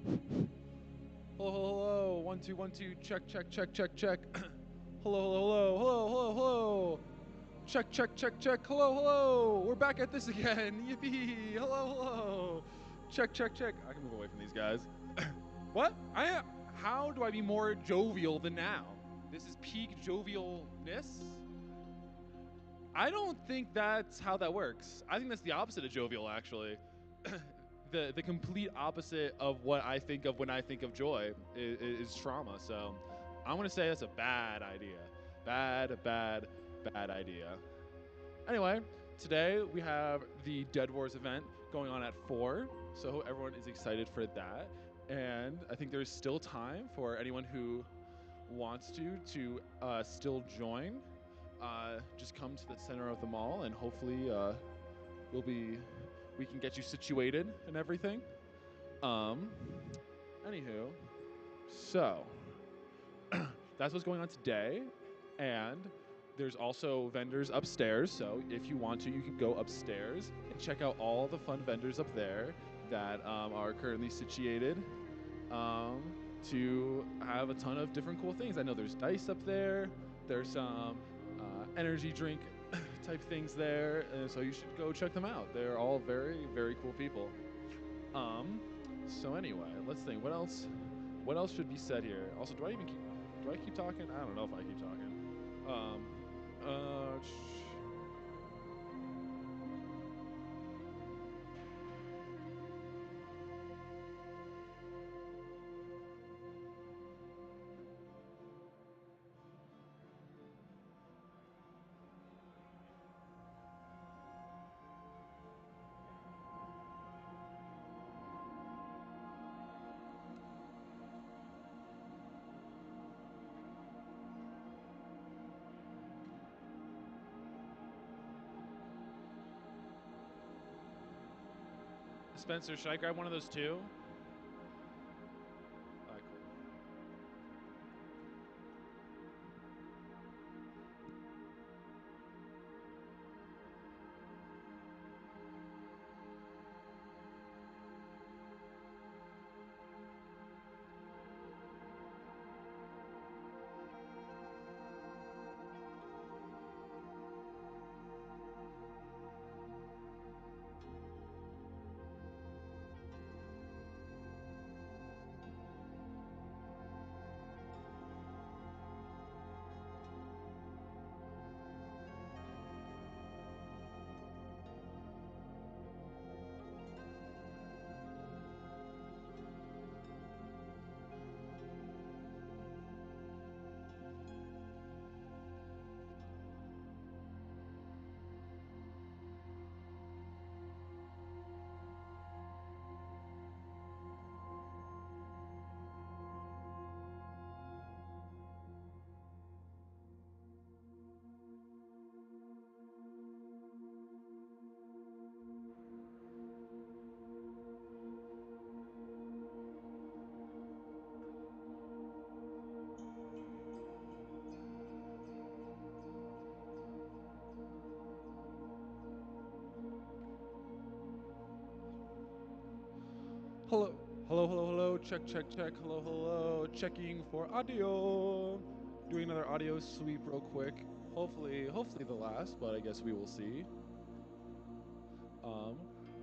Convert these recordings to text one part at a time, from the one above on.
Hello, hello, hello. 1 2 1 2. Check, check, check, check, check. Hello, hello, hello, hello, hello, hello. Check, check, check, check. Hello, hello. We're back at this again. Yippee. Hello, hello. Check, check, check. I can move away from these guys. What? How do I be more jovial than now? This is peak jovialness? I don't think that's how that works. I think that's the opposite of jovial, actually. The complete opposite of what I think of when I think of joy is trauma. So I'm gonna say that's a bad idea. Bad idea. Anyway, today we have the Dead Wars event going on at 4, so everyone is excited for that. And I think there's still time for anyone who wants to still join. Just come to the center of the mall, and hopefully we can get you situated and everything. Um, Anywho, so that's what's going on today, and there's also vendors upstairs. So if you want to, you can go upstairs and check out all the fun vendors up there that are currently situated to have a ton of different cool things. I know there's dice up there. There's some energy drink type things there, and so you should go check them out. They're all very, very cool people. So anyway, let's think. What else? What else should be said here? Also, do I keep talking? I don't know if I keep talking. Um, uh, Spencer, should I grab one of those too? All right, cool. Hello, hello, hello, hello. Check, check, check. Hello, hello. Checking for audio. Doing another audio sweep real quick. Hopefully the last, but I guess we will see.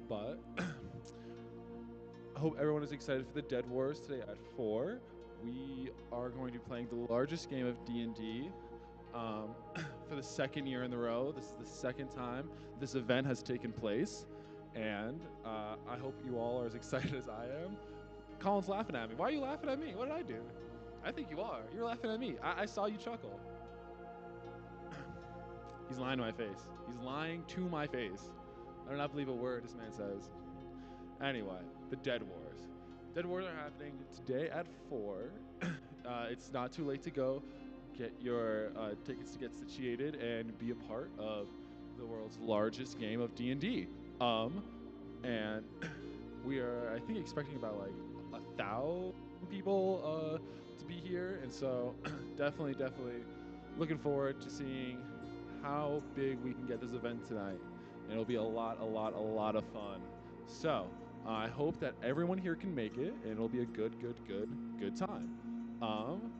But I hope everyone is excited for the Dead Wars today at 4. We are going to be playing the largest game of D&D for the second year in a row. This is the second time this event has taken place, and I hope you all are as excited as I am. Colin's laughing at me. Why are you laughing at me? What did I do? I think you are. You're laughing at me. I saw you chuckle. He's lying to my face. He's lying to my face. I do not believe a word this man says. Anyway, the Dead Wars. Dead Wars are happening today at 4. It's not too late to go get your tickets to get situated and be a part of the world's largest game of D&D. And we are, I think, expecting about like 1,000 people to be here, and so definitely looking forward to seeing how big we can get this event tonight. And it'll be a lot of fun. So, I hope that everyone here can make it, and it'll be a good time. Um,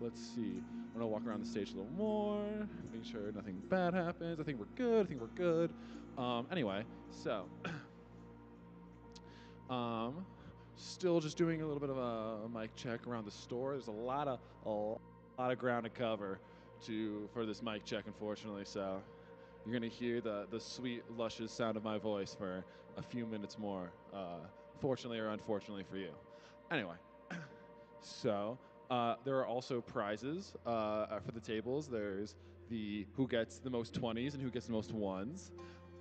let's see. I'm gonna walk around the stage a little more, make sure nothing bad happens. I think we're good. I think we're good. Anyway, so um, still just doing a little bit of a mic check around the store. There's a lot of ground to cover for this mic check, unfortunately. So you're gonna hear the sweet, luscious sound of my voice for a few minutes more, fortunately or unfortunately for you. Anyway, so there are also prizes for the tables. There's the who gets the most 20s and who gets the most ones.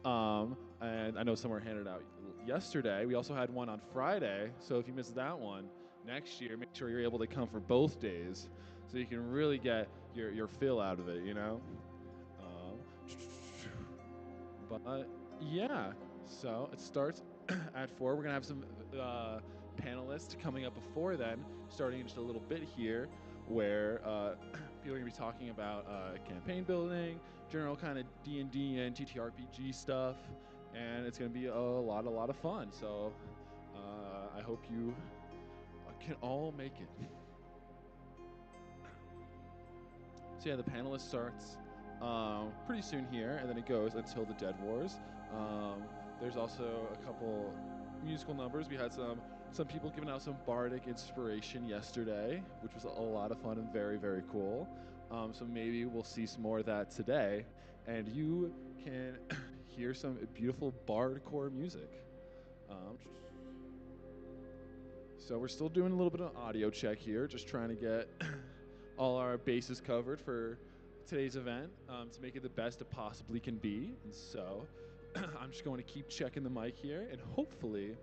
And I know some were handed out yesterday. We also had one on Friday. So if you missed that one, next year, make sure you're able to come for both days so you can really get your fill out of it, you know? But yeah, so it starts at 4. We're going to have some panelists coming up before then, starting in just a little bit here, where people are going to be talking about campaign building, general kind of D&D and TTRPG stuff, and it's going to be a lot of fun. So I hope you can all make it. So yeah, the panelist starts pretty soon here, and then it goes until the Dead Wars. There's also a couple musical numbers. We had some people giving out some bardic inspiration yesterday, which was a lot of fun and very cool. So maybe we'll see some more of that today, and you can hear some beautiful bardcore music. So we're still doing a little bit of audio check here, just trying to get all our bases covered for today's event to make it the best it possibly can be. And so I'm just going to keep checking the mic here, and hopefully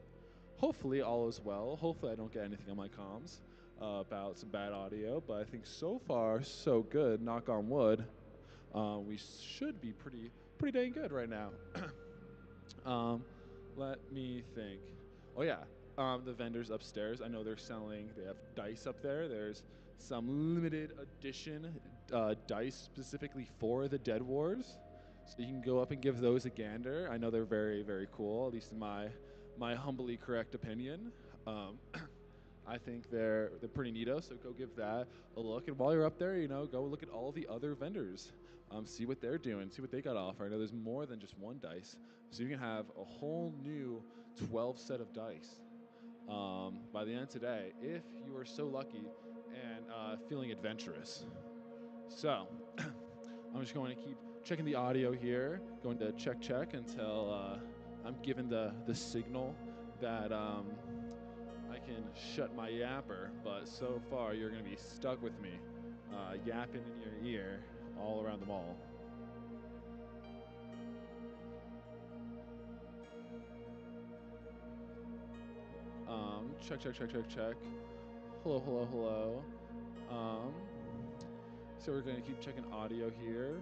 all is well. Hopefully I don't get anything on my comms about some bad audio, but I think so far so good, knock on wood. We should be pretty dang good right now. Let me think. Oh yeah, the vendors upstairs, I know they have dice up there. There's some limited edition dice specifically for the Dead Wars. So you can go up and give those a gander. I know they're very cool, at least in my humbly correct opinion. I think they're pretty neato, so go give that a look. And while you're up there, go look at all the other vendors. See what they're doing, see what they got to offer. I know there's more than just one dice. So you can have a whole new 12 set of dice by the end of today, if you are so lucky and feeling adventurous. So I'm just going to keep checking the audio here, going to check until I'm given the signal that I can shut my yapper. But so far, you're going to be stuck with me, yapping in your ear all around the mall. Check. Hello. So we're going to keep checking audio here.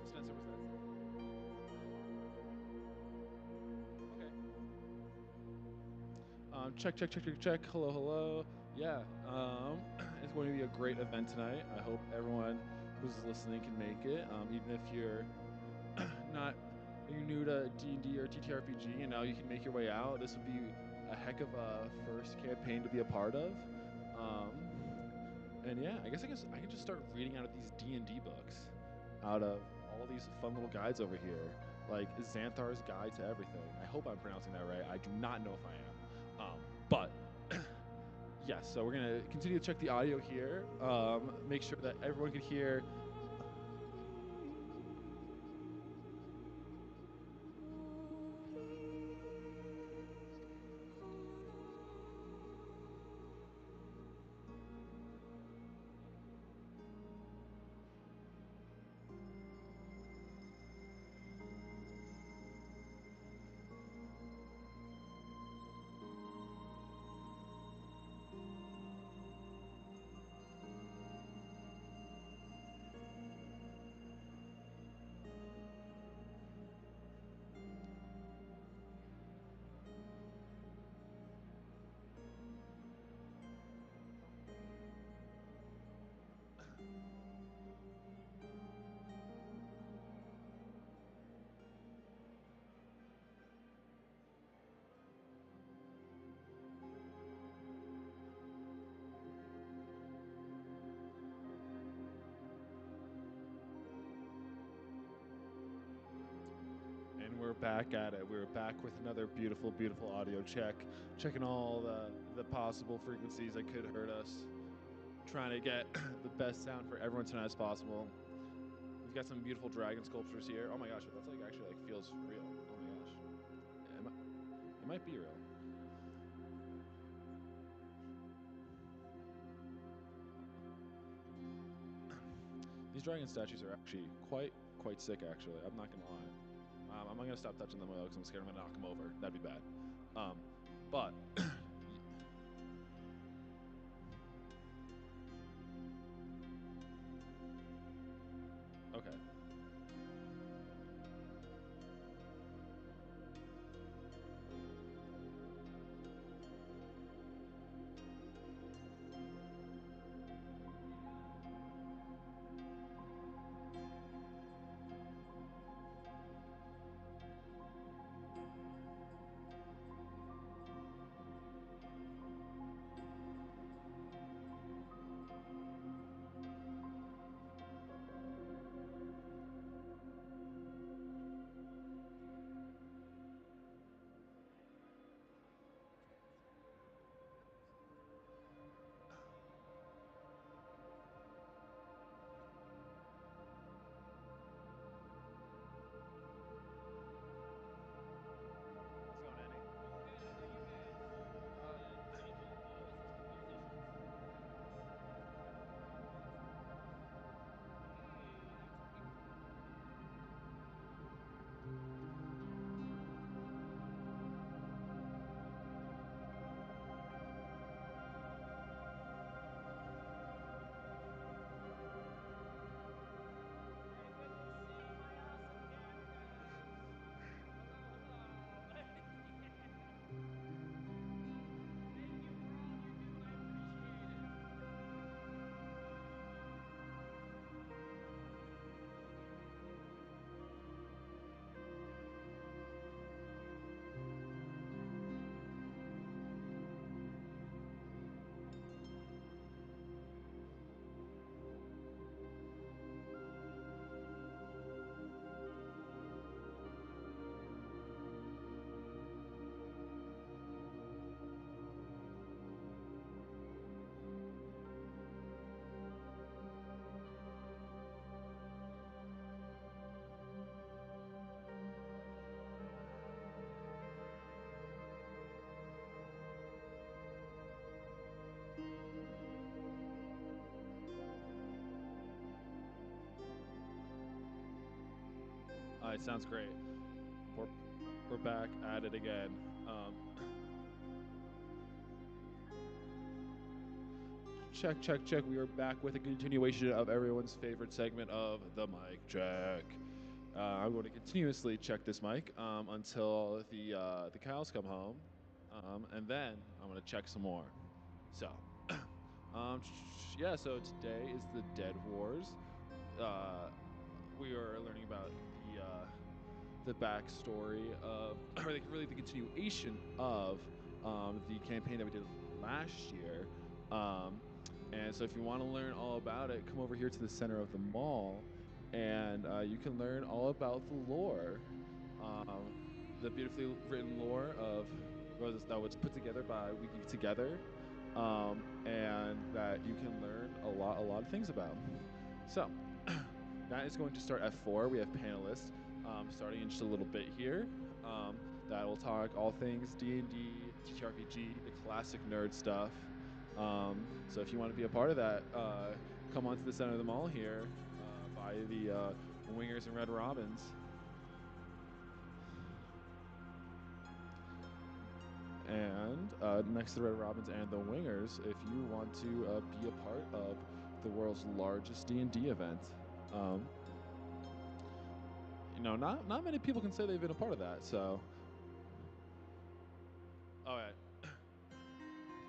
Spencer, was that? Okay. Check. Hello. Yeah. It's going to be a great event tonight. I hope everyone who's listening can make it. Even if you're you're new to D&D or TTRPG, you can make your way out. This would be a heck of a first campaign to be a part of. And yeah, I guess I can just start reading out of these D&D books, out of all these fun little guides over here, like Xanthar's Guide to Everything. I hope I'm pronouncing that right. I do not know if I am. But yes, so we're gonna continue to check the audio here, make sure that everyone can hear. back at it. We're back with another beautiful, beautiful audio check, checking all the possible frequencies that could hurt us, trying to get the best sound for everyone tonight as possible. We've got some beautiful dragon sculptures here. Oh my gosh, that's like actually like feels real. Oh my gosh, it might be real. These dragon statues are actually quite sick. Actually, I'm not gonna lie. I'm not gonna stop touching them though because I'm scared I'm gonna knock them over. That'd be bad. But okay. It sounds great. We're back at it again. Check. We are back with a continuation of everyone's favorite segment of the mic check. I'm going to continuously check this mic until the cows come home, and then I'm going to check some more. So, yeah. So today is the Dead Wars. We are learning about the backstory of, or really the continuation of the campaign that we did last year. And so if you want to learn all about it, come over here to the center of the mall, and you can learn all about the lore, the beautifully written lore of that was put together by We Geek Together, and that you can learn a lot of things about. So that is going to start at 4. We have panelists starting in just a little bit here that will talk all things D&D, TTRPG, the classic nerd stuff. So if you want to be a part of that, come on to the center of the mall here by the Wingers and Red Robins. And next to the Red Robins and the Wingers, if you want to be a part of the world's largest D&D event. Not many people can say they've been a part of that, so. Oh, yeah.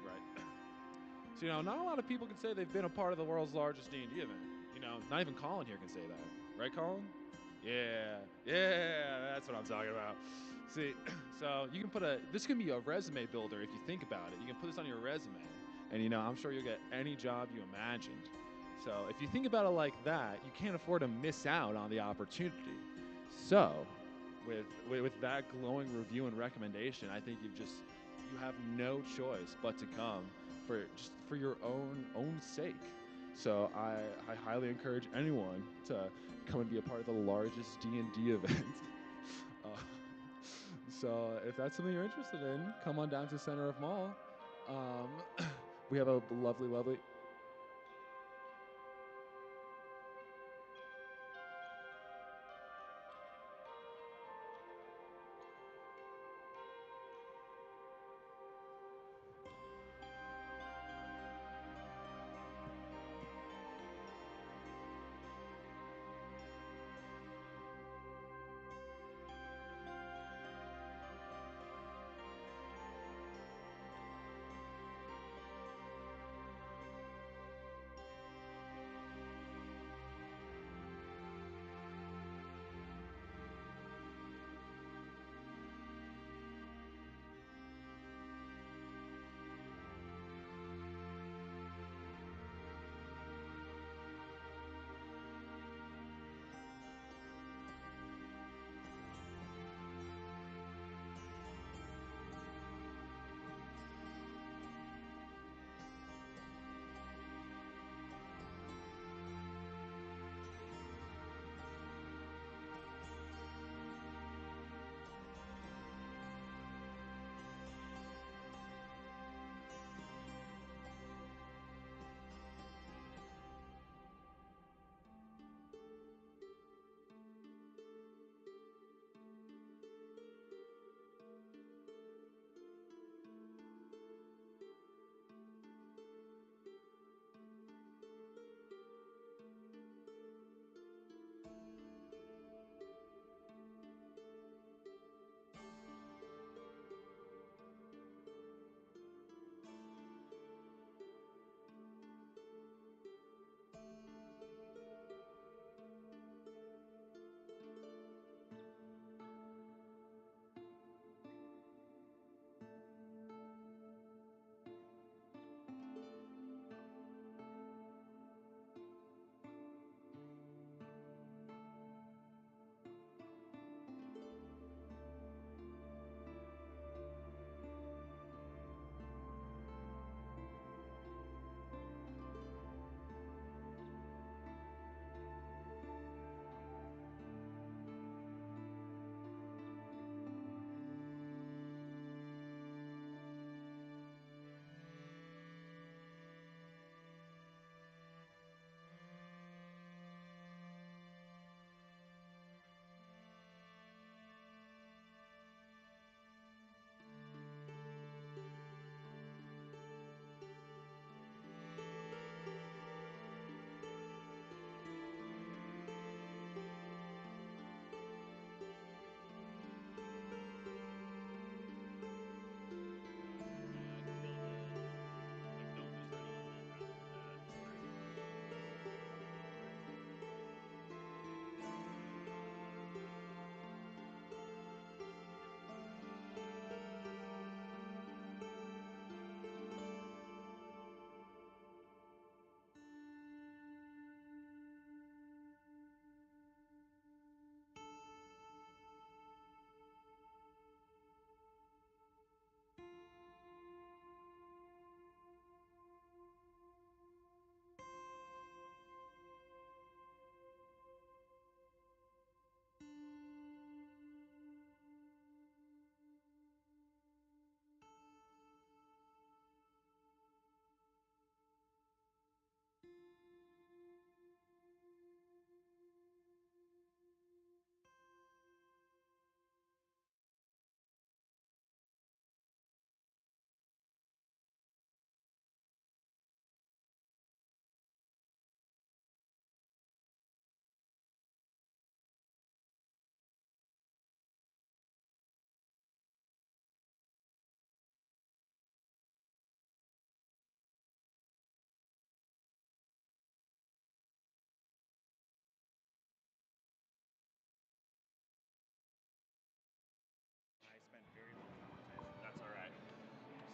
Right. So, not a lot of people can say they've been a part of the world's largest D&D event. Not even Colin here can say that. Right, Colin? Yeah, that's what I'm talking about. See, so you can this can be a resume builder if you think about it. You can put this on your resume, and I'm sure you'll get any job you imagined. So if you think about it like that, you can't afford to miss out on the opportunity. So, with that glowing review and recommendation, I think you have no choice but to come for your own sake. So I highly encourage anyone to come and be a part of the largest D&D event. So if that's something you're interested in, come on down to Center of Mall. We have a lovely.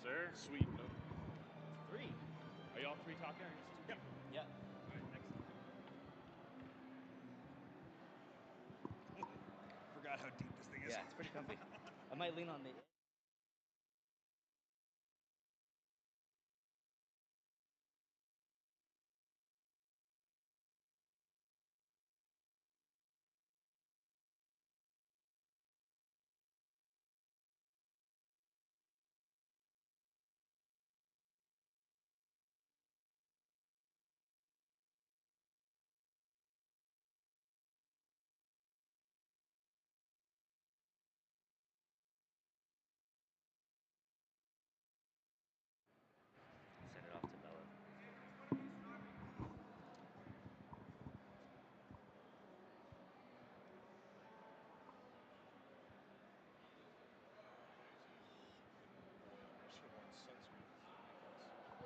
Sir? Sweet. Three. Are y'all three talking? Or just two? Yep. Yeah. All right, excellent. Forgot how deep this thing might lean on the. Send it off to Bella.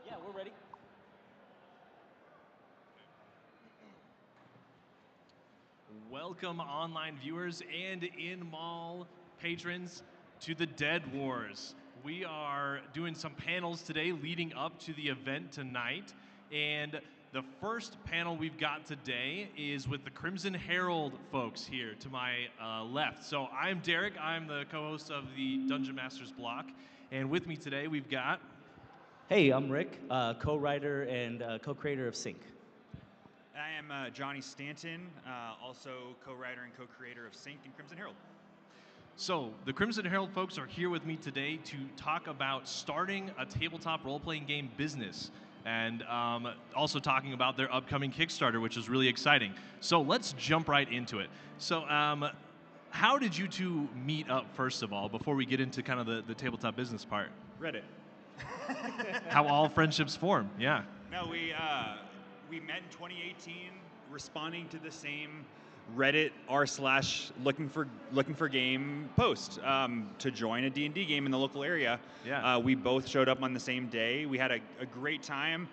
Yeah, we're ready. Welcome, online viewers and in-mall patrons, to the Dead Wars. We are doing some panels today leading up to the event tonight. And the first panel we've got today is with the Crimson Herald folks here to my left. So I'm Derek. I'm the co-host of the Dungeon Masters block. And with me today, we've got... Hey, I'm Rick, co-writer and co-creator of Sync. I am Johnny Stanton, also co-writer and co-creator of Sync and Crimson Herald. So, the Crimson Herald folks are here with me today to talk about starting a tabletop role-playing game business and also talking about their upcoming Kickstarter, which is really exciting. So let's jump right into it. So how did you two meet up, first of all, before we get into kind of the tabletop business part? Reddit. How all friendships form, yeah. No, we met in 2018, responding to the same Reddit r/looking for game post to join a D&D game in the local area. Yeah. We both showed up on the same day. We had a great time,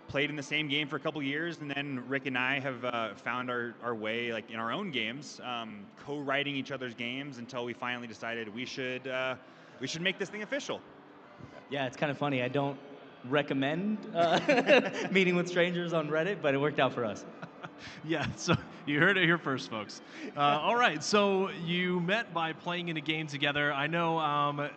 played in the same game for a couple years, and then Rick and I have found our way like in our own games, co-writing each other's games until we finally decided we should make this thing official. Yeah, it's kind of funny. I don't recommend meeting with strangers on Reddit, but it worked out for us. Yeah, so you heard it here first, folks. All right, so you met by playing in a game together. I know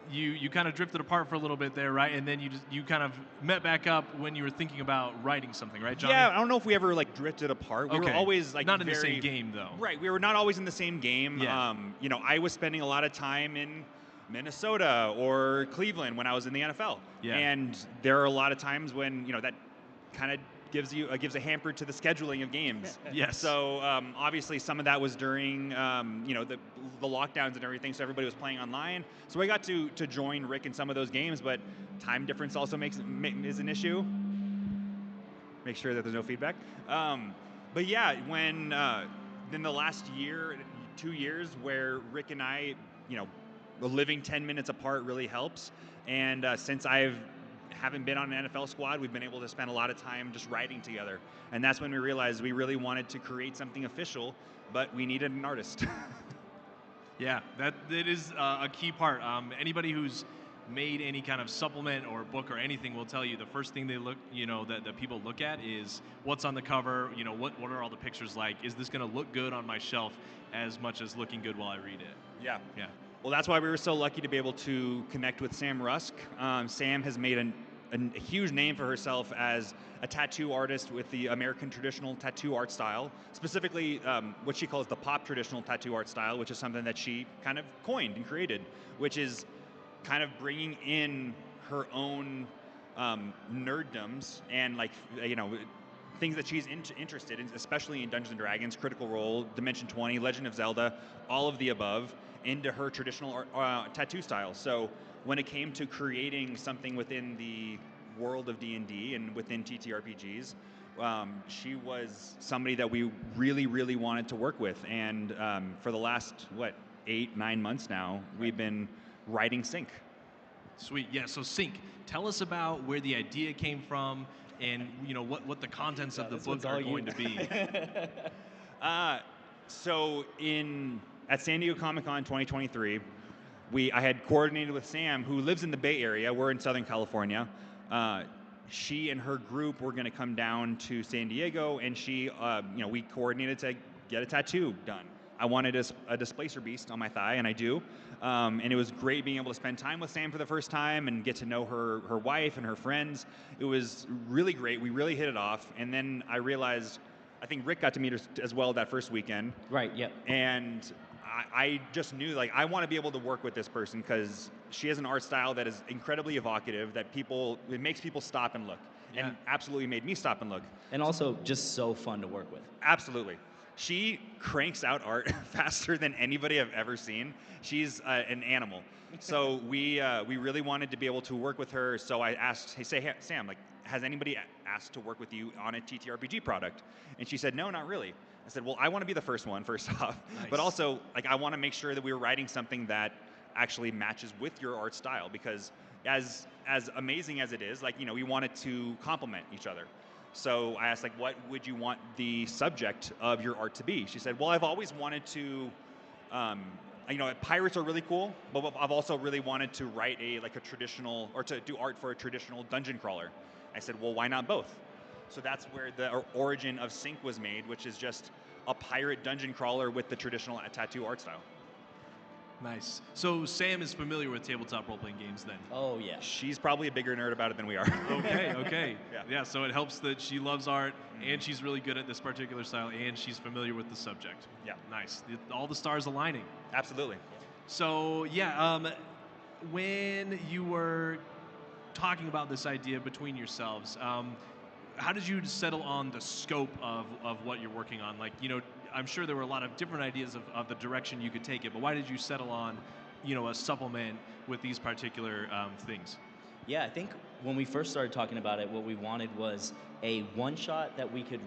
you kind of drifted apart for a little bit there, right? And then you kind of met back up when you were thinking about writing something, right, Johnny? Yeah, I don't know if we ever like drifted apart. We were always like not in the same game, though. Right, we were not always in the same game. Yeah. I was spending a lot of time in Minnesota or Cleveland when I was in the NFL. Yeah. And there are a lot of times when that kind of gives a hamper to the scheduling of games. Yes. So obviously some of that was during the lockdowns and everything, so everybody was playing online. So I got to join Rick in some of those games, but time difference also is an issue. Make sure that there's no feedback. But yeah, when in the last 2 years, where Rick and I, living 10 minutes apart really helps. And since I haven't been on an NFL squad, we've been able to spend a lot of time just writing together. And that's when we realized we really wanted to create something official, but we needed an artist. Yeah, that is a key part. Anybody who's made any kind of supplement or book or anything will tell you the first thing they look, that people look at is what's on the cover. What are all the pictures like? Is this going to look good on my shelf as much as looking good while I read it? Yeah. Yeah. Well, that's why we were so lucky to be able to connect with Sam Rusk. Sam has made a huge name for herself as a tattoo artist with the American traditional tattoo art style, specifically what she calls the pop traditional tattoo art style, which is something that she kind of coined and created, which is kind of bringing in her own nerddoms and things that she's interested in, especially in Dungeons & Dragons, Critical Role, Dimension 20, Legend of Zelda, all of the above, into her traditional tattoo style. So when it came to creating something within the world of D&D and within TTRPGs, she was somebody that we really, really wanted to work with. And for the last, 8-9 months now, we've been writing Sync. Sweet. Yeah, so Sync, tell us about where the idea came from and what the contents of the book are going to be. So at San Diego Comic-Con 2023, I had coordinated with Sam, who lives in the Bay Area. We're in Southern California. She and her group were going to come down to San Diego, and we coordinated to get a tattoo done. I wanted a displacer beast on my thigh, and I do. And it was great being able to spend time with Sam for the first time and get to know her wife and her friends. It was really great. We really hit it off. And then I realized, I think Rick got to meet her as well that first weekend. Right. Yep. And I just knew, like, I want to be able to work with this person because she has an art style that is incredibly evocative, that it makes people stop and look. Yeah. And absolutely made me stop and look. And also just so fun to work with. Absolutely. She cranks out art faster than anybody I've ever seen. She's an animal. So we really wanted to be able to work with her. So I asked, hey, Sam, like, has anybody asked to work with you on a TTRPG product? And she said, no, not really. I said, well, I want to be the first one, first off. Nice. But also, like, I want to make sure that we were writing something that actually matches with your art style, because as amazing as it is, like, we want it to complement each other. So I asked, like, what would you want the subject of your art to be? She said, well, I've always wanted to, pirates are really cool, but I've also really wanted to write a traditional, or to do art for a traditional dungeon crawler. I said, well, why not both? So that's where the origin of Sync was made, which is just a pirate dungeon crawler with the traditional tattoo art style. Nice. So Sam is familiar with tabletop role-playing games then? Oh, yeah. She's probably a bigger nerd about it than we are. Okay. Yeah. So it helps that she loves art, and she's really good at this particular style, and she's familiar with the subject. Yeah. Nice. All the stars aligning. Absolutely. So, when you were talking about this idea between yourselves, how did you settle on the scope of what you're working on? Like, I'm sure there were a lot of different ideas of the direction you could take it, but why did you settle on, a supplement with these particular things? Yeah, I think when we first started talking about it, what we wanted was a one-shot that we could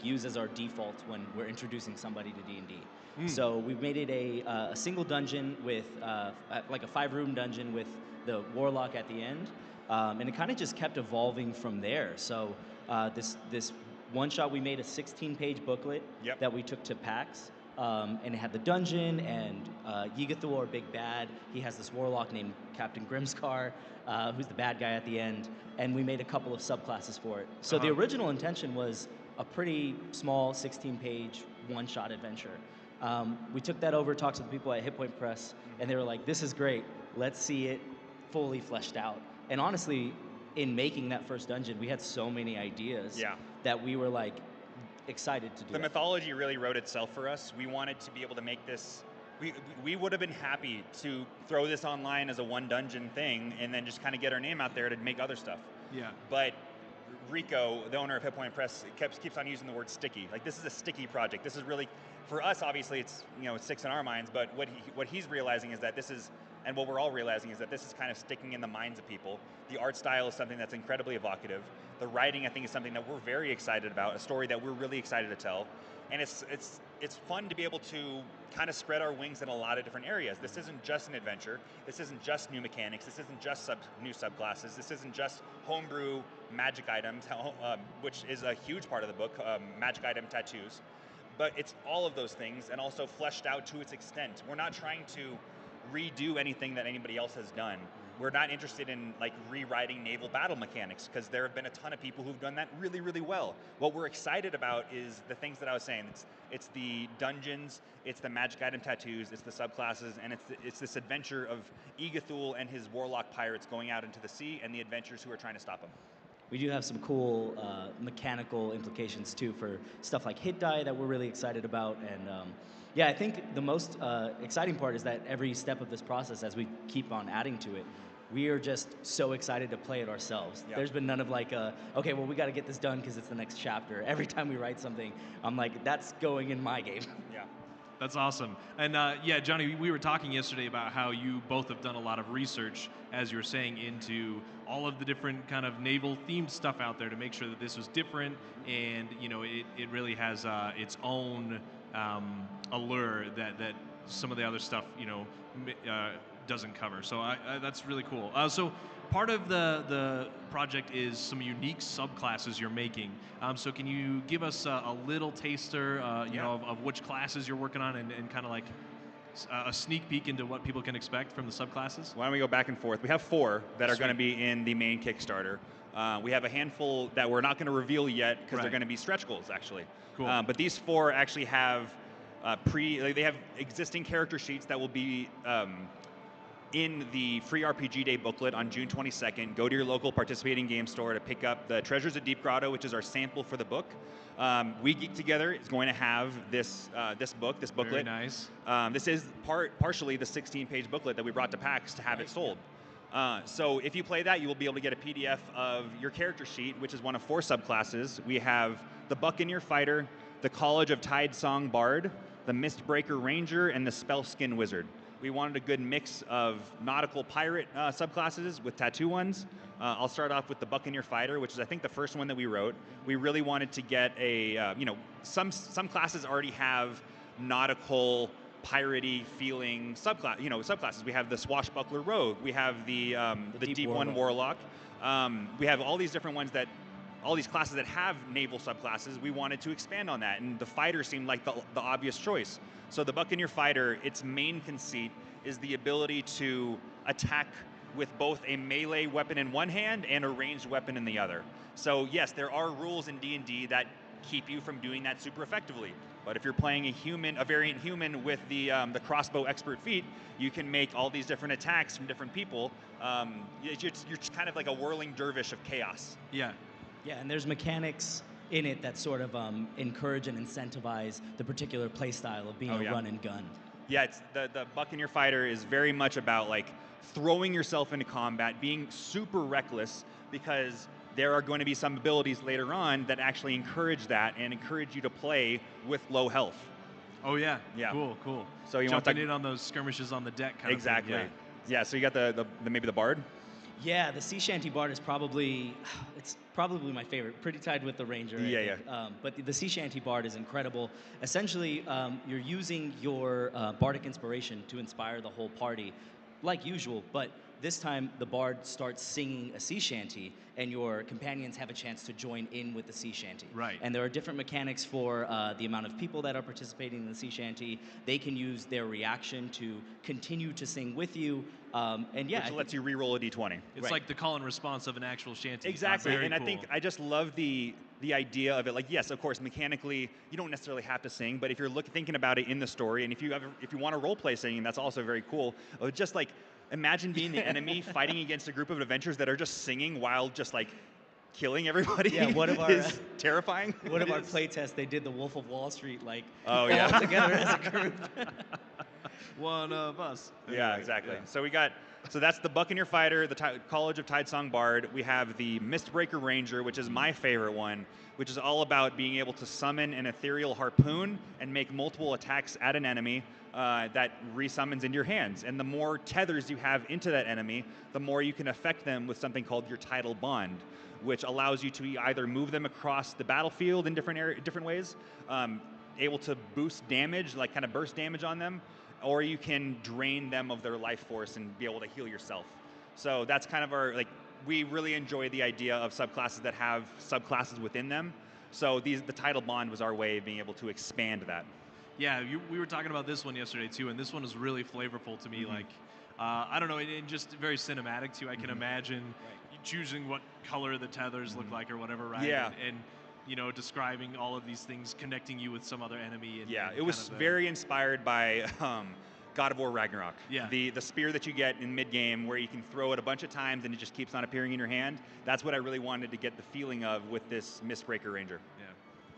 use as our default when we're introducing somebody to D&D. So we made it a single dungeon with like a 5-room dungeon with the warlock at the end, and it kind of just kept evolving from there. So this one shot, we made a 16-page booklet that we took to PAX, and it had the dungeon and Yigathor, our big bad. He has this warlock named Captain Grimscar, who's the bad guy at the end, and we made a couple of subclasses for it. So the original intention was a pretty small 16-page one-shot adventure. We took that over, talked to the people at Hit Point Press, and they were like, this is great, let's see it fully fleshed out. And honestly, in making that first dungeon, we had so many ideas that we were like excited to do. The mythology really wrote itself for us. We wanted to be able to make this. We would have been happy to throw this online as a one dungeon thing and then just kind of get our name out there to make other stuff. Yeah. But Rico, the owner of Hit Point Press, keeps on using the word sticky. Like, this is a sticky project. This is really, for us, obviously, it's it sticks in our minds. But what he's realizing is that this is. And what we're all realizing is that this is kind of sticking in the minds of people. The art style is something that's incredibly evocative. The writing, I think, is something that we're very excited about, a story that we're really excited to tell. And it's fun to be able to kind of spread our wings in a lot of different areas. This isn't just an adventure. This isn't just new mechanics. This isn't just new subclasses. This isn't just homebrew magic items, which is a huge part of the book, magic item tattoos. But it's all of those things, and also fleshed out to its extent. We're not trying to redo anything that anybody else has done. We're not interested in rewriting naval battle mechanics, because there have been a ton of people who've done that really, really well. What we're excited about is the things that I was saying. It's the dungeons, it's the magic item tattoos, it's the subclasses, and it's this adventure of Igathul and his warlock pirates going out into the sea, and the adventurers who are trying to stop them. We do have some cool mechanical implications too for stuff like hit die that we're really excited about, and I think the most exciting part is that every step of this process, as we keep on adding to it, we are just so excited to play it ourselves. Yeah. There's been none of okay, well, we got to get this done because it's the next chapter. Every time we write something, I'm like, that's going in my game. Yeah. That's awesome. And Johnny, we were talking yesterday about how you both have done a lot of research, as you were saying, into all of the different kind of naval-themed stuff out there to make sure that this was different, and it really has its own allure that some of the other stuff doesn't cover. So that's really cool. So part of the project is some unique subclasses you're making. So can you give us a little taster, of which classes you're working on, and kind of like a sneak peek into what people can expect from the subclasses? Why don't we go back and forth? We have 4 that are going to be in the main Kickstarter. We have a handful that we're not going to reveal yet because they're going to be stretch goals, actually. Cool. But these 4 actually have they have existing character sheets that will be in the free RPG Day booklet on June 22nd. Go to your local participating game store to pick up the Treasures of Deep Grotto, which is our sample for the book. We Geek Together is going to have this booklet. Very nice. This is partially the 16-page booklet that we brought to PAX to have it sold. So if you play that, you will be able to get a PDF of your character sheet, which is one of 4 subclasses. We have the Buccaneer Fighter, the College of Tidesong Bard, the Mistbreaker Ranger, and the Spellskin Wizard. We wanted a good mix of nautical pirate subclasses with tattoo ones. I'll start off with the Buccaneer Fighter, which is I think the first one that we wrote. We really wanted to get a, some classes already have nautical piratey feeling subclasses. We have the Swashbuckler Rogue. We have the Deep One Warlock. We have all these different ones all these classes that have naval subclasses. We wanted to expand on that, and the fighter seemed like the obvious choice. So the Buccaneer Fighter, its main conceit is the ability to attack with both a melee weapon in one hand and a ranged weapon in the other. So yes, there are rules in D&D that keep you from doing that super effectively. But if you're playing a variant human with the crossbow expert feat, you can make all these different attacks from different people. You're kind of like a whirling dervish of chaos. Yeah. Yeah, and there's mechanics in it that sort of encourage and incentivize the particular play style of being a run and gun. Yeah, it's the Buccaneer Fighter is very much about like throwing yourself into combat, being super reckless, because there are going to be some abilities later on that actually encourage that and encourage you to play with low health. Oh yeah. Yeah. Cool. So you jumping in on those skirmishes on the deck kind exactly. of thing. Yeah. So you got the maybe the Bard. Yeah, the Sea Shanty Bard is probably my favorite. Pretty tied with the Ranger. Yeah. But the Sea Shanty Bard is incredible. Essentially, you're using your bardic inspiration to inspire the whole party, like usual. But this time, the Bard starts singing a sea shanty, and your companions have a chance to join in with the sea shanty. Right. And there are different mechanics for the amount of people that are participating in the sea shanty. They can use their reaction to continue to sing with you. Which lets you re-roll a d20. It's like the call and response of an actual shanty. Exactly, Very and cool. I think I just love the idea of it. Like, yes, of course, mechanically, you don't necessarily have to sing, but if you're thinking about it in the story, and if you want to role play singing, that's also very cool. Just like imagine being the enemy fighting against a group of adventurers that are just singing while just like killing everybody. Yeah, one of our is terrifying. One of our playtests, they did the Wolf of Wall Street, all together as a group. One of us. Yeah, exactly. Yeah. So that's the Buccaneer Fighter, the College of Tidesong Bard. We have the Mistbreaker Ranger, which is my favorite one, which is all about being able to summon an ethereal harpoon and make multiple attacks at an enemy that resummons into your hands. And the more tethers you have into that enemy, the more you can affect them with something called your Tidal Bond, which allows you to either move them across the battlefield in different ways, able to boost damage, like kind of burst damage on them, or you can drain them of their life force and be able to heal yourself. So that's kind of we really enjoy the idea of subclasses that have subclasses within them. So the Tidal Bond was our way of being able to expand that. Yeah, we were talking about this one yesterday too, and this one is really flavorful to me. Mm-hmm. Like, I don't know, and just very cinematic too. I can imagine choosing what color the tethers look like or whatever, right? Yeah. And describing all of these things, connecting you with some other enemy. It was very inspired by God of War Ragnarok. Yeah. The spear that you get in mid-game where you can throw it a bunch of times and it just keeps on appearing in your hand. That's what I really wanted to get the feeling of with this Mistbreaker Ranger. Yeah,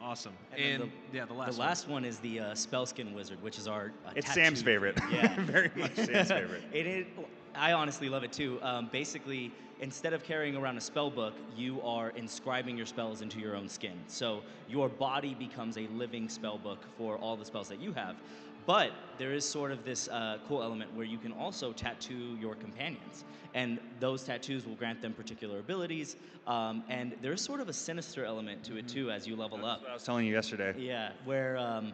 awesome. And the last one is the Spellskin Wizard, which is our It's tattoo. Sam's favorite. Yeah. Very much Sam's favorite. I honestly love it too. Basically, instead of carrying around a spell book, you are inscribing your spells into your own skin. So your body becomes a living spell book for all the spells that you have. But there is sort of this cool element where you can also tattoo your companions. And those tattoos will grant them particular abilities. And there's sort of a sinister element to it too as you level up. That's what I was telling you yesterday. Yeah, where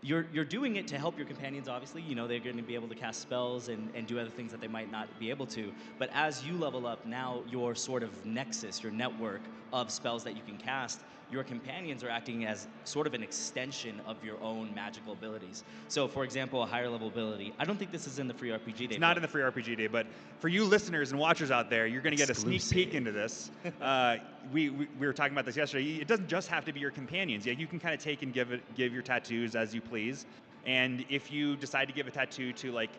you're doing it to help your companions, obviously. They're going to be able to cast spells and do other things that they might not be able to. But as you level up, now your sort of nexus, your network of spells that you can cast, your companions are acting as sort of an extension of your own magical abilities. So, for example, a higher level ability. I don't think this is in the free RPG day. It's not in the free RPG day, but for you listeners and watchers out there, you're going to get a sneak peek into this. We were talking about this yesterday. It doesn't just have to be your companions. Yeah, you can kind of take and give your tattoos as you please. And if you decide to give a tattoo to like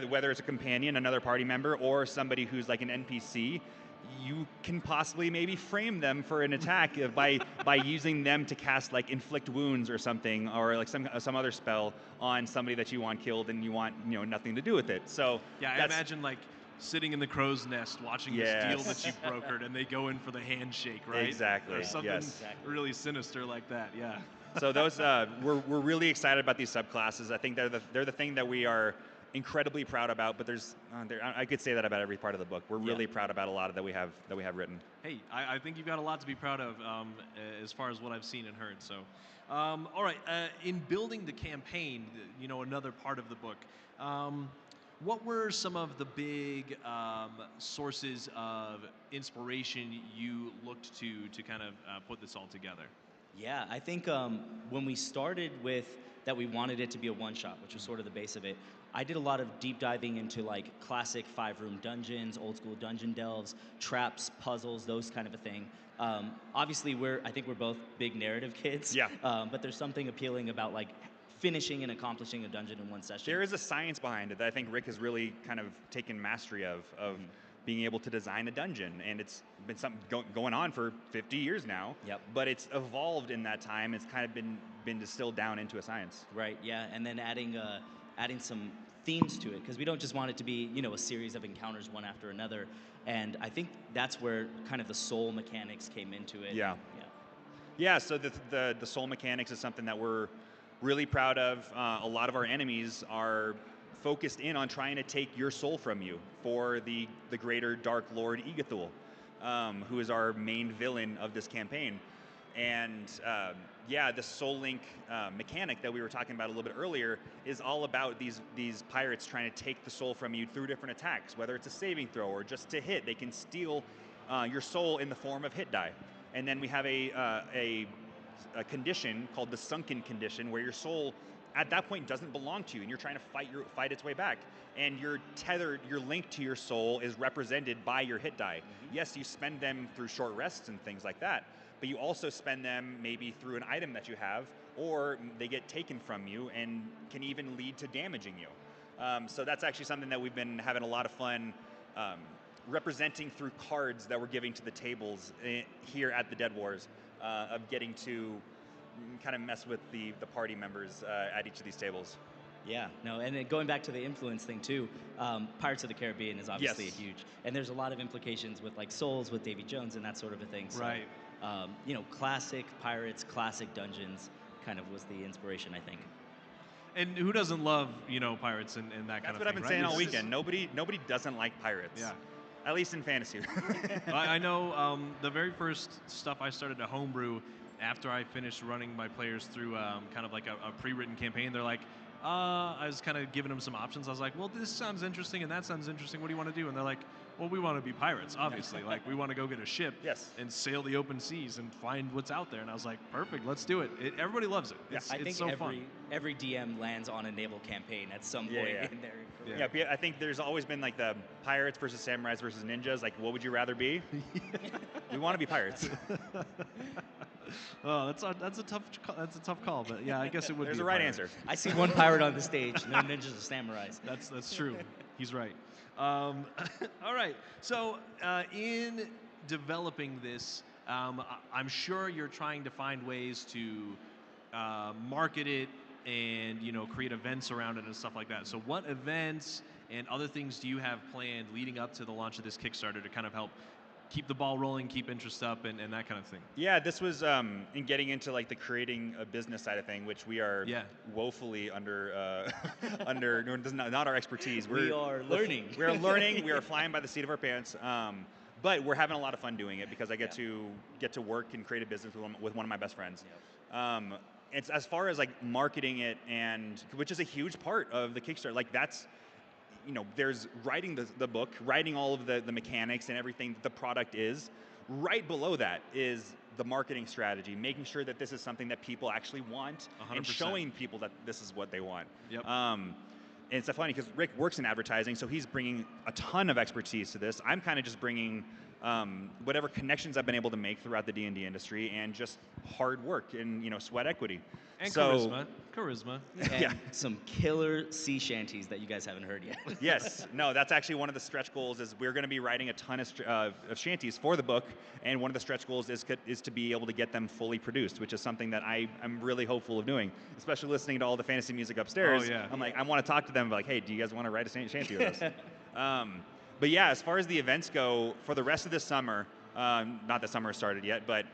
whether it's a companion, another party member, or somebody who's like an NPC, you can possibly maybe frame them for an attack by using them to cast like inflict wounds or something, or like some other spell on somebody that you want killed and you want nothing to do with it. So yeah, I imagine like sitting in the crow's nest watching this deal that you've brokered, and they go in for the handshake, right? Exactly. Or something Exactly. really sinister like that. Yeah. So those we're really excited about these subclasses. I think they're the thing that we are incredibly proud about. But I could say that about every part of the book. We're really proud about a lot of that we have written. Hey, I think you've got a lot to be proud of as far as what I've seen and heard. So, all right, in building the campaign, another part of the book, what were some of the big sources of inspiration you looked to kind of put this all together? Yeah, I think when we started with that, we wanted it to be a one-shot, which was sort of the base of it. I did a lot of deep diving into like classic 5-room dungeons, old school dungeon delves, traps, puzzles, those kind of a thing. Obviously, I think we're both big narrative kids. Yeah. But there's something appealing about like finishing and accomplishing a dungeon in one session. There is a science behind it that I think Rick has really kind of taken mastery of being able to design a dungeon, and it's been something going on for 50 years now. Yep. But it's evolved in that time. It's kind of been distilled down into a science. Right. Yeah, and then adding some themes to it, because we don't just want it to be a series of encounters one after another. And I think that's where kind of the soul mechanics came into it. Yeah. Yeah. So the soul mechanics is something that we're really proud of. A lot of our enemies are focused in on trying to take your soul from you for the greater Dark Lord Igathul, who is our main villain of this campaign. And the Soul Link mechanic that we were talking about a little bit earlier is all about these pirates trying to take the soul from you through different attacks, whether it's a saving throw or just to hit. They can steal your soul in the form of hit die. And then we have a condition called the sunken condition, where your soul at that point doesn't belong to you, and you're trying to fight its way back. And your link to your soul is represented by your hit die. Mm-hmm. Yes, you spend them through short rests and things like that, but you also spend them maybe through an item that you have, or they get taken from you and can even lead to damaging you. So that's actually something that we've been having a lot of fun representing through cards that we're giving to the tables here at the Dead Wars, of getting to kind of mess with the party members at each of these tables. Yeah, no, and then going back to the influence thing too, Pirates of the Caribbean is obviously Yes. huge, and there's a lot of implications with like Souls, with Davy Jones and that sort of a thing. So, Right. Classic pirates, classic dungeons, kind of was the inspiration, I think. And who doesn't love, pirates and that kind of thing? That's what I've been right? saying all It's just- weekend. Nobody doesn't like pirates. Yeah. At least in fantasy. I know the very first stuff I started to homebrew after I finished running my players through kind of like a pre-written campaign, they're like, I was kind of giving them some options. I was like, well, this sounds interesting and that sounds interesting. What do you want to do? And they're like, well, we want to be pirates, obviously. Like, we want to go get a ship and sail the open seas and find what's out there. And I was like, perfect, let's do it. Everybody loves it. I think it's so fun. every DM lands on a naval campaign at some point in their career. Yeah, I think there's always been like the pirates versus samurais versus ninjas. Like, what would you rather be? We want to be pirates. Oh, that's a tough call, but yeah, I guess it would. There's be a right pirate. answer. I see one pirate on the stage, no ninjas or samurais. That's true. He's right. All right. So in developing this, I'm sure you're trying to find ways to market it and create events around it and stuff like that. So what events and other things do you have planned leading up to the launch of this Kickstarter to kind of help keep the ball rolling, keep interest up, and that kind of thing? Yeah, this was in getting into like the creating a business side of thing, which we are woefully under not our expertise. We are learning. We're learning. We are flying by the seat of our pants. But we're having a lot of fun doing it because I get to work and create a business with one of my best friends. Yep. It's as far as like marketing it, and which is a huge part of the Kickstarter. Like that's, there's writing the book, writing all of the mechanics and everything that the product is. Right below that is the marketing strategy, making sure that this is something that people actually want 100%. and showing people that this is what they want. Yep. And it's so funny because Rick works in advertising, so he's bringing a ton of expertise to this. I'm kind of just bringing whatever connections I've been able to make throughout the D&D industry and just hard work and sweat equity. And So- charisma. And Yeah. some killer sea shanties that you guys haven't heard yet. Yes, no, that's actually one of the stretch goals. Is we're going to be writing a ton of shanties for the book, and one of the stretch goals is to be able to get them fully produced, which is something that I'm really hopeful of doing. Especially listening to all the fantasy music upstairs. Oh, yeah. I'm like, I want to talk to them. Like, hey, do you guys want to write a shanty with us? But yeah, as far as the events go, for the rest of this summer, not that summer started yet, but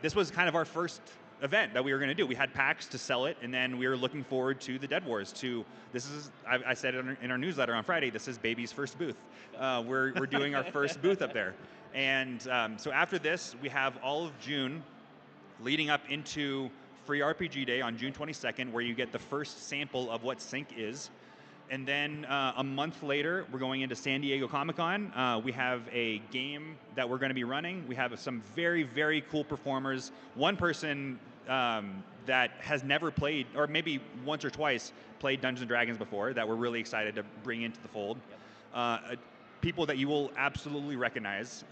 this was kind of our first event that we were going to do. We had packs to sell it, and then we were looking forward to the Dead Wars. I said it in our newsletter on Friday, this is baby's first booth. We're doing our first booth up there. And so after this, we have all of June leading up into Free RPG Day on June 22nd, where you get the first sample of what Sync is. And then a month later, we're going into San Diego Comic-Con. We have a game that we're going to be running. We have some very, very cool performers. One person that has never played, or maybe once or twice, played Dungeons & Dragons before, that we're really excited to bring into the fold. People that you will absolutely recognize.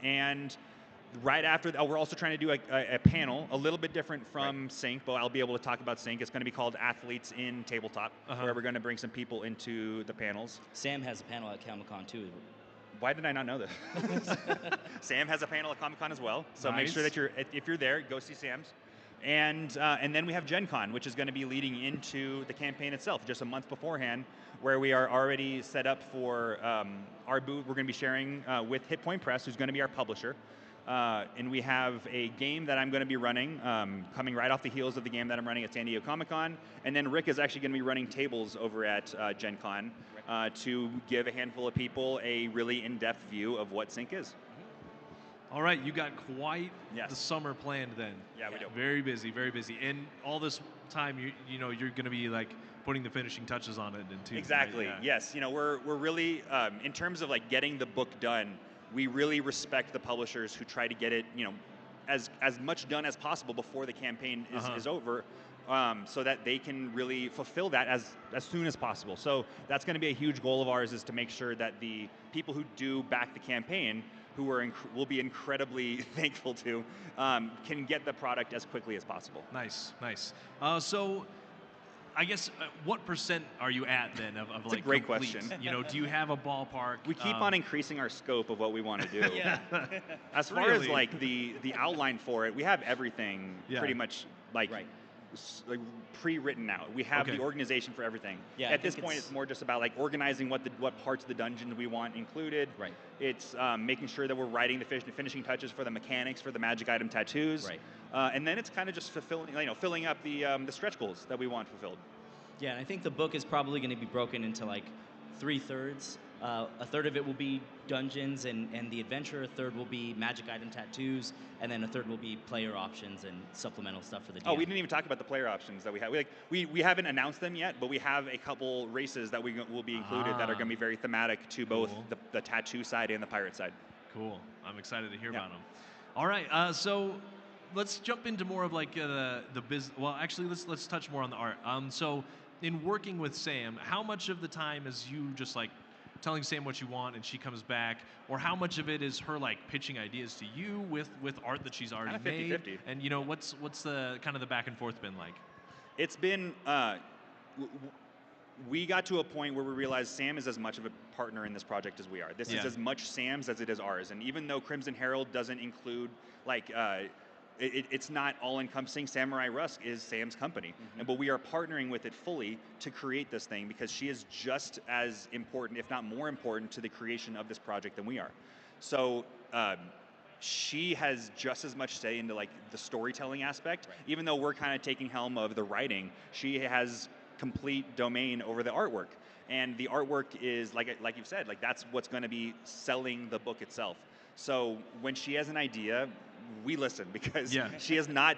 And right after, we're also trying to do a panel, a little bit different from Sync, but I'll be able to talk about Sync. It's going to be called Athletes in Tabletop, where we're going to bring some people into the panels. Sam has a panel at Comic-Con too. Why did I not know this? Sam has a panel at Comic-Con as well, so make sure Nice. that if you're there, go see Sam's. And then we have Gen Con, which is going to be leading into the campaign itself, just a month beforehand, where we are already set up for our booth. We're going to be sharing with Hit Point Press, who's going to be our publisher. And we have a game that I'm going to be running, coming right off the heels of the game that I'm running at San Diego Comic-Con. And then Rick is actually going to be running tables over at Gen Con to give a handful of people a really in-depth view of what Sync is. All right, you got quite Yes. the summer planned then. Yeah, we do. Very busy, very busy. And all this time, you know, you're going to be like putting the finishing touches on it too. Exactly. Right? Yes. You know, we're really in terms of like getting the book done. We really respect the publishers who try to get it, you know, as much done as possible before the campaign is over, so that they can really fulfill that as soon as possible. So that's going to be a huge goal of ours, is to make sure that the people who do back the campaign, who will be incredibly thankful to, can get the product as quickly as possible. Nice, nice. So, I guess what percent are you at then of It's a like great complete? question. You know, do you have a ballpark? We keep on increasing our scope of what we want to do. Yeah. As far as Really? like the outline for it, we have everything pretty much like Right. like pre-written out. We have Okay. the organization for everything. Yeah, I At this think point, it's- it's more just about like organizing what parts of the dungeon we want included. Right. It's making sure that we're writing the finishing touches for the mechanics for the magic item tattoos. Right. And then it's kind of just filling up the stretch goals that we want fulfilled. Yeah, and I think the book is probably going to be broken into like 3/3. A third of it will be dungeons and the adventure. A third will be magic item tattoos, and then a third will be player options and supplemental stuff for the DM. Oh, we didn't even talk about the player options that we have. We haven't announced them yet, but we have a couple races that will be included that are going to be very thematic to both Cool. the tattoo side and the pirate side. Cool. I'm excited to hear Yeah. about them. All right. So let's jump into more of like the business. Well, actually, let's touch more on the art. So in working with Sam, how much of the time is you just like telling Sam what you want and she comes back, or how much of it is her like pitching ideas to you with art that she's already Kinda made? 50-50. And you know, what's the kind of the back and forth been like? It's been. We got to a point where we realized Sam is as much of a partner in this project as we are. This Yeah. is as much Sam's as it is ours. And even though Crimson Herald doesn't include like. It's not all-encompassing. Samurai Rusk is Sam's company, but we are partnering with it fully to create this thing because she is just as important, if not more important, to the creation of this project than we are. So she has just as much say into like the storytelling aspect. Right. Even though we're kind of taking helm of the writing, she has complete domain over the artwork. And the artwork is like you've said, like that's what's going to be selling the book itself. So when she has an idea, we listen because Yeah. she has not,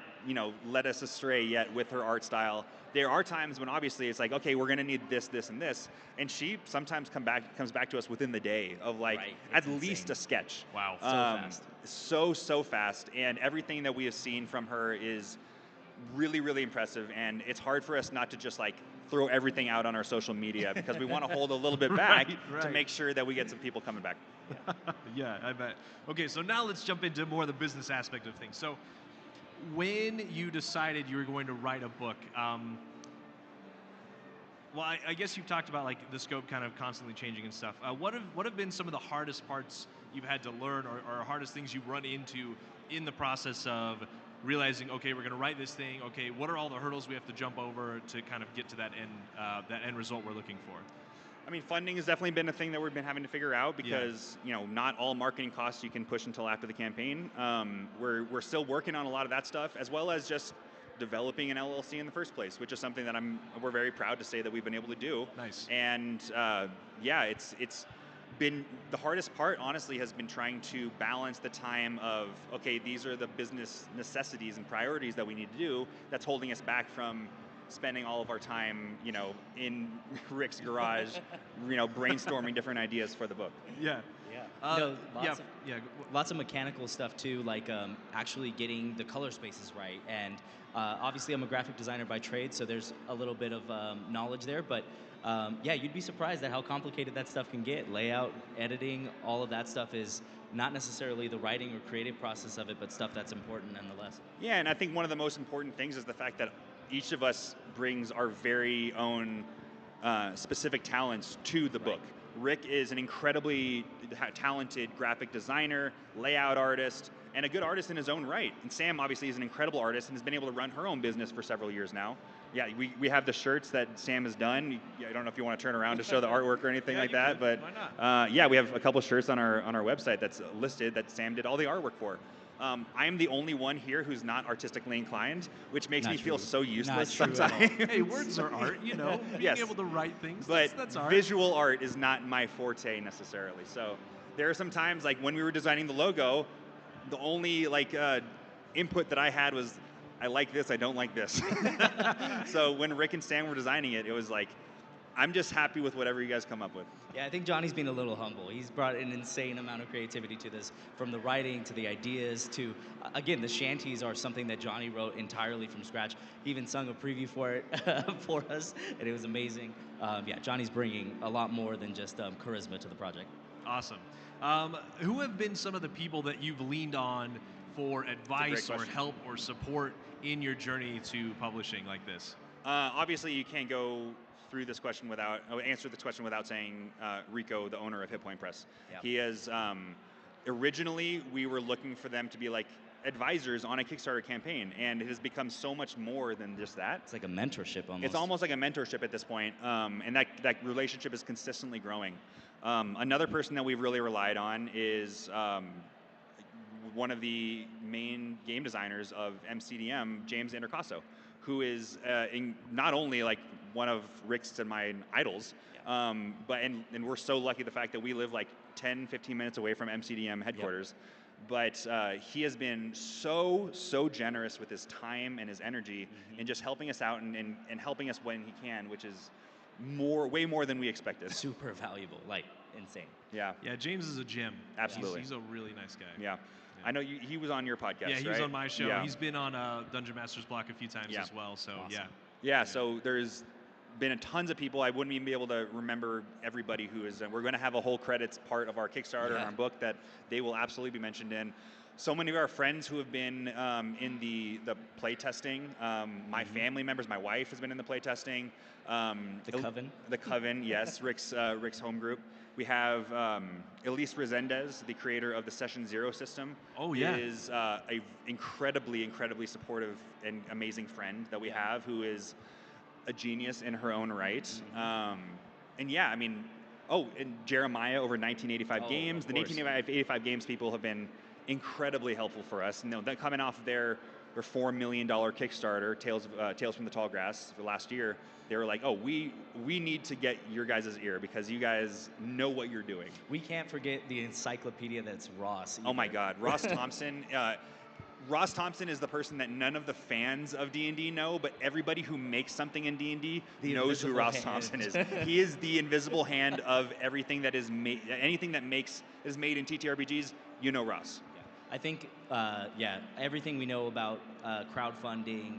led us astray yet with her art style. There are times when obviously it's like, okay, we're going to need this, this, and this, and she sometimes comes back to us within the day of like Right. at It's least insane. a sketch. Wow. So fast. So fast, and everything that we have seen from her is really, really impressive. And it's hard for us not to just like throw everything out on our social media because we want to hold a little bit back Right. to make sure that we get some people coming back. Yeah, I bet. Okay, so now let's jump into more of the business aspect of things. So, when you decided you were going to write a book, well, I guess you've talked about like the scope kind of constantly changing and stuff. What have been some of the hardest parts you've had to learn, or hardest things you've run into in the process of realizing, okay, we're going to write this thing. Okay, what are all the hurdles we have to jump over to kind of get to that end result we're looking for? I mean, funding has definitely been a thing that we've been having to figure out because not all marketing costs you can push until after the campaign. We're still working on a lot of that stuff, as well as just developing an LLC in the first place, which is something that we're very proud to say that we've been able to do. Nice. And it's been the hardest part, honestly, has been trying to balance the time of, okay, these are the business necessities and priorities that we need to do that's holding us back from spending all of our time, in Rick's garage, brainstorming different ideas for the book. Yeah. Yeah. Lots of mechanical stuff too, like actually getting the color spaces right. And obviously, I'm a graphic designer by trade, so there's a little bit of knowledge there. But you'd be surprised at how complicated that stuff can get. Layout, editing, all of that stuff is not necessarily the writing or creative process of it, but stuff that's important nonetheless. Yeah, and I think one of the most important things is the fact that each of us brings our very own specific talents to the book. Rick is an incredibly talented graphic designer, layout artist, and a good artist in his own right. And Sam obviously is an incredible artist and has been able to run her own business for several years now. Yeah, we have the shirts that Sam has done. I don't know if you want to turn around to show the artwork or anything like that, but why not? we have a couple shirts on our website that's listed that Sam did all the artwork for. I'm the only one here who's not artistically inclined, which makes me feel so useless sometimes. Hey, words are art, being Yes. able to write things, but that's art. visual art is not my forte necessarily. So there are some times, like when we were designing the logo, the only input that I had was, I like this, I don't like this. So when Rick and Sam were designing it, it was like, I'm just happy with whatever you guys come up with. Yeah, I think Johnny's been a little humble. He's brought an insane amount of creativity to this, from the writing to the ideas to, again, the shanties are something that Johnny wrote entirely from scratch. He even sung a preview for it for us, and it was amazing. Johnny's bringing a lot more than just charisma to the project. Awesome. Who have been some of the people that you've leaned on for advice or help or support in your journey to publishing like this? Obviously, you can't go through this question answer this question without saying Rico, the owner of Hit Point Press. Yep. He is, originally we were looking for them to be like advisors on a Kickstarter campaign, and it has become so much more than just that. It's like a mentorship almost. It's almost like a mentorship at this point, and that relationship is consistently growing. Another person that we've really relied on is one of the main game designers of MCDM, James Intercasso, who is not only like one of Rick's and my idols, but we're so lucky the fact that we live like 10, 15 minutes away from MCDM headquarters. Yep. But he has been so generous with his time and his energy in just helping us out and helping us when he can, which is way more than we expected. Super valuable, like insane. Yeah. Yeah, James is a gem. Absolutely. He's a really nice guy. Yeah. I know he was on your podcast, Yeah, he was right? on my show. Yeah. He's been on Dungeon Master's Block a few times as well, so awesome. Yeah, so there's been tons of people. I wouldn't even be able to remember everybody who is. We're going to have a whole credits part of our Kickstarter and our book that they will absolutely be mentioned in. So many of our friends who have been in the play testing, my family members, my wife has been in the play testing. The Coven. The Coven, yes, Rick's home group. We have Elise Resendez, the creator of the Session Zero system. Oh, yeah. Is a incredibly supportive and amazing friend that we have, who is a genius in her own right. And Jeremiah over 1985 Games. The 1985 Games people have been incredibly helpful for us. And they're coming off of their $4 million Kickstarter, Tales from the Tall Grass, for last year. They were like, oh, we need to get your guys' ear because you guys know what you're doing. We can't forget the encyclopedia that's Ross. Either. Oh my God, Ross Thompson. Ross Thompson is the person that none of the fans of D&D know, but everybody who makes something in D&D knows who Ross Thompson is. He is the invisible hand of everything that is made. Anything that is made in TTRPGs, you know Ross. I think, everything we know about crowdfunding,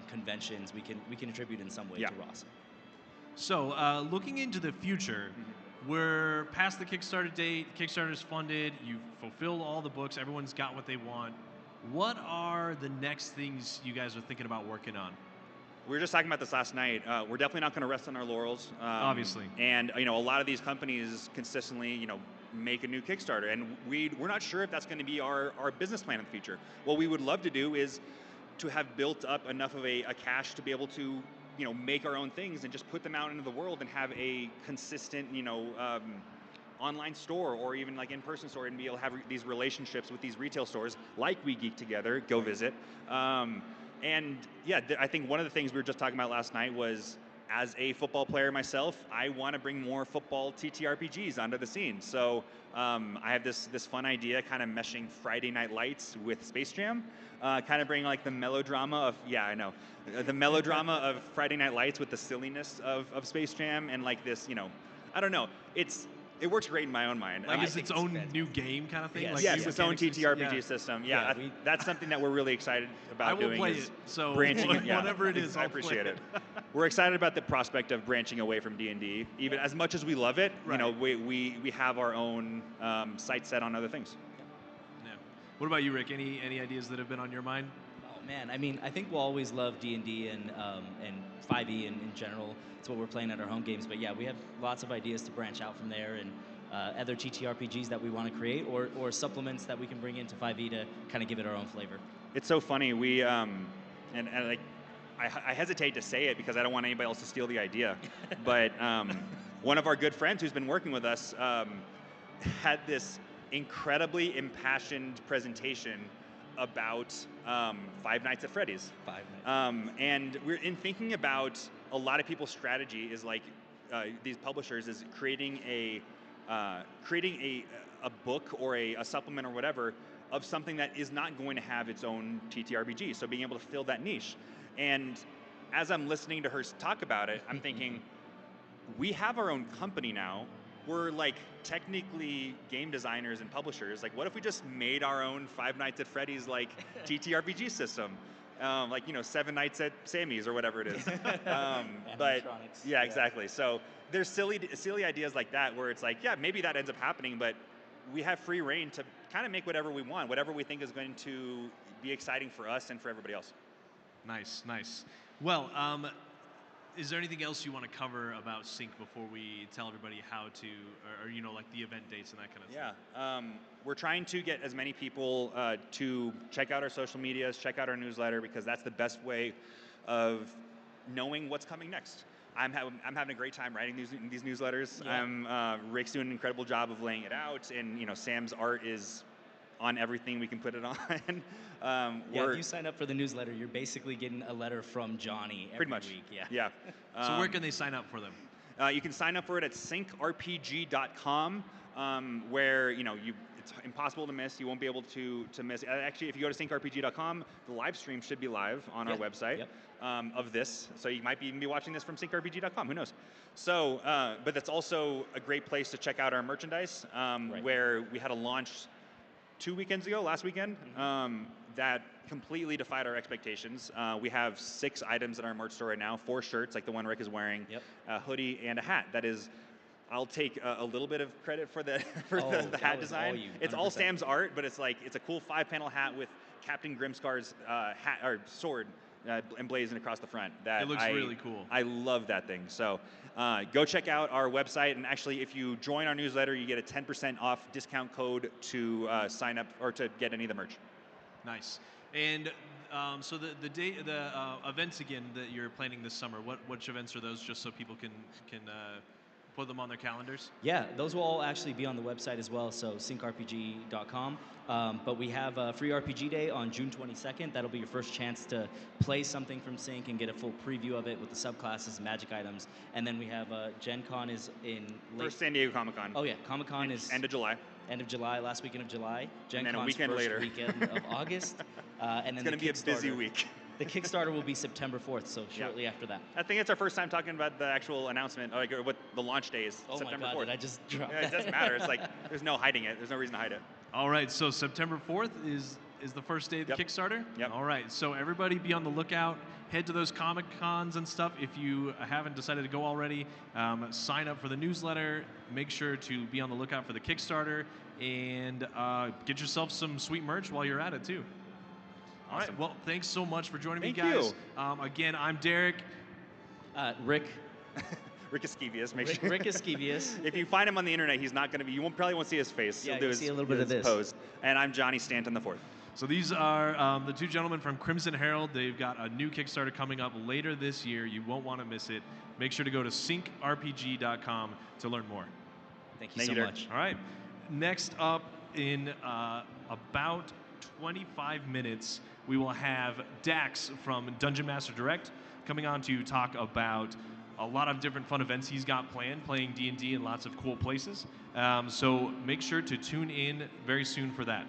conventions, we can attribute in some way to Ross. So, looking into the future, we're past the Kickstarter date. Kickstarter's funded. You've fulfilled all the books. Everyone's got what they want. What are the next things you guys are thinking about working on? We were just talking about this last night. We're definitely not going to rest on our laurels. Obviously. And a lot of these companies consistently, make a new Kickstarter, and we're not sure if that's going to be our business plan in the future. What we would love to do is to have built up enough of a cash to be able to, make our own things and just put them out into the world and have a consistent, online store or even like in-person store, and be able to have these relationships with these retail stores like We Geek Together. Go visit. And yeah, I think one of the things we were just talking about last night was, as a football player myself, I want to bring more football TTRPGs onto the scene. So I have this fun idea, kind of meshing Friday Night Lights with Space Jam, kind of bring like the melodrama of, the melodrama of Friday Night Lights with the silliness of Space Jam, and like this, I don't know, it works great in my own mind. Like, it's its own new game kind of thing? Yes, Like yes, new its own mechanics? TTRPG system. Yeah, that's something that we're really excited about I will doing. play is it, so branching, whatever it is, I I'll appreciate play it. We're excited about the prospect of branching away from D&D. Even as much as we love it, Right. we have our own sights set on other things. Yeah. What about you, Rick? Any ideas that have been on your mind? Oh man, I mean, I think we'll always love D&D and 5e in general. It's what we're playing at our home games. But yeah, we have lots of ideas to branch out from there, and other TTRPGs that we want to create, or supplements that we can bring into 5e to kind of give it our own flavor. It's so funny. We and like, I hesitate to say it because I don't want anybody else to steal the idea. But one of our good friends who's been working with us had this incredibly impassioned presentation about Five Nights at Freddy's. Five Nights. And we're in thinking about a lot of people's strategy is like these publishers is creating a book or a supplement or whatever of something that is not going to have its own TTRPG. So being able to fill that niche. And as I'm listening to her talk about it, I'm thinking, we have our own company now. We're like technically game designers and publishers. Like, what if we just made our own Five Nights at Freddy's like TTRPG system? Like, 7 Nights at Sammy's or whatever it is. But yeah, exactly. So there's silly ideas like that where it's like, yeah, maybe that ends up happening, but we have free reign to kind of make whatever we want, whatever we think is going to be exciting for us and for everybody else. Nice, nice. Well, is there anything else you want to cover about Sync before we tell everybody how to, or like the event dates and that kind of thing? Yeah, we're trying to get as many people to check out our social medias, check out our newsletter, because that's the best way of knowing what's coming next. I'm having a great time writing these newsletters. Yeah. Rick's doing an incredible job of laying it out, and Sam's art is on everything we can put it on. If you sign up for the newsletter, you're basically getting a letter from Johnny every pretty much week. Yeah. So where can they sign up for them? You can sign up for it at synkrpg.com, where it's impossible to miss. You won't be able to miss. Actually, if you go to synkrpg.com, the live stream should be live on our website of this. So you might even be watching this from synkrpg.com. Who knows? So, but that's also a great place to check out our merchandise, where we had a launch 2 weekends ago, last weekend, that completely defied our expectations. We have 6 items in our merch store right now, 4 shirts like the one Rick is wearing, a hoodie, and a hat. That is, I'll take a little bit of credit for the hat design. It's all Sam's art, but it's a cool 5-panel hat with Captain Grimscar's hat or sword emblazoned across the front. It looks really cool. I love that thing. So go check out our website, and actually, if you join our newsletter, you get a 10% off discount code to sign up or to get any of the merch. Nice. And so the events again that you're planning this summer. Which events are those? Just so people can put them on their calendars. Yeah, those will all actually be on the website as well. So synkrpg.com. But we have a free RPG day on June 22nd. That'll be your first chance to play something from Sync and get a full preview of it with the subclasses and magic items. And then we have Gen Con is in First San Diego Comic Con. Oh yeah, Comic Con is end of July. End of July, last weekend of July. Gen And then a Con's weekend first later. weekend of August. And then It's going to be a busy week. The Kickstarter will be September 4th, so shortly after that. I think it's our first time talking about the actual announcement, like what the launch day is. Oh September my God, 4th. did I just drop Yeah, it doesn't matter. It's like there's no hiding it. There's no reason to hide it. All right, so September 4th is the first day of the Kickstarter? Yep. All right, so everybody be on the lookout. Head to those Comic Cons and stuff. If you haven't decided to go already, sign up for the newsletter. Make sure to be on the lookout for the Kickstarter, and get yourself some sweet merch while you're at it, too. All right. Well, thanks so much for joining Thank me, guys. you. Again, I'm Derek. Rick. Rick Esquivius, Rick Esquivius. If you find him on the internet, he's not going to be. Probably won't see his face. Yeah, He'll do you'll his, see a little bit of his this. pose. And I'm Johnny Stanton the Fourth. So these are the two gentlemen from Crimson Herald. They've got a new Kickstarter coming up later this year. You won't want to miss it. Make sure to go to synkrpg.com to learn more. Thank you so much. All right. Next up in about 25 minutes, we will have Dax from Dungeon Master Direct coming on to talk about a lot of different fun events he's got planned, playing D&D in lots of cool places. So make sure to tune in very soon for that.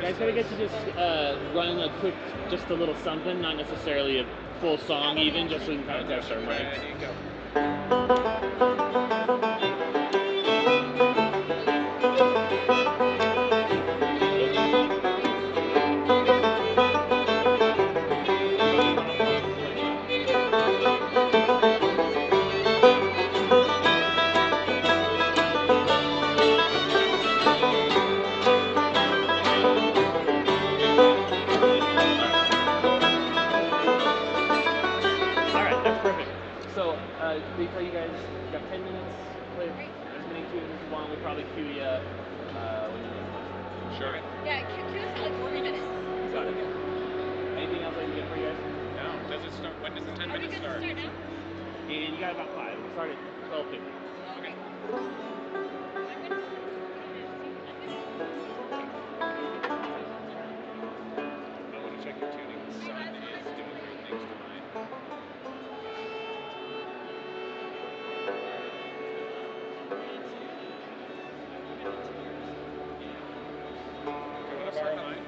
Guys, can I get to just run a quick, just a little something, not necessarily a full song even, just so we can kind of test our mics. They tell you guys you got 10 minutes, play as many tunes as you want. We'll probably cue you when you're ready. Sure. Yeah, cue us in like 40 minutes. Got it. Anything else I can get for you guys? No. Does it start? When does the 10 minutes start? Start now? And you got about 5. We'll start at 12:50. Okay. I want to check your tuning. The sun is doing weird things to mine. I want to borrow mine.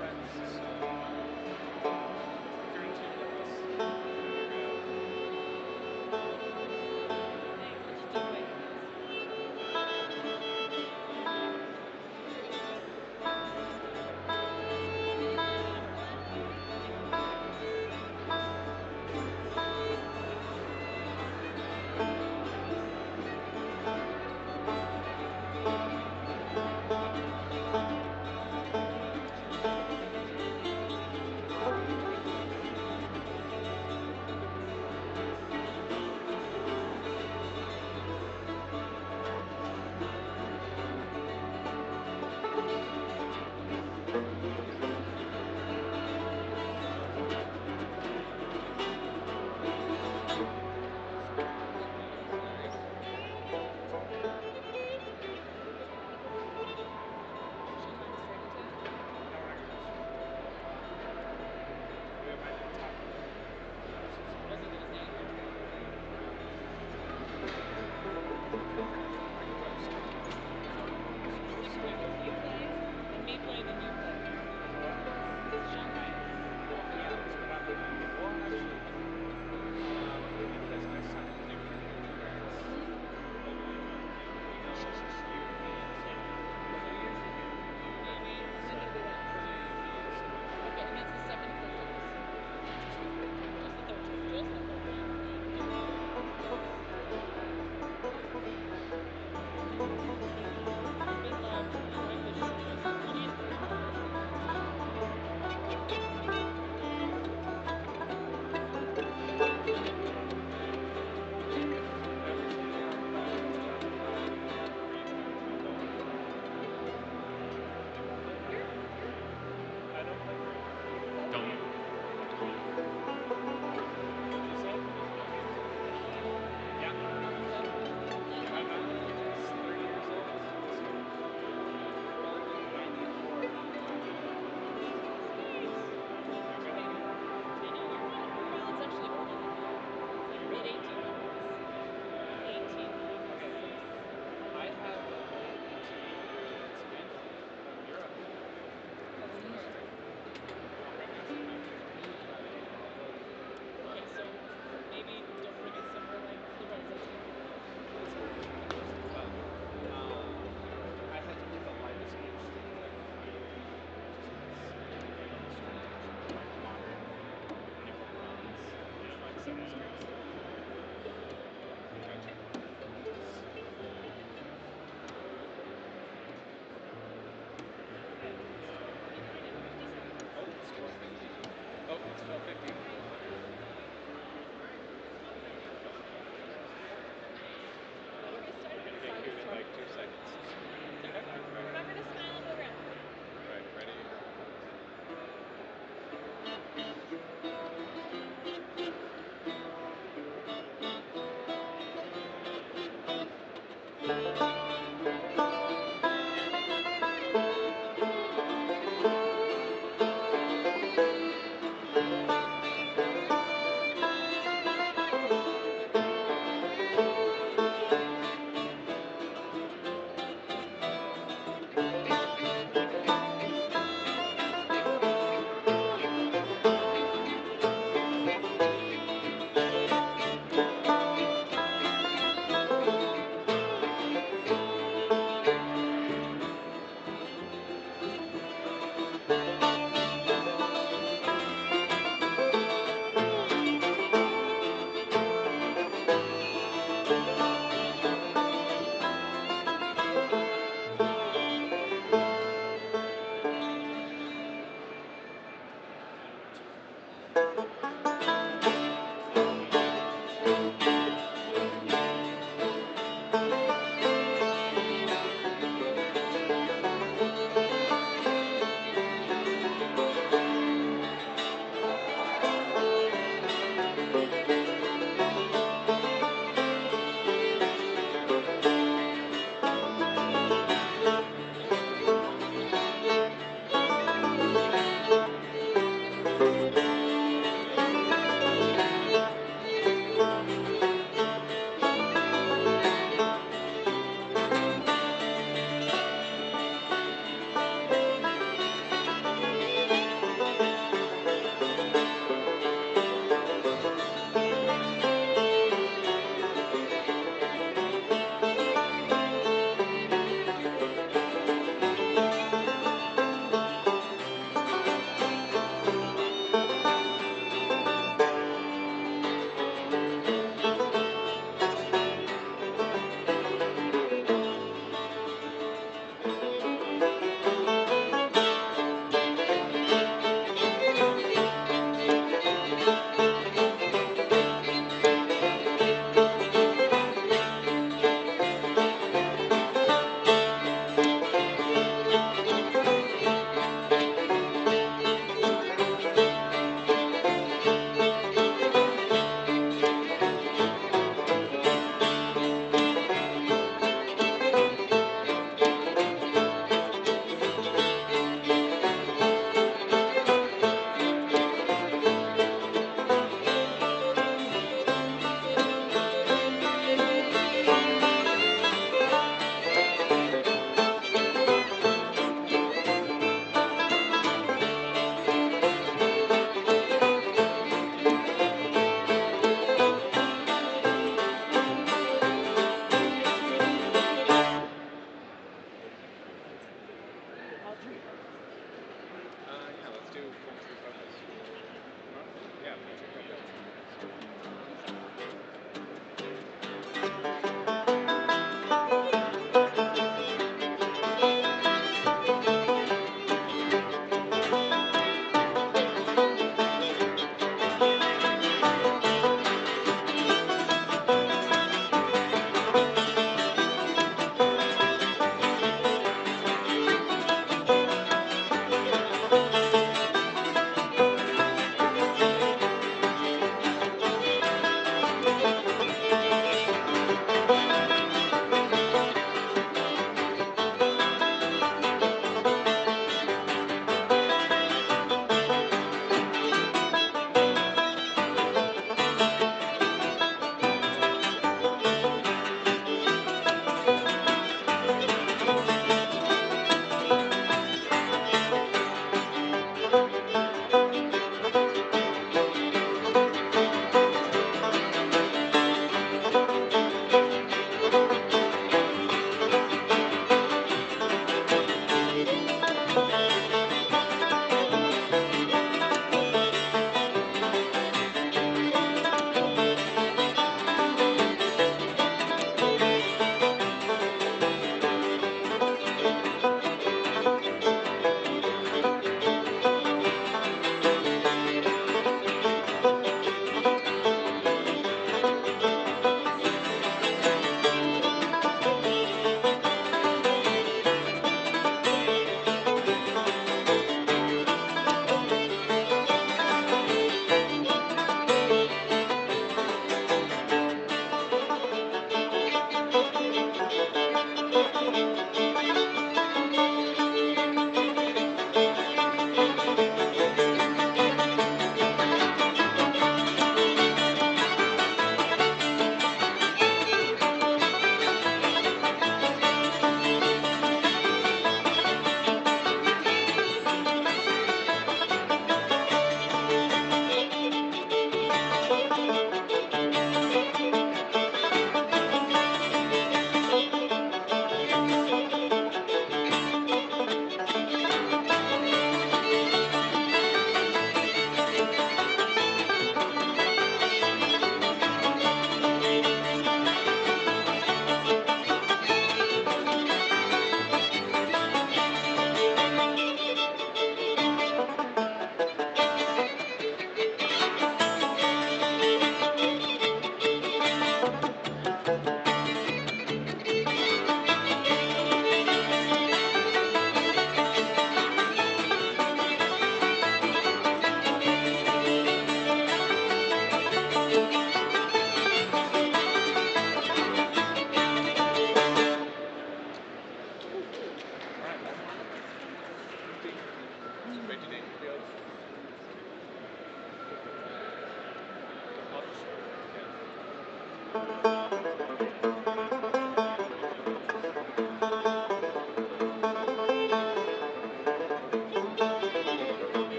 7 strings. Gotcha. Oh, it's 12:50. Oh, it's 12:50. We're gonna get queued in like 2 seconds. Remember to smile and go around. All right, ready?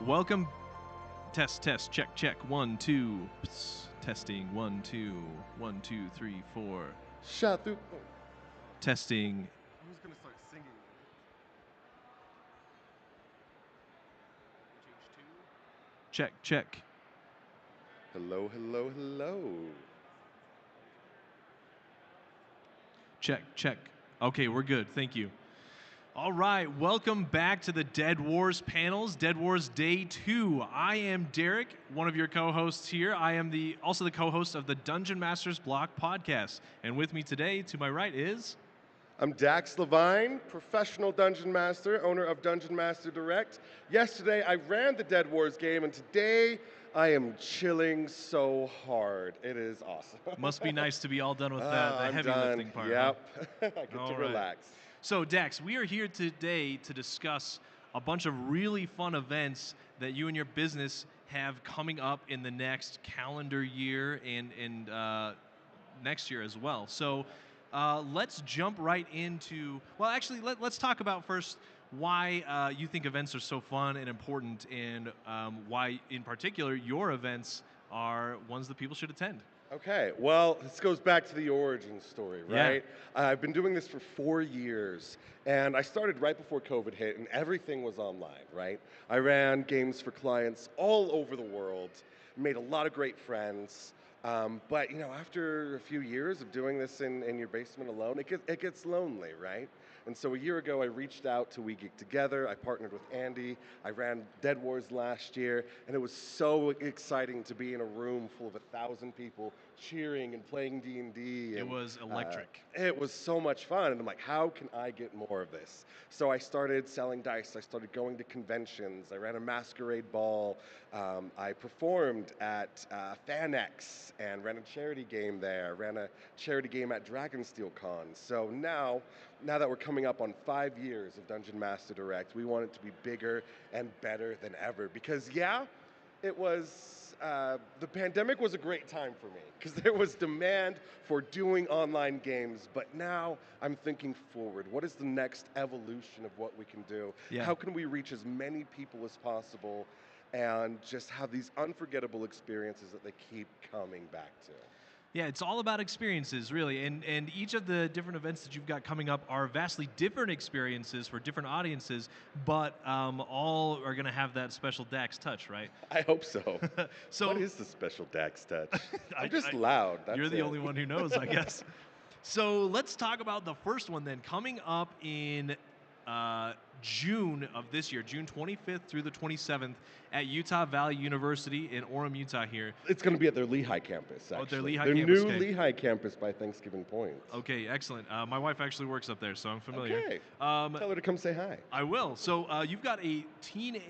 Welcome. Test, check, check. 1, 2. Testing. 1, 2. 1, 2, 3, 4. Shot through. Testing. Who's gonna start singing? Check, check. Hello, hello, hello. Check, check. Okay, we're good. Thank you. All right, welcome back to the Dead Wars panels, Dead Wars Day 2. I am Derek, one of your co-hosts here. I am also the co-host of the Dungeon Masters Block podcast. And with me today, to my right is... I'm Dax Levine, professional dungeon master, owner of Dungeon Master Direct. Yesterday, I ran the Dead Wars game, and today, I am chilling so hard. It is awesome. Must be nice to be all done with the heavy lifting part. Yep. Huh? I get All to right. relax. So, Dax, we are here today to discuss a bunch of really fun events that you and your business have coming up in the next calendar year and next year as well. So, let's jump right into. Well, actually, let's talk about first why you think events are so fun and important, and why, in particular, your events are ones that people should attend. Okay, well, this goes back to the origin story, Yeah. right? I've been doing this for 4 years, and I started right before COVID hit, and everything was online, right? I ran games for clients all over the world, made a lot of great friends, but after a few years of doing this in your basement alone, it gets lonely, right? And so a year ago, I reached out to We Geek Together. I partnered with Andy. I ran Dead Wars last year, and it was so exciting to be in a room full of 1,000 people cheering and playing D&D. It was electric. It was so much fun, and I'm like, how can I get more of this? So I started selling dice. I started going to conventions. I ran a masquerade ball. I performed at FanX and ran a charity game there. Ran a charity game at Dragonsteel Con. So now that we're coming up on 5 years of Dungeon Master Direct, we want it to be bigger and better than ever. Because it was, the pandemic was a great time for me because there was demand for doing online games, but now I'm thinking forward. What is the next evolution of what we can do? Yeah. How can we reach as many people as possible and just have these unforgettable experiences that they keep coming back to? Yeah, it's all about experiences, really, and each of the different events that you've got coming up are vastly different experiences for different audiences, but all are going to have that special Dax touch, right? I hope so. So What is the special Dax touch? I- I'm just I- loud. That's You're the it. only one who knows, I guess. So let's talk about the first one then, coming up in June of this year, June 25th through the 27th at Utah Valley University in Orem, Utah here. It's going to be at their Lehigh campus, actually. Oh, their Lehigh their campus, new okay. Lehigh campus by Thanksgiving Point. Okay, excellent. My wife actually works up there, so I'm familiar. Okay. Tell her to come say hi. I will. So you've got a teen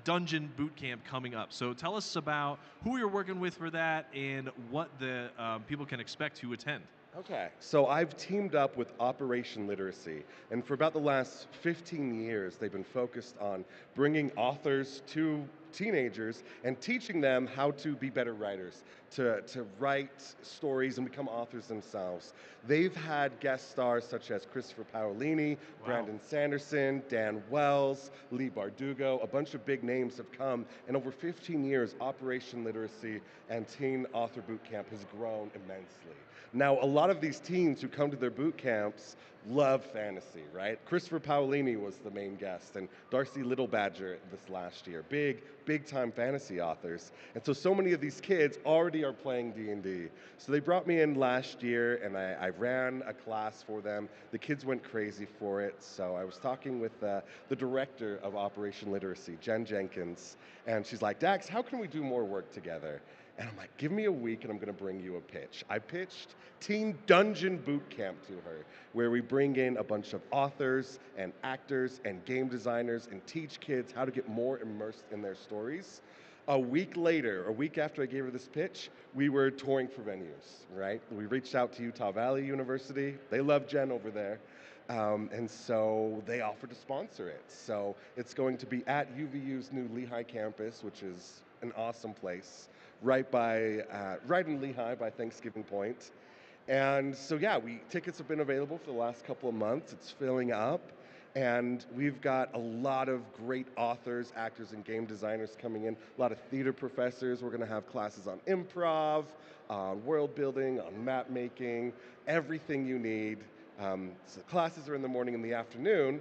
dungeon boot camp coming up. So tell us about who you're working with for that and what the people can expect to attend. Okay, so I've teamed up with Operation Literacy, and for about the last 15 years, they've been focused on bringing authors to teenagers and teaching them how to be better writers, to write stories and become authors themselves. They've had guest stars such as Christopher Paolini, Brandon Sanderson, Dan Wells, Lee Bardugo. A bunch of big names have come, and over 15 years, Operation Literacy and Teen Author Boot Camp has grown immensely. Now, a lot of these teens who come to their boot camps love fantasy, right? Christopher Paolini was the main guest, and Darcy Little Badger this last year. Big time fantasy authors. And so many of these kids already are playing D&D. So they brought me in last year, and I ran a class for them. The kids went crazy for it. So I was talking with the director of Operation Literacy, Jen Jenkins, and she's like, Dax, how can we do more work together? And I'm like, give me a week and I'm going to bring you a pitch. I pitched Teen Dungeon Boot Camp to her, where we bring in a bunch of authors and actors and game designers and teach kids how to get more immersed in their stories. A week after I gave her this pitch, we were touring for venues, right? We reached out to Utah Valley University. They love Jen over there. And so they offered to sponsor it. So it's going to be at UVU's new Lehigh campus, which is an awesome place. Right in Lehigh by Thanksgiving Point. And so tickets have been available for the last couple of months. It's filling up, and we've got a lot of great authors, actors, and game designers coming in, a lot of theater professors. We're gonna have classes on improv, on world building, on map making, everything you need. So classes are in the morning and the afternoon,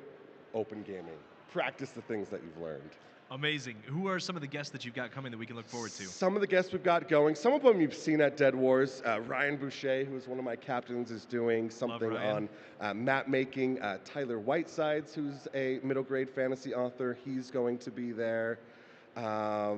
open gaming. Practice the things that you've learned. Amazing. Who are some of the guests that you've got coming that we can look forward to? Some of the guests we've got going, some of them you've seen at Dead Wars. Ryan Boucher, who's one of my captains, is doing something on map making. Tyler Whitesides, who's a middle grade fantasy author, he's going to be there. I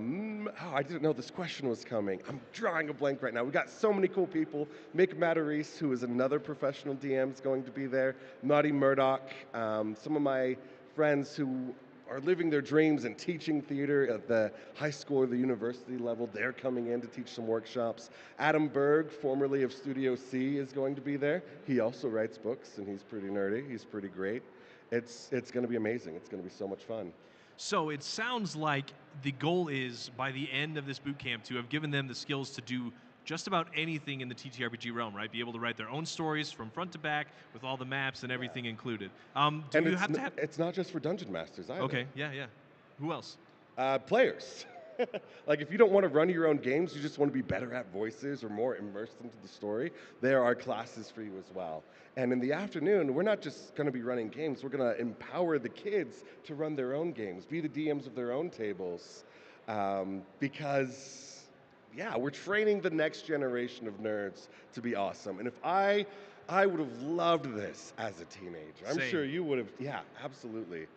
didn't know this question was coming. I'm drawing a blank right now. We've got so many cool people. Mick Matarese, who is another professional DM, is going to be there. Naughty Murdoch, some of my friends who are living their dreams and teaching theater at the high school or the university level. They're coming in to teach some workshops. Adam Berg, formerly of Studio C, is going to be there. He also writes books, and he's pretty nerdy. He's pretty great. It's going to be amazing. It's going to be so much fun. So it sounds like the goal is, by the end of this boot camp, to have given them the skills to do just about anything in the TTRPG realm, right? Be able to write their own stories from front to back with all the maps and everything included. Do And you have to have? it's not just for Dungeon Masters either. Okay, yeah. Who else? Players. Like if you don't want to run your own games, you just want to be better at voices or more immersed into the story, there are classes for you as well. And in the afternoon, we're not just going to be running games, we're going to empower the kids to run their own games, be the DMs of their own tables. Because, yeah, we're training the next generation of nerds to be awesome. And if I would have loved this as a teenager. I'm Same. sure you would have, yeah, absolutely.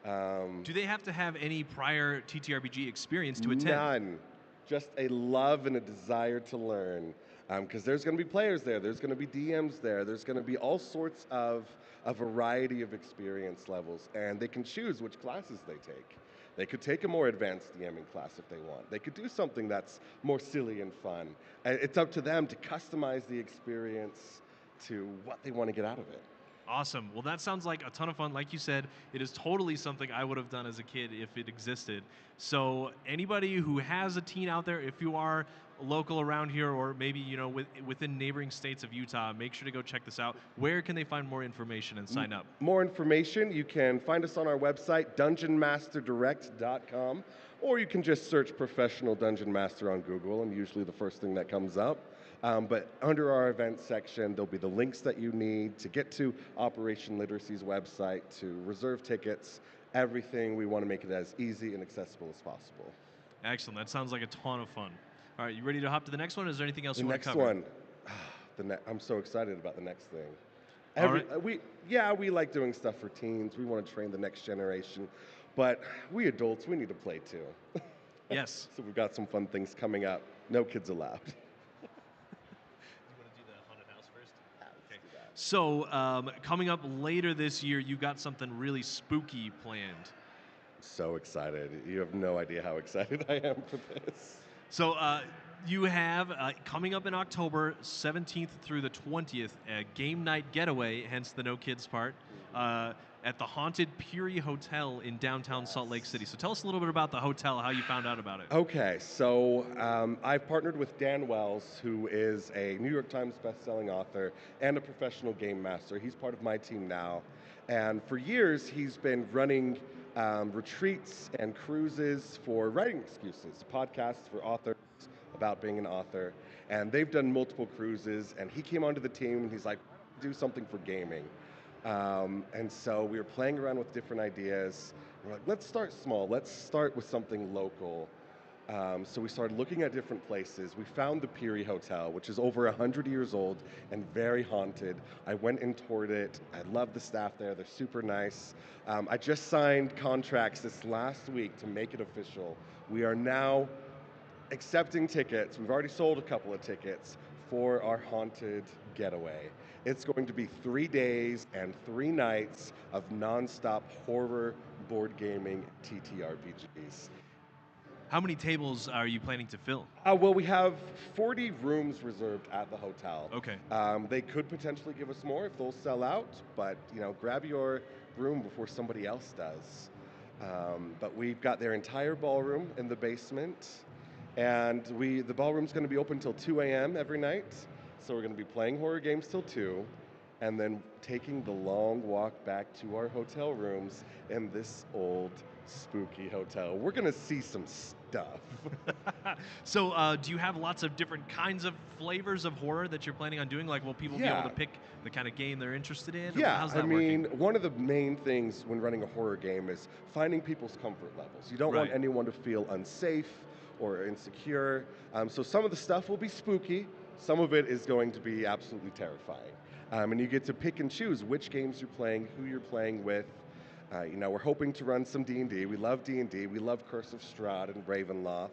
Do they have to have any prior TTRPG experience to attend? None. Just a love and a desire to learn. Because there's going to be players there, there's going to be DMs there, there's going to be all sorts of a variety of experience levels, and they can choose which classes they take. They could take a more advanced DMing class if they want. They could do something that's more silly and fun. And it's up to them to customize the experience to what they want to get out of it. Awesome. Well, that sounds like a ton of fun. Like you said, it is totally something I would have done as a kid if it existed. So anybody who has a teen out there, if you are local around here or maybe within neighboring states of Utah, make sure to go check this out. Where can they find more information and sign up? More information, you can find us on our website, dungeonmasterdirect.com, or you can just search Professional Dungeon Master on Google, and usually the first thing that comes up. But under our events section, there'll be the links that you need to get to Operation Literacy's website, to reserve tickets, everything. We want to make it as easy and accessible as possible. Excellent. That sounds like a ton of fun. All right, you ready to hop to the next one? Is there anything else The you want to next cover? one, I'm so excited about the next thing. All right. We like doing stuff for teens. We want to train the next generation. But we adults, we need to play too. Yes. So we've got some fun things coming up. No kids allowed. So, coming up later this year, you got something really spooky planned. So excited. You have no idea how excited I am for this. So, you have, coming up in October 17th through the 20th, a game night getaway, hence the no kids part, at the haunted Peary Hotel in downtown Salt Lake City. So tell us a little bit about the hotel, how you found out about it. Okay, so I've partnered with Dan Wells, who is a New York Times bestselling author and a professional game master. He's part of my team now. And for years, he's been running retreats and cruises for writing excuses, podcasts for authors about being an author. And they've done multiple cruises, and he came onto the team, and he's like, do something for gaming. And so we were playing around with different ideas. We're like, let's start small. Let's start with something local. So we started looking at different places. We found the Peary Hotel, which is over 100 years old and very haunted. I went and toured it. I love the staff there. They're super nice. I just signed contracts this last week to make it official. We are now accepting tickets. We've already sold a couple of tickets for our haunted getaway. It's going to be 3 days and 3 nights of nonstop horror board gaming TTRPGs. How many tables are you planning to fill? Well, we have 40 rooms reserved at the hotel. Okay. They could potentially give us more if those sell out, but grab your room before somebody else does. But we've got their entire ballroom in the basement, and the ballroom's going to be open till 2 a.m. every night. So we're going to be playing horror games till 2, and then taking the long walk back to our hotel rooms in this old, spooky hotel. We're going to see some stuff. So do you have lots of different kinds of flavors of horror that you're planning on doing? Like, will people be able to pick the kind of game they're interested in? Yeah, How's that I mean, working? one of the main things when running a horror game is finding people's comfort levels. You don't want anyone to feel unsafe or insecure. So some of the stuff will be spooky. Some of it is going to be absolutely terrifying. And you get to pick and choose which games you're playing, who you're playing with. We're hoping to run some D&D. We love D&D. We love Curse of Strahd and Ravenloft.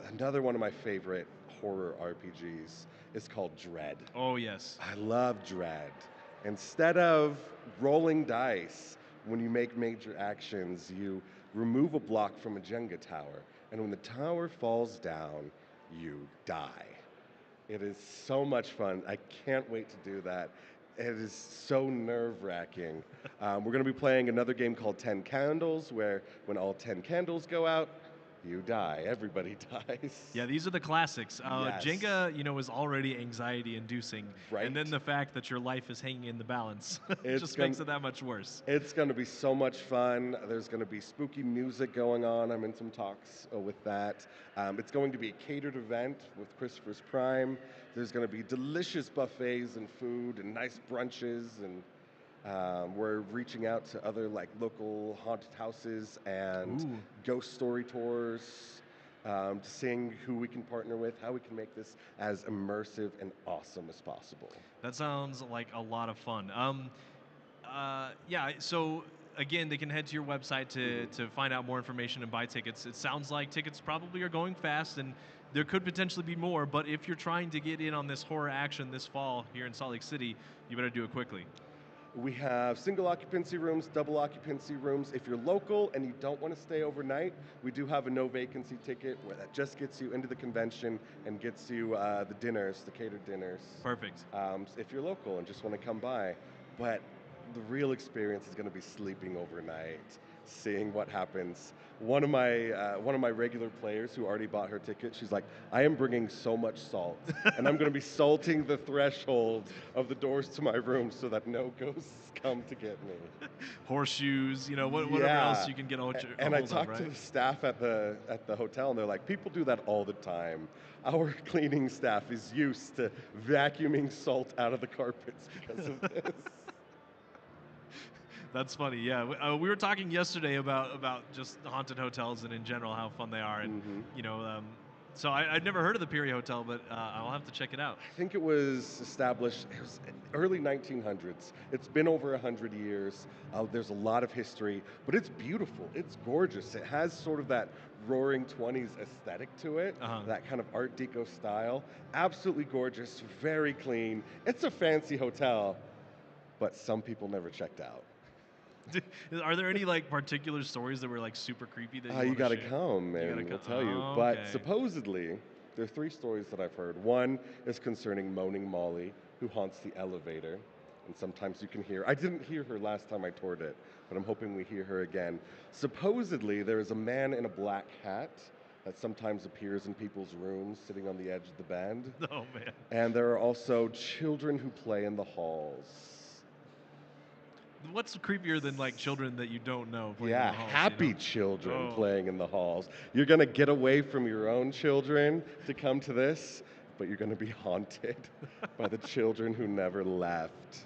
Another one of my favorite horror RPGs is called Dread. Oh, yes. I love Dread. Instead of rolling dice, when you make major actions, you remove a block from a Jenga tower. And when the tower falls down, you die. It is so much fun. I can't wait to do that. It is so nerve-wracking. We're going to be playing another game called 10 Candles, where when all 10 candles go out, you die. Everybody dies. Yeah, these are the classics. Yes. Jenga, is already anxiety-inducing, Right. and then the fact that your life is hanging in the balance It's just gonna- makes it that much worse. It's going to be so much fun. There's going to be spooky music going on. I'm in some talks with that. It's going to be a catered event with Christopher's Prime. There's going to be delicious buffets and food and nice brunches, and we're reaching out to other local haunted houses and Ooh. ghost story tours, to seeing who we can partner with, how we can make this as immersive and awesome as possible. That sounds like a lot of fun. Yeah, so again, they can head to your website to find out more information and buy tickets. It sounds like tickets probably are going fast, and there could potentially be more, but if you're trying to get in on this horror action this fall here in Salt Lake City, you better do it quickly. We have single occupancy rooms, double occupancy rooms. If you're local and you don't want to stay overnight, we do have a no vacancy ticket where that just gets you into the convention and gets you the dinners, the catered dinners. Perfect. If you're local and just want to come by. But the real experience is going to be sleeping overnight, seeing what happens. One of my regular players who already bought her ticket, she's like, I am bringing so much salt, and I'm going to be salting the threshold of the doors to my room so that no ghosts come to get me. Horseshoes, whatever else you can get a hold And I of, talked to right? the staff at the hotel, and they're like, people do that all the time. Our cleaning staff is used to vacuuming salt out of the carpets because of this. That's funny. Yeah, we were talking yesterday about just haunted hotels and in general how fun they are, and so I'd never heard of the Peary Hotel, but I'll have to check it out. I think it was established, it was early 1900s. It's been over 100 years. There's a lot of history, but it's beautiful. It's gorgeous. It has sort of that roaring 20s aesthetic to it, that kind of Art Deco style. Absolutely gorgeous, very clean. It's a fancy hotel, but some people never checked out. Are there any particular stories that were super creepy that You gotta share? come, You and gotta we'll come. tell you. Oh, But okay. supposedly, there are 3 stories that I've heard. One is concerning Moaning Molly, who haunts the elevator, and sometimes you can hear. I didn't hear her last time I toured it, but I'm hoping we hear her again. Supposedly, there is a man in a black hat that sometimes appears in people's rooms, sitting on the edge of the bed. Oh man. And there are also children who play in the halls. What's creepier than children that you don't know playing in Yeah, the halls, happy children Oh. playing in the halls. You're going to get away from your own children to come to this, but you're going to be haunted by the children who never left.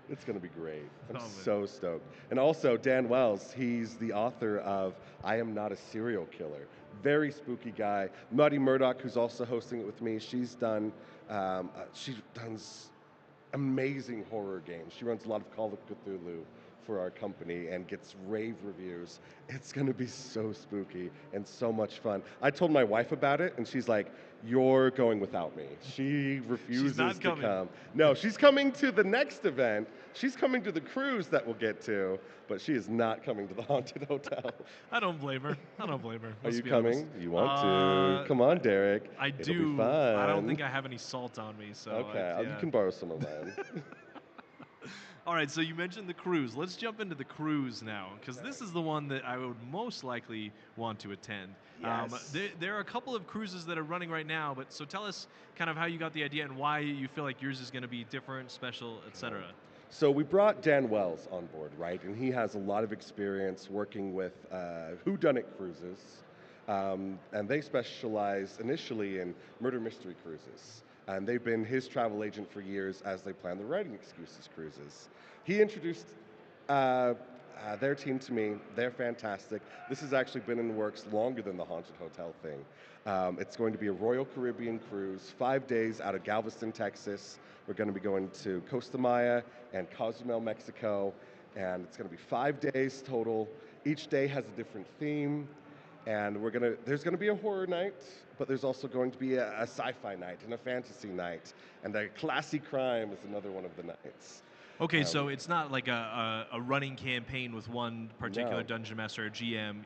It's going to be great. I'm Oh, man. so stoked. And also, Dan Wells, he's the author of I Am Not a Serial Killer. Very spooky guy. Muddy Murdoch, who's also hosting it with me, she's done amazing horror games. She runs a lot of Call of Cthulhu for our company and gets rave reviews. It's going to be so spooky and so much fun. I told my wife about it, and she's like, you're going without me. She refuses not to coming. come. No, she's coming to the next event. She's coming to the cruise that we'll get to, but she is not coming to the haunted hotel. I don't blame her. Are Let's you be coming? honest. You want to? Come on, Derek. I It'll do. Be fun. I don't think I have any salt on me, so Okay, you can borrow some of mine. All right, so you mentioned the cruise. Let's jump into the cruise now, because this is the one that I would most likely want to attend. Yes. There are a couple of cruises that are running right now, but so tell us kind of how you got the idea and why you feel like yours is going to be different, special, etc. So we brought Dan Wells on board, right? And he has a lot of experience working with whodunit cruises. And they specialize initially in murder mystery cruises. And they've been his travel agent for years as they plan the Writing Excuses cruises. He introduced their team to me. They're fantastic. This has actually been in the works longer than the Haunted Hotel thing. It's going to be a Royal Caribbean cruise, 5 days out of Galveston, Texas. We're going to be going to Costa Maya and Cozumel, Mexico. And it's going to be 5 days total. Each day has a different theme. And there's going to be a horror night, but there's also going to be a sci-fi night and a fantasy night. And a classy crime is another one of the nights. Okay, so it's not like a running campaign with one particular No. dungeon master or GM.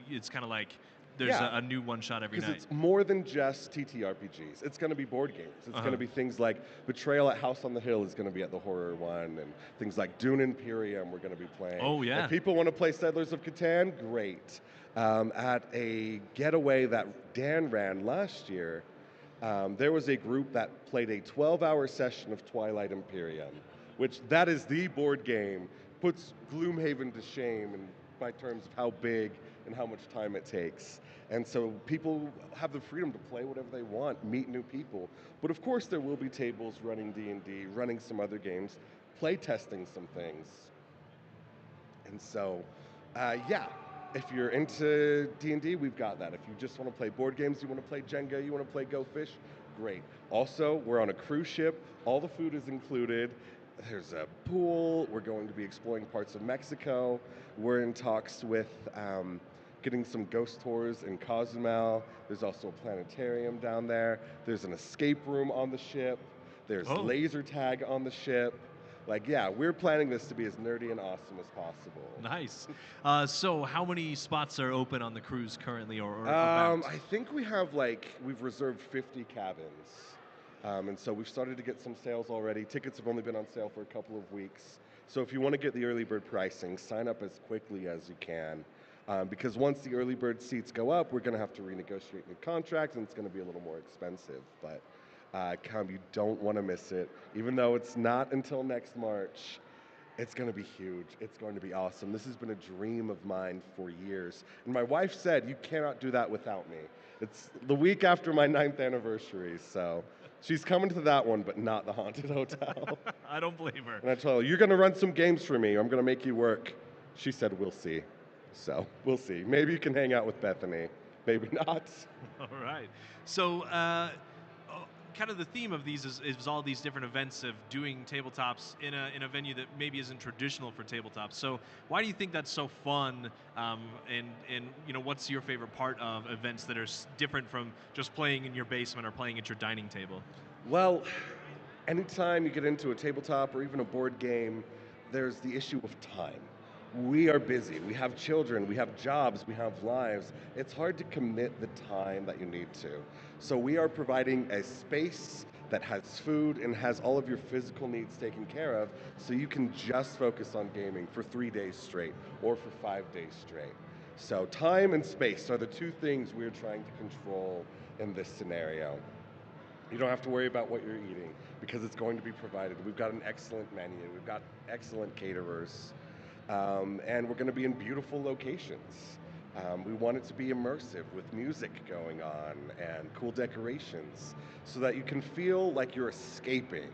It's kind of like there's Yeah. a new one shot every Because night. it's more than just TTRPGs. It's going to be board games. It's going to be things like Betrayal at House on the Hill is going to be at the horror one, and things like Dune Imperium we're going to be playing. Oh, yeah. If people want to play Settlers of Catan, great. At a getaway that Dan ran last year, there was a group that played a 12-hour session of Twilight Imperium, which that is the board game, puts Gloomhaven to shame by terms of how big and how much time it takes. And so people have the freedom to play whatever they want, meet new people. But of course there will be tables running D&D, running some other games, play testing some things. And so, yeah, if you're into D&D, we've got that. If you just want to play board games, you want to play Jenga, you want to play Go Fish, great. Also, we're on a cruise ship. All the food is included. There's a pool. We're going to be exploring parts of Mexico. We're in talks with getting some ghost tours in Cozumel. There's also a planetarium down there. There's an escape room on the ship. There's laser tag on the ship. Like, yeah, we're planning this to be as nerdy and awesome as possible. Nice. So how many spots are open on the cruise currently, or about? I think we've reserved 50 cabins. And so we've started to get some sales already. Tickets have only been on sale for a couple of weeks. So if you want to get the early bird pricing, sign up as quickly as you can. Because once the early bird seats go up, we're going to have to renegotiate new contracts, and it's going to be a little more expensive. But come, you don't want to miss it. Even though it's not until next March, it's going to be huge. It's going to be awesome. This has been a dream of mine for years. And my wife said, you cannot do that without me. It's the week after my 9th anniversary, so she's coming to that one, but not the Haunted Hotel. I don't blame her. And I told her, you're going to run some games for me. I'm going to make you work. She said, we'll see. So we'll see. Maybe you can hang out with Bethany. Maybe not. All right. So kind of the theme of these is all these different events of doing tabletops in a venue that maybe isn't traditional for tabletops. So why do you think that's so fun? And you know, what's your favorite part of events that are different from just playing in your basement or playing at your dining table? Well, anytime you get into a tabletop or even a board game, there's the issue of time. We are busy. We have children. We have jobs. We have lives. It's hard to commit the time that you need to. So we are providing a space that has food and has all of your physical needs taken care of, so you can just focus on gaming for 3 days straight or for 5 days straight. So time and space are the two things we're trying to control in this scenario. You don't have to worry about what you're eating because it's going to be provided. We've got an excellent menu. We've got excellent caterers. And we're going to be in beautiful locations. We want it to be immersive with music going on and cool decorations so that you can feel like you're escaping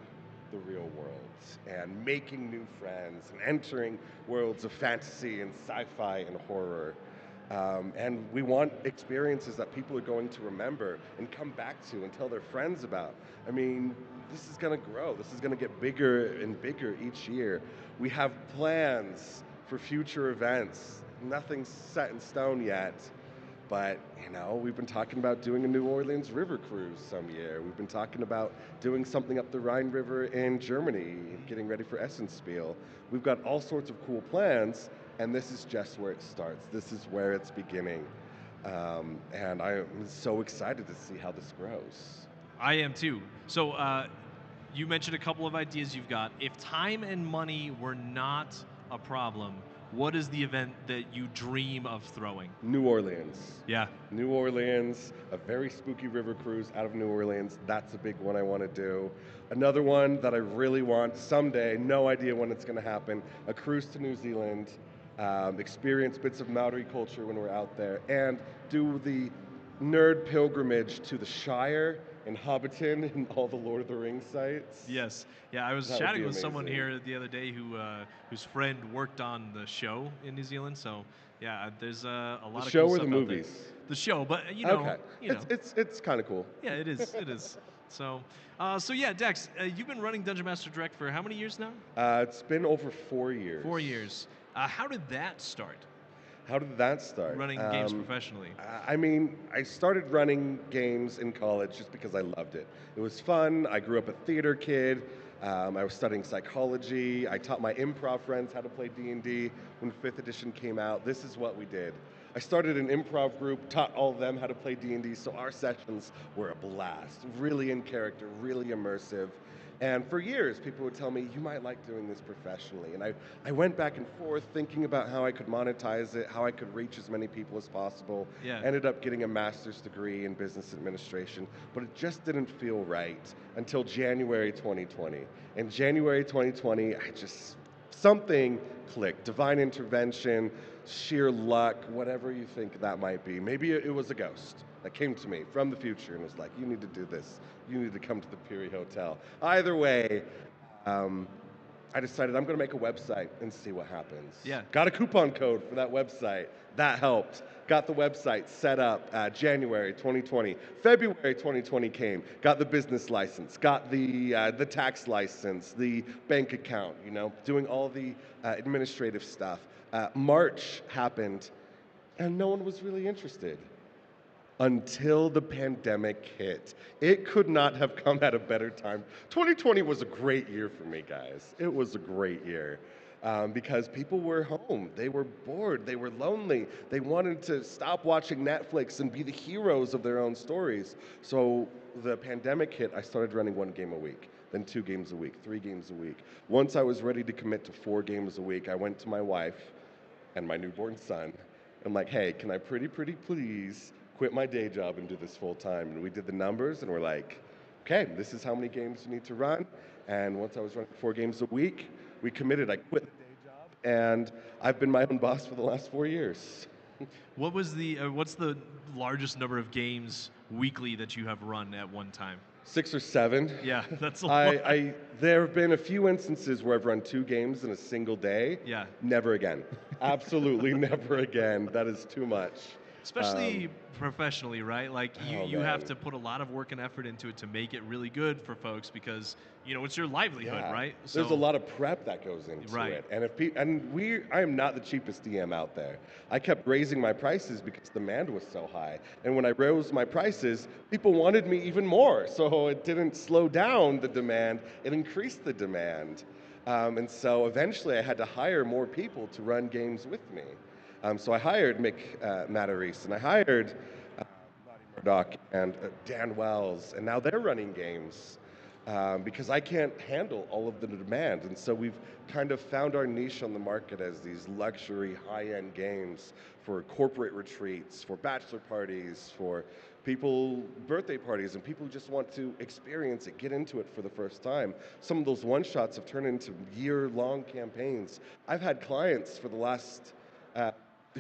the real world and making new friends and entering worlds of fantasy and sci-fi and horror. And we want experiences that people are going to remember and come back to and tell their friends about. I mean, this is going to grow. This is going to get bigger and bigger each year. We have plans for future events. Nothing's set in stone yet, but you know, we've been talking about doing a New Orleans river cruise some year. We've been talking about doing something up the Rhine River in Germany, getting ready for Essenspiel. We've got all sorts of cool plans, and this is just where it starts. This is where it's beginning. And I am so excited to see how this grows. I am too. So you mentioned a couple of ideas you've got. If time and money were not a problem, what is the event that you dream of throwing? New Orleans. Yeah. New Orleans, a very spooky river cruise out of New Orleans. That's a big one I want to do. Another one that I really want someday, no idea when it's going to happen, a cruise to New Zealand, experience bits of Maori culture when we're out there, and do the nerd pilgrimage to the Shire and Hobbiton and all the Lord of the Rings sites. Yes. Yeah, I was That would chatting be with someone amazing. here the other day whose friend worked on the show in New Zealand. So yeah, there's a lot The of show cool or the stuff out there. movies? The show, but you know, Okay. you know. It's kind of cool. Yeah, it is. It is. So yeah, Dex, you've been running Dungeon Master Direct for how many years now? It's been over 4 years. 4 years. How did that start? How did that start? Running games professionally. I mean, I started running games in college just because I loved it. It was fun. I grew up a theater kid. I was studying psychology. I taught my improv friends how to play D&D. When 5th edition came out, this is what we did. I started an improv group, taught all of them how to play D&D, so our sessions were a blast. Really in character, really immersive. And for years, people would tell me, you might like doing this professionally. And I went back and forth thinking about how I could monetize it, how I could reach as many people as possible. Yeah. Ended up getting a master's degree in business administration, but it just didn't feel right until January 2020. In January 2020, something clicked. Divine intervention, sheer luck, whatever you think that might be. Maybe it was a ghost that came to me from the future and was like, you need to do this. You need to come to the Peary Hotel. Either way, I decided I'm going to make a website and see what happens. Yeah. Got a coupon code for that website. That helped. Got the website set up January 2020. February 2020 came. Got the business license. Got the tax license, the bank account, doing all the administrative stuff. March happened, and no one was really interested. Until the pandemic hit. It could not have come at a better time. 2020 was a great year for me, guys. It was a great year because people were home. They were bored. They were lonely. They wanted to stop watching Netflix and be the heroes of their own stories. So the pandemic hit, I started running 1 game a week, then 2 games a week, 3 games a week. Once I was ready to commit to 4 games a week, I went to my wife and my newborn son. I'm like, hey, can I pretty please quit my day job and do this full time? And we did the numbers and we're like, okay, this is how many games you need to run. And once I was running 4 games a week, we committed. I quit the day job and I've been my own boss for the last 4 years. What's the largest number of games weekly that you have run at one time? 6 or 7. Yeah, that's a lot. There have been a few instances where I've run 2 games in a single day. Yeah. Never again. Absolutely never again. That is too much. Especially professionally, right? Like you man. have to put a lot of work and effort into it to make it really good for folks because it's your livelihood, Yeah. right? There's a lot of prep that goes into Right. it, and I am not the cheapest DM out there. I kept raising my prices because demand was so high, and when I rose my prices, people wanted me even more. So it didn't slow down the demand; it increased the demand, and so eventually I had to hire more people to run games with me. So I hired Mick Matarese, and I hired Lottie Murdoch and Dan Wells, and now they're running games because I can't handle all of the demand. And so we've kind of found our niche on the market as these luxury, high-end games for corporate retreats, for bachelor parties, for birthday parties, and people who just want to experience it, get into it for the first time. Some of those one-shots have turned into year-long campaigns. I've had clients for the last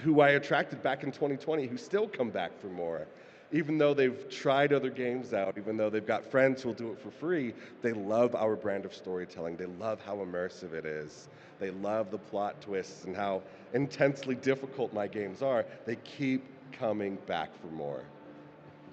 who I attracted back in 2020 who still come back for more. Even though they've tried other games out, even though they've got friends who'll do it for free, they love our brand of storytelling. They love how immersive it is. They love the plot twists and how intensely difficult my games are. They keep coming back for more.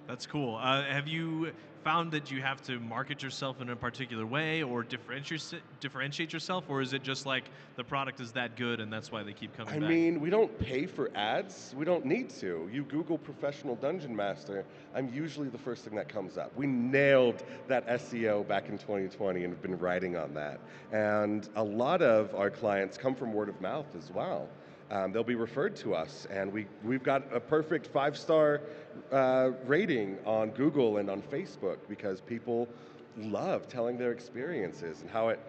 That's cool. Have you found that you have to market yourself in a particular way or differentiate yourself, or is it just like the product is that good and that's why they keep coming back? I mean, we don't pay for ads. We don't need to. You Google professional dungeon master, I'm usually the first thing that comes up. We nailed that SEO back in 2020 and have been writing on that. And a lot of our clients come from word of mouth as well. They'll be referred to us, and we've got a perfect 5-star rating on Google and on Facebook because people love telling their experiences and how it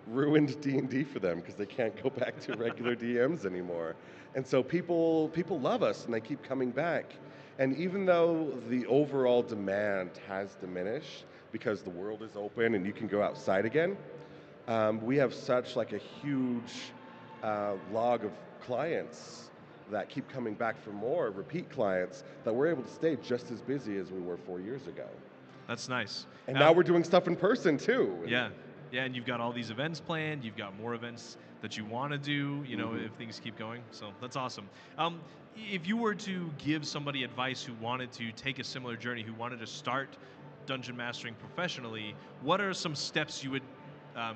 ruined D&D for them because they can't go back to regular DMs anymore. And so people love us and they keep coming back. And even though the overall demand has diminished because the world is open and you can go outside again, we have such like a huge log of clients that keep coming back for more, repeat clients, that we're able to stay just as busy as we were 4 years ago. That's nice. And now we're doing stuff in person too. Yeah, and you've got all these events planned. You've got more events that you want to do, if things keep going. So that's awesome. If you were to give somebody advice who wanted to take a similar journey, who wanted to start dungeon mastering professionally, what are some steps you would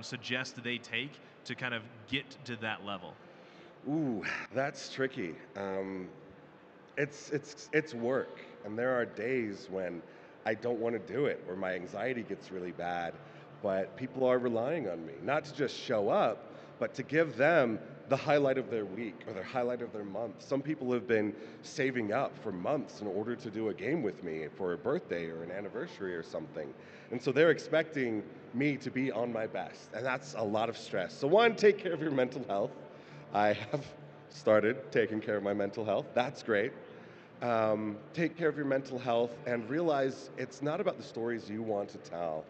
suggest they take to kind of get to that level? Ooh, that's tricky. It's work, and there are days when I don't want to do it, where my anxiety gets really bad. but people are relying on me, not to just show up, but to give them the highlight of their week or their highlight of their month. Some people have been saving up for months in order to do a game with me for a birthday or an anniversary or something. And so they're expecting me to be on my best, and that's a lot of stress. So one, take care of your mental health. I have started taking care of my mental health. That's great. Take care of your mental health and realize it's not about the stories you want to tell.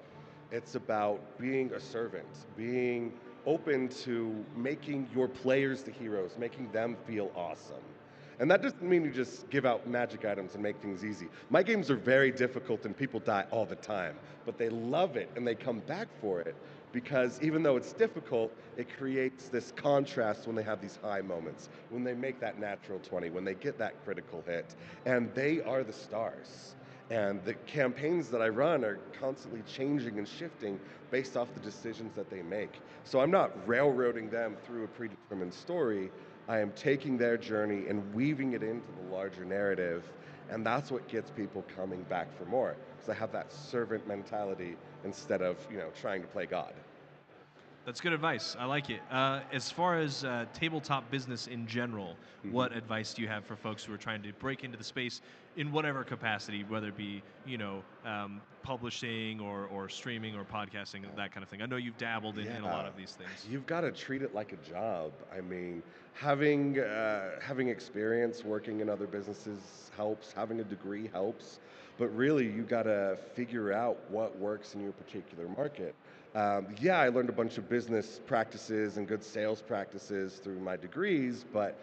It's about being a servant, being open to making your players the heroes, making them feel awesome. And that doesn't mean you just give out magic items and make things easy. My games are very difficult and people die all the time, but they love it and they come back for it because even though it's difficult, it creates this contrast when they have these high moments, when they make that natural 20, when they get that critical hit, and they are the stars. And the campaigns that I run are constantly changing and shifting based off the decisions that they make. So I'm not railroading them through a predetermined story. I am taking their journey and weaving it into the larger narrative. And that's what gets people coming back for more. Because I have that servant mentality instead of, trying to play God. That's good advice. I like it. As far as tabletop business in general, what advice do you have for folks who are trying to break into the space in whatever capacity, whether it be publishing or streaming or podcasting, that kind of thing? I know you've dabbled in a lot of these things. You've got to treat it like a job. I mean, having experience working in other businesses helps. Having a degree helps. But really, you got to figure out what works in your particular market. I learned a bunch of business practices and good sales practices through my degrees, but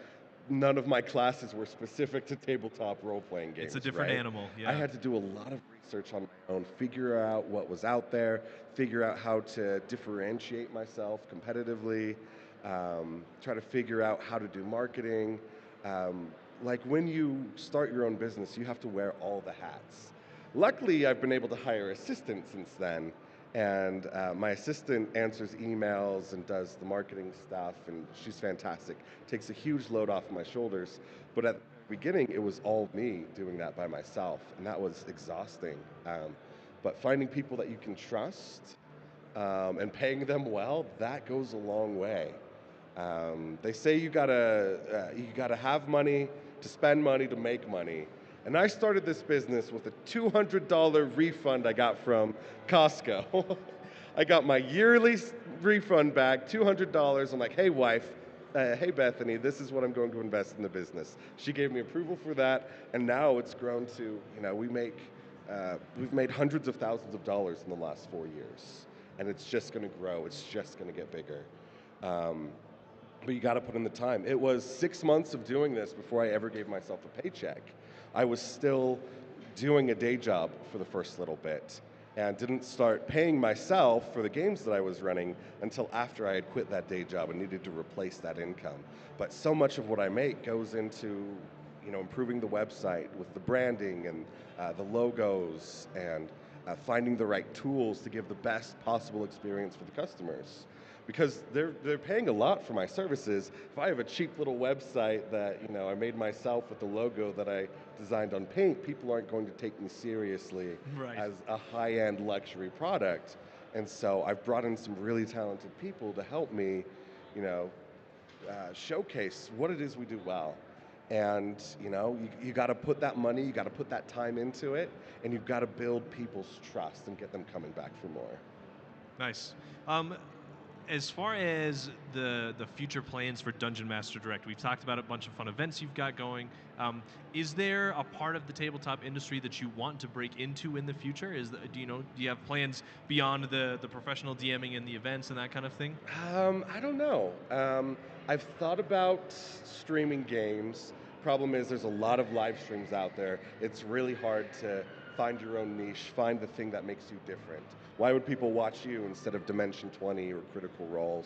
none of my classes were specific to tabletop role-playing games. It's a different animal, yeah. I had to do a lot of research on my own, figure out what was out there, figure out how to differentiate myself competitively, try to figure out how to do marketing. Like when you start your own business, you have to wear all the hats. Luckily, I've been able to hire assistants since then. And my assistant answers emails and does the marketing stuff, and she's fantastic. Takes a huge load off my shoulders. But at the beginning, it was all me doing that by myself, and that was exhausting. But finding people that you can trust and paying them well, that goes a long way. They say you gotta have money to spend money to make money. And I started this business with a $200 refund I got from Costco. I got my yearly refund back, $200. I'm like, hey wife, hey Bethany, this is what I'm going to invest in the business. She gave me approval for that, and now it's grown to, we've made hundreds of thousands of dollars in the last 4 years. And it's just gonna grow, it's just gonna get bigger. But you gotta put in the time. It was 6 months of doing this before I ever gave myself a paycheck. I was still doing a day job for the first little bit and didn't start paying myself for the games that I was running until after I had quit that day job and needed to replace that income. But so much of what I make goes into improving the website with the branding and the logos and finding the right tools to give the best possible experience for the customers. Because they're paying a lot for my services. If I have a cheap little website that I made myself with the logo that I designed on Paint, people aren't going to take me seriously as a high-end luxury product. And so I've brought in some really talented people to help me, showcase what it is we do well. And you got to put that money, you got to put that time into it, and you've got to build people's trust and get them coming back for more. Nice. As far as the future plans for Dungeon Master Direct, we've talked about a bunch of fun events you've got going. Is there a part of the tabletop industry that you want to break into in the future? Do you have plans beyond the professional DMing and the events and that kind of thing? I don't know. I've thought about streaming games. Problem is there's a lot of live streams out there. It's really hard to find your own niche, find the thing that makes you different. Why would people watch you instead of Dimension 20 or Critical Role?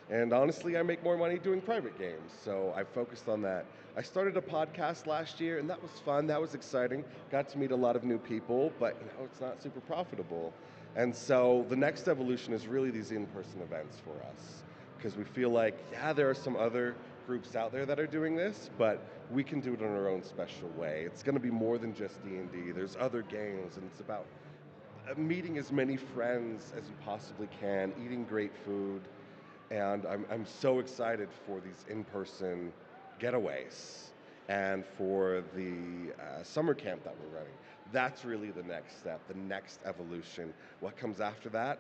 And honestly, I make more money doing private games, so I focused on that. I started a podcast last year, and that was fun, that was exciting. Got to meet a lot of new people, but it's not super profitable. And so the next evolution is really these in-person events for us, because we feel like, there are some other groups out there that are doing this, but we can do it in our own special way. It's going to be more than just D&D. There's other games, and it's about meeting as many friends as you possibly can, eating great food, and I'm so excited for these in-person getaways and for the summer camp that we're running. That's really the next step, the next evolution. What comes after that?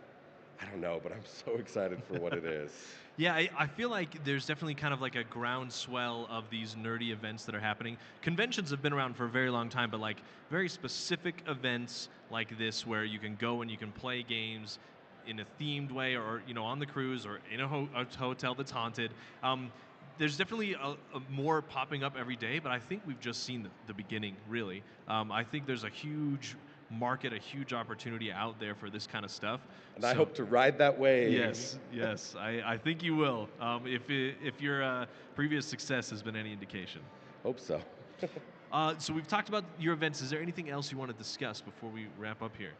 I don't know, but I'm so excited for what it is. Yeah, I feel like there's definitely kind of like a groundswell of these nerdy events that are happening. Conventions have been around for a very long time, but like very specific events like this where you can go and you can play games in a themed way, or on the cruise, or in a hotel that's haunted. There's definitely a more popping up every day, but I think we've just seen the beginning, really. I think there's a huge market, a huge opportunity out there for this kind of stuff. And I hope to ride that wave. Yes, I think you will. If your previous success has been any indication. Hope so. So we've talked about your events. Is there anything else you want to discuss before we wrap up here?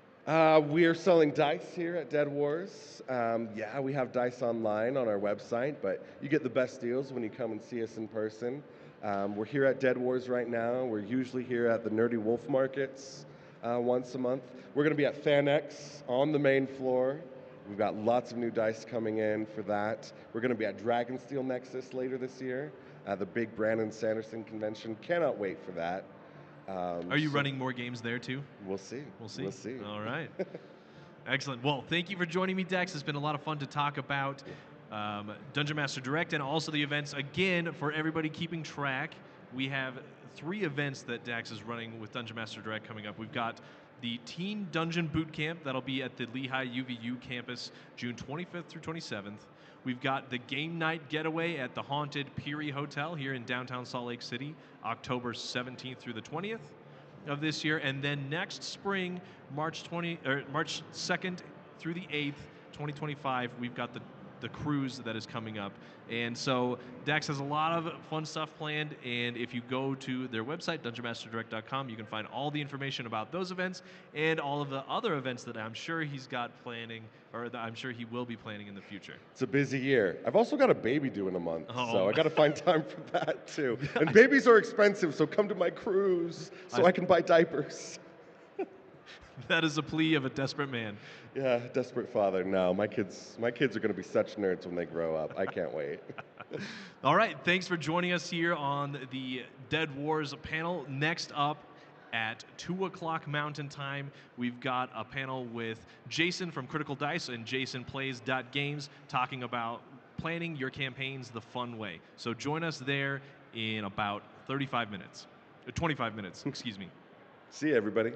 We are selling dice here at Dead Wars. Yeah, we have dice online on our website, but you get the best deals when you come and see us in person. We're here at Dead Wars right now. We're usually here at the Nerdy Wolf Markets once a month. We're going to be at FanX on the main floor. We've got lots of new dice coming in for that. We're going to be at Dragonsteel Nexus later this year, the big Brandon Sanderson convention. Cannot wait for that. Are you running more games there too? We'll see. We'll see. We'll see. All right. Excellent. Well, thank you for joining me, Dex. It's been a lot of fun to talk about Dungeon Master Direct and also the events. Again, for everybody keeping track, we have 3 events that Dax is running with Dungeon Master Direct coming up. We've got the Teen Dungeon Boot Camp. That'll be at the Lehigh UVU campus June 25th through 27th. We've got the Game Night Getaway at the Haunted Peary Hotel here in downtown Salt Lake City, October 17th through the 20th of this year. And then next spring, March 2nd through the 8th, 2025, we've got the cruise that is coming up. And so Dax has a lot of fun stuff planned, and if you go to their website, dungeonmasterdirect.com, you can find all the information about those events and all of the other events that I'm sure he's got planning, or that I'm sure he will be planning in the future. It's a busy year. I've also got a baby due in a month, Oh. so I got to find time for that too. And babies are expensive, so come to my cruise so I can buy diapers. That is a plea of a desperate man. Yeah, desperate father. No, my kids are going to be such nerds when they grow up. I can't wait. All right, thanks for joining us here on the Dead Wars panel. Next up at 2 o'clock Mountain Time, we've got a panel with Jason from Critical Dice and JasonPlays.games talking about planning your campaigns the fun way. So join us there in about 25 minutes. 25 minutes, excuse me. See you, everybody.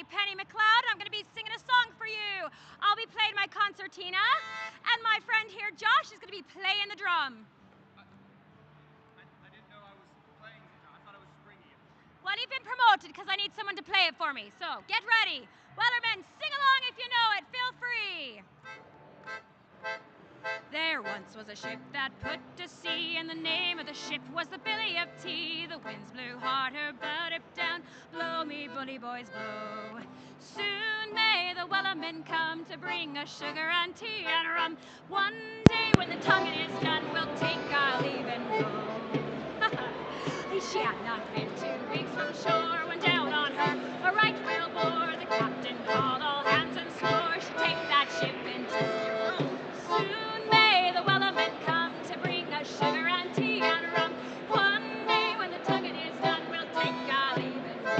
Penny McLeod. I'm going to be singing a song for you. I'll be playing my concertina, and my friend here, Josh, is going to be playing the drum. I didn't know I was playing it. I thought I was just bringing it. Well, you've been promoted because I need someone to play it for me. So get ready. Wellermen, sing along if you know it. Feel free. There once was a ship that put to sea, and the name of the ship was the Billy of Tea. The winds blew hard, her bow dipped down. Blow me, bully boys, blow. Soon may the Wellermen come to bring us sugar and tea and rum. One day when the tonguing is done, we'll take our leave and go. She had not been 2 weeks from shore when down on her a right whale bore. The captain called all hands and swore she'd take that ship into sea. Soon may the Wellermen come to bring us sugar and tea and rum. One day when the tonguing is done, we'll take our leave and go.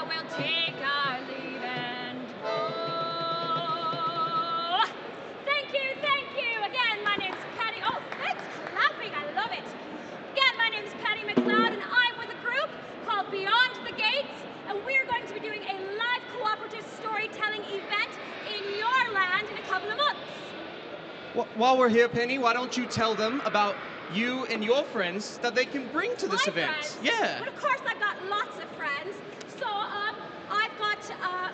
We'll take our leave and go. Thank you. Again, my name's Patty. Oh, thanks clapping. I love it. Again, my name's Patty McLeod, and I'm with a group called Beyond the Gates, and we're going to be doing a live cooperative storytelling event in your land in a couple of months. While we're here, Penny, why don't you tell them about you and your friends that they can bring to this My event? friends? Yeah. Well, of course, I've got lots of friends. So I've got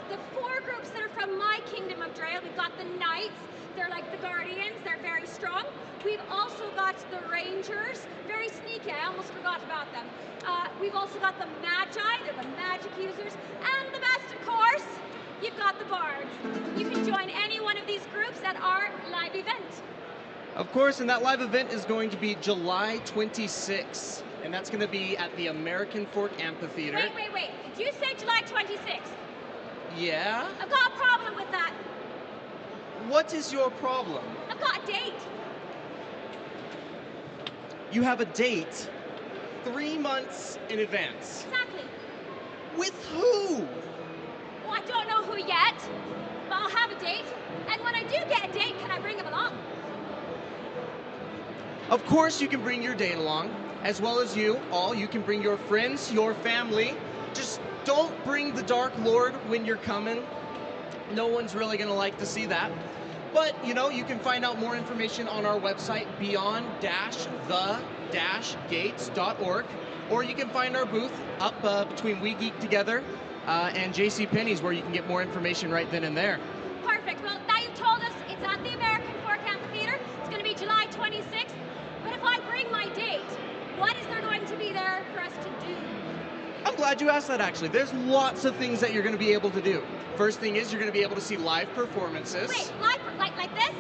the 4 groups that are from my kingdom of Drayle. We've got the Knights. They're like the Guardians. They're very strong. We've also got the Rangers. Very sneaky. I almost forgot about them. We've also got the Magi. They're the magic users. And the best, of course, you've got the Bards. You can join any one of these groups at our live event. Of course, and that live event is going to be July 26th, and that's going to be at the American Fork Amphitheater. Wait. Did you say July 26th? Yeah? I've got a problem with that. What is your problem? I've got a date. You have a date 3 months in advance. Exactly. With who? Well, I don't know who yet, but I'll have a date. And when I do get a date, can I bring him along? Of course you can bring your date along, as well as you all. You can bring your friends, your family. Just don't bring the Dark Lord when you're coming. No one's really gonna like to see that. But, you know, you can find out more information on our website, beyond-the-gates.org, or you can find our booth up between We Geek Together and JCPenney's, where you can get more information right then and there. Perfect. Well, now you've told us it's at the American Fork Amphitheater. It's going to be July 26th. But if I bring my date, what is there going to be there for us to do? I'm glad you asked that, actually. There's lots of things that you're going to be able to do. First thing is you're going to be able to see live performances. Wait, like this?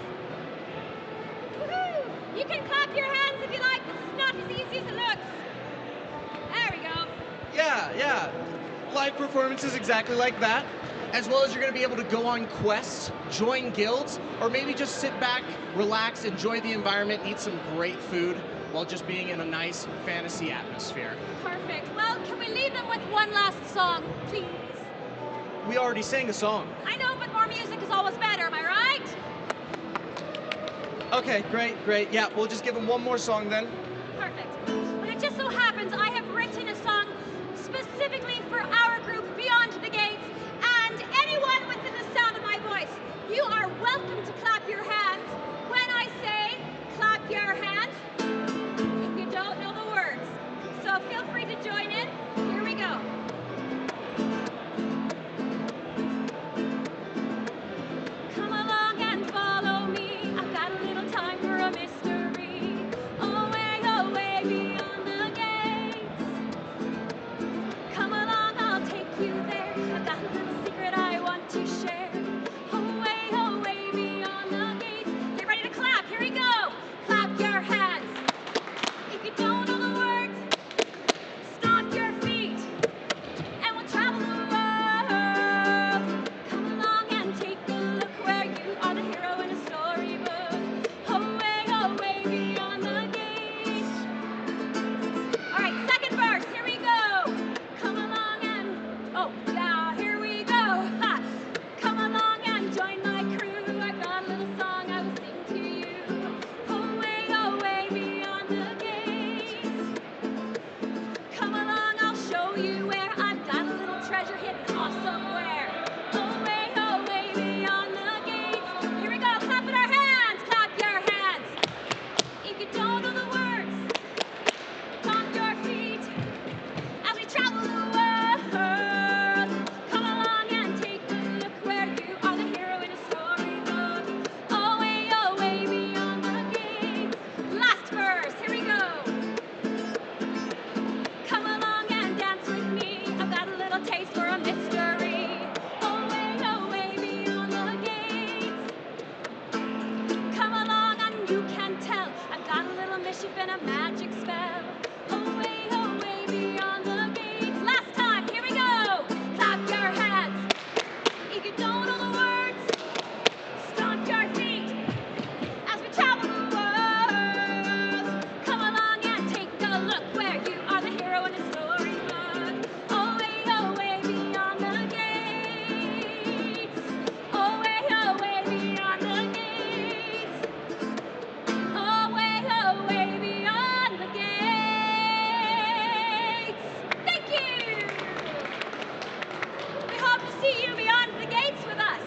Woohoo! You can clap your hands if you like. This is not as easy as it looks. There we go. Yeah. Live performances exactly like that. As well as you're going to be able to go on quests, join guilds, or maybe just sit back, relax, enjoy the environment, eat some great food while just being in a nice fantasy atmosphere. Perfect. Well, can we leave them with one last song, please? We already sang a song. I know, but more music is always better, am I right? Okay, great. Yeah, we'll just give them one more song then. Perfect. Well, it just so happens I have written a song specifically for our group, Beyond the Gates, and anyone within the sound of my voice, you are welcome to clap your hands when I say clap your hands if you don't know the words. So feel free to join in. Here we go. Come along and follow me. I've got a little time for a mystery. Away beyond the gates. Come along, I'll take you there. I've got a little secret I want to share. Away beyond spin a magic spell. Away beyond the gates. Last time, here we go. Clap your hands. If you don't know the words, stomp your feet as we travel the world. Come along and take a look where you are the hero in a storybook. Away beyond the gates. Away beyond the gates. Away beyond the gates. Thank you. We hope to see you beyond the gates with us.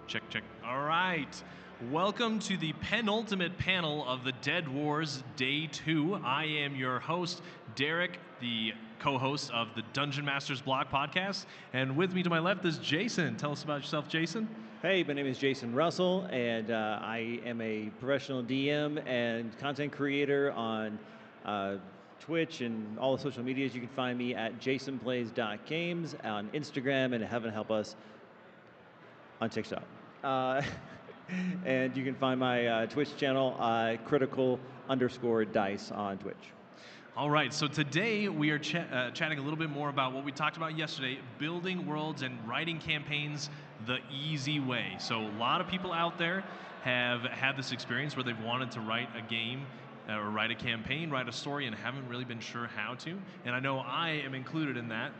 Check, check. All right. Welcome to the penultimate panel of the Dead Wars Day 2. I am your host, Derek, the co-host of the Dungeon Masters Blog podcast. And with me to my left is Jason. Tell us about yourself, Jason. Hey, my name is Jason Russell, and I am a professional DM and content creator on Twitch and all the social medias. You can find me at jasonplays.games on Instagram and Heaven Help Us on TikTok. And you can find my Twitch channel, critical_dice on Twitch. All right, so today we are chatting a little bit more about what we talked about yesterday, building worlds and writing campaigns the easy way. So a lot of people out there have had this experience where they've wanted to write a game or write a campaign, write a story, and haven't really been sure how to. And I know I am included in that.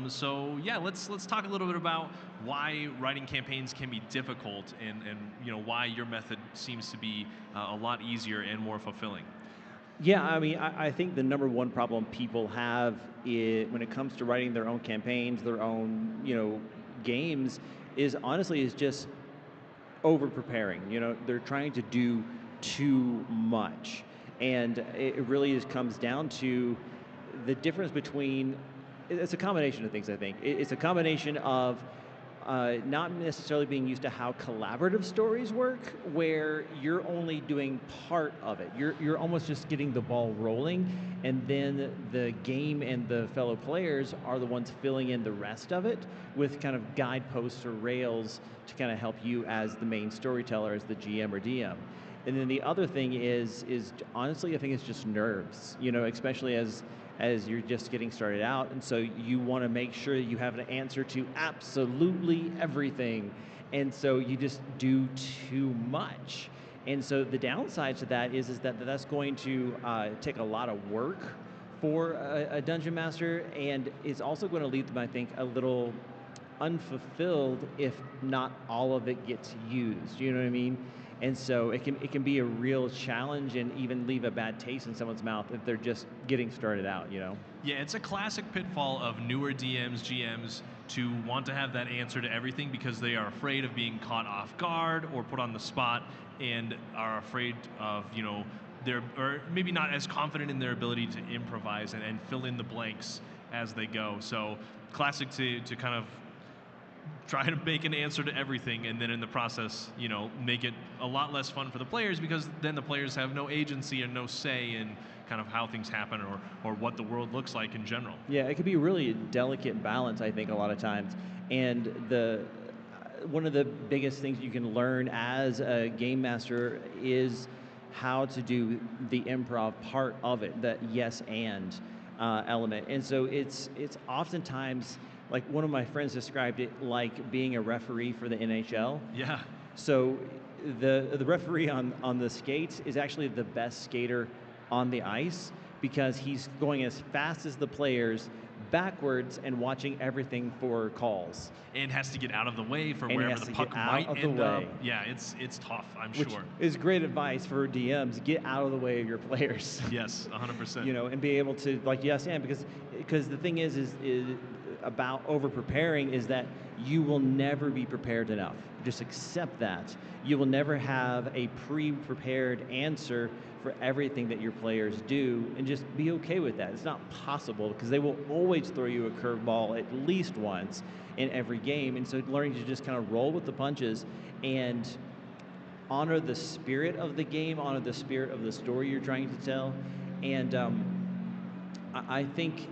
So yeah, let's talk a little bit about why writing campaigns can be difficult, and why your method seems to be a lot easier and more fulfilling. Yeah, I mean, I think the number one problem people have when it comes to writing their own campaigns, their own, games, is just over preparing. They're trying to do too much, and it really comes down to the difference between. It's a combination of things. I think it's a combination of not necessarily being used to how collaborative stories work, where you're only doing part of it. You're almost just getting the ball rolling, and then the game and the fellow players are the ones filling in the rest of it with kind of guideposts or rails to kind of help you as the main storyteller, as the GM or DM. And then the other thing is honestly, I think it's just nerves, especially as you're just getting started out. And so you want to make sure you have an answer to absolutely everything. And so you just do too much. And so the downside to that is that that's going to take a lot of work for a dungeon master, and it's also going to leave them, I think, a little unfulfilled if not all of it gets used. You know what I mean? And so it can be a real challenge and even leave a bad taste in someone's mouth if they're just getting started out, Yeah, it's a classic pitfall of newer DMs, GMs, to want to have that answer to everything because they are afraid of being caught off guard or put on the spot, and are afraid of, or maybe not as confident in their ability to improvise and fill in the blanks as they go. So classic to kind of try to make an answer to everything, and then in the process, make it a lot less fun for the players, because then the players have no agency and no say in kind of how things happen or what the world looks like in general. Yeah, it could be really a delicate balance, I think, a lot of times. And one of the biggest things you can learn as a game master is how to do the improv part of it, that yes and element. And so it's oftentimes, like one of my friends described it like being a referee for the NHL. Yeah. So the referee on the skates is actually the best skater on the ice, because he's going as fast as the players backwards and watching everything for calls. And has to get out of the way for wherever the puck might end up. Yeah, it's tough, I'm Which sure. is great advice for DMs. Get out of the way of your players. Yes, 100%. And be able to, like, yes and, because the thing is about over preparing is that you will never be prepared enough. Just accept that. You will never have a pre-prepared answer for everything that your players do, and just be okay with that. It's not possible, because they will always throw you a curveball at least once in every game. And so learning to just kind of roll with the punches and honor the spirit of the game, honor the spirit of the story you're trying to tell. And I think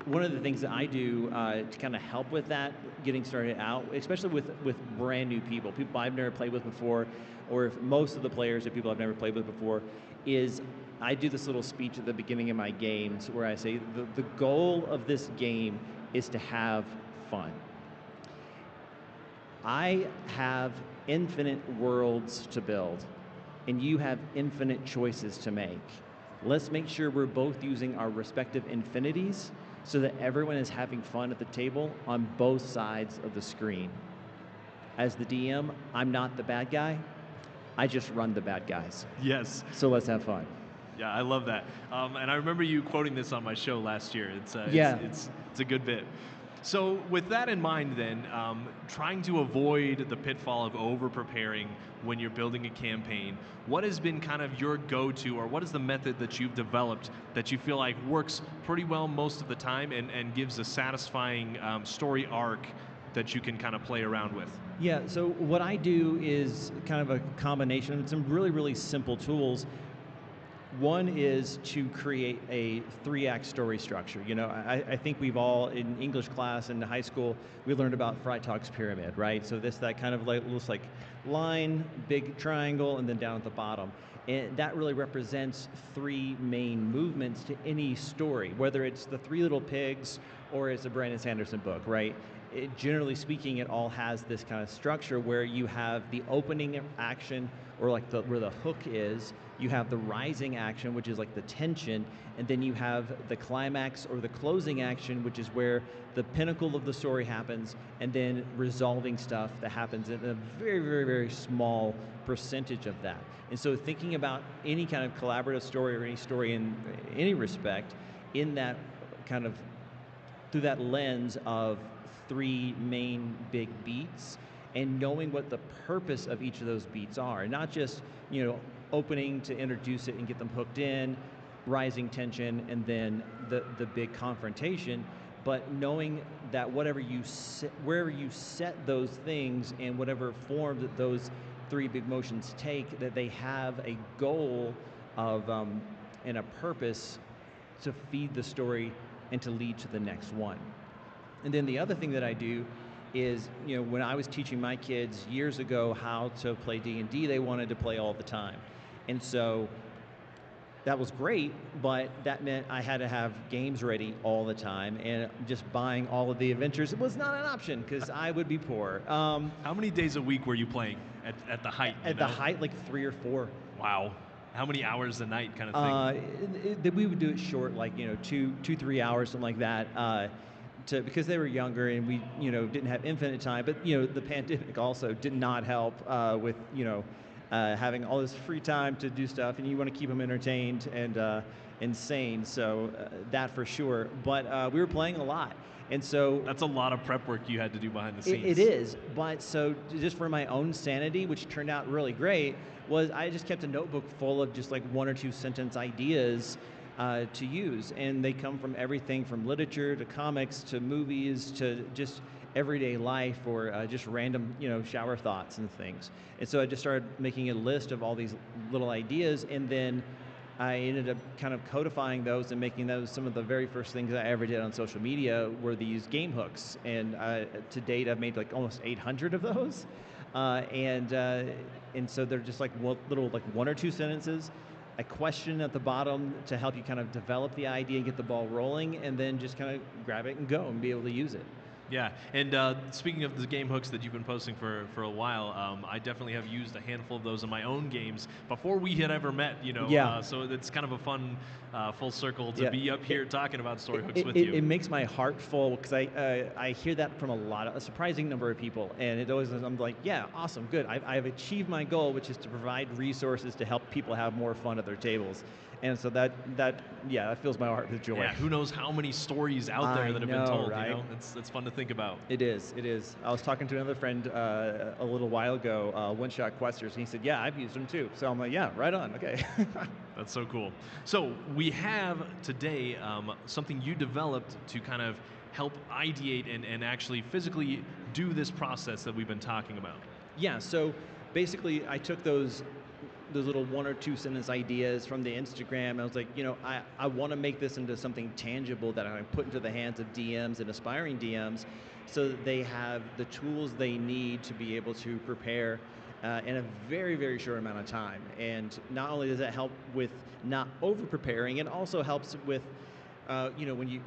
one of the things that I do to kind of help with that, getting started out, especially with brand new people I've never played with before, or if most of the players are people I've never played with before, is I do this little speech at the beginning of my games where I say the goal of this game is to have fun. I have infinite worlds to build, and you have infinite choices to make. Let's make sure we're both using our respective infinities so that everyone is having fun at the table on both sides of the screen. As the DM, I'm not the bad guy. I just run the bad guys. Yes. So let's have fun. Yeah, I love that. And I remember you quoting this on my show last year. It's a good bit. So with that in mind then, trying to avoid the pitfall of over-preparing when you're building a campaign, what has been kind of your go-to, or what is the method that you've developed that you feel like works pretty well most of the time and gives a satisfying story arc that you can kind of play around with? Yeah, so what I do is kind of a combination of some really, really simple tools. One is to create a 3-act story structure. I think we've all, in English class in high school, we learned about Freitag's pyramid, right? So that kind of looks like line, big triangle, and then down at the bottom. And that really represents three main movements to any story, whether it's the Three Little Pigs or it's a Brandon Sanderson book, right? Generally speaking, it all has this kind of structure where you have the opening action, or like where the hook is, you have the rising action, which is like the tension, and then you have the climax or the closing action, which is where the pinnacle of the story happens, and then resolving stuff that happens in a very, very, very small percentage of that. And so thinking about any kind of collaborative story or any story in any respect, in that kind of, through that lens of three main big beats, and knowing what the purpose of each of those beats are, not just, opening to introduce it and get them hooked in, rising tension, and then the big confrontation, but knowing that wherever you set those things and whatever form that those three big motions take, that they have a goal of and a purpose to feed the story and to lead to the next one. And then the other thing that I do is, when I was teaching my kids years ago how to play D&D, they wanted to play all the time. And so that was great, but that meant I had to have games ready all the time, and just buying all of the adventures was not an option because I would be poor. How many days a week were you playing at the height? At the height, like 3 or 4. Wow. How many hours a night kind of thing? We would do it short, like 2-3 hours, something like that. Because they were younger and we didn't have infinite time, but the pandemic also did not help with having all this free time to do stuff, and you want to keep them entertained and sane. So that for sure. But we were playing a lot, and so that's a lot of prep work you had to do behind the scenes. It is, but so just for my own sanity, which turned out really great, was I just kept a notebook full of just like 1 or 2 sentence ideas to use, and they come from everything from literature to comics to movies to just everyday life, or just random shower thoughts and things. And so I just started making a list of all these little ideas, and then I ended up kind of codifying those and making those some of the very first things I ever did on social media were these game hooks. And to date, I've made like almost 800 of those, and so they're just like little like 1 or 2 sentences, a question at the bottom to help you kind of develop the idea and get the ball rolling, and then just kind of grab it and go and be able to use it. Yeah, and speaking of the game hooks that you've been posting for a while, I definitely have used a handful of those in my own games before we had ever met, Yeah. So it's kind of a fun full circle to be up here talking about story hooks with you. It makes my heart full, because I hear that from a surprising number of people, and it always, I'm like, yeah, awesome, good. I've achieved my goal, which is to provide resources to help people have more fun at their tables. And so that fills my heart with joy. Yeah, who knows how many stories out there that have been told, right? It's fun to think about. It is. I was talking to another friend a little while ago, One Shot Questers, and he said, yeah, I've used them too. So I'm like, yeah, right on, okay. That's so cool. So we have today something you developed to kind of help ideate and actually physically do this process that we've been talking about. Yeah, so basically I took those little 1 or 2 sentence ideas from the Instagram. I was like, I want to make this into something tangible that I can put into the hands of DMs and aspiring DMs, so that they have the tools they need to be able to prepare in a very, very short amount of time. And not only does that help with not over preparing, it also helps with, when you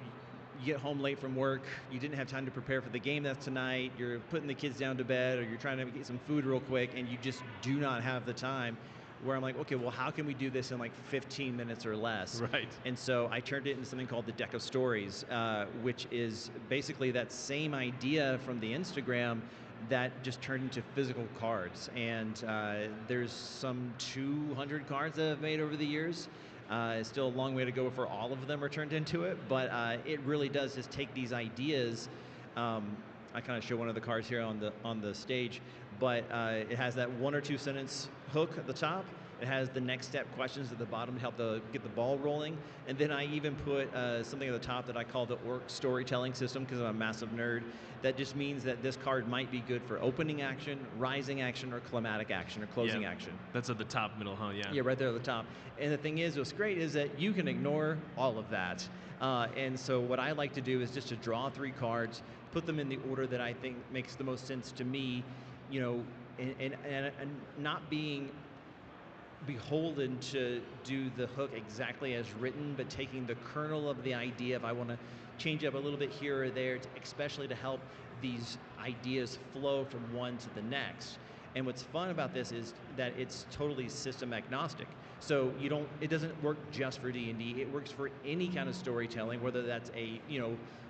get home late from work, you didn't have time to prepare for the game that's tonight, you're putting the kids down to bed, or you're trying to get some food real quick, and you just do not have the time. Where I'm like, okay, well, how can we do this in like 15 minutes or less? Right. And so I turned it into something called the Deck of Stories, which is basically that same idea from the Instagram that just turned into physical cards. And there's some 200 cards that I've made over the years. It's still a long way to go before all of them are turned into it, but it really does just take these ideas. I kind of show one of the cards here on the stage, but it has that 1 or 2 sentence hook at the top. It has the next step questions at the bottom to help get the ball rolling. And then I even put something at the top that I call the orc storytelling system, because I'm a massive nerd. That just means that this card might be good for opening action, rising action, or climatic action, or closing action. That's at the top middle, huh? Yeah. Yeah, right there at the top. And the thing is, what's great is that you can ignore all of that. And so what I like to do is just to draw 3 cards, put them in the order that I think makes the most sense to me, and not being beholden to do the hook exactly as written, but taking the kernel of the idea, if I want to change up a little bit here or there, especially to help these ideas flow from one to the next. And what's fun about this is that it's totally system agnostic. So it doesn't work just for D&D. It works for any kind of storytelling, whether that's a,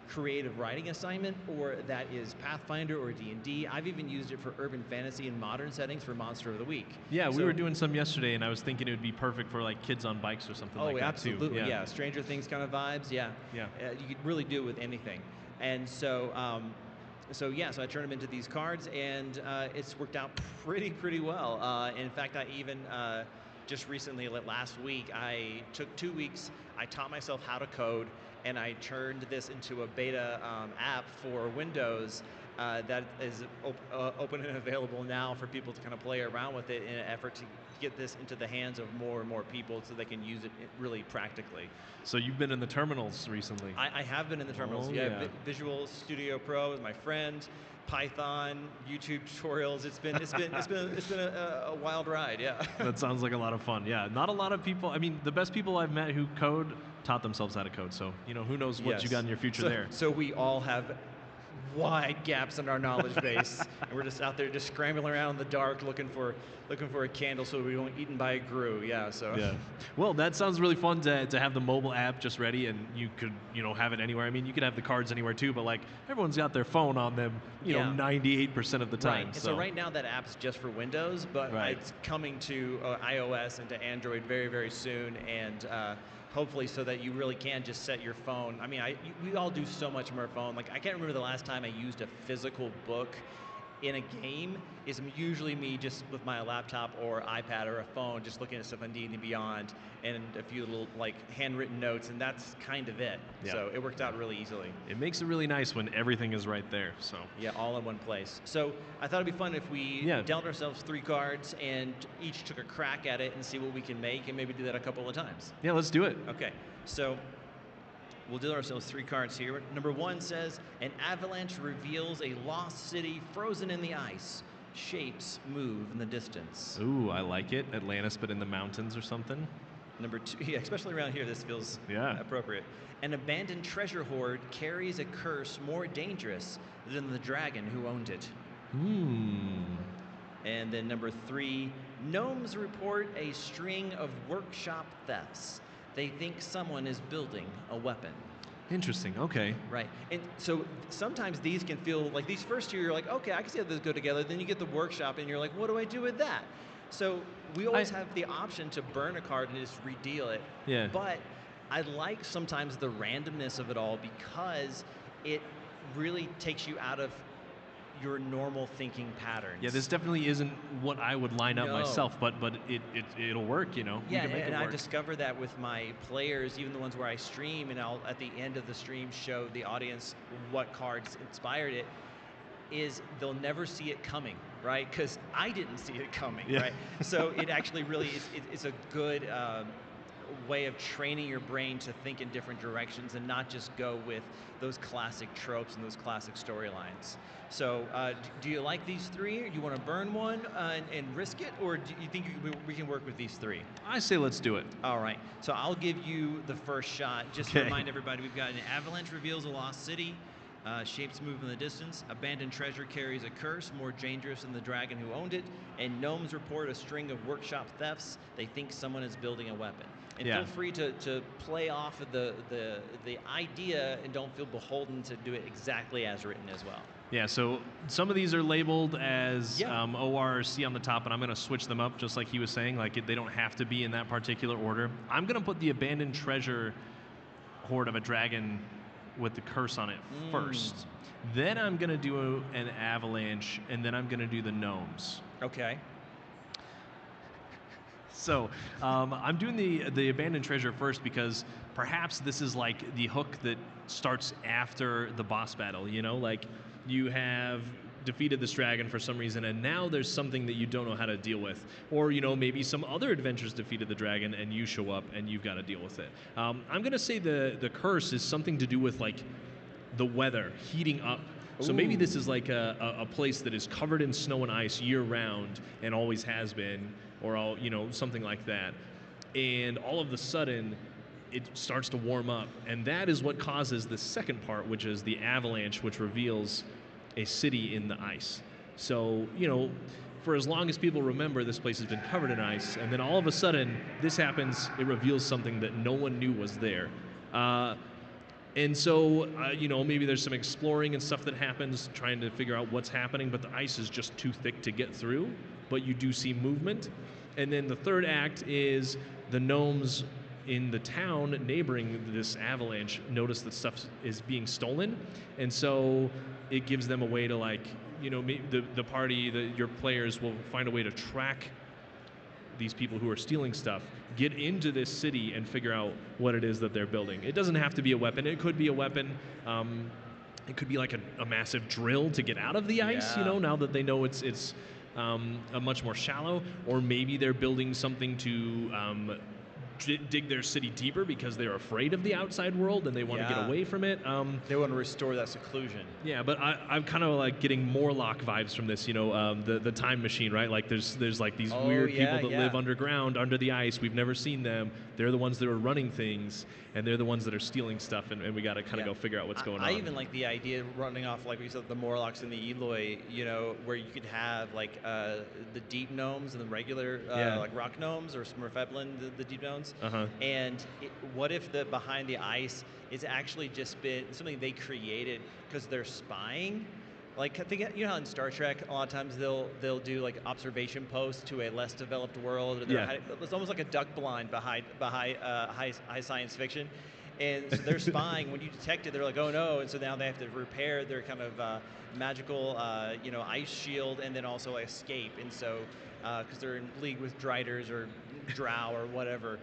creative writing assignment, or that is Pathfinder or D&D. I've even used it for urban fantasy and modern settings for Monster of the Week. Yeah, we were doing some yesterday, and I was thinking it would be perfect for like kids on bikes or something like that absolutely, too. Yeah, Stranger Things kind of vibes. Yeah, yeah. You could really do it with anything. And so, so I turned them into these cards, and it's worked out pretty well. In fact, I even just recently, last week, I took 2 weeks. I taught myself how to code, and I turned this into a beta app for Windows that is open and available now for people to kind of play around with it in an effort to get this into the hands of more and more people so they can use it really practically. So you've been in the terminals recently? I have been in the terminals. Yeah. Visual Studio Pro is my friend. Python, YouTube tutorials. It's been a wild ride. Yeah. That sounds like a lot of fun. Yeah. Not a lot of people. I mean, the best people I've met who code taught themselves how to code. So who knows what you got in your future there. So we all have wide gaps in our knowledge base, and we're just out there just scrambling around in the dark looking for a candle so we don't get eaten by a grue. Yeah. So. Yeah. Well, that sounds really fun to have the mobile app just ready, and you could have it anywhere. I mean, you could have the cards anywhere too, but like everyone's got their phone on them, 98% of the time. Right. So right now that app's just for Windows, but it's coming to iOS and to Android very, very soon, and hopefully so that you really can just set your phone. I mean, we all do so much from our phone. Like, I can't remember the last time I used a physical book in a game. Is usually me just with my laptop or iPad or a phone, just looking at stuff on D&D Beyond and a few little handwritten notes, and that's kind of it. Yeah. So it worked out really easily. It makes it really nice when everything is right there. So yeah, all in one place. So I thought it'd be fun if we dealt ourselves 3 cards and each took a crack at it and see what we can make, and maybe do that a couple of times. Yeah, let's do it. Okay, so we'll deal ourselves 3 cards here. Number 1 says, an avalanche reveals a lost city frozen in the ice. Shapes move in the distance. Ooh, I like it. Atlantis, but in the mountains or something. Number 2, especially around here, this feels appropriate. An abandoned treasure hoard carries a curse more dangerous than the dragon who owned it. And then number 3, gnomes report a string of workshop thefts. They think someone is building a weapon. Interesting. Okay. Right. And so sometimes these can feel like these first 2, you're like, okay, I can see how those go together. Then you get the workshop and you're like, what do I do with that? So we always have the option to burn a card and just redeal it. Yeah. But I like sometimes the randomness of it all, because it really takes you out of your normal thinking patterns. Yeah, this definitely isn't what I would line up myself, but it'll work, Yeah, we can make and it work. I discovered that with my players, even the ones where I stream, and I'll at the end of the stream show the audience what cards inspired it, is they'll never see it coming, right? Because I didn't see it coming, right? So it actually really it's a good way of training your brain to think in different directions and not just go with those classic tropes and those classic storylines. So do you like these 3? Or do you want to burn one and risk it? Or do you think we can work with these 3? I say let's do it. All right. So I'll give you the first shot. Just to remind everybody, we've got an avalanche reveals a lost city. Shapes move in the distance. Abandoned treasure carries a curse more dangerous than the dragon who owned it. And gnomes report a string of workshop thefts. They think someone is building a weapon. And feel free to play off of the idea, and don't feel beholden to do it exactly as written as well. Yeah, so some of these are labeled as OR or C on the top, and I'm going to switch them up just like he was saying. Like, they don't have to be in that particular order. I'm going to put the abandoned treasure hoard of a dragon with the curse on it first. Then I'm going to do an avalanche, and then I'm going to do the gnomes. Okay. So I'm doing the abandoned treasure first because perhaps this is like the hook that starts after the boss battle, like you have defeated this dragon for some reason, and now there's something that you don't know how to deal with. Or, maybe some other adventures defeated the dragon and you show up and you've got to deal with it. I'm going to say the curse is something to do with like the weather heating up. So maybe this is like a place that is covered in snow and ice year round and always has been. or I'll, something like that. And all of a sudden, it starts to warm up. And that is what causes the second part, which is the avalanche, which reveals a city in the ice. So, for as long as people remember, this place has been covered in ice, and then all of a sudden, this happens, it reveals something that no one knew was there. And so, maybe there's some exploring and stuff that happens, trying to figure out what's happening, but the ice is just too thick to get through, but you do see movement. And then the third act is the gnomes in the town neighboring this avalanche notice that stuff is being stolen, and so it gives them a way to, like, the party, your players will find a way to track these people who are stealing stuff, get into this city and figure out what it is that they're building. It doesn't have to be a weapon. It could be a weapon. It could be like a massive drill to get out of the ice, now that they know it's a much more shallow, or maybe they're building something to dig their city deeper because they're afraid of the outside world and they want to get away from it. They want to restore that seclusion. Yeah, but I'm kind of like getting Morlock vibes from this, the time machine, right? Like there's like these weird people that live underground, under the ice. We've never seen them. They're the ones that are running things, and they're the ones that are stealing stuff, and we got to kind of go figure out what's going on. I even like the idea of running off, like we said, the Morlocks and the Eloi, where you could have like the deep gnomes and the regular like rock gnomes, or Smurfeblin, the deep gnomes. And what if the behind the ice is actually just been something they created because they're spying? Like, I think, how in Star Trek a lot of times they'll do like observation posts to a less developed world. Or it's almost like a duck blind behind high science fiction. And so they're spying. When you detect it, they're like, oh no. And so now they have to repair their kind of magical, ice shield, and then also escape. And so, because they're in league with Driders or Drow or whatever.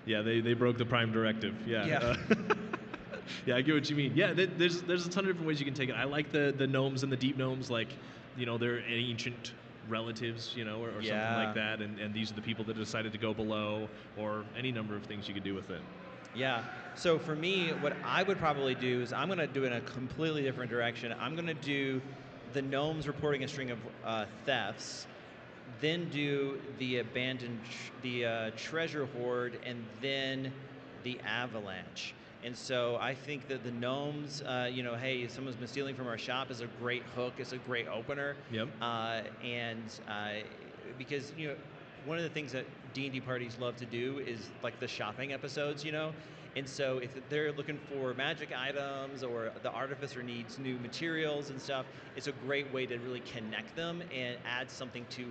Yeah, they broke the Prime Directive. Yeah. Yeah, I get what you mean. Yeah, there's a ton of different ways you can take it. I like the gnomes and the deep gnomes, like, they're ancient relatives, or something like that, and these are the people that decided to go below, or any number of things you could do with it. Yeah. So for me, what I would probably do is I'm going to do it in a completely different direction. I'm going to do the gnomes reporting a string of thefts, then do the abandoned, treasure hoard, and then the avalanche. And so I think that the gnomes, hey, someone's been stealing from our shop is a great hook. It's a great opener. Yep. Because, one of the things that D&D parties love to do is like the shopping episodes, And so if they're looking for magic items, or the artificer needs new materials and stuff, it's a great way to really connect them and add something to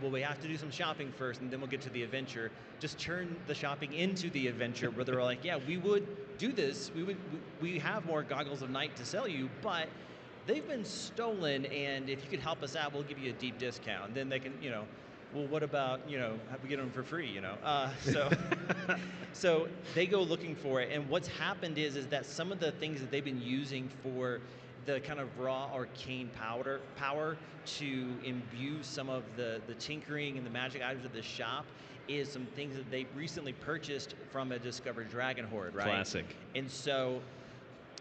well, we have to do some shopping first, and then we'll get to the adventure. Just turn the shopping into the adventure, where they're like, yeah, we would do this. We have more goggles of night to sell you, but they've been stolen, and if you could help us out, we'll give you a deep discount. And then they can, well, what about, have we get them for free, So they go looking for it, and what's happened is that some of the things that they've been using for the kind of raw arcane power to imbue some of the tinkering and the magic items of the shop is some things that they recently purchased from a discovered dragon hoard, right? Classic. And so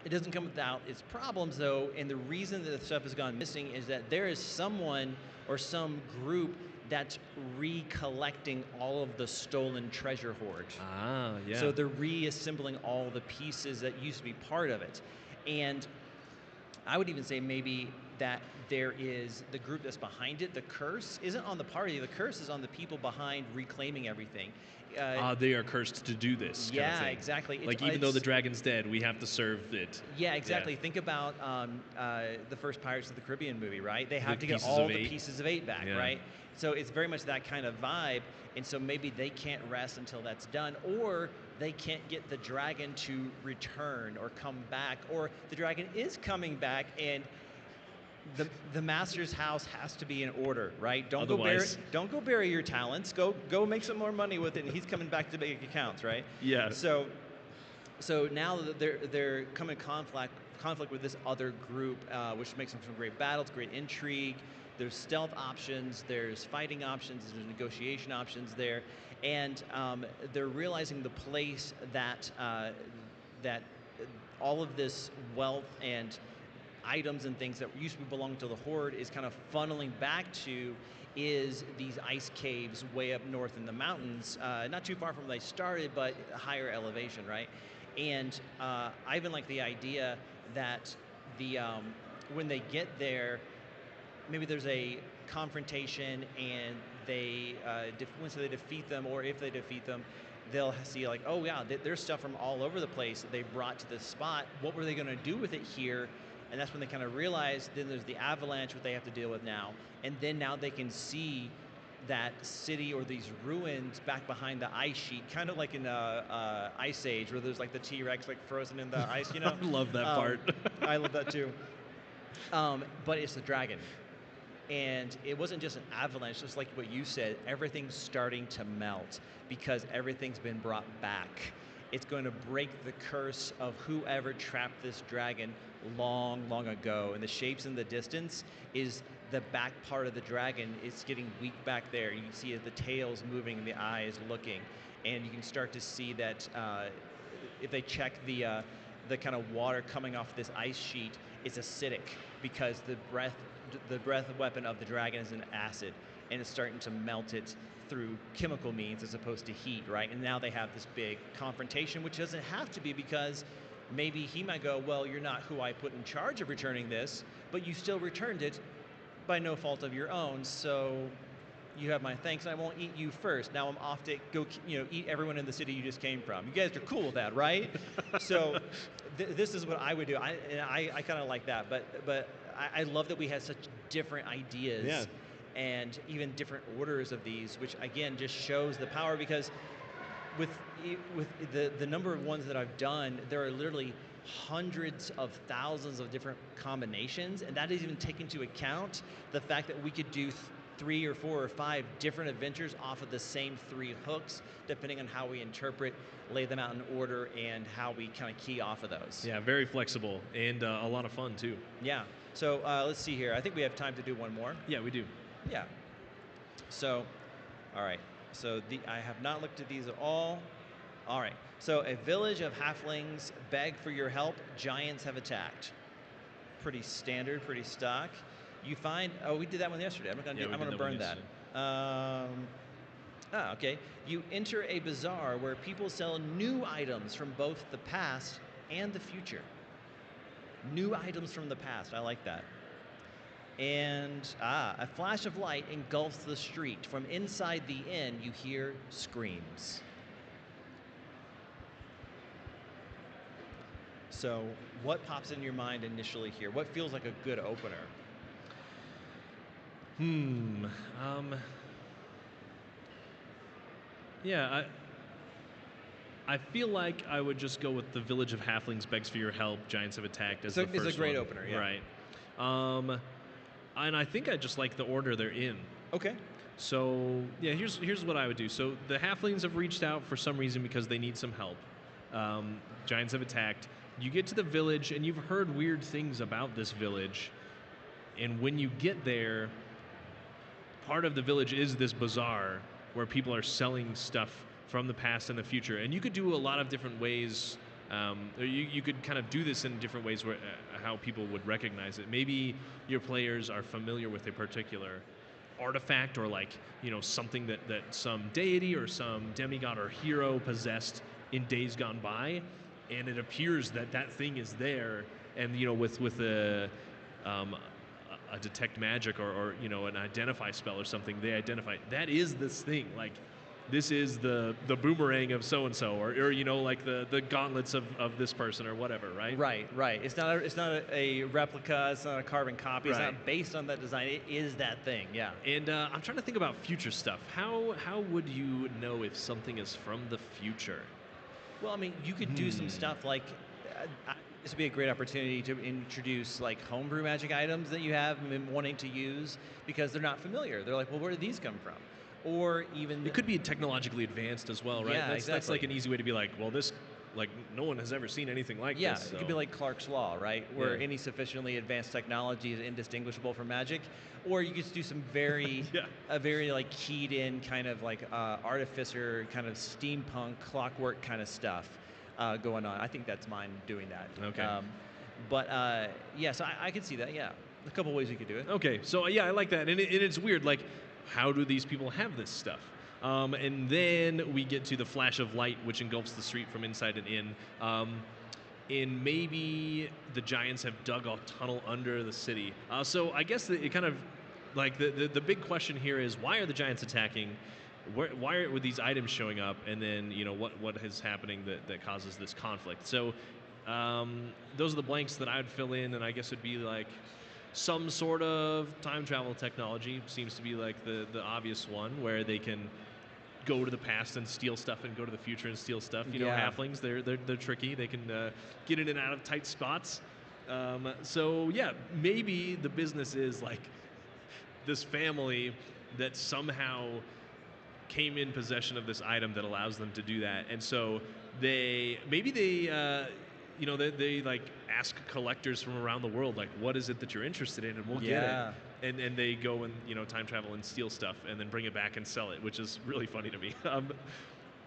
it doesn't come without its problems, though, and the reason that the stuff has gone missing is that there is someone or some group that's recollecting all of the stolen treasure hoard. Ah, yeah. So they're reassembling all the pieces that used to be part of it. And I would even say maybe that there is the group that's behind it. The curse isn't on the party. The curse is on the people behind reclaiming everything. They are cursed to do this. Yeah, kind of thing. Exactly. Like, even though the dragon's dead, we have to serve it. Yeah, exactly. Yeah. Think about the first Pirates of the Caribbean movie, right? They have to get all the pieces of 8 back, right? So it's very much that kind of vibe. And so maybe they can't rest until that's done, or they can't get the dragon to return or come back, or the dragon is coming back, and the master's house has to be in order, right? Don't go bury your talents. Go make some more money with it, and he's coming back to make accounts, right? Yeah. So now that they're coming in conflict with this other group, which makes them some great battles, great intrigue. There's stealth options, there's fighting options, there's negotiation options there, and they're realizing the place that all of this wealth and items and things that used to belong to the Horde is kind of funneling back to is these ice caves way up north in the mountains, not too far from where they started, but a higher elevation, right? And I even like the idea that the when they get there, maybe there's a confrontation and they once they defeat them, or if they defeat them, they'll see like, oh yeah, there's stuff from all over the place that they brought to this spot. What were they going to do with it here? And that's when they kind of realize. Then there's the avalanche, what they have to deal with now, and then now they can see that city or these ruins back behind the ice sheet, kind of like in Ice Age, where there's like the T-Rex like frozen in the ice. You know, I love that part. I love that too. But it's the dragon. And it wasn't just an avalanche, just like what you said, everything's starting to melt because everything's been brought back. It's going to break the curse of whoever trapped this dragon long, long ago. And the shapes in the distance is the back part of the dragon is getting weak back there. You can see the tail's moving and the eyes looking. And you can start to see that if they check the kind of water coming off this ice sheet, it's acidic because the breath weapon of the dragon is an acid, and it's starting to melt it through chemical means as opposed to heat, right? And now they have this big confrontation, which doesn't have to be, because maybe he might go, well, you're not who I put in charge of returning this, but you still returned it by no fault of your own, so you have my thanks, and I won't eat you first. Now I'm off to go, eat everyone in the city you just came from. You guys are cool with that, right? So this is what I would do. I kind of like that, but I love that we have such different ideas. Yeah. And even different orders of these, which again just shows the power, because with the number of ones that I've done, there are literally hundreds of thousands of different combinations, and that is even taking into account the fact that we could do 3 or 4 or 5 different adventures off of the same 3 hooks, depending on how we interpret, lay them out in order, and how we kind of key off of those. Yeah, very flexible and a lot of fun too. Yeah. So let's see here. I think we have time to do one more. Yeah, we do. Yeah. So, all right. So I have not looked at these at all. All right. So a village of halflings beg for your help. Giants have attacked. Pretty standard, pretty stock. You find. Oh, we did that one yesterday. I'm gonna burn that. Okay. You enter a bazaar where people sell new items from both the past and the future. New items from the past. I like that. And a flash of light engulfs the street. From inside the inn, you hear screams. So, what pops in your mind initially here? What feels like a good opener? Yeah, I feel like I would just go with the village of halflings begs for your help. Giants have attacked as the first one. It's a great opener, yeah. Right. And I think I just like the order they're in. Okay. So yeah, here's what I would do. So the halflings have reached out for some reason because they need some help. Giants have attacked. You get to the village and you've heard weird things about this village. And when you get there, part of the village is this bazaar where people are selling stuff from the past and the future. And you could do a lot of different ways. Or you could kind of do this in different ways where how people would recognize it. Maybe your players are familiar with a particular artifact, or like, something that some deity or some demigod or hero possessed in days gone by, and it appears that thing is there, and with a detect magic or an identify spell or something, they identify that is this thing, like this is the boomerang of so and so, or like the gauntlets of this person or whatever, right? Right. It's not a replica. It's not a carbon copy. It's Right. not based on that design. It is that thing. Yeah. And I'm trying to think about future stuff. How would you know if something is from the future? Well, I mean, you could do some stuff like this would be a great opportunity to introduce like homebrew magic items that you have been wanting to use because they're not familiar. They're like, well, where did these come from? Or even It could be technologically advanced as well, right? Yeah, That's exactly. like an easy way to be like, well, this, like, no one has ever seen anything like yeah, this. it could be like Clark's Law, right? Where Yeah. any sufficiently advanced technology is indistinguishable from magic. Or you could just do some very, Yeah. a very like keyed in kind of like artificer, kind of steampunk, clockwork kind of stuff going on. I think that's mine doing that. Okay. But yeah, so I could see that. Yeah, a couple ways you could do it. Okay, so yeah, I like that, and it's weird. Like, how do these people have this stuff? And then we get to the flash of light, which engulfs the street from inside and in. And maybe the giants have dug a tunnel under the city. So I guess it kind of, like, the big question here is, why are the giants attacking? Why are these items showing up? And then, what is happening that causes this conflict? So those are the blanks that I would fill in, and I guess it'd be like some sort of time travel technology seems to be like the obvious one, where they can go to the past and steal stuff and go to the future and steal stuff. Halflings, they're tricky. They can get in and out of tight spots. So yeah, maybe the business is like this family that somehow came in possession of this item that allows them to do that. And so they like ask collectors from around the world, like, what is it that you're interested in, and we'll get it. And they go and time travel and steal stuff and then bring it back and sell it, which is really funny to me.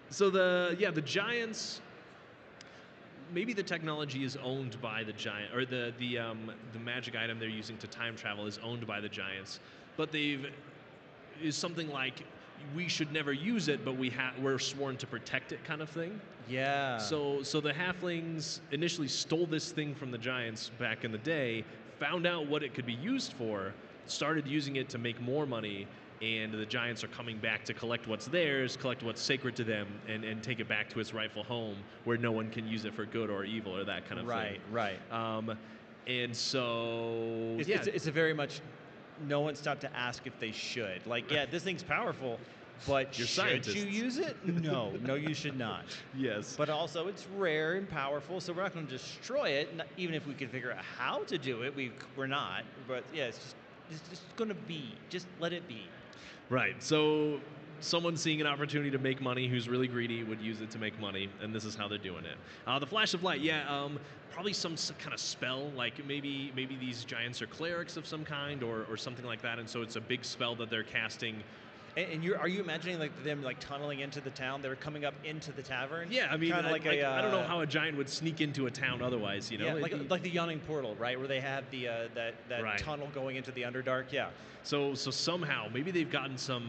So the giants, maybe the technology is owned by the giant, or the magic item they're using to time travel is owned by the giants, but is something like, we should never use it, but we're sworn to protect it, kind of thing. Yeah. So the halflings initially stole this thing from the giants back in the day, found out what it could be used for, started using it to make more money, and the giants are coming back to collect what's theirs, collect what's sacred to them, and take it back to its rightful home, where no one can use it for good or evil or that kind of thing. Right. And so it's a very much, no one stopped to ask if they should. Like, yeah, this thing's powerful, but should you use it? No, you should not. Yes. But also, it's rare and powerful, so we're not going to destroy it. Even if we could figure out how to do it, we're not. But yeah, it's just going to be. Just let it be. Right. So someone seeing an opportunity to make money who's really greedy would use it to make money, and this is how they're doing it. The flash of light, probably some kind of spell, like maybe these giants are clerics of some kind or something like that, and so it's a big spell that they're casting. And are you imagining like them like tunneling into the town? They're coming up into the tavern. Yeah, I mean, I don't know how a giant would sneak into a town otherwise. Yeah, like the yawning portal, right, where they have the that right. tunnel going into the Underdark. Yeah. So somehow maybe they've gotten some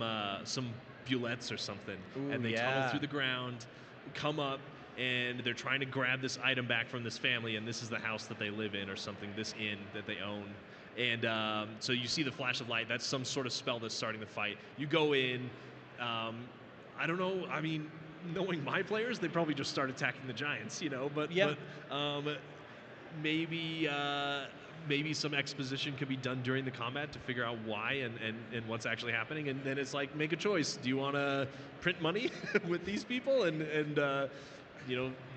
bullets or something, and they tunnel through the ground, come up, and they're trying to grab this item back from this family, and this is the house that they live in or something, this inn that they own. And so you see the flash of light. That's some sort of spell that's starting the fight. You go in. I don't know. I mean, knowing my players, they probably just start attacking the giants, But maybe some exposition could be done during the combat to figure out why and what's actually happening. And then it's like, make a choice. Do you want to print money with these people and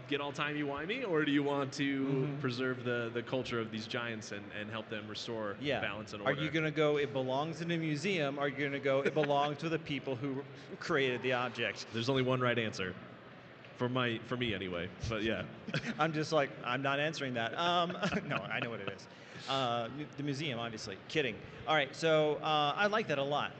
get all timey-wimey, or do you want to preserve the culture of these giants and help them restore balance and order? Are you going to go, it belongs in a museum? Are you going to go, it belongs to the people who created the object? There's only one right answer. For me anyway, but yeah. I'm just like, I'm not answering that. No, I know what it is. The museum, obviously. Kidding. All right, so I like that a lot.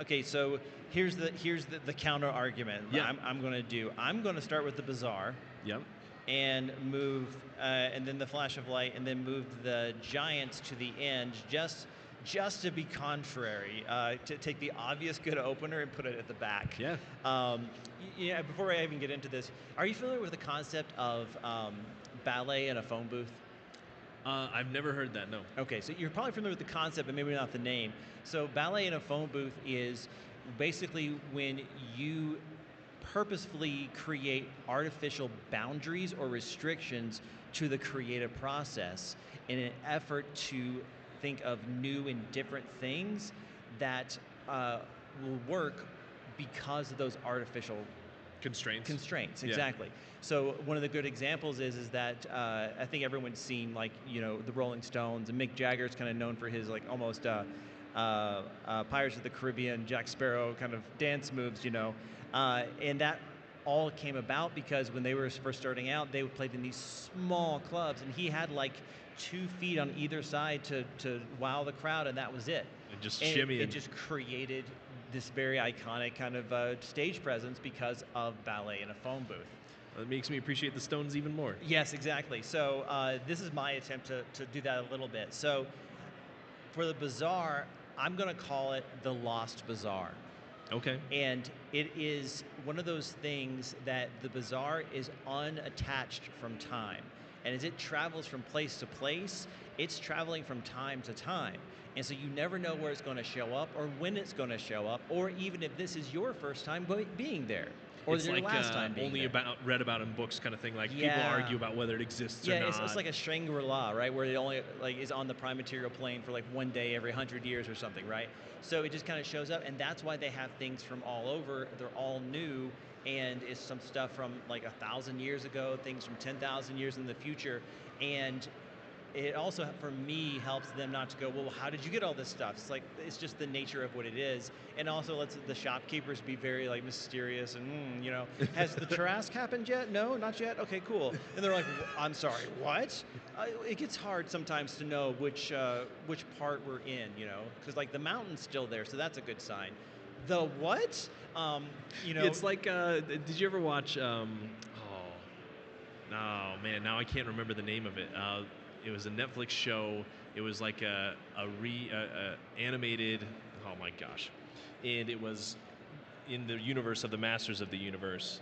Okay, so here's the counter argument. Yeah. I'm going to do. I'm going to start with the bazaar. Yep. And move, and then the flash of light, and then move the giants to the end, just to be contrary, to take the obvious good opener and put it at the back. Yeah. Before I even get into this, are you familiar with the concept of ballet in a phone booth? I've never heard that, no. Okay, so you're probably familiar with the concept, but maybe not the name. So ballet in a phone booth is basically when you purposefully create artificial boundaries or restrictions to the creative process in an effort to think of new and different things that will work because of those artificial constraints. Exactly. So one of the good examples is that I think everyone's seen the Rolling Stones, and Mick Jagger's kind of known for his almost Pirates of the Caribbean, Jack Sparrow kind of dance moves, and that all came about because when they were first starting out, they played in these small clubs, and he had 2 feet on either side to wow the crowd, and that was it. And just shimmy. It just created this very iconic kind of stage presence because of ballet in a phone booth. It makes me appreciate the stones even more. Yes, exactly. So this is my attempt to do that a little bit. So for the bazaar, I'm going to call it the Lost Bazaar. Okay. And it is one of those things that the bazaar is unattached from time. And as it travels from place to place, it's traveling from time to time. And so you never know where it's going to show up or when it's going to show up, or even if this is your first time being there. Or it's your like last time being only there. read about in books kind of thing. Like people Yeah. argue about whether it exists or not. Yeah, it's like a Shangri-La, right? Where it only like is on the prime material plane for like one day every 100 years or something, right? So it just kind of shows up, and that's why they have things from all over. They're all new, and it's some stuff from like 1,000 years ago, things from 10,000 years in the future, and it also, for me, helps them not to go, well, how did you get all this stuff? It's like, it's just the nature of what it is. And also lets the shopkeepers be very like mysterious and, you know, has the Tarrasque happened yet? No, not yet? Okay, cool. And they're like, I'm sorry, what? It gets hard sometimes to know which part we're in, you know, because like the mountain's still there, so that's a good sign. The what? You know. It's like, did you ever watch, oh man, now I can't remember the name of it. It was a Netflix show. It was like a animated, oh my gosh. And it was in the universe of the Masters of the Universe.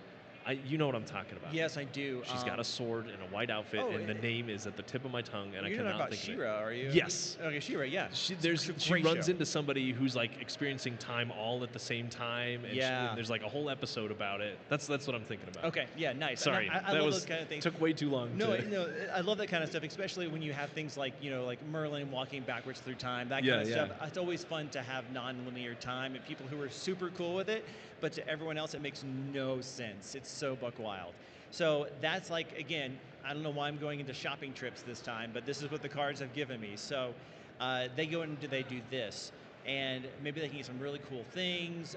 You know what I'm talking about. Yes, I do. She's got a sword and a white outfit, and the name is at the tip of my tongue, and I you're cannot talking about think She-Ra, of it. are you? Yes. Okay, She-Ra, yeah. She Great runs show. into somebody who's like experiencing time all at the same time, and, and there's like a whole episode about it. That's what I'm thinking about. Okay, yeah, nice. Sorry, I love those kind of things. Took way too long. No, I love that kind of stuff, especially when you have things like, you know, like Merlin walking backwards through time, that kind of stuff. It's always fun to have non-linear time and people who are super cool with it, but to everyone else it makes no sense. It's so buck wild. So that's like, again, I don't know why I'm going into shopping trips this time, but this is what the cards have given me. So they go into, they do this. And maybe they can get some really cool things.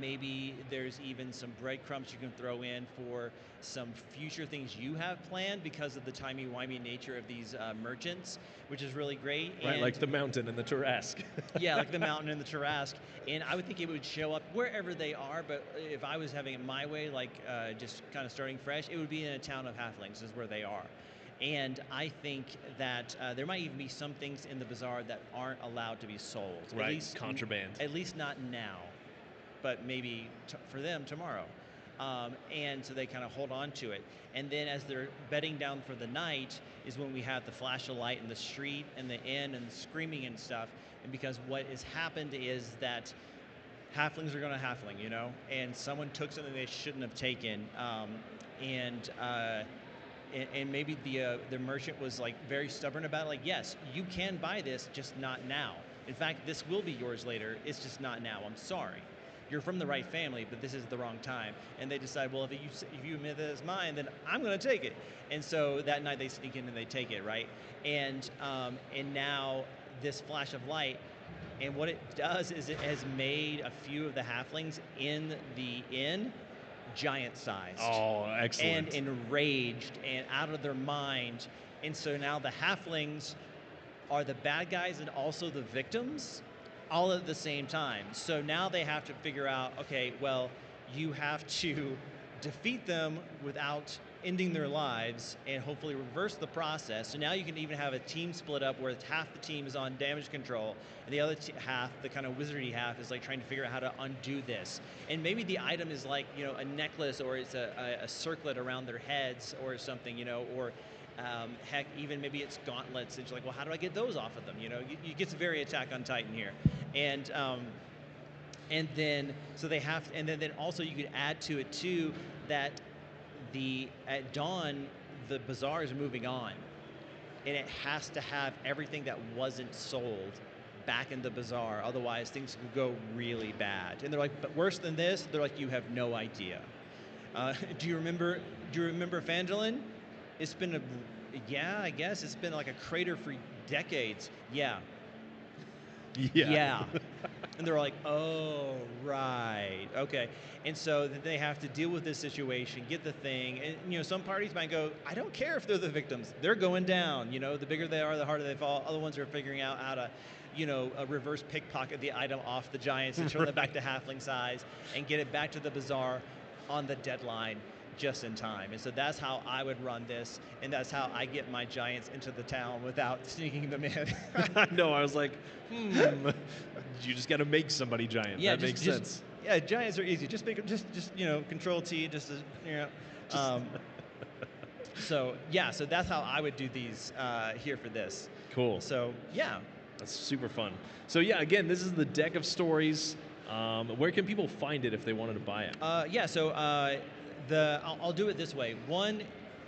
Maybe there's even some breadcrumbs you can throw in for some future things you have planned because of the timey-wimey nature of these merchants, which is really great. Right, and like the mountain and the Tarrasque. yeah, like the mountain and the Tarrasque. And I would think it would show up wherever they are, but if I was having it my way, like just kind of starting fresh, it would be in a town of halflings is where they are. And I think that there might even be some things in the bazaar that aren't allowed to be sold. Right, at least, contraband. At least not now, but maybe for them tomorrow. And so they kind of hold on to it. And then as they're bedding down for the night is when we have the flash of light in the street and the inn and the screaming and stuff. And because what has happened is that halflings are going to halfling, you know, and someone took something they shouldn't have taken. And maybe the merchant was like very stubborn about it. Like, yes, you can buy this, just not now. In fact, this will be yours later. It's just not now. I'm sorry. You're from the right family, but this is the wrong time. And they decide, well, if you admit that it's mine, then I'm going to take it. And so that night they sneak in and they take it, right? And now this flash of light, and what it does is it has made a few of the halflings in the inn giant-sized. Oh, excellent. And enraged and out of their mind. And so now the halflings are the bad guys and also the victims all at the same time. So now they have to figure out, okay, well, you have to defeat them without ending their lives and hopefully reverse the process. So now you can even have a team split up where half the team is on damage control and the other half, the kind of wizardy half, is like trying to figure out how to undo this. And maybe the item is like, you know, a necklace, or it's a circlet around their heads or something, you know, or heck, even maybe it's gauntlets. It's like, well, how do I get those off of them? You know, you get very Attack on Titan here. And then, so they have, and then also you could add to it too that at dawn, the bazaar is moving on, and it has to have everything that wasn't sold back in the bazaar. Otherwise, things could go really bad. And they're like, but worse than this, they're like, you have no idea. Do you remember Phandalin? It's been I guess it's been like a crater for decades. Yeah. And they're like, oh, right, okay. And so they have to deal with this situation, get the thing. And, you know, some parties might go, I don't care if they're the victims. They're going down. You know, the bigger they are, the harder they fall. Other ones are figuring out how to, you know, reverse pickpocket the item off the giants and turn them back to halfling size and get it back to the bazaar on the deadline. just in time. And so that's how I would run this, and that's how I get my giants into the town without sneaking them in. I know. I was like, you just got to make somebody giant. Yeah, that makes sense. Yeah, giants are easy. Just make them, just Control T, just to, so yeah, so that's how I would do these here for this. Cool. So yeah, that's super fun. So yeah, again, this is the Deck of Stories. Where can people find it if they wanted to buy it? So I'll do it this way. One,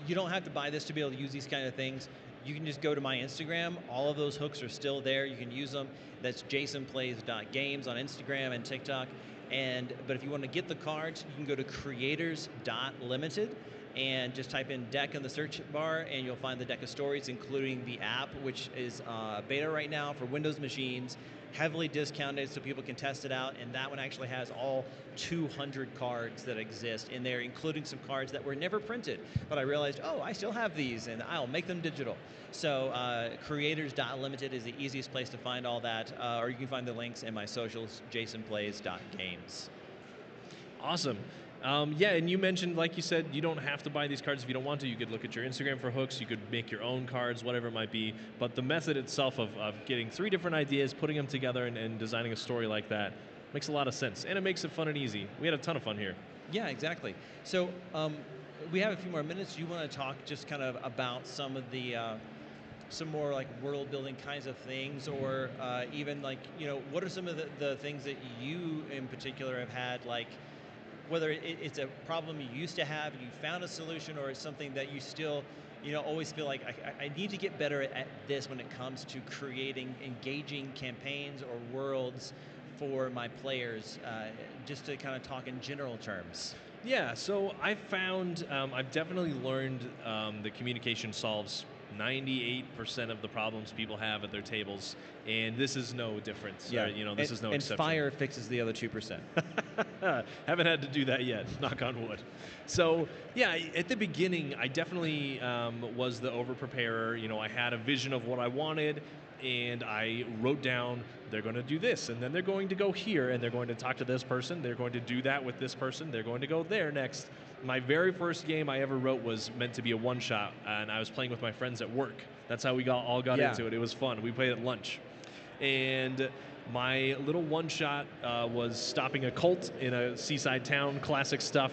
you don't have to buy this to be able to use these kind of things. You can just go to my Instagram. All of those hooks are still there. You can use them. That's jasonplays.games on Instagram and TikTok. But if you want to get the cards, you can go to creators.limited and just type in deck in the search bar, and you'll find the Deck of Stories, including the app, which is beta right now for Windows machines, heavily discounted so people can test it out. And that one actually has all 200 cards that exist in there, including some cards that were never printed. But I realized, oh, I still have these, and I'll make them digital. So creators.limited is the easiest place to find all that, or you can find the links in my socials, jasonplays.games. Awesome. Yeah, and you mentioned, like you said, you don't have to buy these cards if you don't want to. You could look at your Instagram for hooks. You could make your own cards, whatever it might be. But the method itself of getting 3 different ideas, putting them together, and designing a story like that makes a lot of sense. And it makes it fun and easy. We had a ton of fun here. Yeah, exactly. So we have a few more minutes. Do you want to talk just kind of about some of the some more like world building kinds of things, or even like, what are some of the things that you in particular have had, like whether it's a problem you used to have and you found a solution, or it's something that you still always feel like I need to get better at this when it comes to creating engaging campaigns or worlds for my players, just to kind of talk in general terms. Yeah, so I found, I've definitely learned that communication solves 98% of the problems people have at their tables, and this is no difference. Yeah, This is no exception. And fire fixes the other 2%. Haven't had to do that yet, knock on wood. So yeah, at the beginning, I definitely was the over-preparer. I had a vision of what I wanted, and I wrote down, they're going to do this, and then they're going to go here, and they're going to talk to this person, they're going to do that with this person, they're going to go there next. My very first game I ever wrote was meant to be a one-shot, and I was playing with my friends at work. That's how we all got into it. It was fun. We played at lunch. And my little one-shot was stopping a cult in a seaside town, classic stuff.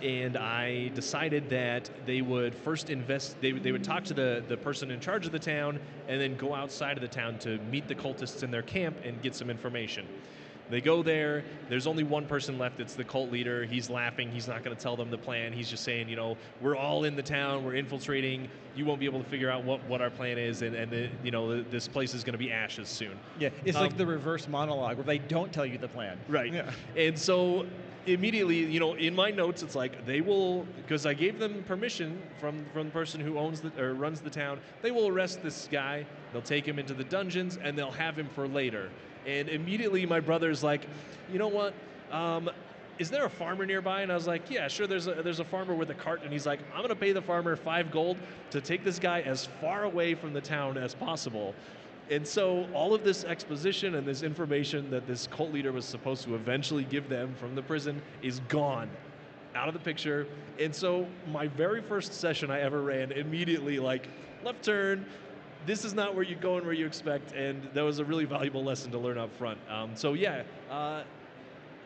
And I decided that they would first they would talk to the person in charge of the town, and then go outside of the town to meet the cultists in their camp and get some information. They go there, there's only one person left, it's the cult leader. He's laughing, he's not going to tell them the plan. He's just saying, we're all in the town, we're infiltrating, you won't be able to figure out what our plan is, and this place is going to be ashes soon. Yeah, it's like the reverse monologue where they don't tell you the plan. Right. Yeah. And so immediately, in my notes, it's like they will, because I gave them permission from the person who runs the town, they will arrest this guy, they'll take him into the dungeons, and they'll have him for later. And immediately my brother's like, you know what? Is there a farmer nearby? And I was like, yeah, sure. There's a farmer with a cart, and he's like, I'm gonna pay the farmer 5 gold to take this guy as far away from the town as possible. And so all of this exposition and this information that this cult leader was supposed to eventually give them from the prison is gone, out of the picture. And so my very first session I ever ran, immediately like, left turn, this is not where you go and where you expect, and that was a really valuable lesson to learn up front. So yeah,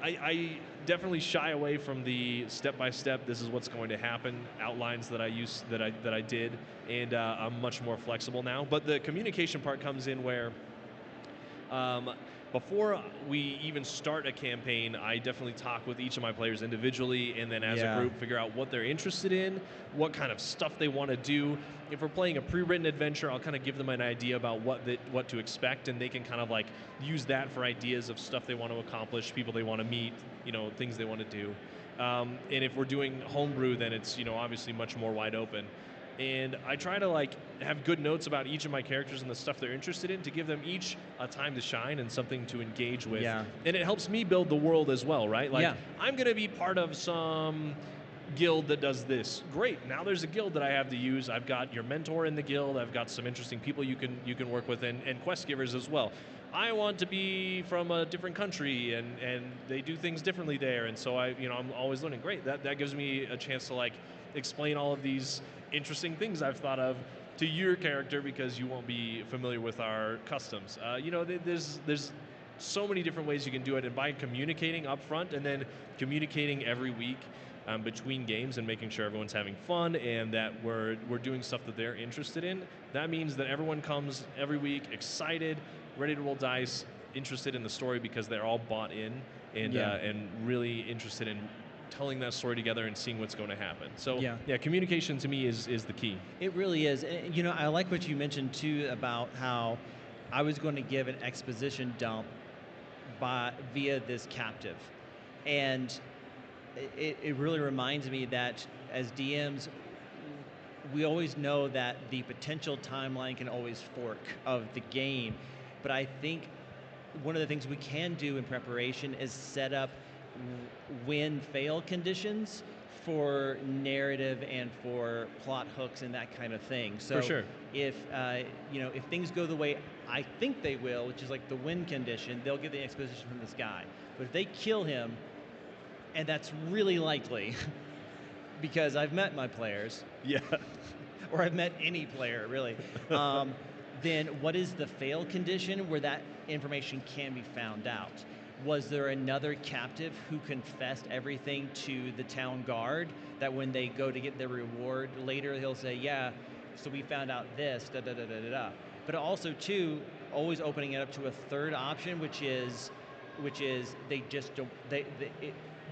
I definitely shy away from the step-by-step, this is what's going to happen, outlines that I did, and I'm much more flexible now. But the communication part comes in where before we even start a campaign, I definitely talk with each of my players individually, and then as a group figure out what they're interested in, what kind of stuff they want to do. If we're playing a pre-written adventure, I'll kind of give them an idea about what to expect, and they can kind of like use that for ideas of stuff they want to accomplish, people they want to meet, things they want to do. And if we're doing homebrew, then it's obviously much more wide open. And I try to like have good notes about each of my characters and the stuff they're interested in to give them each a time to shine and something to engage with. Yeah. And it helps me build the world as well, right? Like I'm going to be part of some guild that does this. Great. Now there's a guild that I have to use. I've got your mentor in the guild. I've got some interesting people you can work with, and quest givers as well. I want to be from a different country and they do things differently there, and so I'm always learning. Great, that gives me a chance to like explain all of these interesting things I've thought of to your character because you won't be familiar with our customs. There's so many different ways you can do it, and by communicating up front and then communicating every week between games and making sure everyone's having fun and that we're doing stuff that they're interested in, that means that everyone comes every week excited, ready to roll dice, interested in the story because they're all bought in and really interested in telling that story together and seeing what's going to happen. So communication to me is the key. It really is. And, I like what you mentioned too about how I was going to give an exposition dump via this captive, and it really reminds me that as DMs, we always know that the potential timeline can always fork of the game, but I think one of the things we can do in preparation is set up win-fail conditions for narrative and for plot hooks and that kind of thing. So for sure. If if things go the way I think they will, which is like the win condition, they'll get the exposition from this guy. But if they kill him, and that's really likely, because I've met my players. Yeah. Or I've met any player, really. Then what is the fail condition where that information can be found out? Was there another captive who confessed everything to the town guard that when they go to get their reward later, he'll say, yeah, so we found out this, da da da da da da. But also, too, always opening it up to a third option, which is they just don't,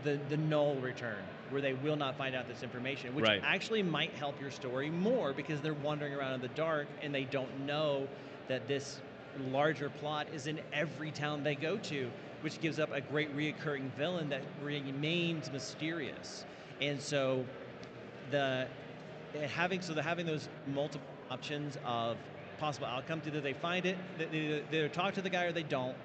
the null return, where they will not find out this information, which actually might help your story more because they're wandering around in the dark and they don't know that this larger plot is in every town they go to, which gives up a great reoccurring villain that remains mysterious. And so having those multiple options of possible outcomes, either they find it, they either talk to the guy or they don't,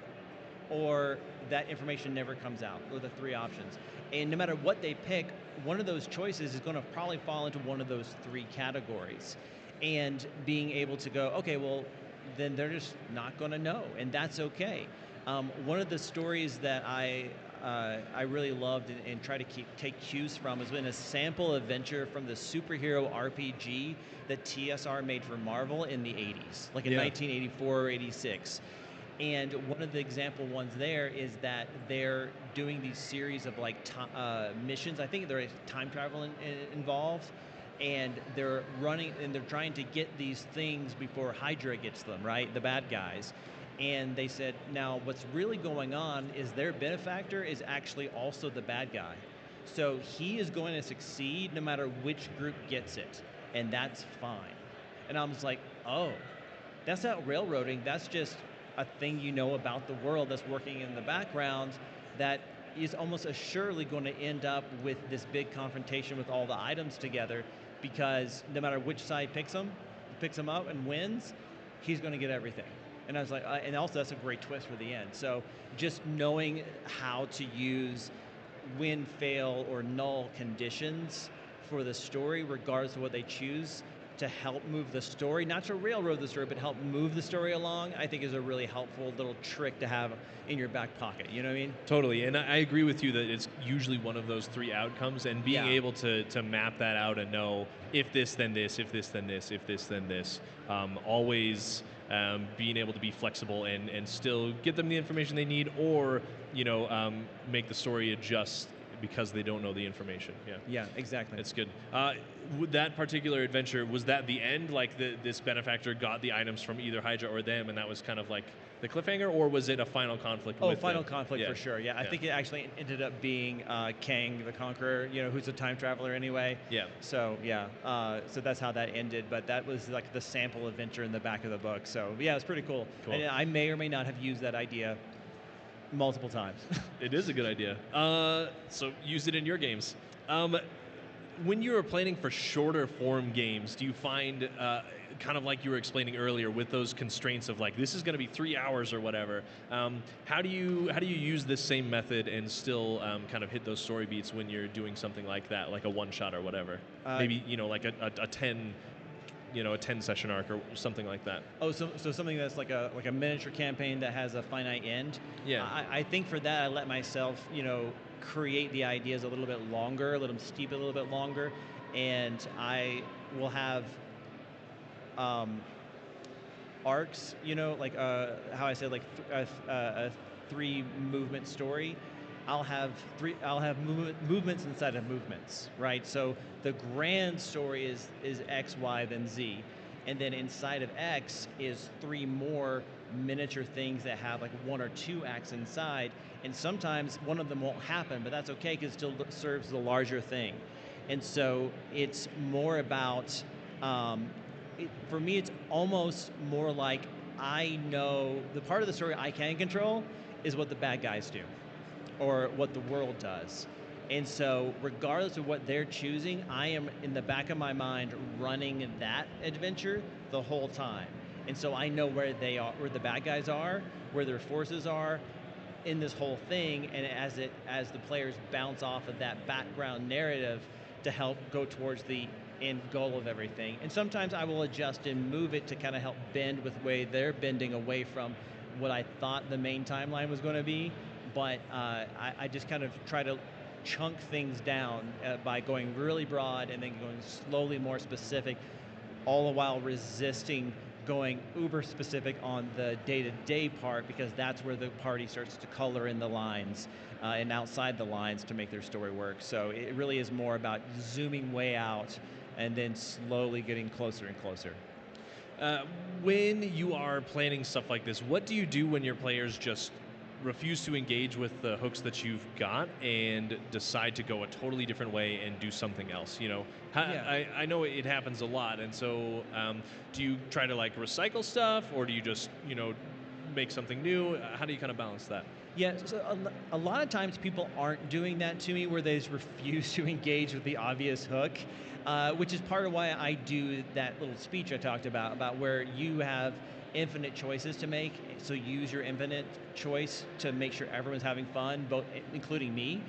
or that information never comes out, or the three options. And no matter what they pick, one of those choices is going to probably fall into one of those three categories. And being able to go, okay, well, then they're just not going to know, and that's okay. One of the stories that I really loved and try to take cues from has been a sample adventure from the superhero RPG that TSR made for Marvel in the 80s, like in 1984 or 86. And one of the example ones there is that they're doing these series of like missions. I think there's time travel involved, and they're running and they're trying to get these things before Hydra gets them, right? The bad guys. And they said, now what's really going on is their benefactor is actually also the bad guy. So he is going to succeed no matter which group gets it, and that's fine. And I was like, oh, that's not railroading, that's just a thing you know about the world that's working in the background that is almost assuredly going to end up with this big confrontation with all the items together, because no matter which side picks them up and wins, he's going to get everything. And I was like, and also that's a great twist for the end. So just knowing how to use win, fail, or null conditions for the story, regardless of what they choose, to help move the story, not to railroad the story, but help move the story along, I think is a really helpful little trick to have in your back pocket. You know what I mean? Totally, and I agree with you that it's usually one of those three outcomes, and being able to map that out and know if this, then this, if this, then this, if this, then this, always being able to be flexible and still get them the information they need, or make the story adjust because they don't know the information. Yeah, exactly. It's good. That particular adventure, was that the end? Like this benefactor got the items from either Hydra or them, and that was kind of like the cliffhanger, or was it a final conflict? Oh, final conflict for sure. Yeah, I think it actually ended up being Kang the Conqueror, who's a time traveler anyway. Yeah. So so that's how that ended. But that was like the sample adventure in the back of the book. So yeah, it's pretty cool. Cool. And I may or may not have used that idea multiple times. It is a good idea. So use it in your games. When you are planning for shorter form games, do you find, kind of like you were explaining earlier, with those constraints of like this is going to be 3 hours or whatever? How do you use this same method and still kind of hit those story beats when you're doing something like that, like a one shot or whatever? Maybe like a 10 a 10-session arc or something like that. Oh, so something that's like a miniature campaign that has a finite end. Yeah. I think for that I let myself create the ideas a little bit longer, let them steep a little bit longer, and I will have arcs. Like how I said, like a 3 movement story. I'll have movements inside of movements, right? So the grand story is X, Y, then Z, and then inside of X is 3 more miniature things that have like 1 or 2 acts inside, and sometimes one of them won't happen, but that's okay because it still serves the larger thing. And so it's more about, for me, it's almost more like I know the part of the story I can control is what the bad guys do, or what the world does. And so regardless of what they're choosing, I am in the back of my mind running that adventure the whole time. And so I know where they are, where the bad guys are, where their forces are in this whole thing, and as the players bounce off of that background narrative to help go towards the end goal of everything. And sometimes I will adjust and move it to kind of help bend with the way they're bending away from what I thought the main timeline was going to be. But I just kind of try to chunk things down by going really broad and then going slowly more specific, all the while resisting going uber specific on the day-to-day part, because that's where the party starts to color in the lines and outside the lines to make their story work. So it really is more about zooming way out and then slowly getting closer and closer. When you are planning stuff like this, what do you do when your players just refuse to engage with the hooks that you've got and decide to go a totally different way and do something else? I know it happens a lot, and so do you try to like recycle stuff, or do you just make something new? How do you kind of balance that? Yeah, so a lot of times people aren't doing that to me, where they just refuse to engage with the obvious hook, which is part of why I do that little speech I talked about where you have infinite choices to make, so use your infinite choice to make sure everyone's having fun, both including me.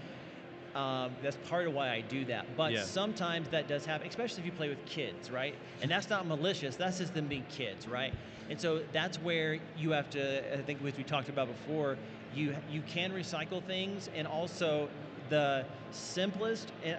That's part of why I do that. But sometimes that does happen, especially if you play with kids, right? And that's not malicious, that's just them being kids, right? And so that's where you have to, I think as we talked about before, you can recycle things, and also the simplest, and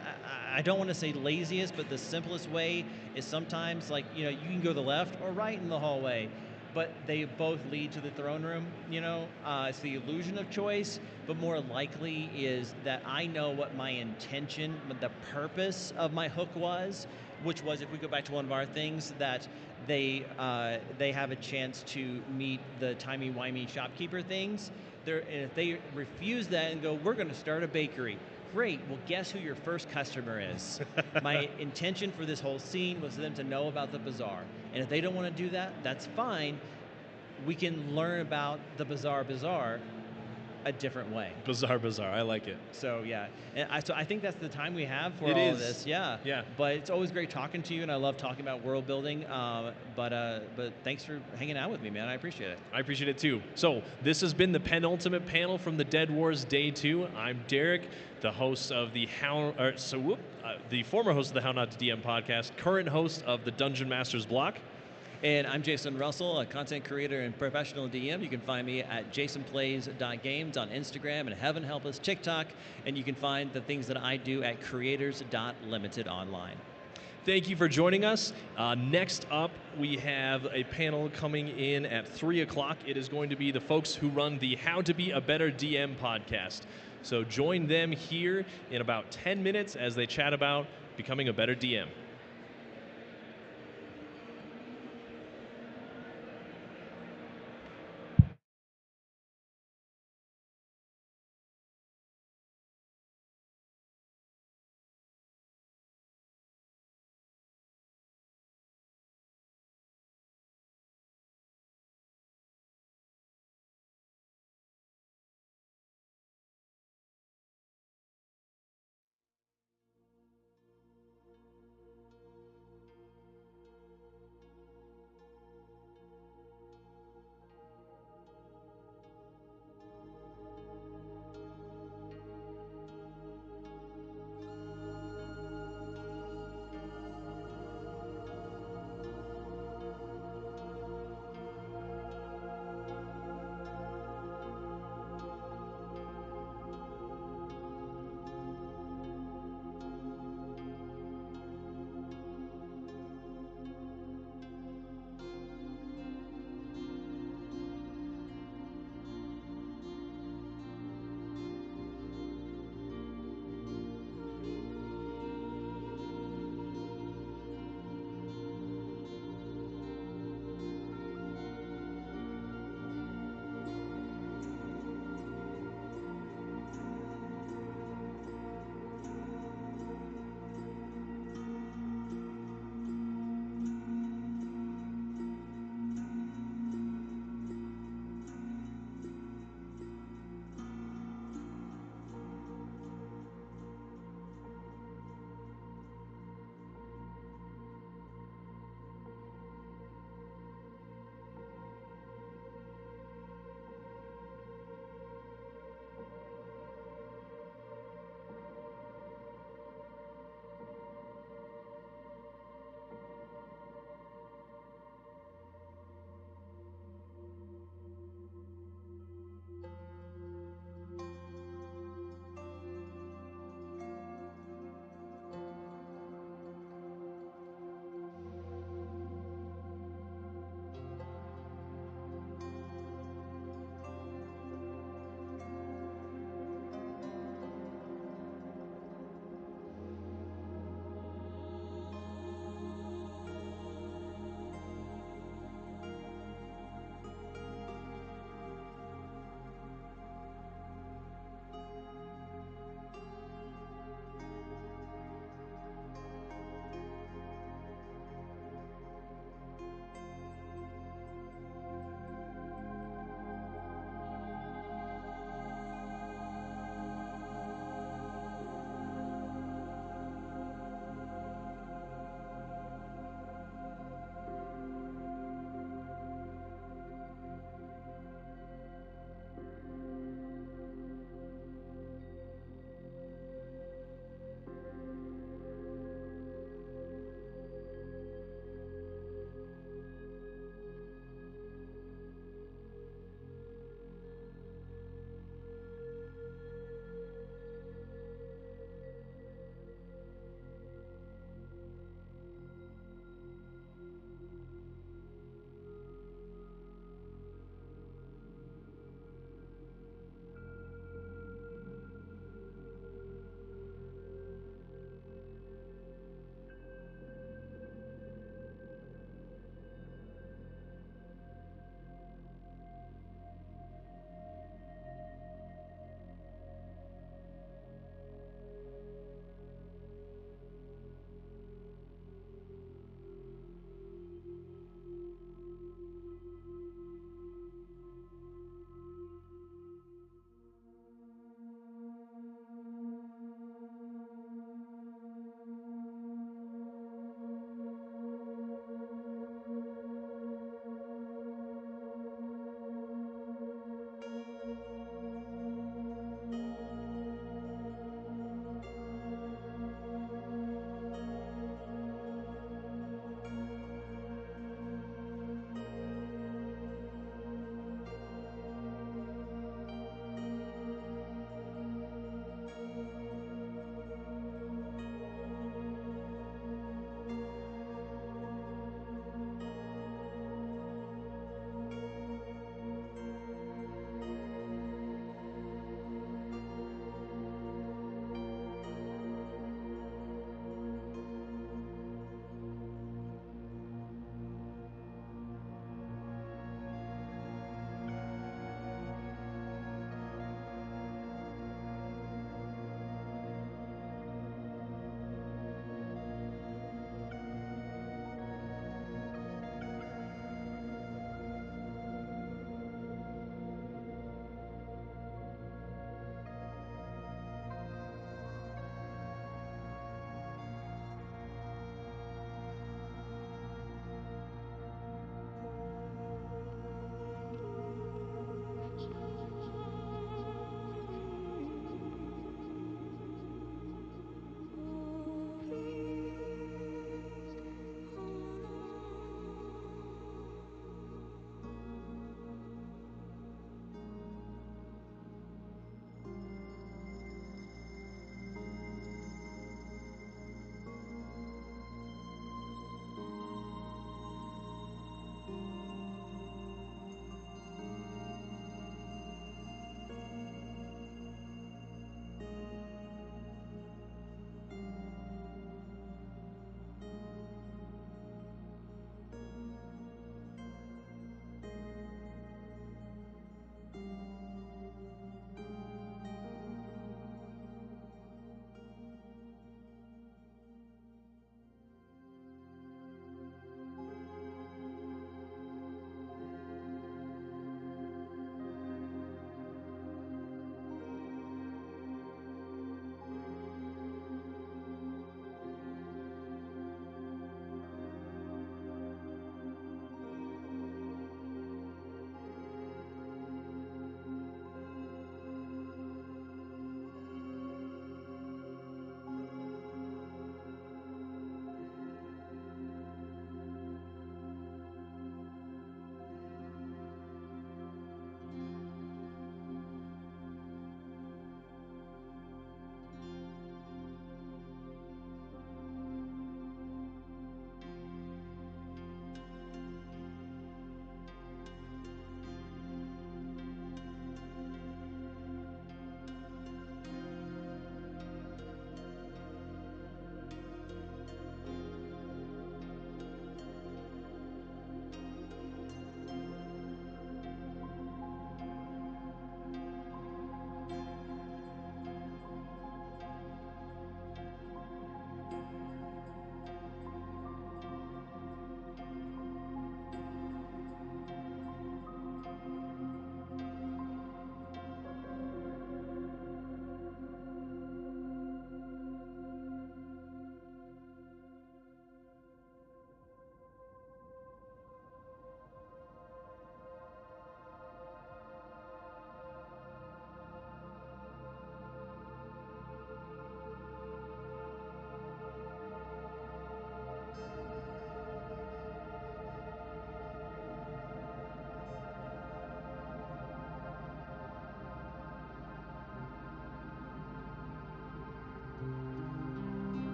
I don't want to say laziest, but the simplest way is sometimes like, you can go to the left or right in the hallway, but they both lead to the throne room. It's the illusion of choice, but more likely is that I know what my intention, the purpose of my hook was, which was, if we go back to one of our things, that they have a chance to meet the timey-wimey shopkeeper things. And if they refuse that and go, we're going to start a bakery. Great, well, guess who your first customer is? My intention for this whole scene was for them to know about the bazaar. And if they don't want to do that, that's fine. We can learn about the bazaar a different way. Bazaar, I like it. So yeah, and I think that's the time we have for all of this. Yeah. But it's always great talking to you, and I love talking about world building. But thanks for hanging out with me, man. I appreciate it. I appreciate it too. So this has been the penultimate panel from the Dead Wars Day 2. I'm Derek, the host of the the former host of the How Not to DM podcast, current host of the Dungeon Masters block. And I'm Jason Russell, a content creator and professional DM. You can find me at jasonplays.games on Instagram, and heaven help us, TikTok. And you can find the things that I do at creators.limited online. Thank you for joining us. Next up, we have a panel coming in at 3 o'clock. It is going to be the folks who run the How to Be a Better DM podcast. So join them here in about 10 minutes as they chat about becoming a better DM.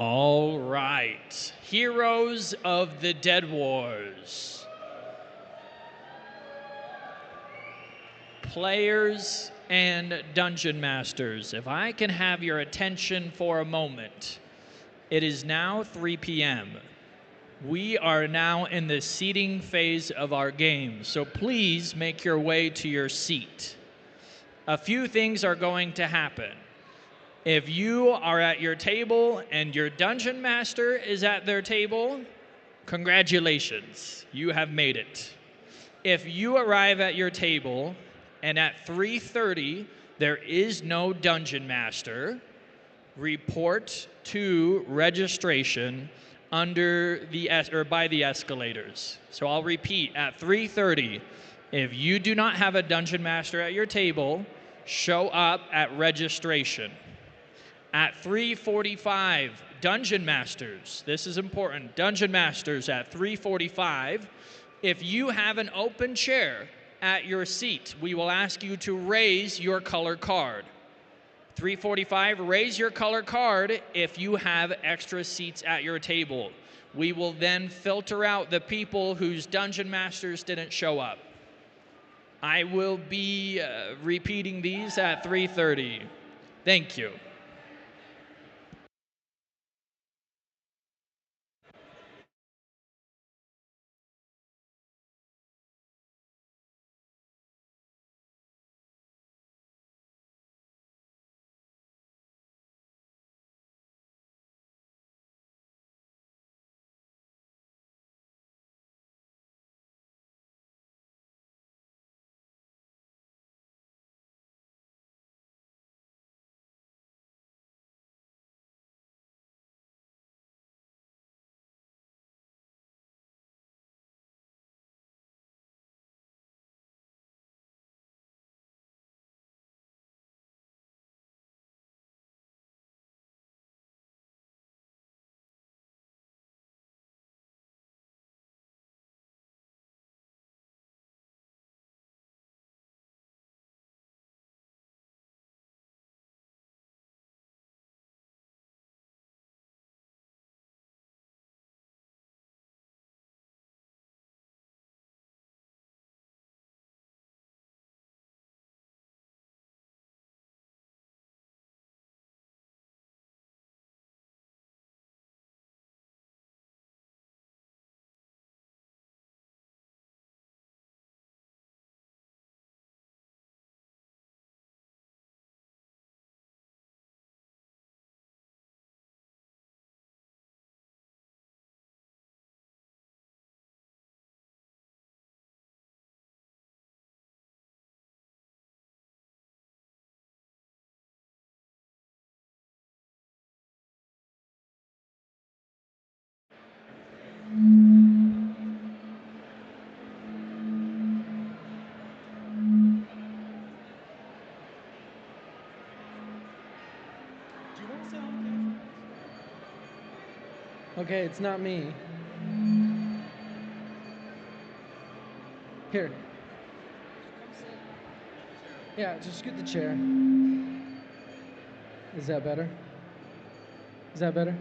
All right. Heroes of the Dead Wars. Players and dungeon masters, if I can have your attention for a moment. It is now 3 p.m. We are now in the seating phase of our game, so please make your way to your seat. A few things are going to happen. If you are at your table and your dungeon master is at their table, congratulations, you have made it. If you arrive at your table and at 3:30 there is no dungeon master, report to registration under the by the escalators. So I'll repeat, at 3:30, if you do not have a dungeon master at your table, show up at registration. At 3:45, dungeon masters, this is important, dungeon masters at 3:45, if you have an open chair at your seat, we will ask you to raise your color card. 3:45, raise your color card if you have extra seats at your table. We will then filter out the people whose dungeon masters didn't show up. I will be repeating these at 3:30. Thank you. Okay, it's not me. Here. Yeah, just scoot the chair. Is that better? Is that better?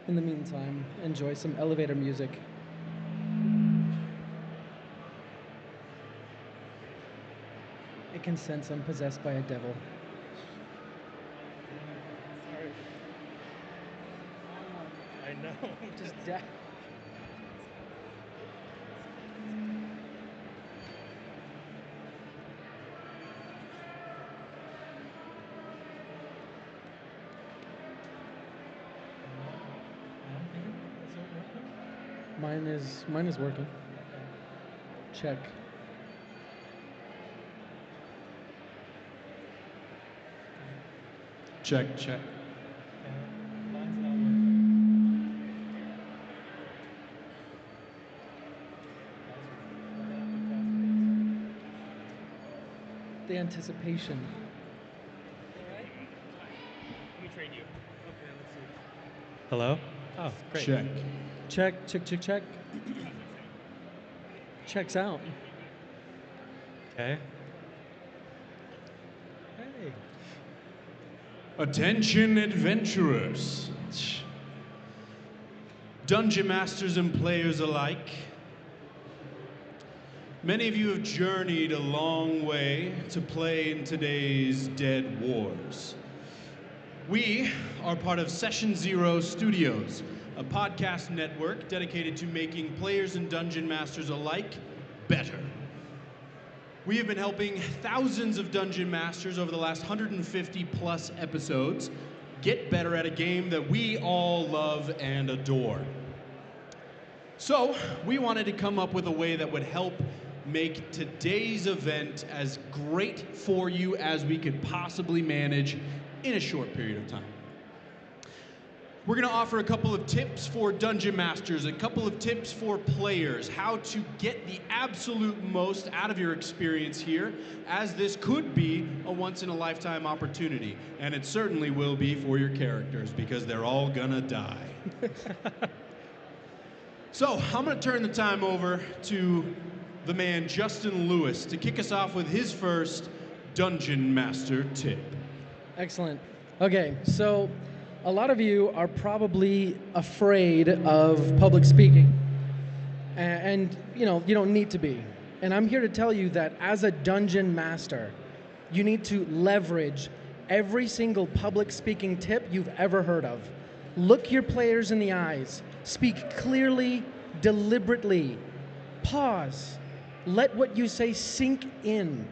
In the meantime, enjoy some elevator music. I can sense I'm possessed by a devil. Sorry. I know. Just death. Mine is working. Check. Check, check. The anticipation. Let me trade you. Okay, let's see. Hello? Oh, great. Check. Check, check, check, check. Checks out. Okay. Hey. Attention, adventurers. Dungeon masters and players alike. Many of you have journeyed a long way to play in today's Dead Wars. We are part of Session Zero Studios, a podcast network dedicated to making players and dungeon masters alike better. We have been helping thousands of dungeon masters over the last 150 plus episodes get better at a game that we all love and adore. So, we wanted to come up with a way that would help make today's event as great for you as we could possibly manage in a short period of time. We're going to offer a couple of tips for dungeon masters, a couple of tips for players, how to get the absolute most out of your experience here, as this could be a once-in-a-lifetime opportunity. And it certainly will be for your characters, because they're all gonna die. So, I'm going to turn the time over to the man Justin Lewis to kick us off with his first Dungeon Master tip. Excellent. Okay, so a lot of you are probably afraid of public speaking. And you know, you don't need to be. And I'm here to tell you that as a dungeon master, you need to leverage every single public speaking tip you've ever heard of. Look your players in the eyes. Speak clearly, deliberately. Pause. Let what you say sink in.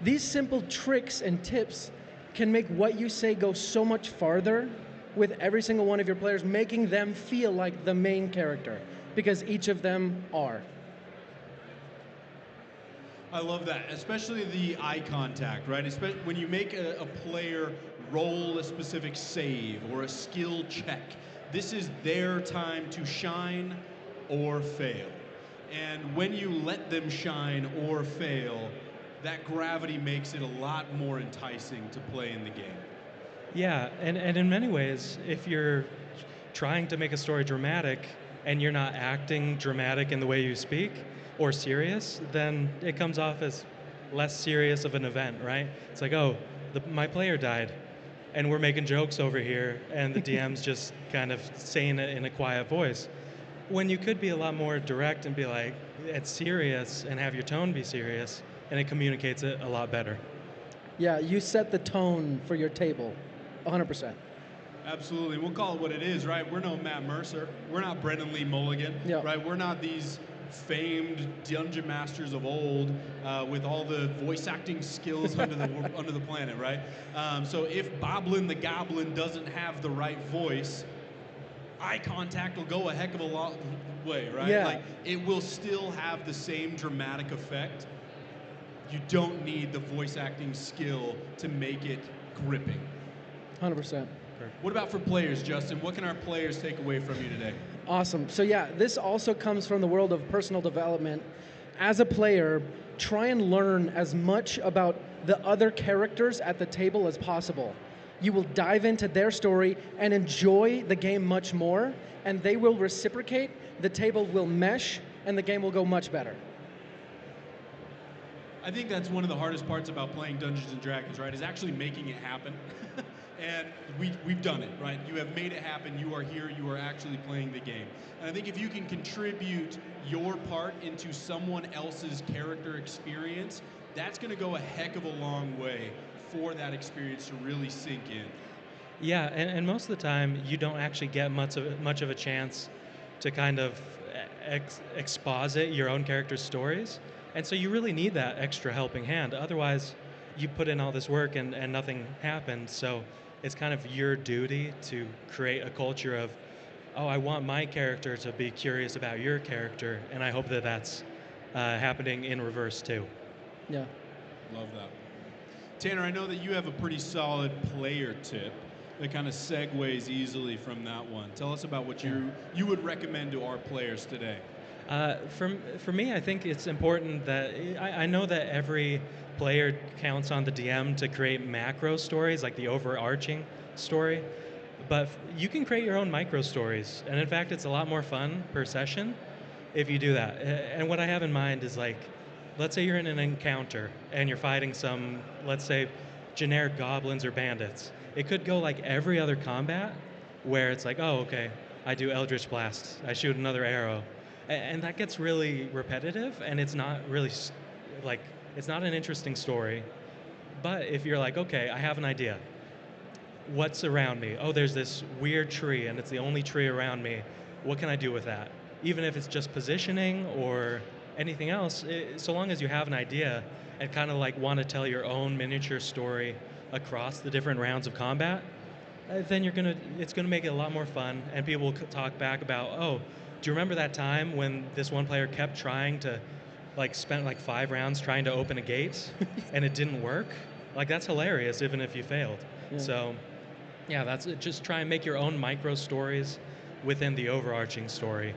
These simple tricks and tips can make what you say go so much farther with every single one of your players, making them feel like the main character, because each of them are. I love that, especially the eye contact, right? Especially when you make a player roll a specific save or a skill check. This is their time to shine or fail. And when you let them shine or fail, that gravity makes it a lot more enticing to play in the game. Yeah, and in many ways, if you're trying to make a story dramatic and you're not acting dramatic in the way you speak or serious, then it comes off as less serious of an event, right? It's like, oh, my player died, and we're making jokes over here, and the DM's just kind of saying it in a quiet voice. When you could be a lot more direct and be like, it's serious, and have your tone be serious, and it communicates it a lot better. Yeah, you set the tone for your table, 100%. Absolutely. We'll call it what it is, right? We're no Matt Mercer. We're not Brendan Lee Mulligan, right? We're not these famed dungeon masters of old with all the voice acting skills under the planet, right? So if Boblin the Goblin doesn't have the right voice, eye contact will go a heck of a long way, right? Yeah. Like, it will still have the same dramatic effect. You don't need the voice acting skill to make it gripping. 100%. What about for players, Justin? What can our players take away from you today? Awesome. So yeah, this also comes from the world of personal development. As a player, try and learn as much about the other characters at the table as possible. You will dive into their story and enjoy the game much more, and they will reciprocate, the table will mesh, and the game will go much better. I think that's one of the hardest parts about playing Dungeons & Dragons, right, is actually making it happen. And we've done it, right? You have made it happen. You are here. You are actually playing the game. And I think if you can contribute your part into someone else's character experience, that's going to go a heck of a long way for that experience to really sink in. Yeah, and most of the time, you don't actually get much of a chance to kind of exposit your own character's stories. And so you really need that extra helping hand. Otherwise, you put in all this work and nothing happens. So it's kind of your duty to create a culture of, oh, I want my character to be curious about your character, and I hope that that's happening in reverse too. Yeah. Love that. Tanner, I know that you have a pretty solid player tip that kind of segues easily from that one. Tell us about what you would recommend to our players today. For me, I think it's important that I know that every player counts on the DM to create macro stories, like the overarching story, but you can create your own micro stories. And in fact, it's a lot more fun per session if you do that. And what I have in mind is like, let's say you're in an encounter and you're fighting some, let's say, generic goblins or bandits. It could go like every other combat where it's like, oh, okay, I do Eldritch Blast, I shoot another arrow. And that gets really repetitive, and it's not really, like, it's not an interesting story. But if you're like, okay, I have an idea. What's around me? Oh, there's this weird tree, and it's the only tree around me. What can I do with that? Even if it's just positioning or anything else, so long as you have an idea and kind of like want to tell your own miniature story across the different rounds of combat, then it's gonna make it a lot more fun, and people will talk back about, oh, do you remember that time when this one player kept trying to, like, spent like 5 rounds trying to open a gate and it didn't work? Like, that's hilarious, even if you failed. Yeah. So, yeah, that's it. Just try and make your own micro stories within the overarching story.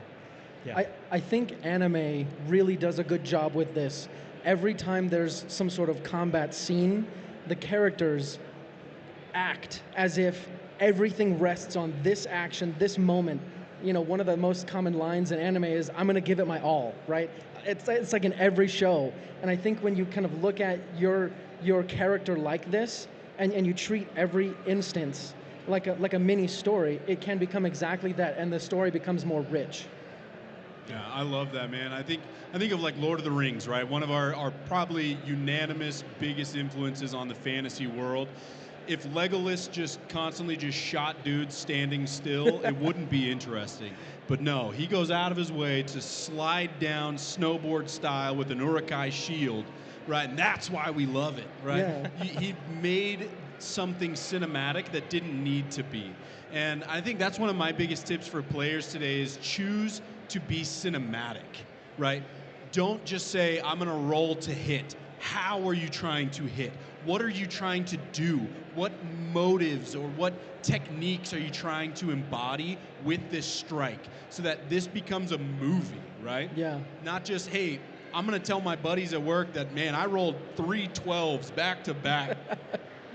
Yeah. I think anime really does a good job with this. Every time there's some sort of combat scene, the characters act as if everything rests on this action, this moment. You know, one of the most common lines in anime is, I'm going to give it my all, right? It's like in every show. And I think when you kind of look at your character like this, and you treat every instance like a mini story, it can become exactly that, and the story becomes more rich. Yeah, I love that, man. I think of like Lord of the Rings, right? One of our probably unanimous biggest influences on the fantasy world. If Legolas just constantly just shot dudes standing still, it wouldn't be interesting. But no, he goes out of his way to slide down snowboard style with an Urukai shield, right? And that's why we love it, right? Yeah. He made something cinematic that didn't need to be. And I think that's one of my biggest tips for players today is choose to be cinematic, right? Don't just say, I'm gonna roll to hit. How are you trying to hit? What are you trying to do? What motives or what techniques are you trying to embody with this strike so that this becomes a movie, right? Yeah. Not just, hey, I'm gonna tell my buddies at work that, man, I rolled 3 12s back to back.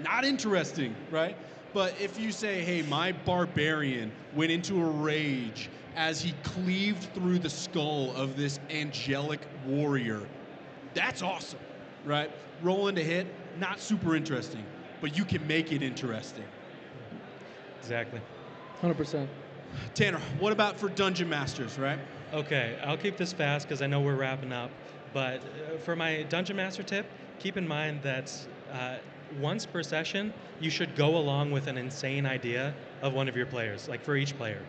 Not interesting, right? But if you say, hey, my barbarian went into a rage as he cleaved through the skull of this angelic warrior, that's awesome, right? Rolling to hit, not super interesting, but you can make it interesting. Exactly. 100%. Tanner, what about for Dungeon Masters, right? Okay, I'll keep this fast because I know we're wrapping up. But for my Dungeon Master tip, keep in mind that once per session, you should go along with an insane idea of one of your players, like for each player.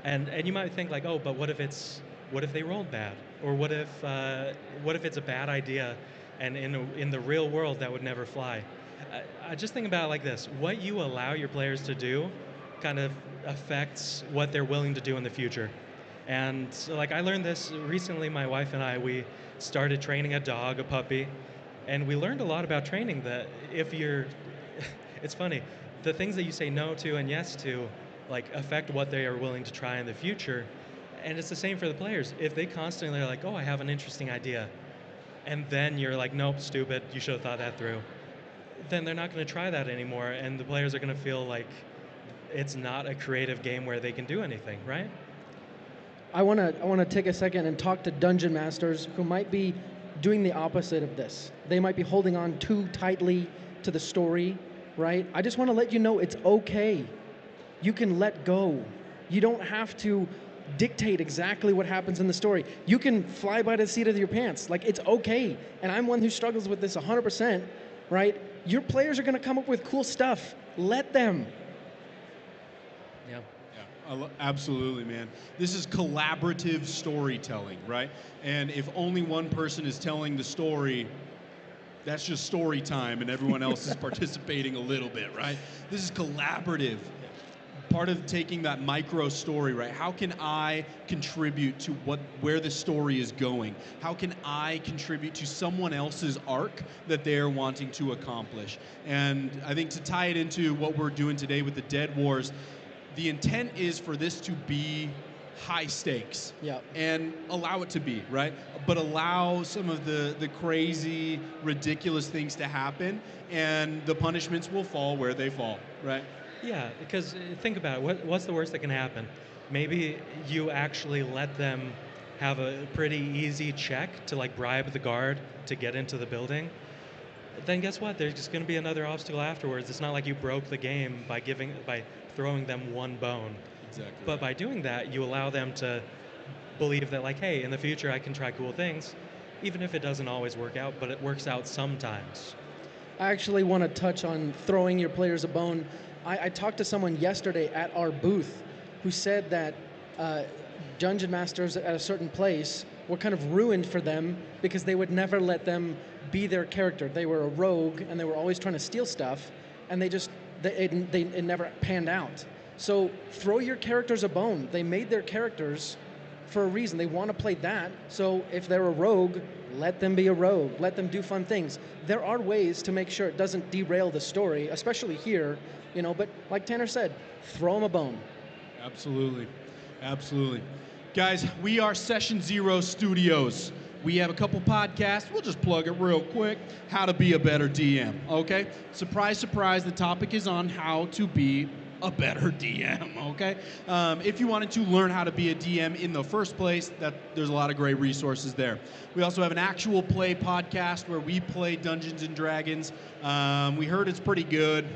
And you might think like, oh, but what if they rolled bad, or what if it's a bad idea, and in the real world that would never fly. I just think about it like this: what you allow your players to do, kind of affects what they're willing to do in the future. And so, like, I learned this recently. My wife and we started training a dog, a puppy, and we learned a lot about training. That if you're, it's funny, the things that you say no to and yes to, like, affect what they are willing to try in the future. And it's the same for the players. If they constantly are like, oh, I have an interesting idea, and then you're like, nope, stupid, you should have thought that through, then they're not going to try that anymore, and the players are going to feel like it's not a creative game where they can do anything, right? I want to take a second and talk to dungeon masters who might be doing the opposite of this. They might be holding on too tightly to the story, right? I just want to let you know it's okay. You can let go. You don't have to dictate exactly what happens in the story. You can fly by the seat of your pants. Like, it's okay. And I'm one who struggles with this 100%, right? Your players are going to come up with cool stuff. Let them. Yeah. Absolutely, man. This is collaborative storytelling, right? And if only one person is telling the story, that's just story time and everyone else is participating a little bit, right? This is collaborative. Part of taking that micro story, right? How can I contribute to where the story is going? How can I contribute to someone else's arc that they're wanting to accomplish? And I think to tie it into what we're doing today with the Dead Wars, the intent is for this to be high stakes. Yeah. And allow it to be, right? But allow some of the crazy, ridiculous things to happen, and the punishments will fall where they fall, right? Yeah, because think about it. What's the worst that can happen? Maybe you actually let them have a pretty easy check to like bribe the guard to get into the building, then guess what? There's just going to be another obstacle afterwards. It's not like you broke the game by throwing them one bone. Exactly. But by doing that, you allow them to believe that, like, hey, in the future I can try cool things, even if it doesn't always work out, but it works out sometimes. I actually want to touch on throwing your players a bone. I talked to someone yesterday at our booth who said that dungeon masters at a certain place were kind of ruined for them because they would never let them be their character. They were a rogue and they were always trying to steal stuff, and it never panned out. So throw your characters a bone. They made their characters for a reason. They want to play that. So if they're a rogue, let them be a rogue. Let them do fun things. There are ways to make sure it doesn't derail the story, especially here, but like Tanner said, throw them a bone. Absolutely. Absolutely. Guys, we are Session Zero Studios. We have a couple podcasts. We'll just plug it real quick. How to be a better DM, okay? Surprise, surprise, the topic is on how to be a better DM, okay? If you wanted to learn how to be a DM in the first place, there's a lot of great resources there. We also have an actual play podcast where we play Dungeons and Dragons. We heard it's pretty good,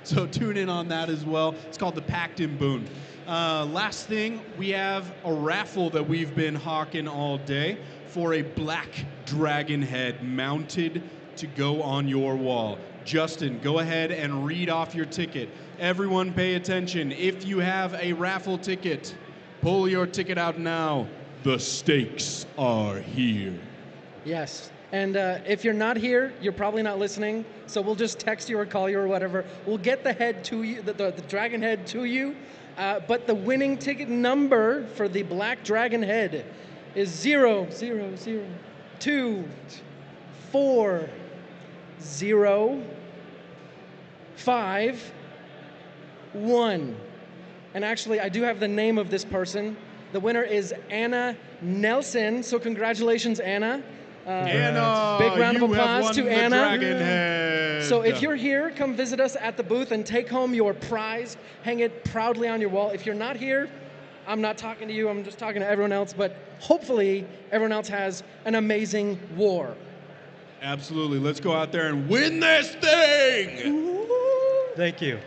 so tune in on that as well. It's called The Pact in Boon. Last thing, we have a raffle that we've been hawking all day for a black dragon head mounted to go on your wall. Justin, go ahead and read off your ticket. Everyone pay attention. If you have a raffle ticket, pull your ticket out now. The stakes are here. Yes. And if you're not here, you're probably not listening, so we'll just text you or call you or whatever. We'll get the head to you, the dragon head to you, but the winning ticket number for the black dragon head is 0, 0, 0, 2, 4, 0, 5, 1. And actually, I do have the name of this person. The winner is Anna Nelson, so congratulations, Anna. Anna, big round of you have applause won to the Anna. dragon head. So if you're here, come visit us at the booth and take home your prize. Hang it proudly on your wall. If you're not here, I'm not talking to you. I'm just talking to everyone else. But hopefully, everyone else has an amazing war. Absolutely. Let's go out there and win this thing. Thank you.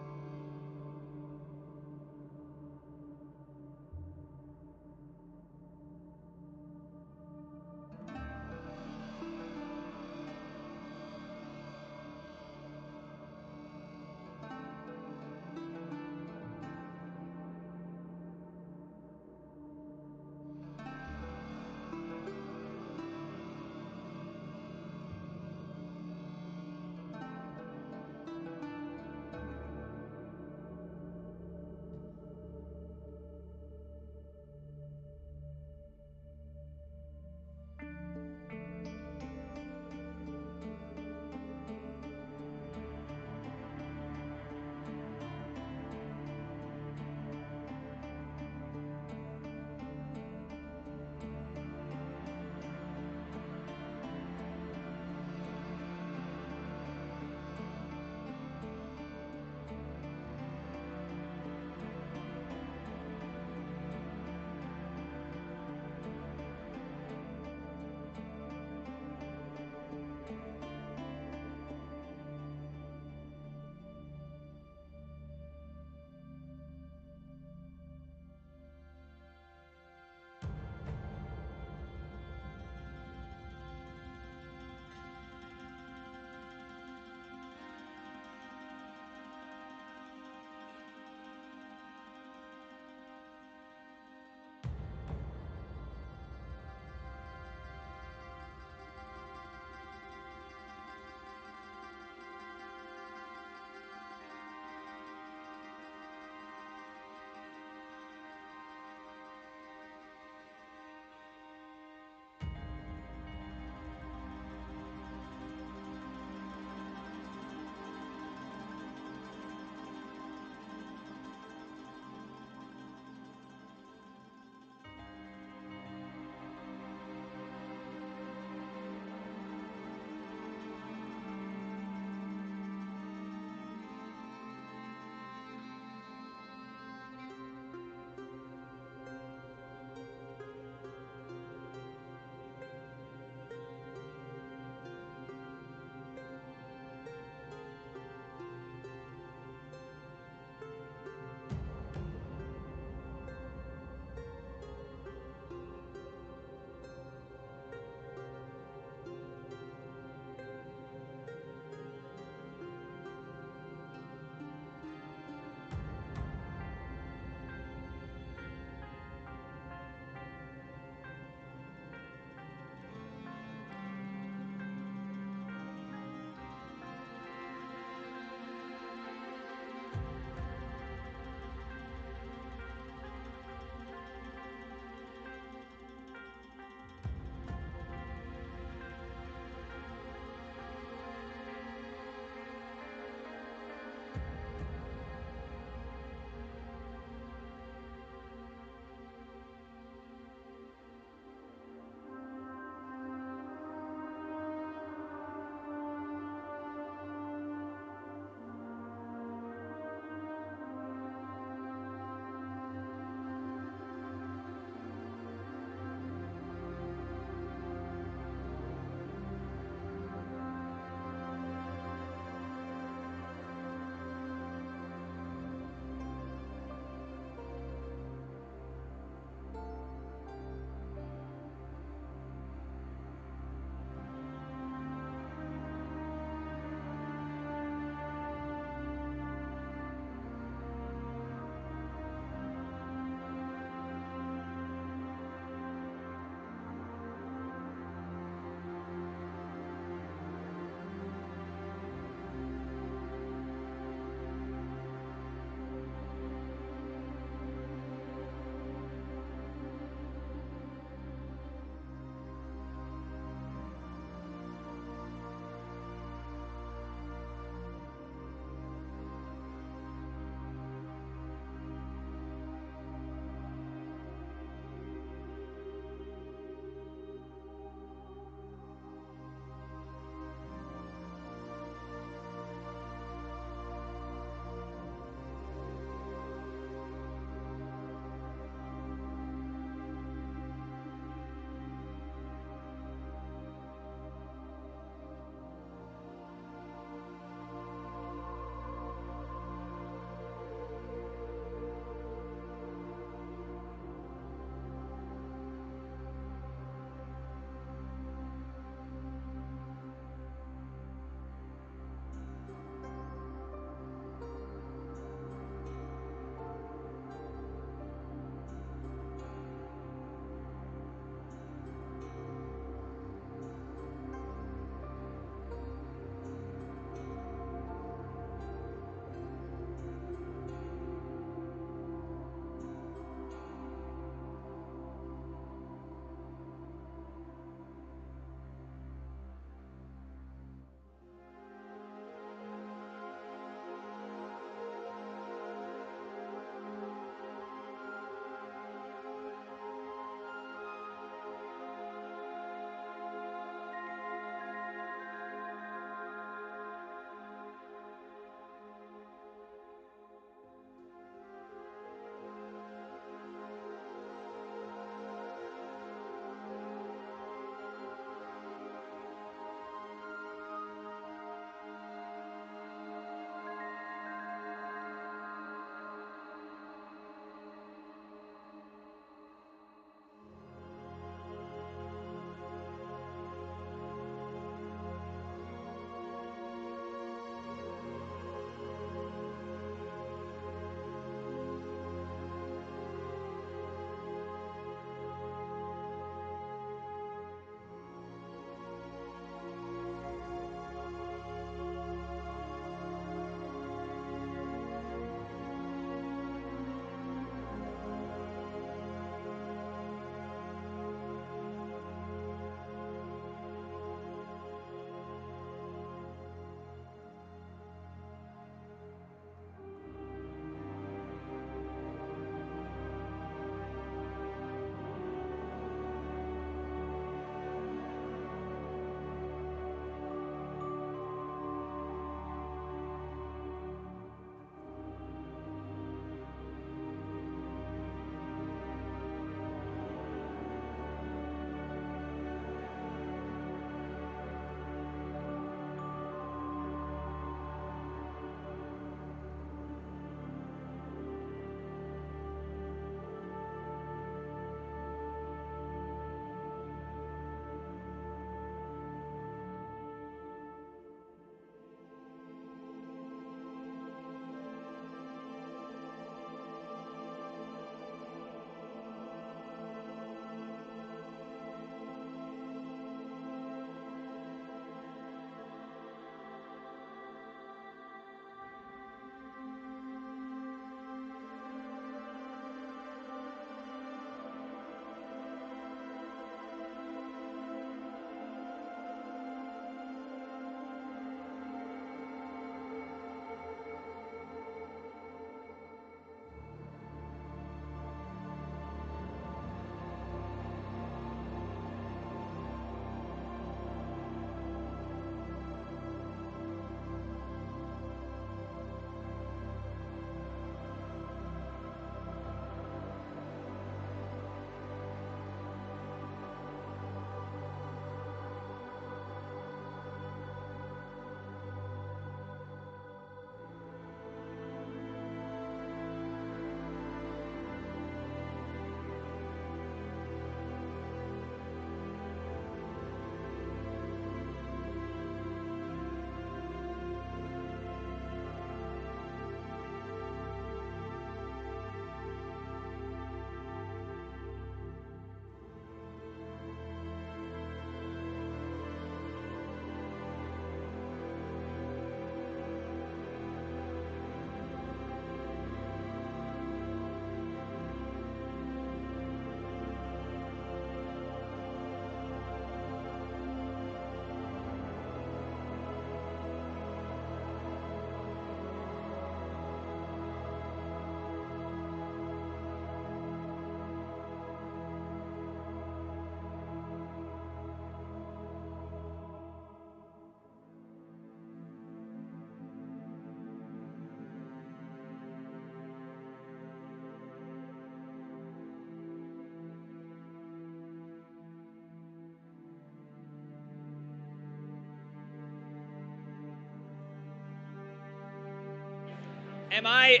Am I...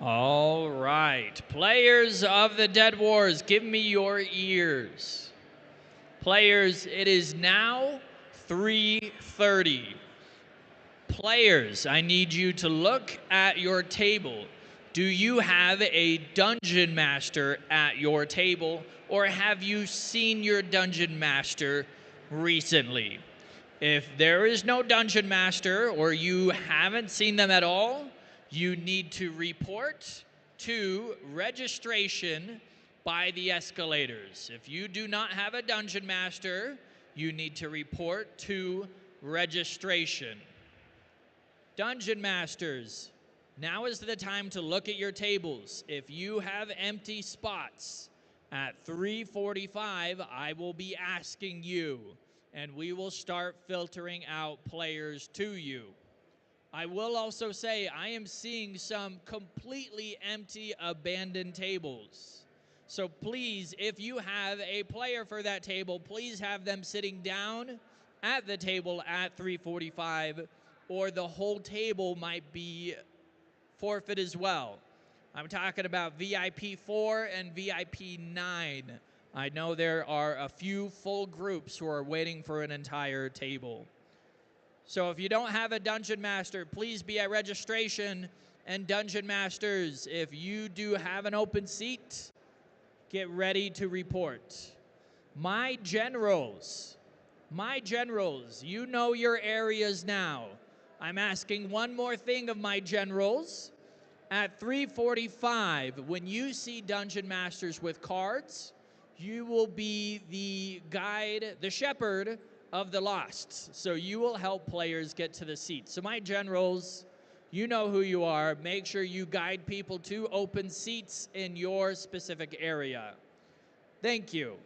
All right. Players of the Dead Wars, give me your ears. Players, it is now 3:30. Players, I need you to look at your table. Do you have a dungeon master at your table, or have you seen your dungeon master recently? If there is no dungeon master, or you haven't seen them at all, you need to report to registration by the escalators. If you do not have a dungeon master, you need to report to registration. Dungeon masters, now is the time to look at your tables. If you have empty spots at 3:45, I will be asking you, and we will start filtering out players to you. I will also say I am seeing some completely empty, abandoned tables. So please, if you have a player for that table, please have them sitting down at the table at 3:45, or the whole table might be forfeit as well. I'm talking about VIP 4 and VIP 9. I know there are a few full groups who are waiting for an entire table. So if you don't have a dungeon master, please be at registration. And dungeon masters, if you do have an open seat, get ready to report. My generals, you know your areas now. I'm asking one more thing of my generals. At 3:45, when you see dungeon masters with cards, you will be the guide, the shepherd of the lost. So you will help players get to the seats. So my generals, you know who you are. Make sure you guide people to open seats in your specific area. Thank you.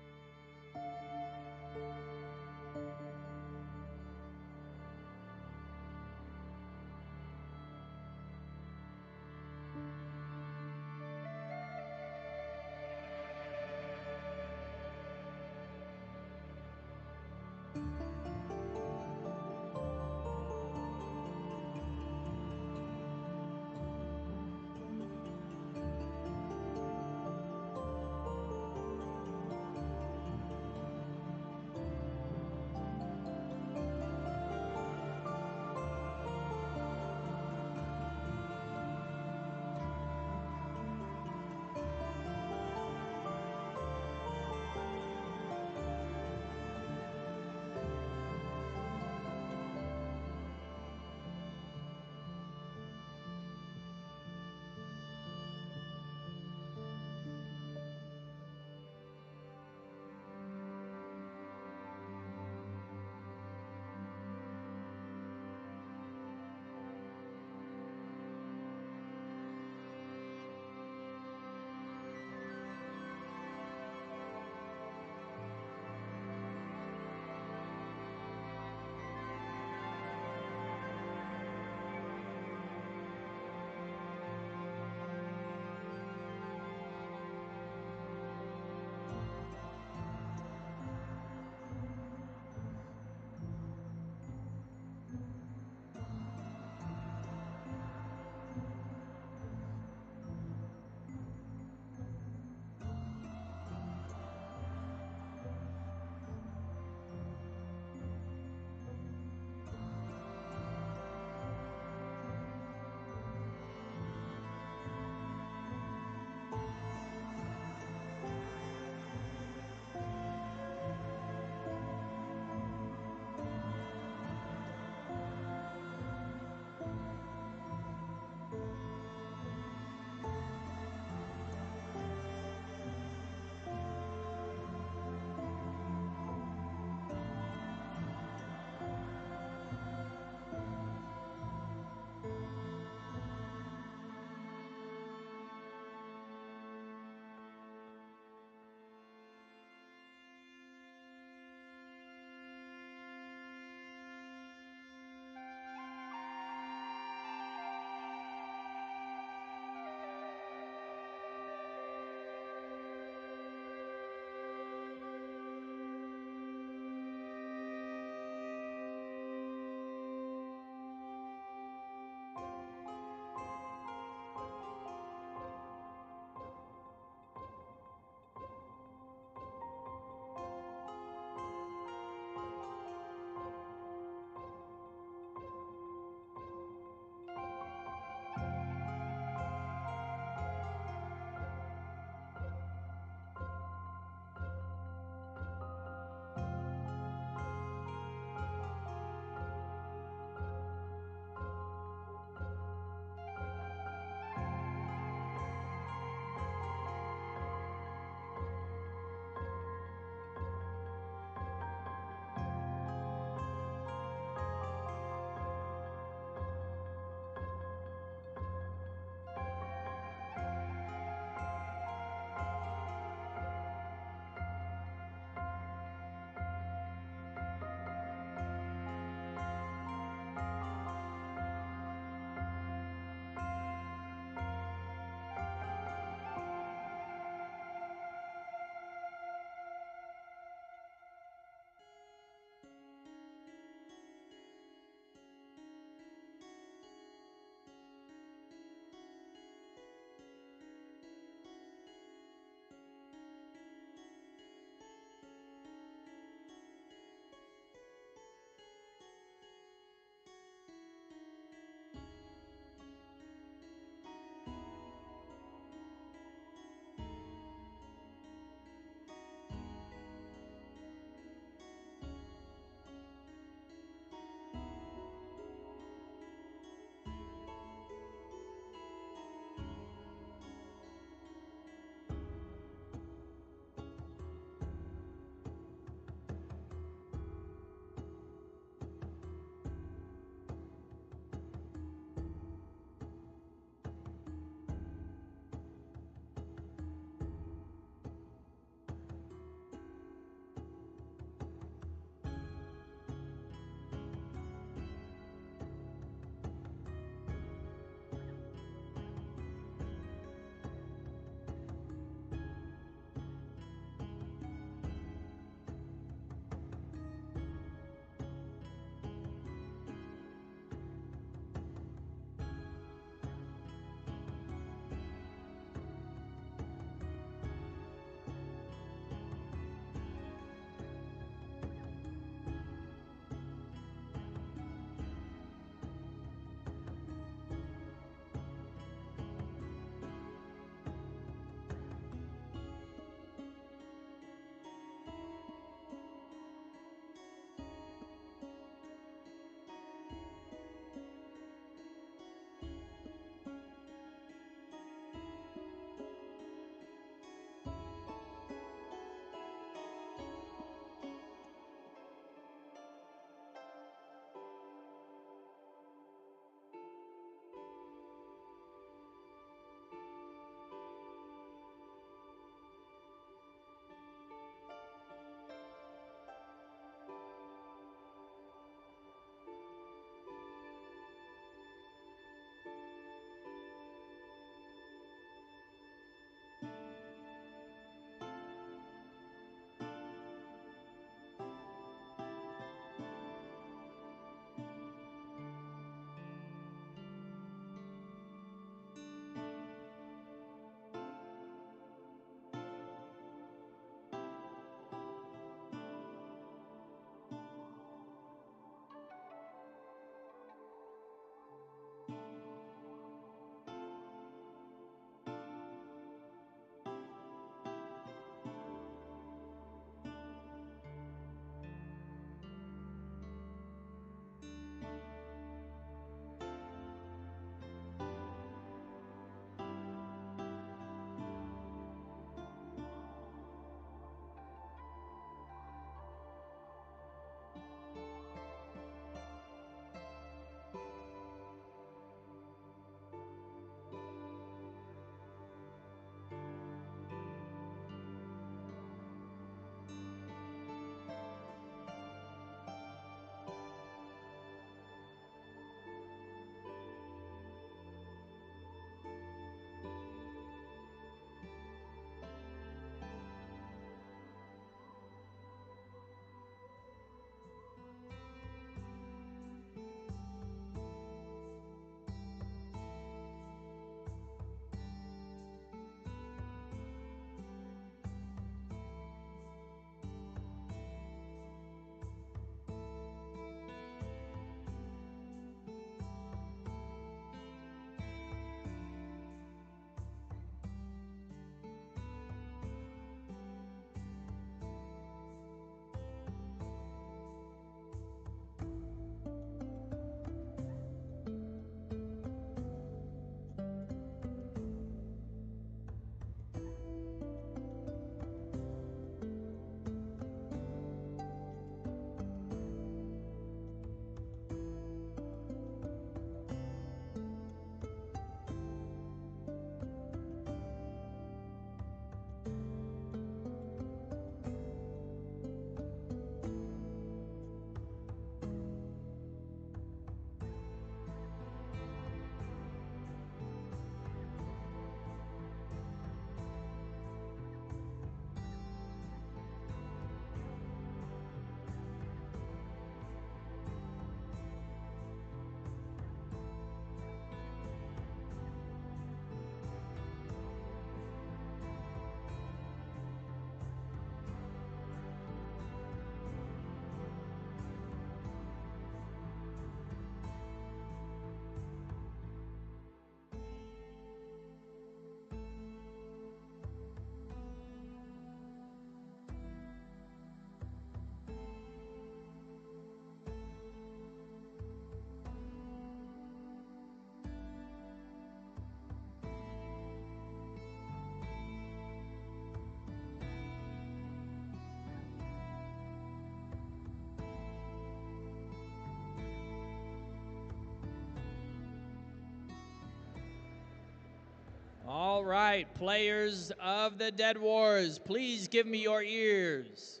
All right, players of the Dead Wars, please give me your ears.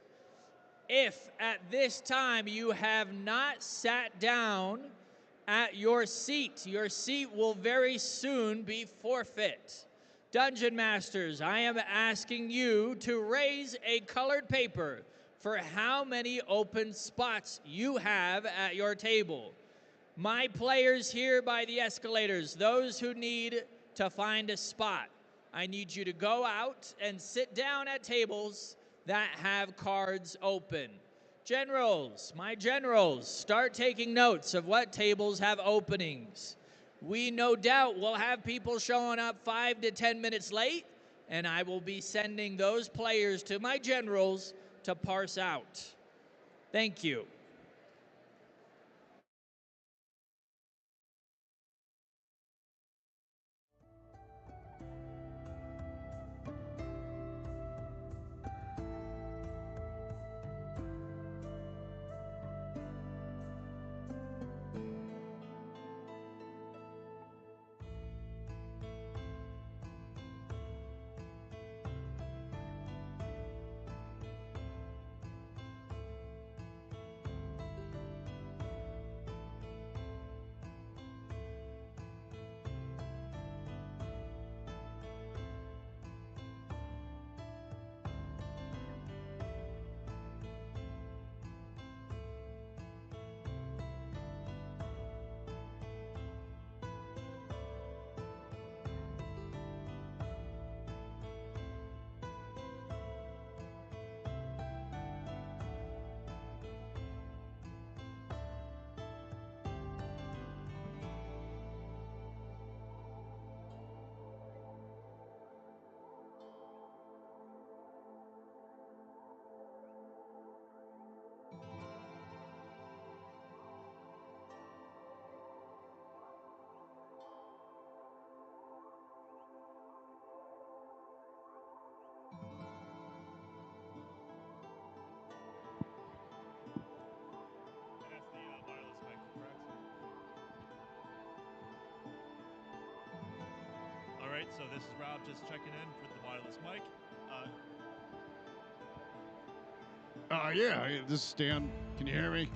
If at this time you have not sat down at your seat will very soon be forfeit. Dungeon Masters, I am asking you to raise a colored paper for how many open spots you have at your table. My players here by the escalators, those who need to find a spot, I need you to go out and sit down at tables that have cards open. Generals, my generals, start taking notes of what tables have openings. We no doubt will have people showing up 5 to 10 minutes late, and I will be sending those players to my generals to parse out. Thank you. All right, so this is Rob just checking in for the wireless mic. Yeah, this is Stan. Can you hear me?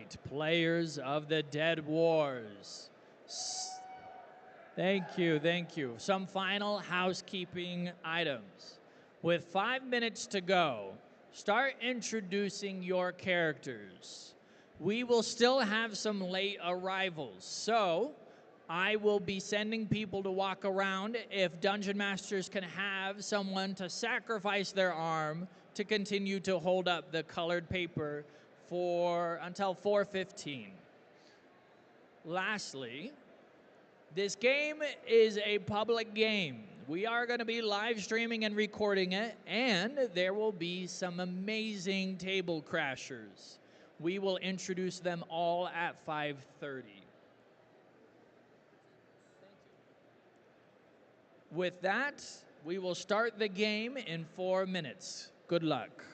right, players of the Dead Wars. Thank you, thank you. Some final housekeeping items. With 5 minutes to go, start introducing your characters. We will still have some late arrivals, so I will be sending people to walk around. If Dungeon Masters can have someone to sacrifice their arm to continue to hold up the colored paper for until 4:15. Lastly, this game is a public game. We are going to be live streaming and recording it, and there will be some amazing table crashers. We will introduce them all at 5:30. With that, we will start the game in 4 minutes. Good luck.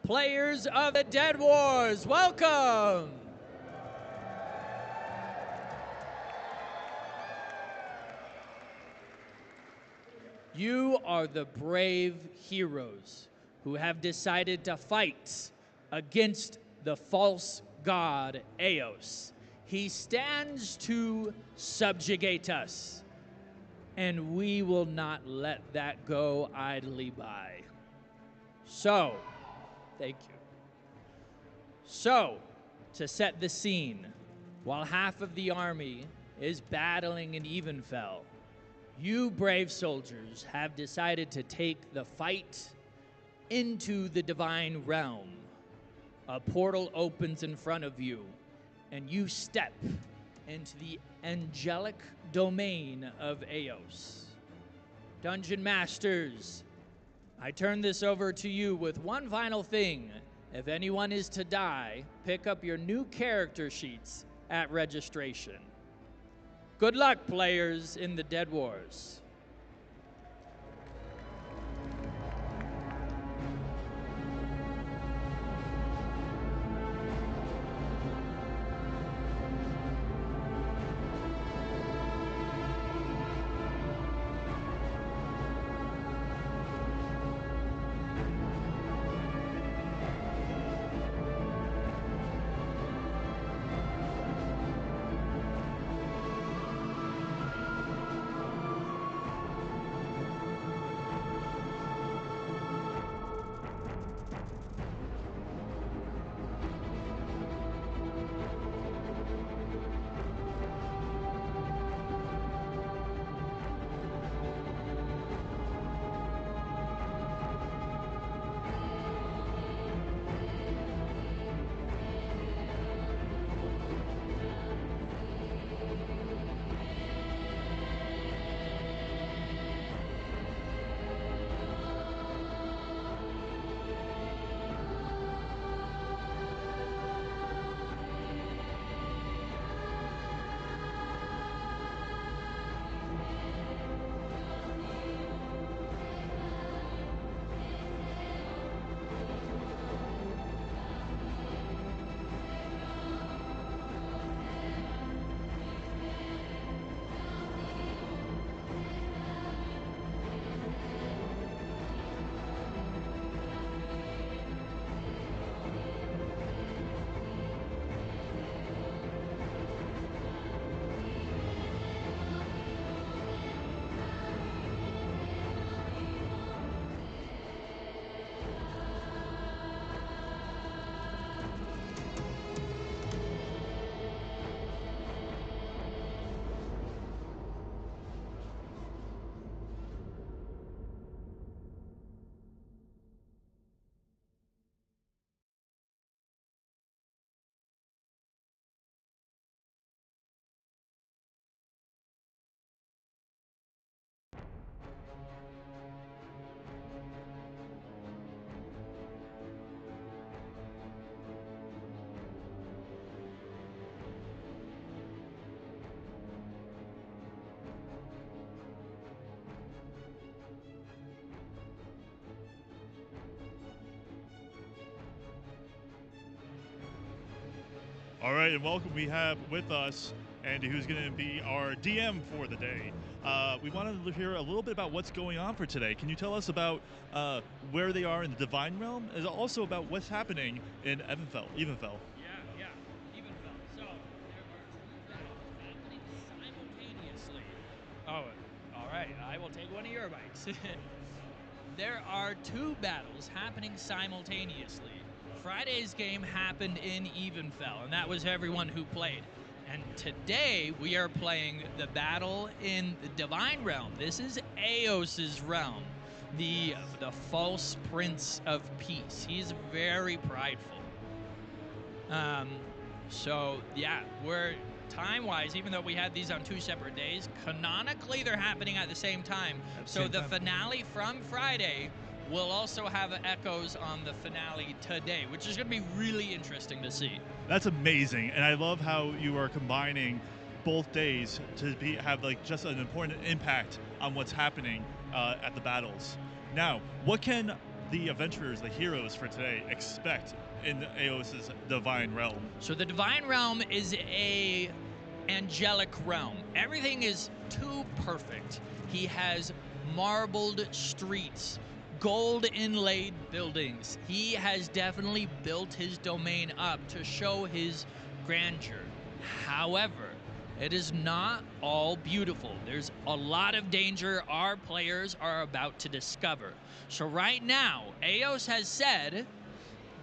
Players of the Dead Wars, welcome! You are the brave heroes who have decided to fight against the false god Eos. He stands to subjugate us, and we will not let that go idly by. So, thank you. So, to set the scene, while half of the army is battling in Evenfell, you brave soldiers have decided to take the fight into the divine realm. A portal opens in front of you, and you step into the angelic domain of Eos. Dungeon Masters, I turn this over to you with one final thing. If anyone is to die, pick up your new character sheets at registration. Good luck, players in the Dead Wars. All right, and welcome. We have with us Andy, who's going to be our DM for the day. We wanted to hear a little bit about what's going on for today. Can you tell us about where they are in the Divine Realm, and also about what's happening in Evenfell? Evenfell. So, there are two battles happening simultaneously. Oh, all right. I will take one of your bites. There are two battles happening simultaneously. Friday's game happened in Evenfell, and that was everyone who played. And today we are playing the battle in the Divine Realm. This is Eos's realm, the false Prince of Peace. He's very prideful. So yeah, we're time-wise, even though we had these on two separate days, canonically they're happening at the same time. So the finale from Friday will also have echoes on the finale today, which is going to be really interesting to see. That's amazing, and I love how you are combining both days to have like just an important impact on what's happening at the battles. Now, what can the adventurers, the heroes for today, expect in Eos's divine realm? So the divine realm is a angelic realm. Everything is too perfect. He has marbled streets, gold inlaid buildings. He has definitely built his domain up to show his grandeur. However, it is not all beautiful. There's a lot of danger our players are about to discover. So right now, Eos has said,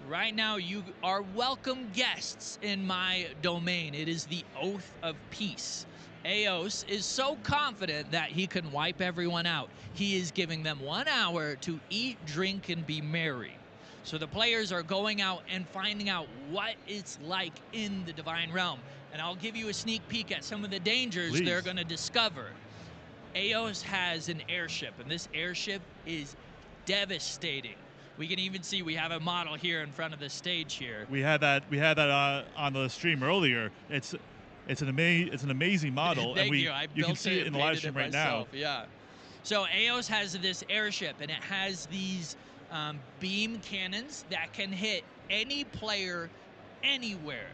right now you are welcome guests in my domain. It is the Oath of Peace. Eos is so confident that he can wipe everyone out. He is giving them 1 hour to eat, drink, and be merry. So the players are going out and finding out what it's like in the divine realm. And I'll give you a sneak peek at some of the dangers Please. they're going to discover. Eos has an airship, and this airship is devastating. We can even see we have a model here in front of the stage here. We had that on the stream earlier. It's an amazing model, Thank and you. I you can built see it in the live stream right myself. Yeah. So Eos has this airship, and it has these beam cannons that can hit any player anywhere,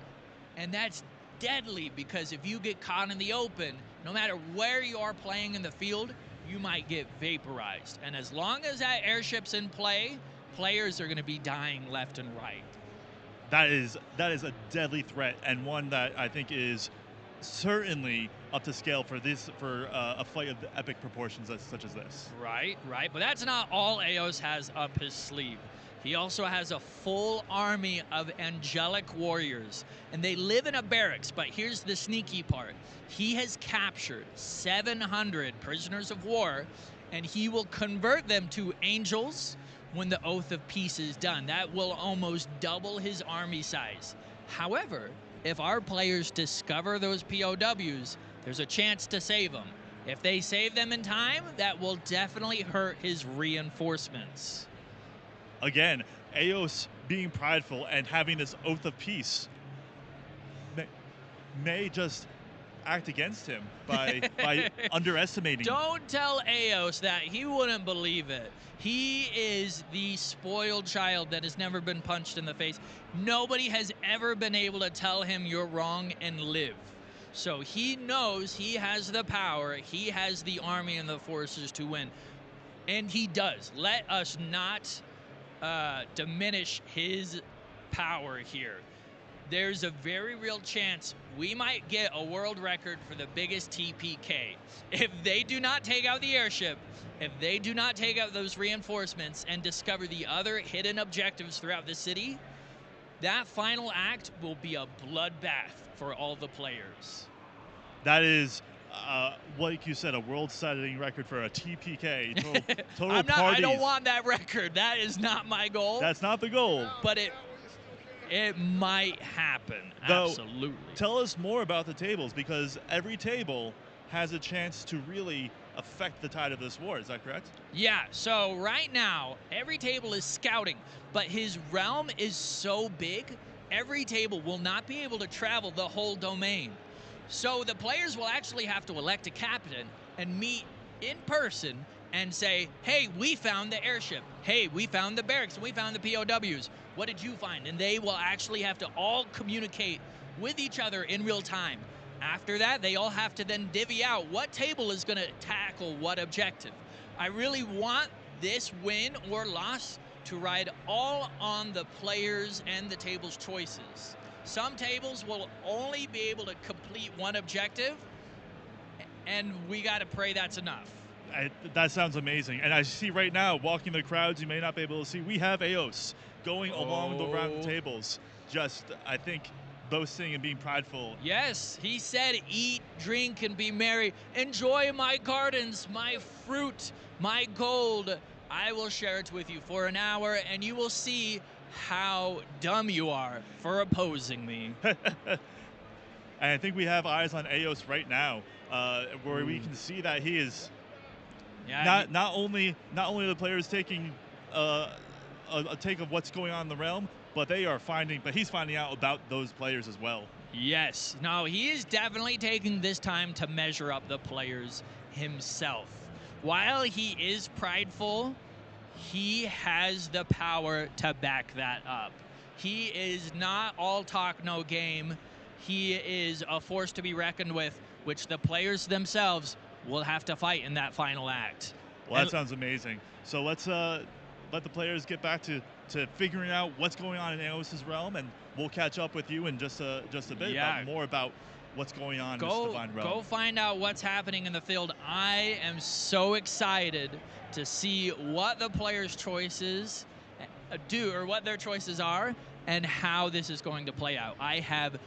and that's deadly because if you get caught in the open, no matter where you are playing in the field, you might get vaporized. And as long as that airship's in play, players are going to be dying left and right. That is a deadly threat, and one that I think is certainly up to scale for a flight of epic proportions such as this. Right. But that's not all Eos has up his sleeve. He also has a full army of angelic warriors, and they live in a barracks, but here's the sneaky part. He has captured 700 prisoners of war, and he will convert them to angels when the Oath of Peace is done. That will almost double his army size. However, if our players discover those POWs, there's a chance to save them. If they save them in time, that will definitely hurt his reinforcements. Again, Eos being prideful and having this Oath of Peace may just act against him by underestimating. Don't tell Eos that. He wouldn't believe it. He is the spoiled child that has never been punched in the face. Nobody has ever been able to tell him you're wrong and live. So he knows he has the power, he has the army and the forces to win. And he does. Let us not diminish his power here. There's a very real chance we might get a world record for the biggest TPK. If they do not take out the airship, if they do not take out those reinforcements and discover the other hidden objectives throughout the city, that final act will be a bloodbath for all the players. That is, like you said, a world-setting record for a TPK. Total parties. I don't want that record. That is not my goal. That's not the goal. But it might happen. Though, absolutely. Tell us more about the tables, because every table has a chance to really affect the tide of this war. Is that correct? Yeah, so right now, every table is scouting, but his realm is so big, every table will not be able to travel the whole domain. So the players will actually have to elect a captain and meet in person and say, hey, we found the airship. Hey, we found the barracks, and we found the POWs. What did you find? And they will actually have to all communicate with each other in real time. After that, they all have to then divvy out what table is going to tackle what objective. I really want this win or loss to ride all on the players and the table's choices. Some tables will only be able to complete one objective, and we got to pray that's enough. That sounds amazing. And I see right now, walking the crowds, you may not be able to see, we have Eos going along the round tables. Just, I think, boasting and being prideful. Yes, he said, eat, drink, and be merry. Enjoy my gardens, my fruit, my gold. I will share it with you for an hour, and you will see how dumb you are for opposing me. And I think we have eyes on Eos right now, where we can see that he is not only the players taking a take of what's going on in the realm, but he's finding out about those players as well. Yes. No, he is definitely taking this time to measure up the players himself. While he is prideful, he has the power to back that up. He is not all talk, no game. He is a force to be reckoned with, which the players themselves will have to fight in that final act. Well, that sounds amazing. So let's let the players get back to figuring out what's going on in Aos's realm, and we'll catch up with you in just a bit about more about what's going on in this divine realm. Go find out what's happening in the field. I am so excited to see what the players' choices do, or what their choices are, and how this is going to play out. I have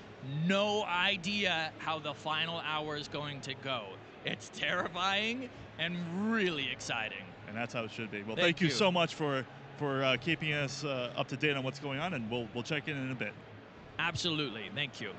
no idea how the final hour is going to go. It's terrifying and really exciting. And that's how it should be. Well, thank you so much for keeping us up to date on what's going on, and we'll check in a bit. Absolutely. Thank you.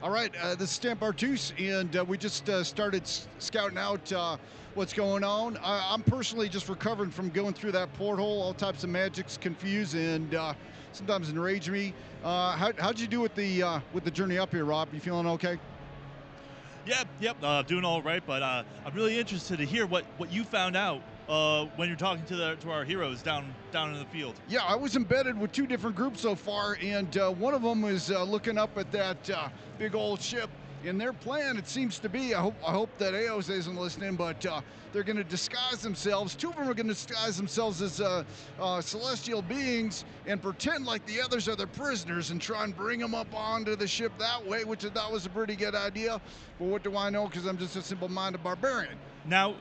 All right, this is Stamp Artus, and we just started scouting out what's going on. I'm personally just recovering from going through that porthole. All types of magics confuse and sometimes enrage me. How'd you do with the journey up here, Rob? You feeling okay? Yep, doing all right. But I'm really interested to hear what you found out when you're talking to our heroes down in the field. Yeah, I was embedded with 2 different groups so far, and one of them was looking up at that big old ship. In their plan, it seems to be, I hope that Eos isn't listening, but they're going to disguise themselves. 2 of them are going to disguise themselves as celestial beings and pretend like the others are their prisoners and try and bring them up onto the ship that way, which I thought was a pretty good idea. But what do I know? Because I'm just a simple-minded barbarian. Now,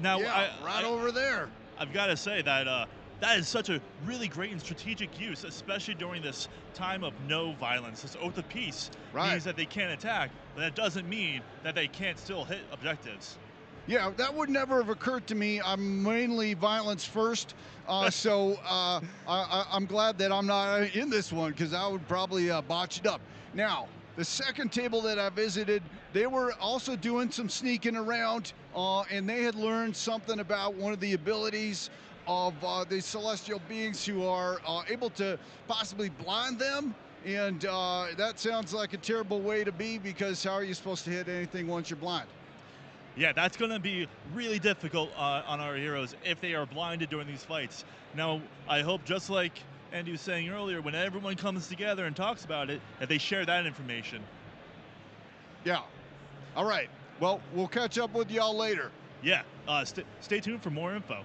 yeah, over there. I've got to say that that is such a really great and strategic use, especially during this time of no violence. This oath of peace means that they can't attack, but that doesn't mean that they can't still hit objectives. Yeah, that would never have occurred to me. I'm mainly violence first, so I'm glad that I'm not in this one because I would probably botch it up. Now, the second table that I visited, they were also doing some sneaking around, and they had learned something about one of the abilities of the celestial beings who are able to possibly blind them. And that sounds like a terrible way to be, because how are you supposed to hit anything once you're blind? Yeah, that's going to be really difficult on our heroes if they are blinded during these fights. Now, I hope, just like Andy was saying earlier, when everyone comes together and talks about it, that they share that information. Yeah. All right. Well, we'll catch up with y'all later. Yeah. Stay tuned for more info.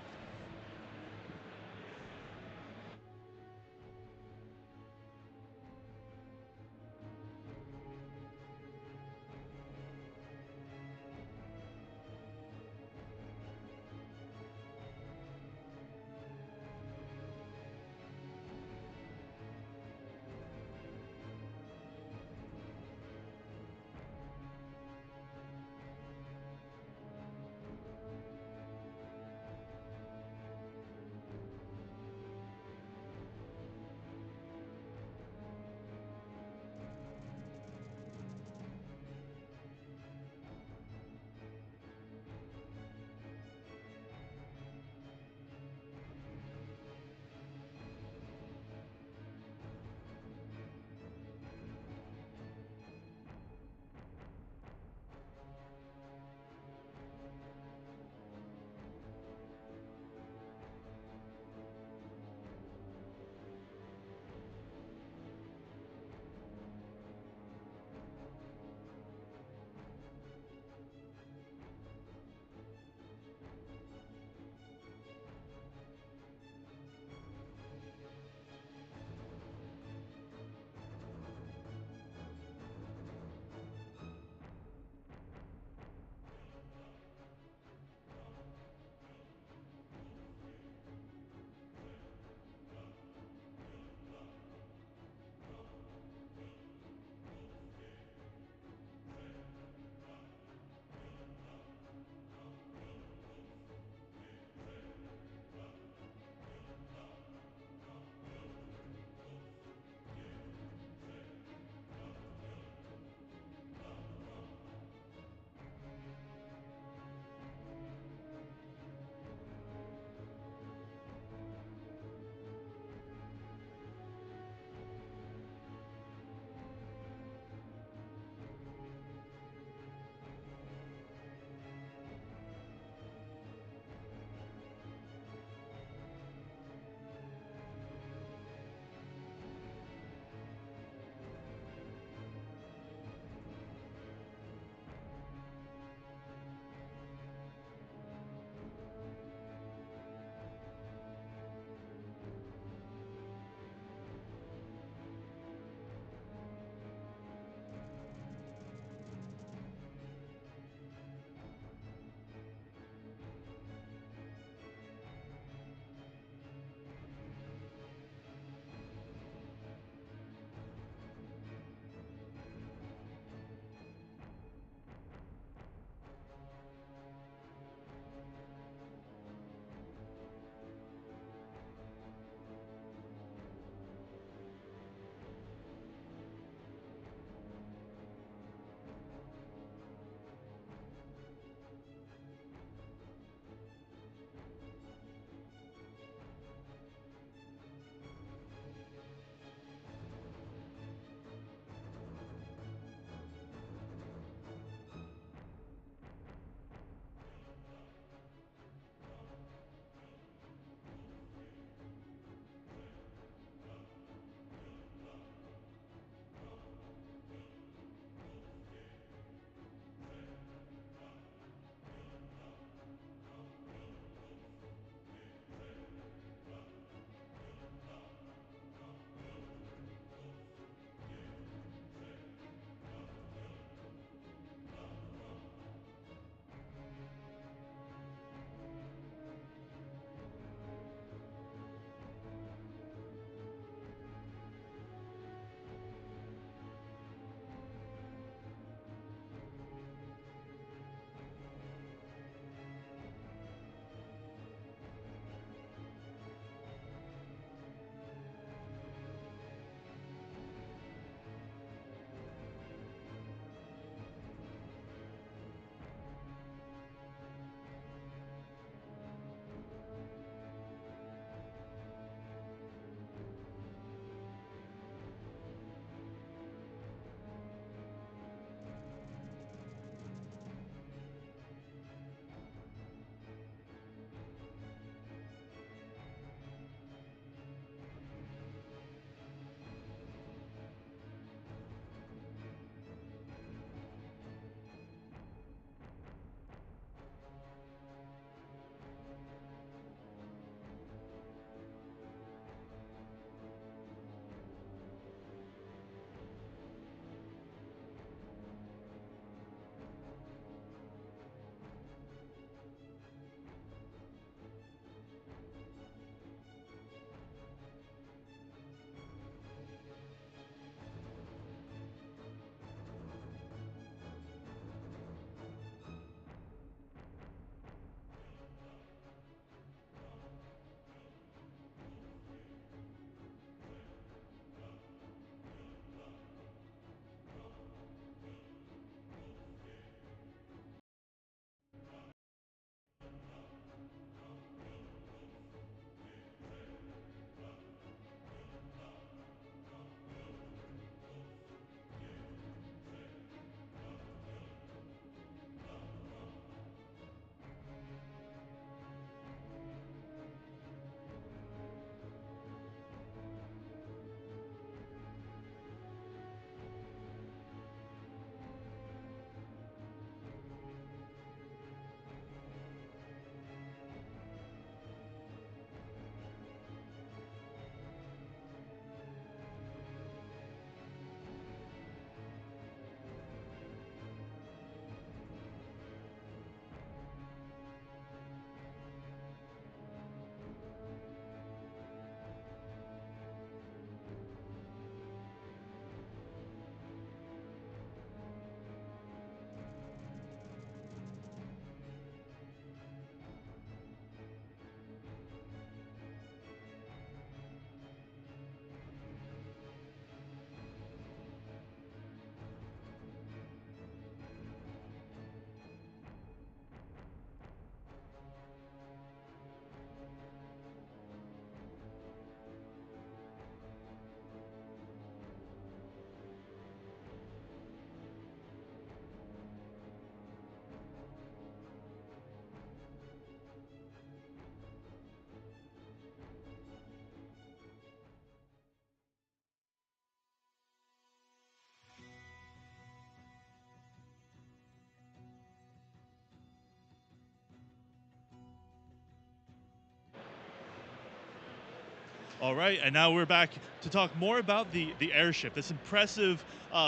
All right, and now we're back to talk more about the airship, this impressive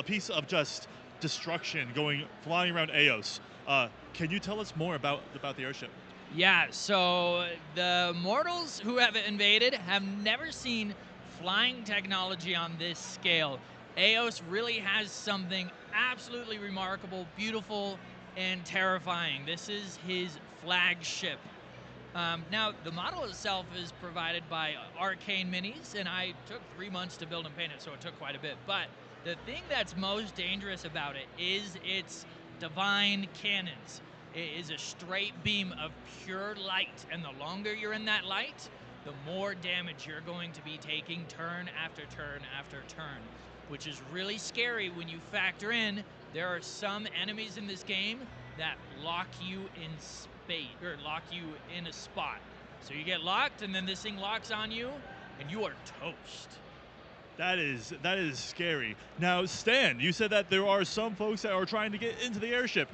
piece of just destruction flying around Eos. Can you tell us more about the airship? Yeah, so the mortals who have invaded have never seen flying technology on this scale. Eos really has something absolutely remarkable, beautiful, and terrifying. This is his flagship. Now, the model itself is provided by Arcane Minis, and I took 3 months to build and paint it, so it took quite a bit. But the thing that's most dangerous about it is its divine cannons. It is a straight beam of pure light, and the longer you're in that light, the more damage you're going to be taking turn after turn after turn, which is really scary when you factor in there are some enemies in this game that lock you in space, or lock you in a spot. So you get locked, and then this thing locks on you, and you are toast. That is scary. Now, Stan, you said that there are some folks that are trying to get into the airship.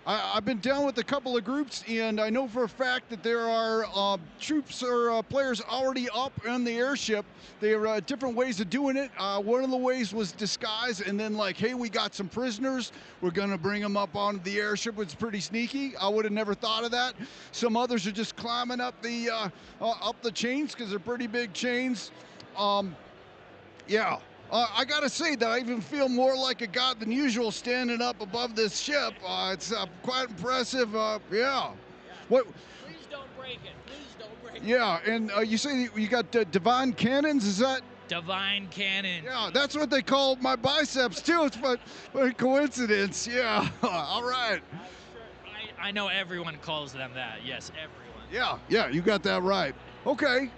I've been down with a couple of groups, and I know for a fact that there are troops or players already up in the airship. There are different ways of doing it. One of the ways was disguise, and then like, hey, we got some prisoners. We're going to bring them up onto the airship, which is pretty sneaky. I would have never thought of that. Some others are just climbing up the chains because they're pretty big chains. I gotta say that I even feel more like a god than usual standing up above this ship. It's quite impressive. What? Please don't break it. Please don't break it. Yeah, and you say you got divine cannons. Is that? Divine cannons. Yeah, that's what they call my biceps too. It's but coincidence. Yeah. All right. I know everyone calls them that. Yes, everyone. Yeah, you got that right. Okay.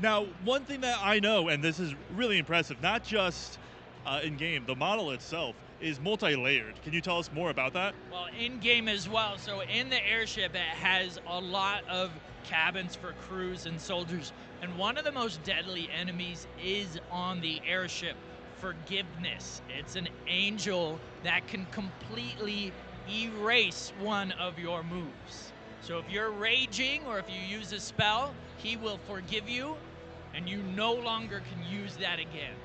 Now, one thing that I know, and this is really impressive, not just in-game, the model itself is multi-layered. Can you tell us more about that? Well, in-game as well. So in the airship, it has a lot of cabins for crews and soldiers. And one of the most deadly enemies is on the airship, Forgiveness. It's an angel that can completely erase one of your moves. So if you're raging or if you use a spell, he will forgive you, and you no longer can use that again.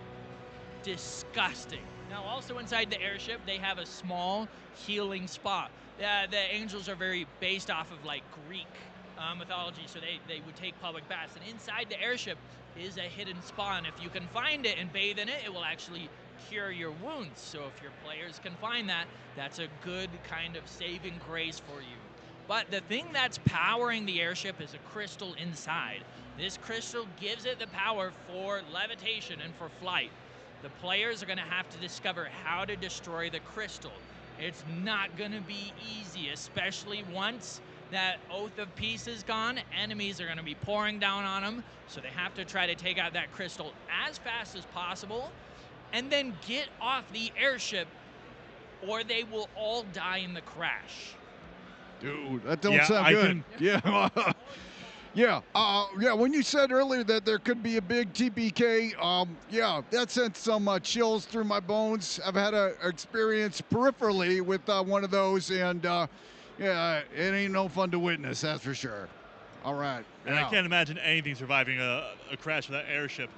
Disgusting. Now, also inside the airship, they have a small healing spot. The angels are very based off of like Greek mythology, so they would take public baths. And inside the airship is a hidden spa, and if you can find it and bathe in it, it will actually cure your wounds. So if your players can find that, that's a good kind of saving grace for you. But the thing that's powering the airship is a crystal inside. This crystal gives it the power for levitation and for flight. The players are going to have to discover how to destroy the crystal. It's not going to be easy, especially once that Oath of Peace is gone. Enemies are going to be pouring down on them, so they have to try to take out that crystal as fast as possible and then get off the airship, or they will all die in the crash. Dude, that don't sound good. When you said earlier that there could be a big TPK, that sent some chills through my bones. I've had an experience peripherally with one of those, and it ain't no fun to witness, that's for sure. All right. And I can't imagine anything surviving a crash of that airship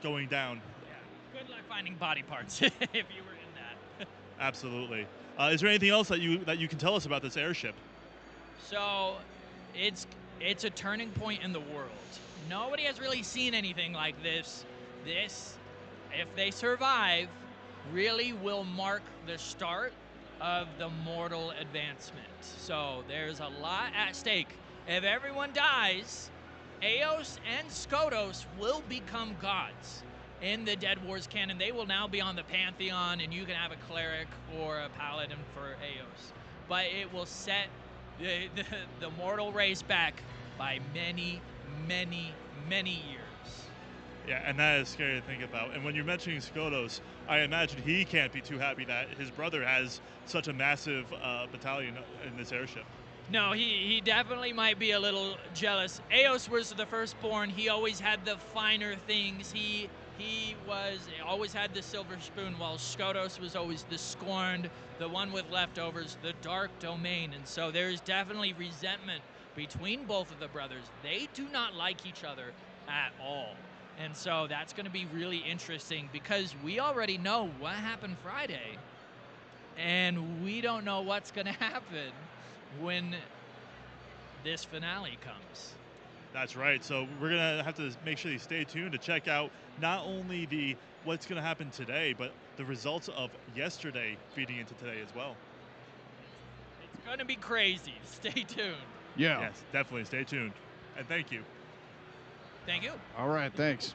going down. Yeah. Good luck finding body parts if you were in that. Absolutely. Is there anything else that you can tell us about this airship? So, it's a turning point in the world. Nobody has really seen anything like this. This, if they survive, really will mark the start of the mortal advancement. So there's a lot at stake. If everyone dies, Eos and Skotos will become gods. In the Dead Wars canon, they will now be on the Pantheon, and you can have a cleric or a paladin for Eos. But it will set the mortal race back by many, many, many years. Yeah, and that is scary to think about. And when you're mentioning Skotos, I imagine he can't be too happy that his brother has such a massive battalion in this airship. No, he definitely might be a little jealous. Eos was the firstborn. He always had the finer things. He always had the silver spoon, while Skotos was always the scorned, the one with leftovers, the dark domain. And so there's definitely resentment between both of the brothers. They do not like each other at all. And so that's going to be really interesting because we already know what happened Friday, and we don't know what's going to happen when this finale comes. That's right. So we're going to have to make sure you stay tuned to check out not only the what's going to happen today, but the results of yesterday feeding into today as well. It's going to be crazy. Stay tuned. Yeah. Yes, definitely. Stay tuned. And thank you. Thank you. All right, thanks.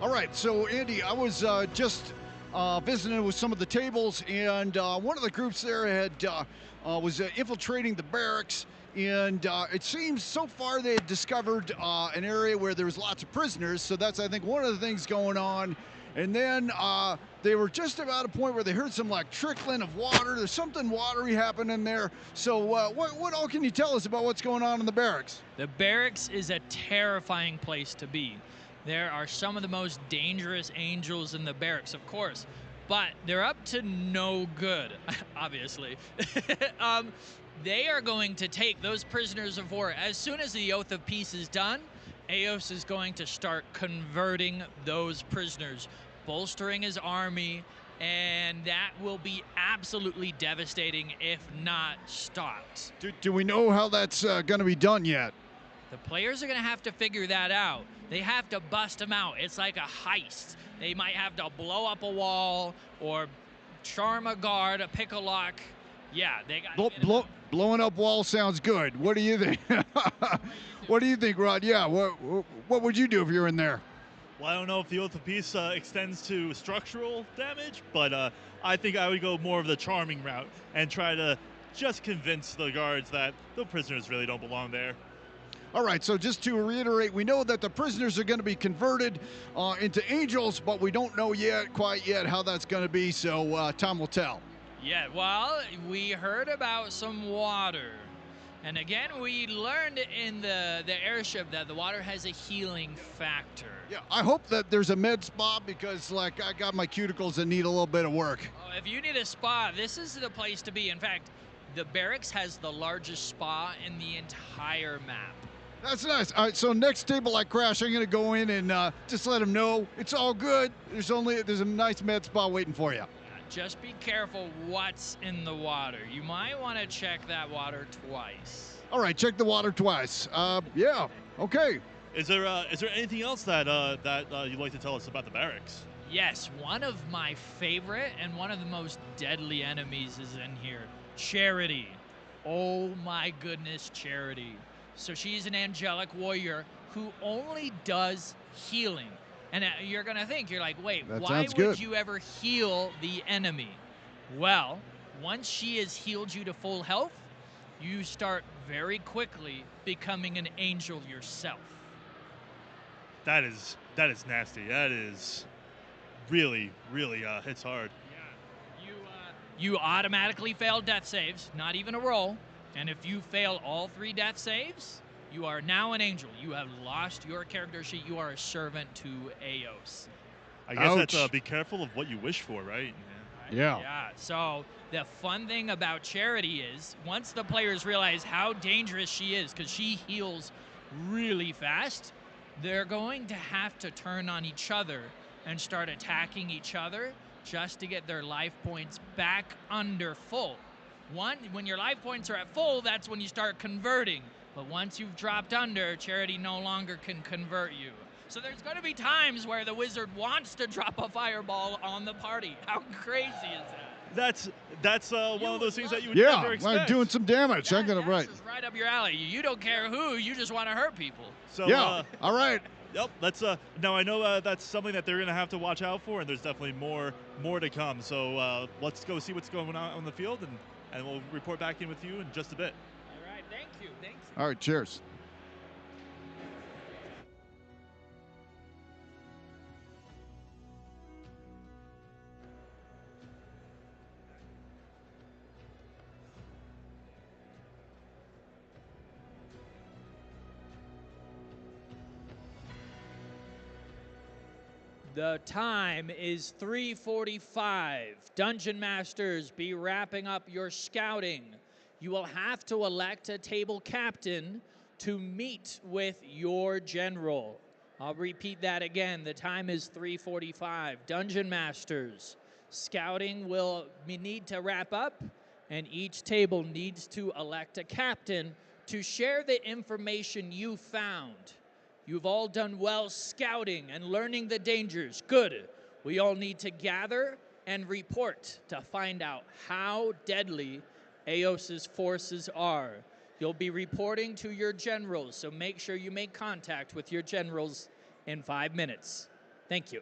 All right, so Andy, I was just visiting with some of the tables, and one of the groups there had was infiltrating the barracks, and it seems so far they had discovered an area where there was lots of prisoners. So that's, I think, one of the things going on. And then they were just about a point where they heard some like trickling of water. There's something watery happening there. So what all can you tell us about what's going on in the barracks? The barracks is a terrifying place to be. There are some of the most dangerous angels in the barracks, of course, but they're up to no good, obviously. They are going to take those prisoners of war. As soon as the Oath of Peace is done, Eos is going to start converting those prisoners, bolstering his army, and that will be absolutely devastating if not stopped. Do we know how that's going to be done yet? The players are going to have to figure that out. They have to bust them out. It's like a heist. They might have to blow up a wall or charm a guard, pick a lock. Yeah, they got blowing up wall sounds good. What do you think? What do you think, Rod? Yeah, what would you do if you're in there? Well, I don't know if the Oath of Peace extends to structural damage, but I think I would go more of the charming route and try to just convince the guards that the prisoners really don't belong there. All right, so just to reiterate, we know that the prisoners are going to be converted into angels, but we don't know quite yet how that's going to be, so time will tell. Yeah, well, we heard about some water. And again, we learned in the airship that the water has a healing factor. Yeah, I hope that there's a med spa because, like, I got my cuticles that need a little bit of work. Oh, if you need a spa, this is the place to be. In fact, the barracks has the largest spa in the entire map. That's nice. All right, so next table I crash, I'm going to go in and just let them know it's all good. There's a nice med spa waiting for you. Just be careful what's in the water. You might want to check that water twice. All right, check the water twice. Yeah, okay. Is there anything else that you'd like to tell us about the barracks? Yes, one of my favorite and one of the most deadly enemies is in here. Charity. Oh my goodness, Charity. So she's an angelic warrior who only does healing. And you're going to think, you're like, wait, why would you ever heal the enemy? Well, once she has healed you to full health, you start very quickly becoming an angel yourself. That is nasty. That is really hits hard. Yeah. You automatically fail death saves, not even a roll. And if you fail all 3 death saves, you are now an angel. You have lost your character sheet. You are a servant to Eos. I guess that's be careful of what you wish for, right? Yeah. Yeah. So the fun thing about Charity is once the players realize how dangerous she is, because she heals really fast, they're going to have to turn on each other and start attacking each other just to get their life points back under full. When your life points are at full, that's when you start converting. But once you've dropped under, Charity no longer can convert you. So there's going to be times where the wizard wants to drop a fireball on the party. How crazy is that? That's one of those things that you would never expect. Yeah, I'm doing some damage. I'm going to right up your alley. You don't care who, you just want to hurt people. So yeah, all right. Yep, that's now I know that's something that they're going to have to watch out for, and there's definitely more to come. So let's go see what's going on the field, and we'll report back in with you in just a bit. All right, thank you. Thanks. All right, cheers. The time is 3:45. Dungeon Masters, be wrapping up your scouting. You will have to elect a table captain to meet with your general. I'll repeat that again. The time is 3:45. Dungeon Masters, scouting will need to wrap up, and each table needs to elect a captain to share the information you found. You've all done well scouting and learning the dangers. Good. We all need to gather and report to find out how deadly Eos's forces are. You'll be reporting to your generals, so make sure you make contact with your generals in 5 minutes. Thank you.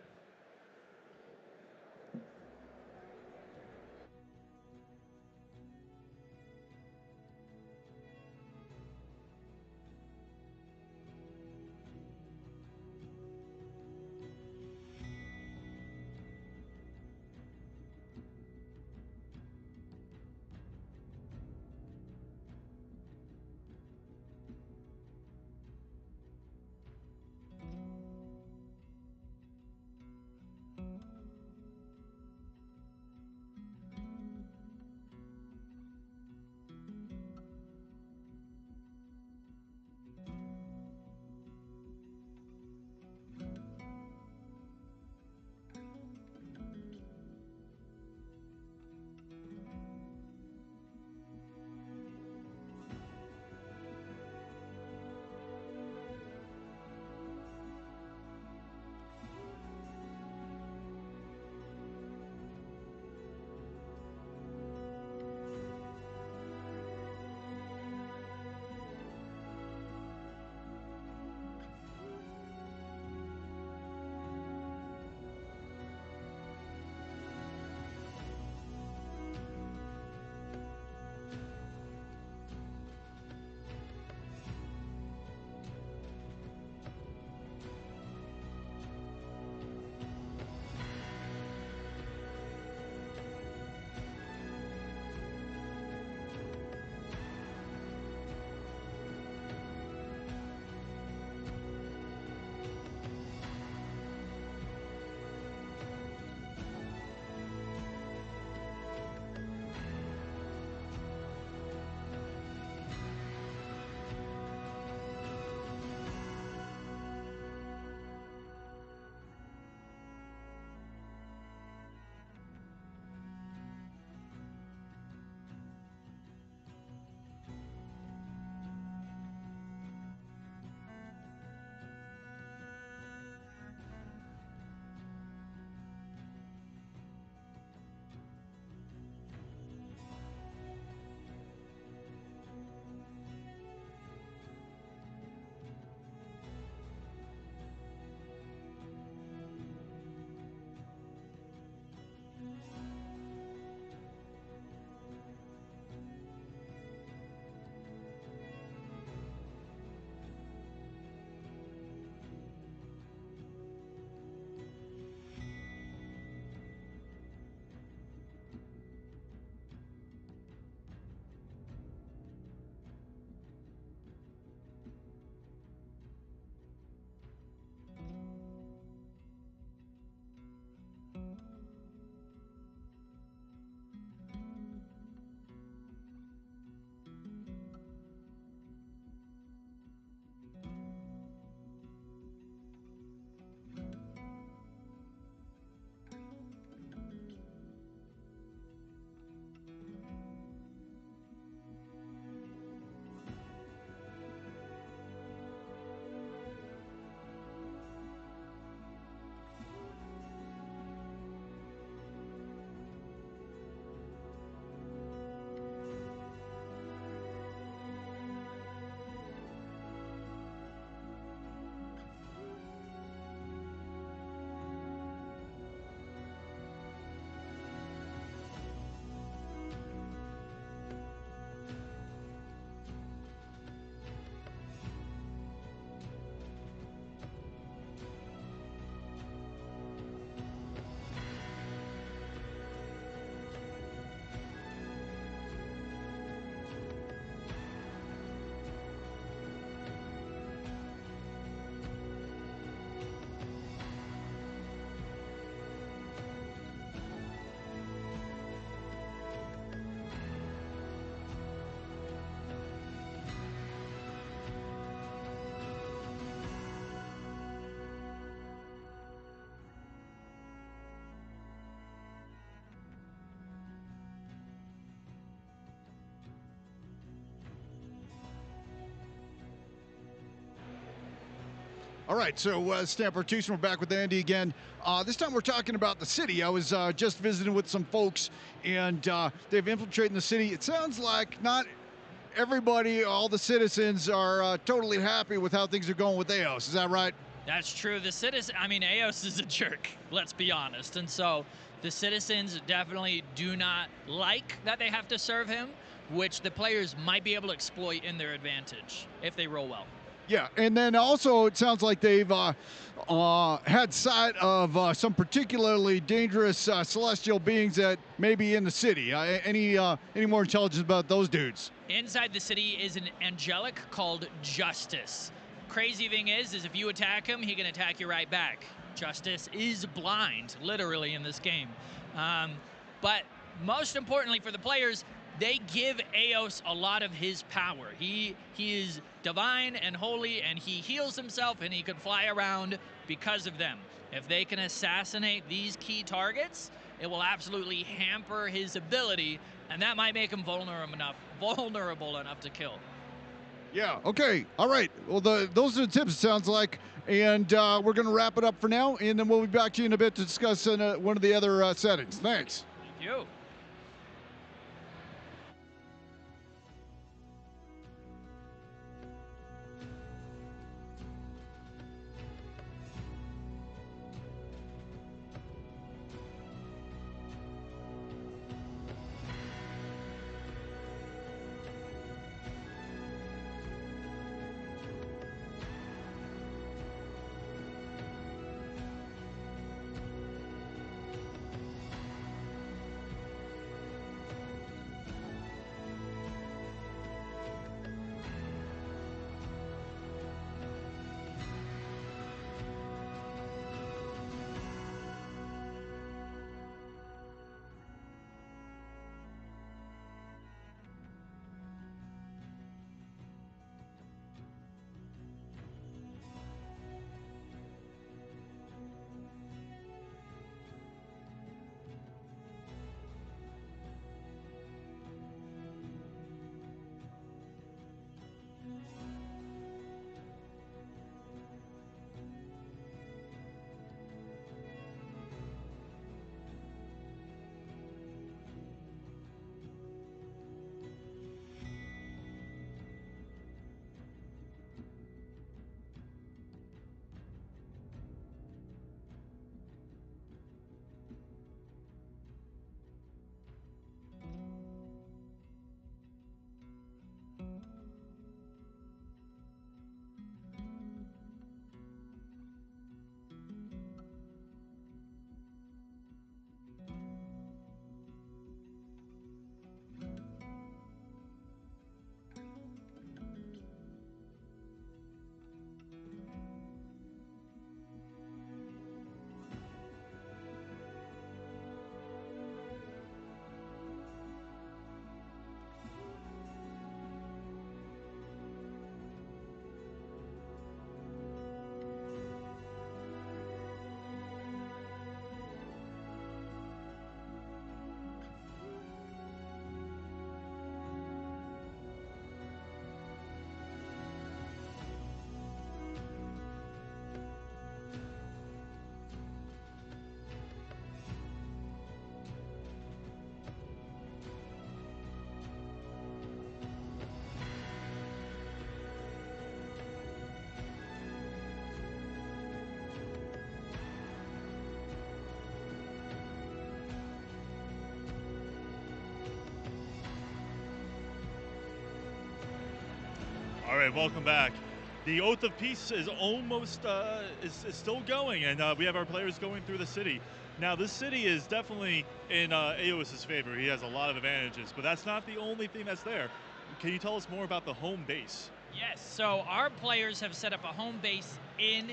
All right, so Stamper Tucson, we're back with Andy again. This time we're talking about the city. I was just visiting with some folks, and they've infiltrated the city. It sounds like not everybody, all the citizens, are totally happy with how things are going with Eos. Is that right? That's true. The citizen, I mean, Eos is a jerk, let's be honest. And so the citizens definitely do not like that they have to serve him, which the players might be able to exploit in their advantage if they roll well. Yeah, and then also it sounds like they've had sight of some particularly dangerous celestial beings that may be in the city. Any more intelligence about those dudes? Inside the city is an angelic called Justice. Crazy thing is if you attack him, he can attack you right back. Justice is blind, literally, in this game. But most importantly for the players, they give Eos a lot of his power. He is divine and holy, and he heals himself, and he can fly around because of them. If they can assassinate these key targets, it will absolutely hamper his ability, and that might make him vulnerable enough to kill. Yeah, okay, all right. Well, those are the tips, it sounds like. And we're going to wrap it up for now, and then we'll be back to you in a bit to discuss one of the other settings. Thanks. Thank you. All right, welcome back. The Oath of Peace is almost is still going, and we have our players going through the city. Now, this city is definitely in Eos's favor. He has a lot of advantages, but that's not the only thing that's there. Can you tell us more about the home base? Yes, so our players have set up a home base in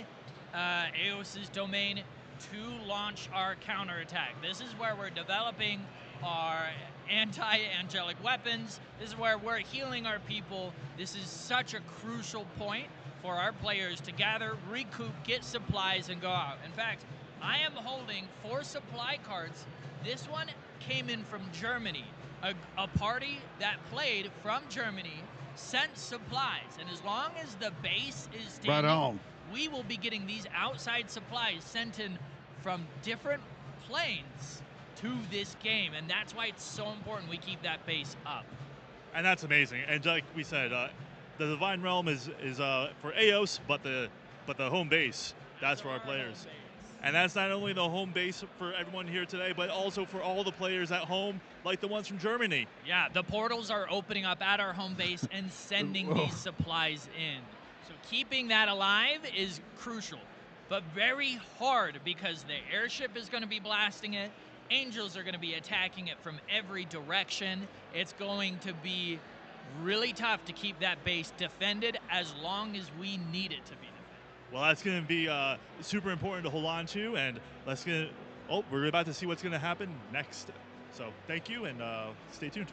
Eos's domain to launch our counterattack. This is where we're developing our anti-angelic weapons. This is where we're healing our people. This is such a crucial point for our players to gather, recoup, get supplies, and go out. In fact, I am holding 4 supply cards. This one came in from Germany. A party that played from Germany sent supplies, and as long as the base is standing, right on, we will be getting these outside supplies sent in from different planes to this game, and that's why it's so important we keep that base up. And that's amazing. And like we said, the Divine Realm is for Eos, but the home base That's for our players. And that's not only the home base for everyone here today, but also for all the players at home, like the ones from Germany. Yeah, the portals are opening up at our home base and sending these supplies in. So keeping that alive is crucial, but very hard because the airship is going to be blasting it. Angels are going to be attacking it from every direction. It's going to be really tough to keep that base defended as long as we need it to be defended. Well, that's going to be super important to hold on to, and we're about to see what's going to happen next. So thank you, and stay tuned.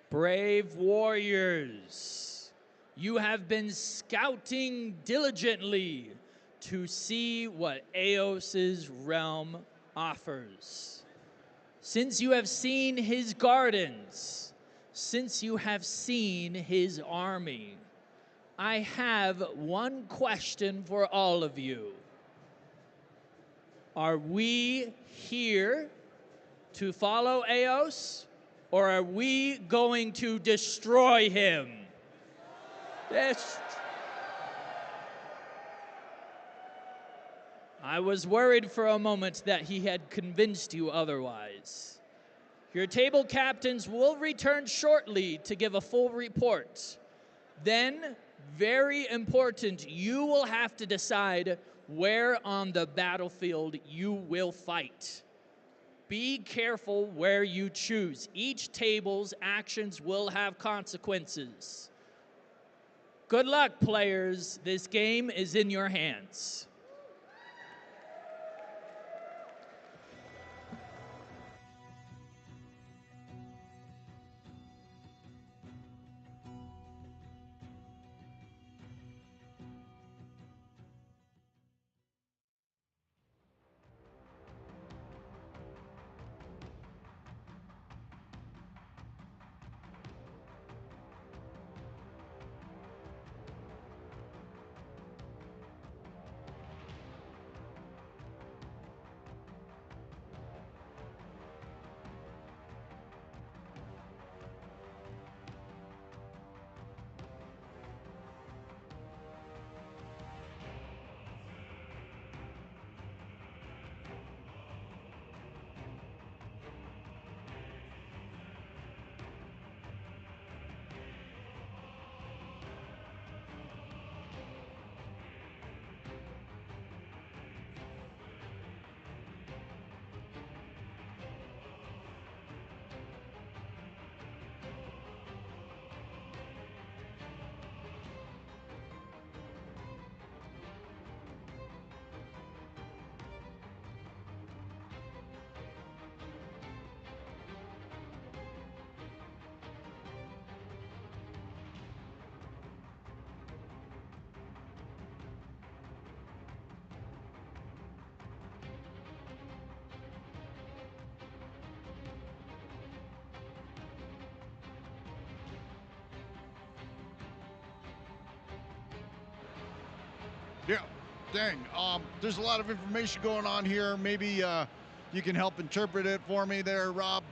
Brave warriors, you have been scouting diligently to see what Eos's realm offers. Since you have seen his gardens, since you have seen his army, I have one question for all of you. Are we here to follow Eos, or are we going to destroy him? I was worried for a moment that he had convinced you otherwise. Your table captains will return shortly to give a full report. Then, very important, you will have to decide where on the battlefield you will fight. Be careful where you choose. Each table's actions will have consequences. Good luck, players. This game is in your hands. Yeah, dang. There's a lot of information going on here. Maybe you can help interpret it for me there, Rob.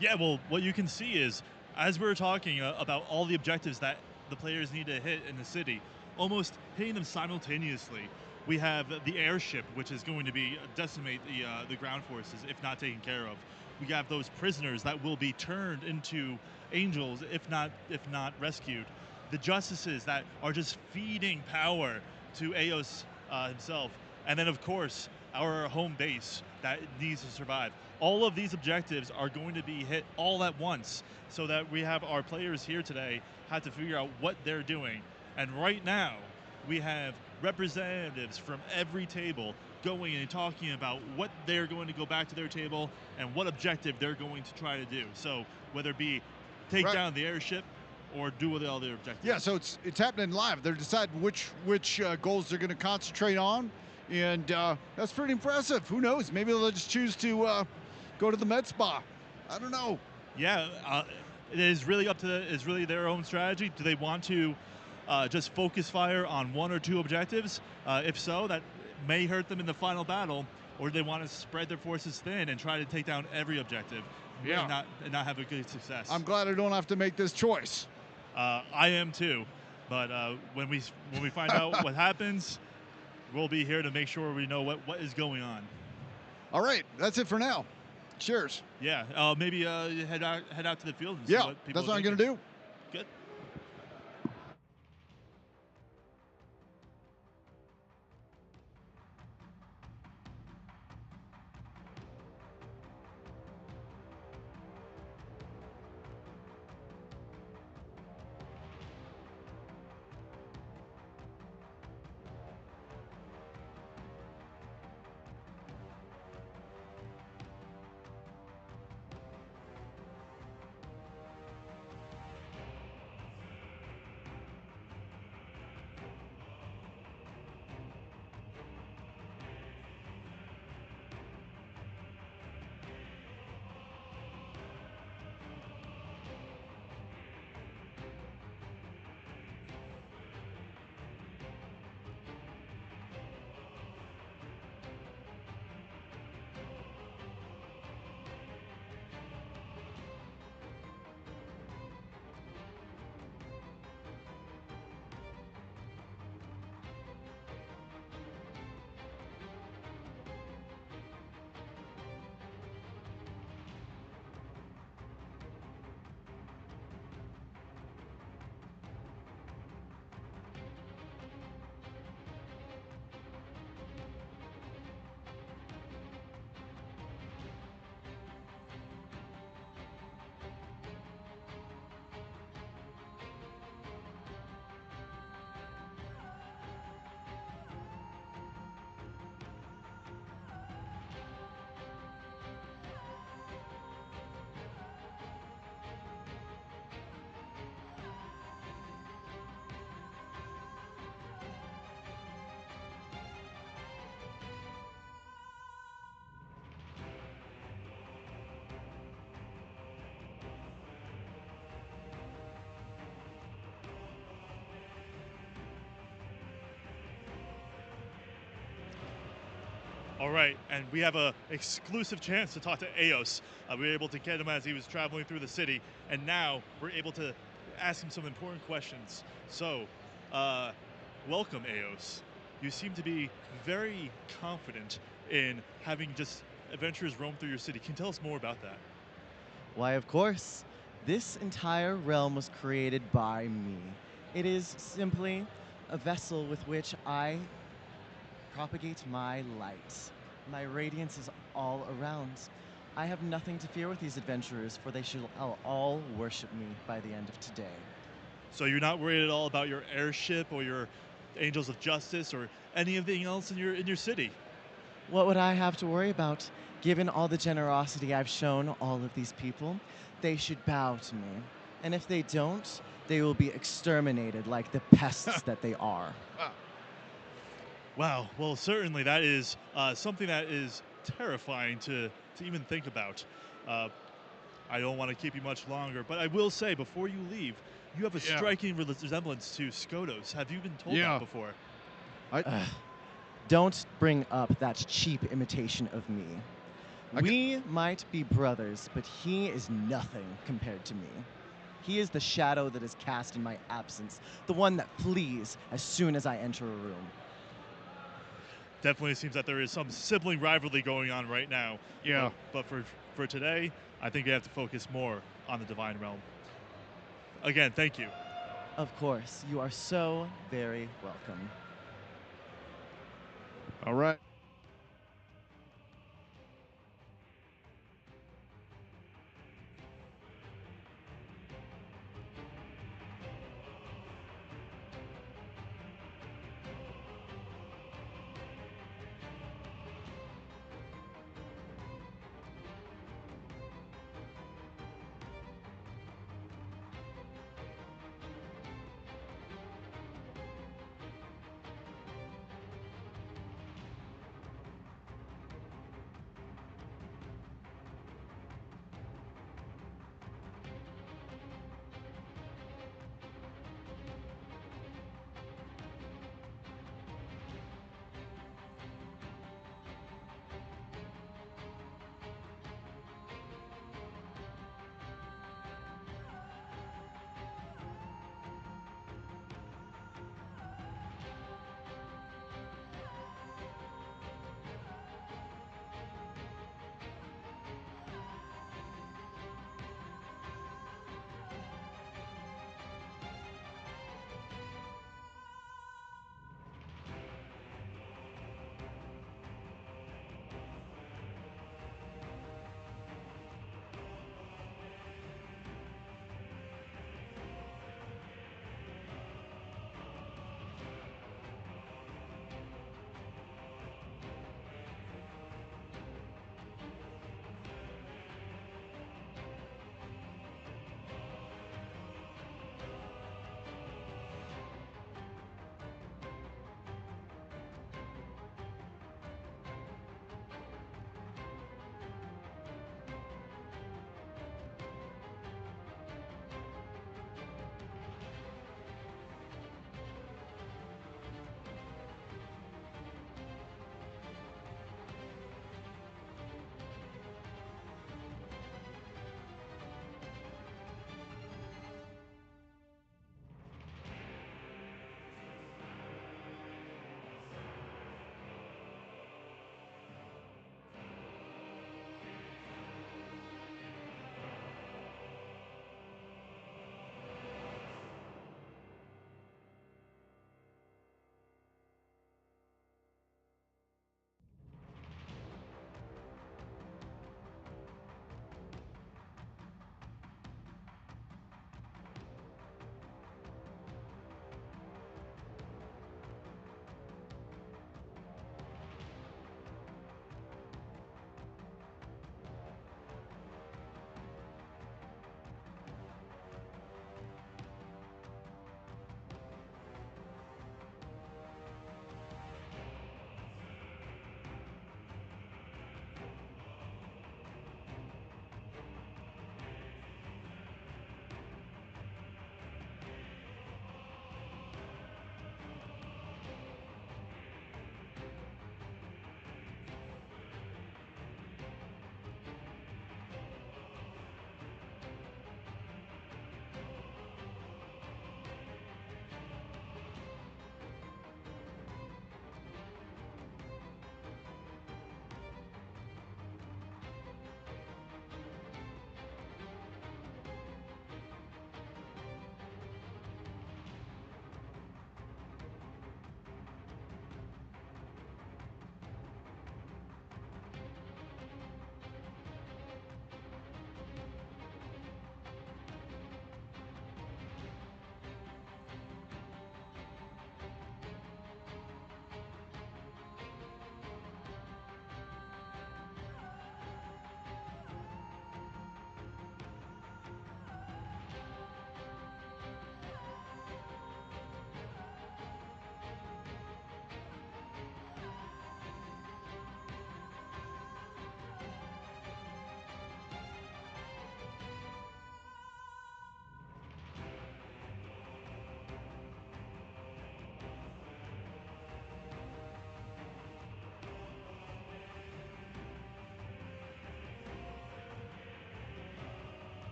Yeah, well, what you can see is, as we were talking about all the objectives that the players need to hit in the city, almost hitting them simultaneously. We have the airship, which is going to be decimate the ground forces if not taken care of. We have those prisoners that will be turned into angels if not rescued. The justices that are just feeding power to Eos himself. And then, of course, our home base that needs to survive. All of these objectives are going to be hit all at once, so that we have our players here today have to figure out what they're doing. And right now, we have representatives from every table going and talking about what they're going to go back to their table and what objective they're going to try to do. So whether it be take down the airship or do with all their objectives. Yeah, so it's happening live. They're deciding which goals they're going to concentrate on, and that's pretty impressive. Who knows? Maybe they'll just choose to go to the med spa. I don't know. Yeah, it is really up to is really their own strategy. Do they want to just focus fire on one or two objectives? If so, that may hurt them in the final battle, or do they want to spread their forces thin and try to take down every objective and not have a good success? I'm glad I don't have to make this choice. I am too, but when we find out what happens, we'll be here to make sure we know what is going on. All right, that's it for now. Cheers. Yeah, maybe head out to the field and see what people that's what I'm going to to do. Good. All right, and we have a exclusive chance to talk to Eos. We were able to get him as he was traveling through the city, and now we're able to ask him some important questions. So, welcome, Eos. You seem to be very confident in having just adventurers roam through your city. Can you tell us more about that? Why, of course. This entire realm was created by me. It is simply a vessel with which I propagate my light. My radiance is all around. I have nothing to fear with these adventurers, for they shall all worship me by the end of today. So you're not worried at all about your airship or your Angels of Justice or anything else in your city? What would I have to worry about? Given all the generosity I've shown all of these people, they should bow to me. And if they don't, they will be exterminated like the pests that they are. Wow, well, certainly that is something that is terrifying to even think about. I don't want to keep you much longer, but I will say, before you leave, you have a striking resemblance to Skodos. Have you been told that before? Don't bring up that cheap imitation of me. We might be brothers, but he is nothing compared to me. He is the shadow that is cast in my absence, the one that flees as soon as I enter a room. Definitely seems that there is some sibling rivalry going on right now. Yeah. But for today, I think you have to focus more on the Divine Realm. Again, thank you. Of course, you are so very welcome. All right.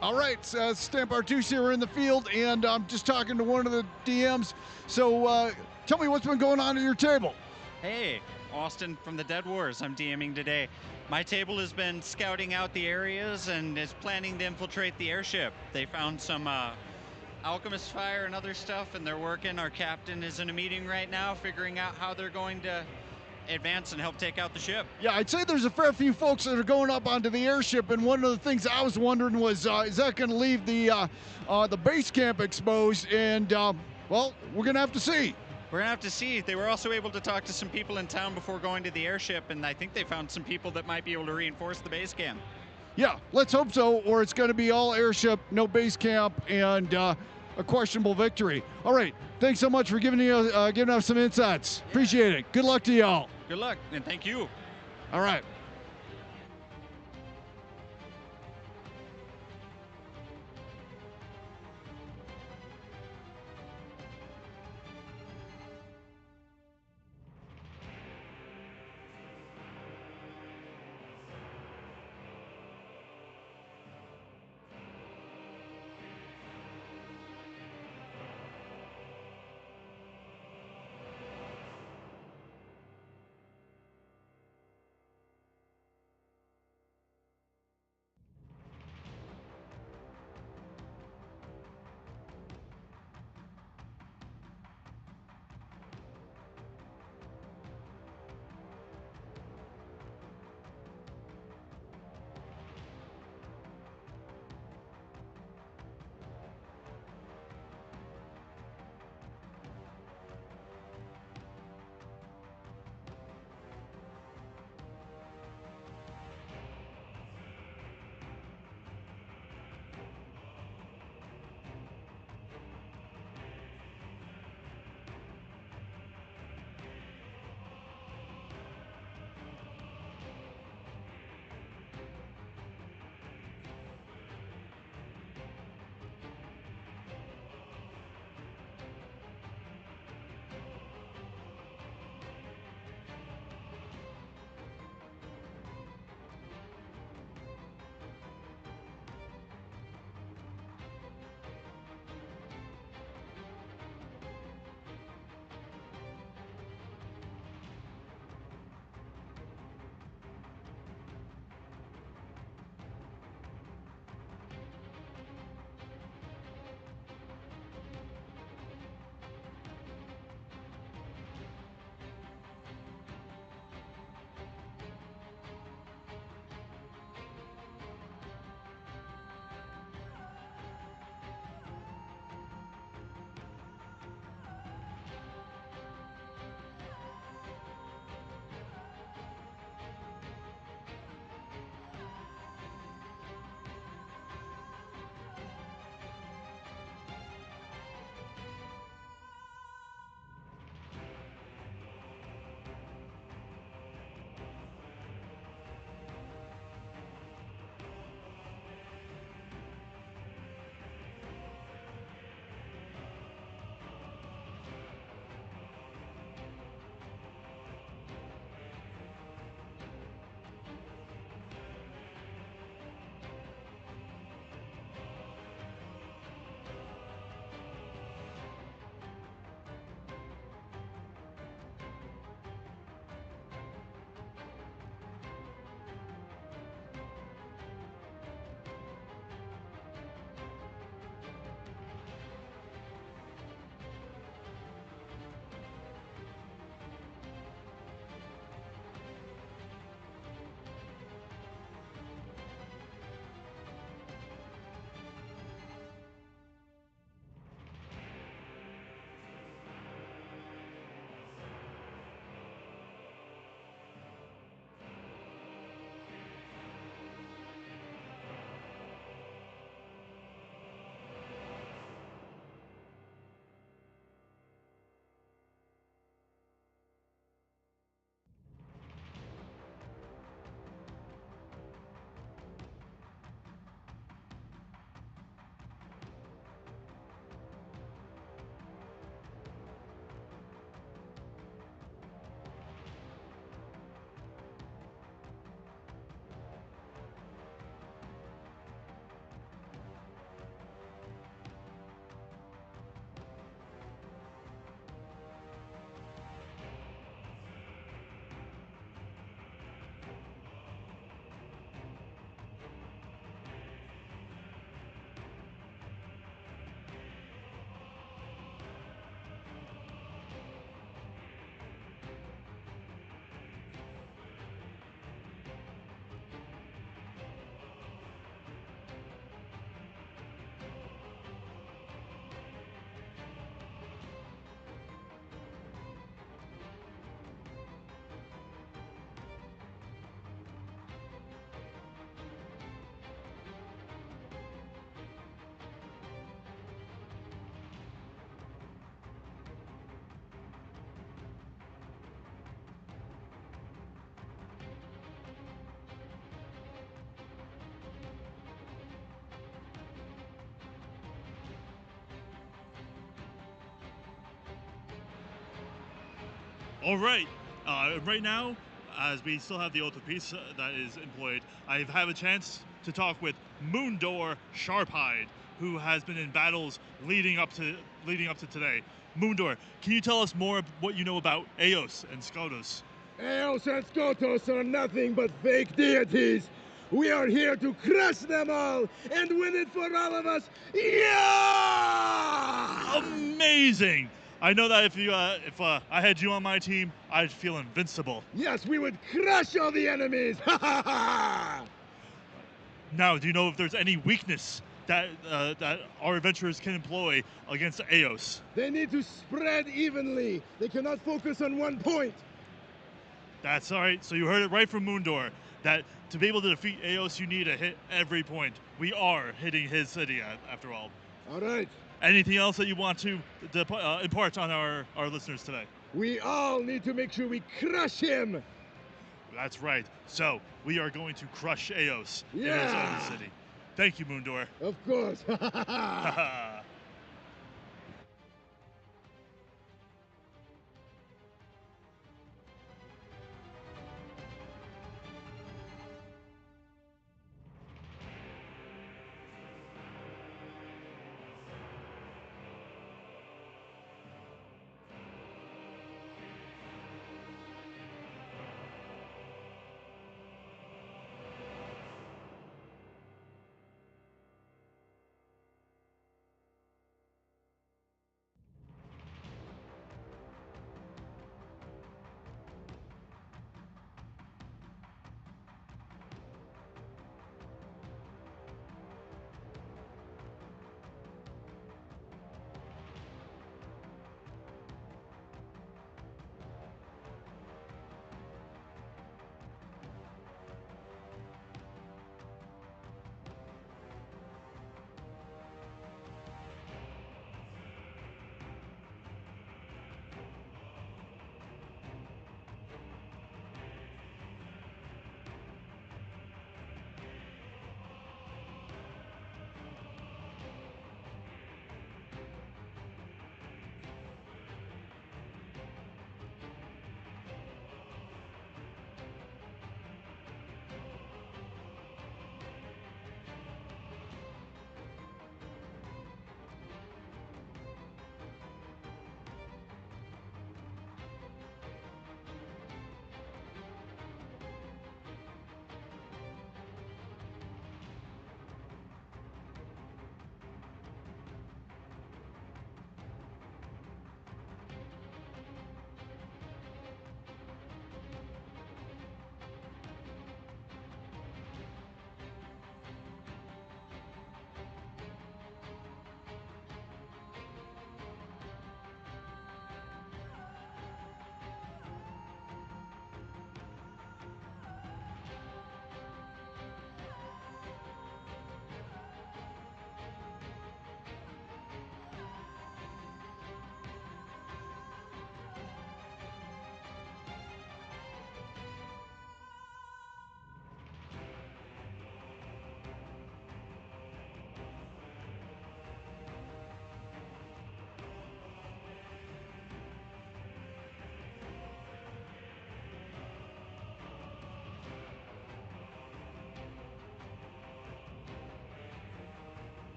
All right, Stamp Artusi are in the field, and I'm just talking to one of the DMs. So tell me what's been going on at your table. Hey, Austin from the Dead Wars. I'm DMing today. My table has been scouting out the areas and is planning to infiltrate the airship. They found some alchemist fire and other stuff, and they're working. Our captain is in a meeting right now figuring out how they're going to advance and help take out the ship. Yeah, I'd say there's a fair few folks that are going up onto the airship, and one of the things I was wondering was, is that going to leave the base camp exposed? And, well, we're going to have to see. We're going to have to see. They were also able to talk to some people in town before going to the airship, and I think they found some people that might be able to reinforce the base camp. Yeah, let's hope so, or it's going to be all airship, no base camp, and a questionable victory. All right, thanks so much for giving us some insights. Appreciate it. Good luck to y'all. Good luck, and thank you. All right. All right. Right now, as we still have the oath of peace that is employed, I have a chance to talk with Moondor Sharphide, who has been in battles leading up to today. Moondor, can you tell us more of what you know about Eos and Skotos? Eos and Skotos are nothing but fake deities. We are here to crush them all and win it for all of us. Yeah! Amazing! I know that if I had you on my team, I'd feel invincible. Yes, we would crush all the enemies. Ha ha ha! Now, do you know if there's any weakness that our adventurers can employ against Eos? They need to spread evenly. They cannot focus on one point. That's all right. So you heard it right from Moondor, that to be able to defeat Eos, you need to hit every point. We are hitting his city, after all. All right. Anything else that you want to impart on our listeners today? We all need to make sure we crush him. That's right. So we are going to crush Eos in his Yeah. own city. Thank you, Moondor. Of course.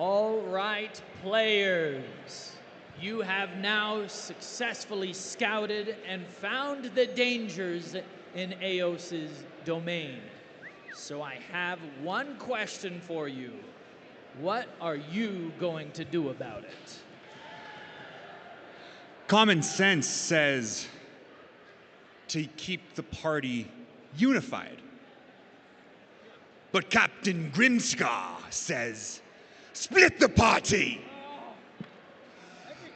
All right, players. You have now successfully scouted and found the dangers in Eos's domain. So I have one question for you. What are you going to do about it? Common sense says to keep the party unified. But Captain Grimscar says, split the party!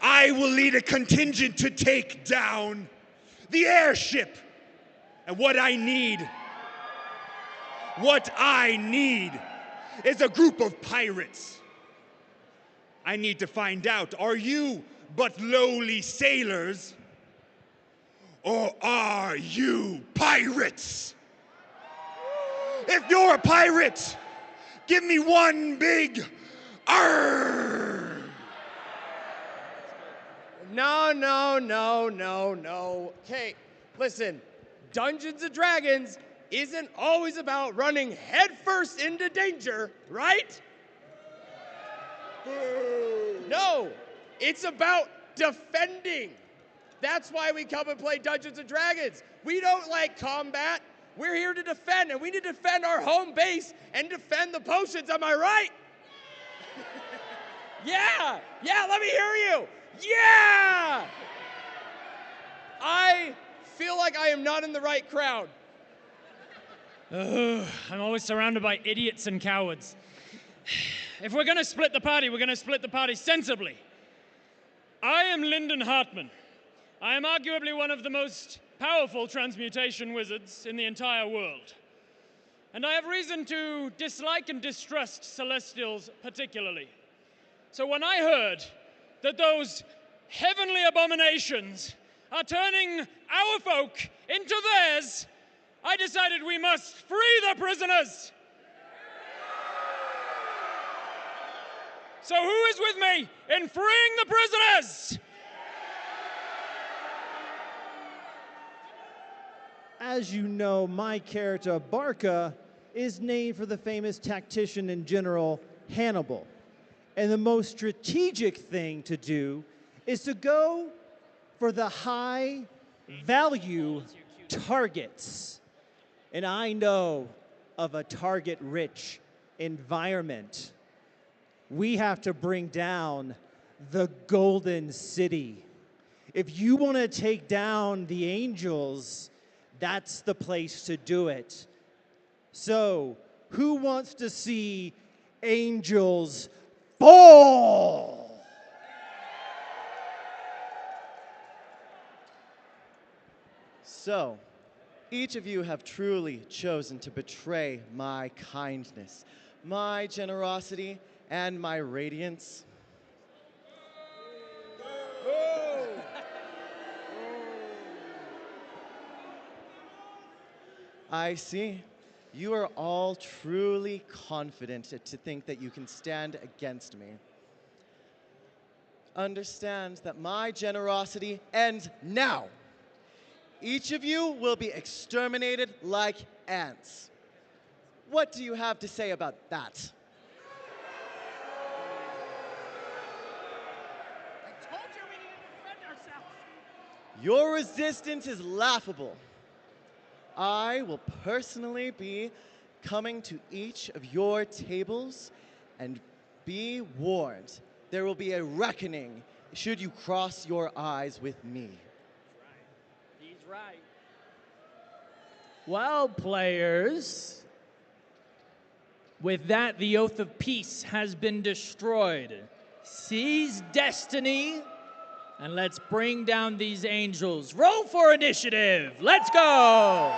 I will lead a contingent to take down the airship. And what I need is a group of pirates. I need to find out, are you but lowly sailors? Or are you pirates? If you're a pirate, give me one big arr! No. Okay, listen, Dungeons & Dragons isn't always about running headfirst into danger, right? No, it's about defending. That's why we come and play Dungeons & Dragons. We don't like combat. We're here to defend, and we need to defend our home base and defend the potions, am I right? Yeah, let me hear you. Yeah! I feel like I am not in the right crowd. I'm always surrounded by idiots and cowards. If we're gonna split the party, we're gonna split the party sensibly. I am Lyndon Hartman. I am arguably one of the most powerful transmutation wizards in the entire world. And I have reason to dislike and distrust Celestials particularly. So when I heard that those heavenly abominations are turning our folk into theirs, I decided we must free the prisoners. So who is with me in freeing the prisoners? As you know, my character, Barca, is named for the famous tactician and general Hannibal. And the most strategic thing to do is to go for the high value targets. And I know of a target-rich environment. We have to bring down the Golden City. If you want to take down the angels, that's the place to do it. So, who wants to see angels fall? So, each of you have truly chosen to betray my kindness, my generosity, and my radiance. I see. You are all truly confident to think that you can stand against me. Understand that my generosity ends now. Each of you will be exterminated like ants. What do you have to say about that? I told you we need to defend ourselves. Your resistance is laughable. I will personally be coming to each of your tables, and be warned, there will be a reckoning should you cross your eyes with me. He's right. Well, players, with that, the Oath of Peace has been destroyed. Seize destiny, and let's bring down these angels. Roll for initiative. Let's go.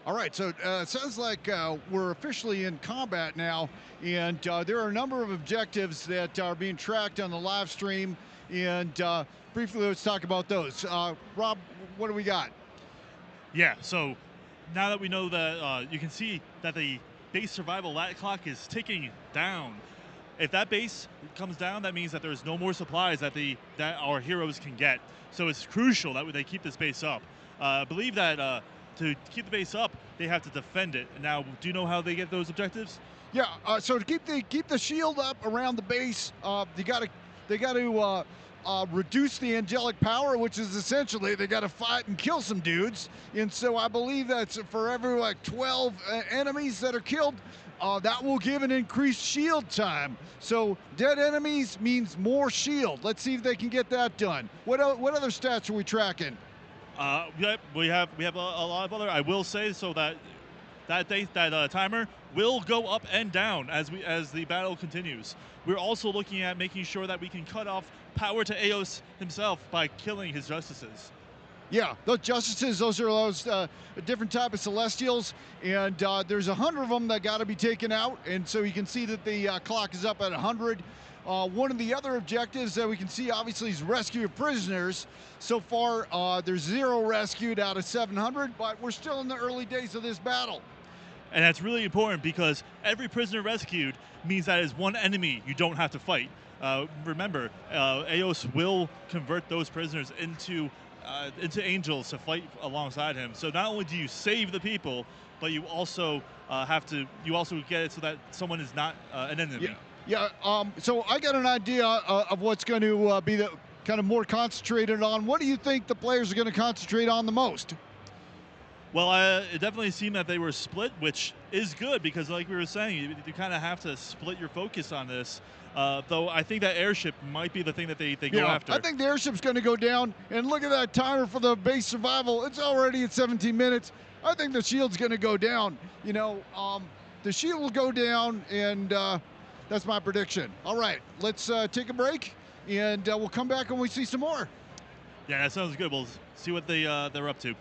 All right, so it sounds like we're officially in combat now, and there are a number of objectives that are being tracked on the live stream, and briefly let's talk about those. Rob, what do we got? Yeah, so now that we know that you can see that the base survival lat clock is ticking down. If that base comes down, that means that there's no more supplies that our heroes can get. So it's crucial that they keep this base up. I believe that to keep the base up, they have to defend it. Now, do you know how they get those objectives? Yeah, so to keep the shield up around the base, they got to reduce the angelic power, which is essentially they got to fight and kill some dudes. And so I believe that's for every 12 enemies that are killed, that will give an increased shield time. So dead enemies means more shield. Let's see if they can get that done. What other stats are we tracking? We have a lot of other. I will say so that timer will go up and down as the battle continues. We're also looking at making sure that we can cut off power to Eos himself by killing his justices. Yeah, those justices, those are a different type of celestials, and there's 100 of them that got to be taken out, and so you can see that the clock is up at 100. One of the other objectives that we can see, obviously, is rescue of prisoners. So far, there's 0 rescued out of 700, but we're still in the early days of this battle. And that's really important because every prisoner rescued means that is one enemy you don't have to fight. Remember, Eos will convert those prisoners into angels to fight alongside him. So not only do you save the people, but you also get it so that someone is not an enemy. Yeah. So I got an idea of what's going to be the kind of more concentrated on. What do you think the players are going to concentrate on the most? Well, it definitely seemed that they were split, which is good because, like we were saying, you kind of have to split your focus on this. Though I think that airship might be the thing that they go after. I think the airship's going to go down, and look at that timer for the base survival. It's already at 17 minutes. I think the shield's going to go down. The shield will go down, and that's my prediction. All right, let's take a break, and we'll come back when we see some more. Yeah, that sounds good. We'll see what they're up to.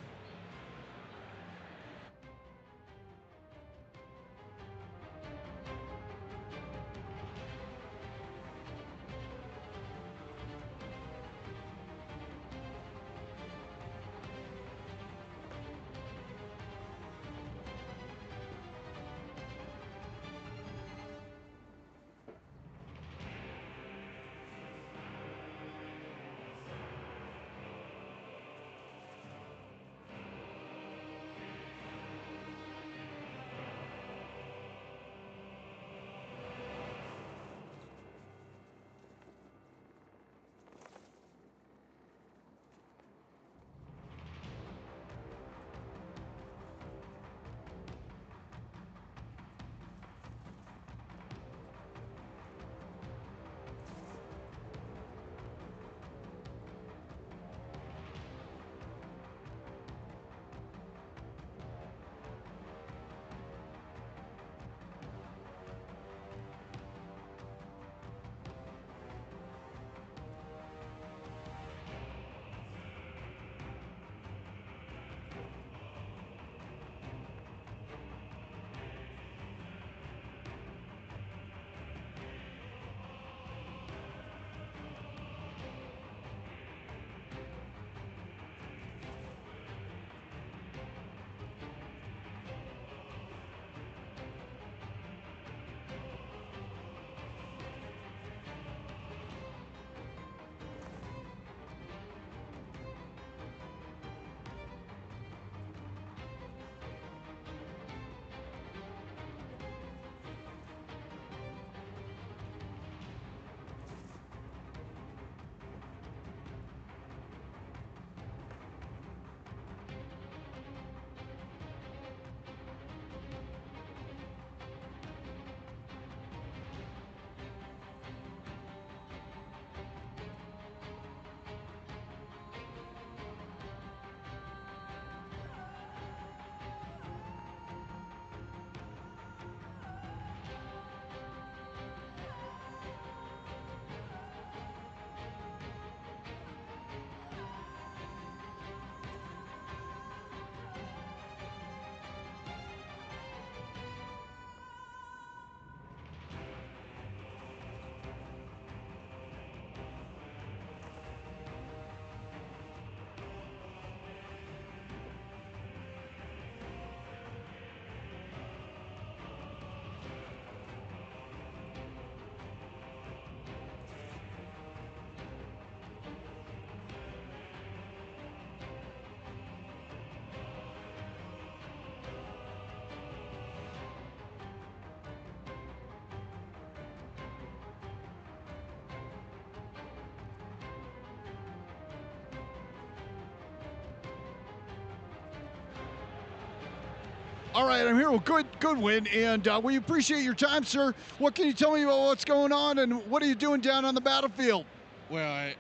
All right, I'm here with Goodwin, and we appreciate your time, sir. What can you tell me about what's going on, and what are you doing down on the battlefield? Well,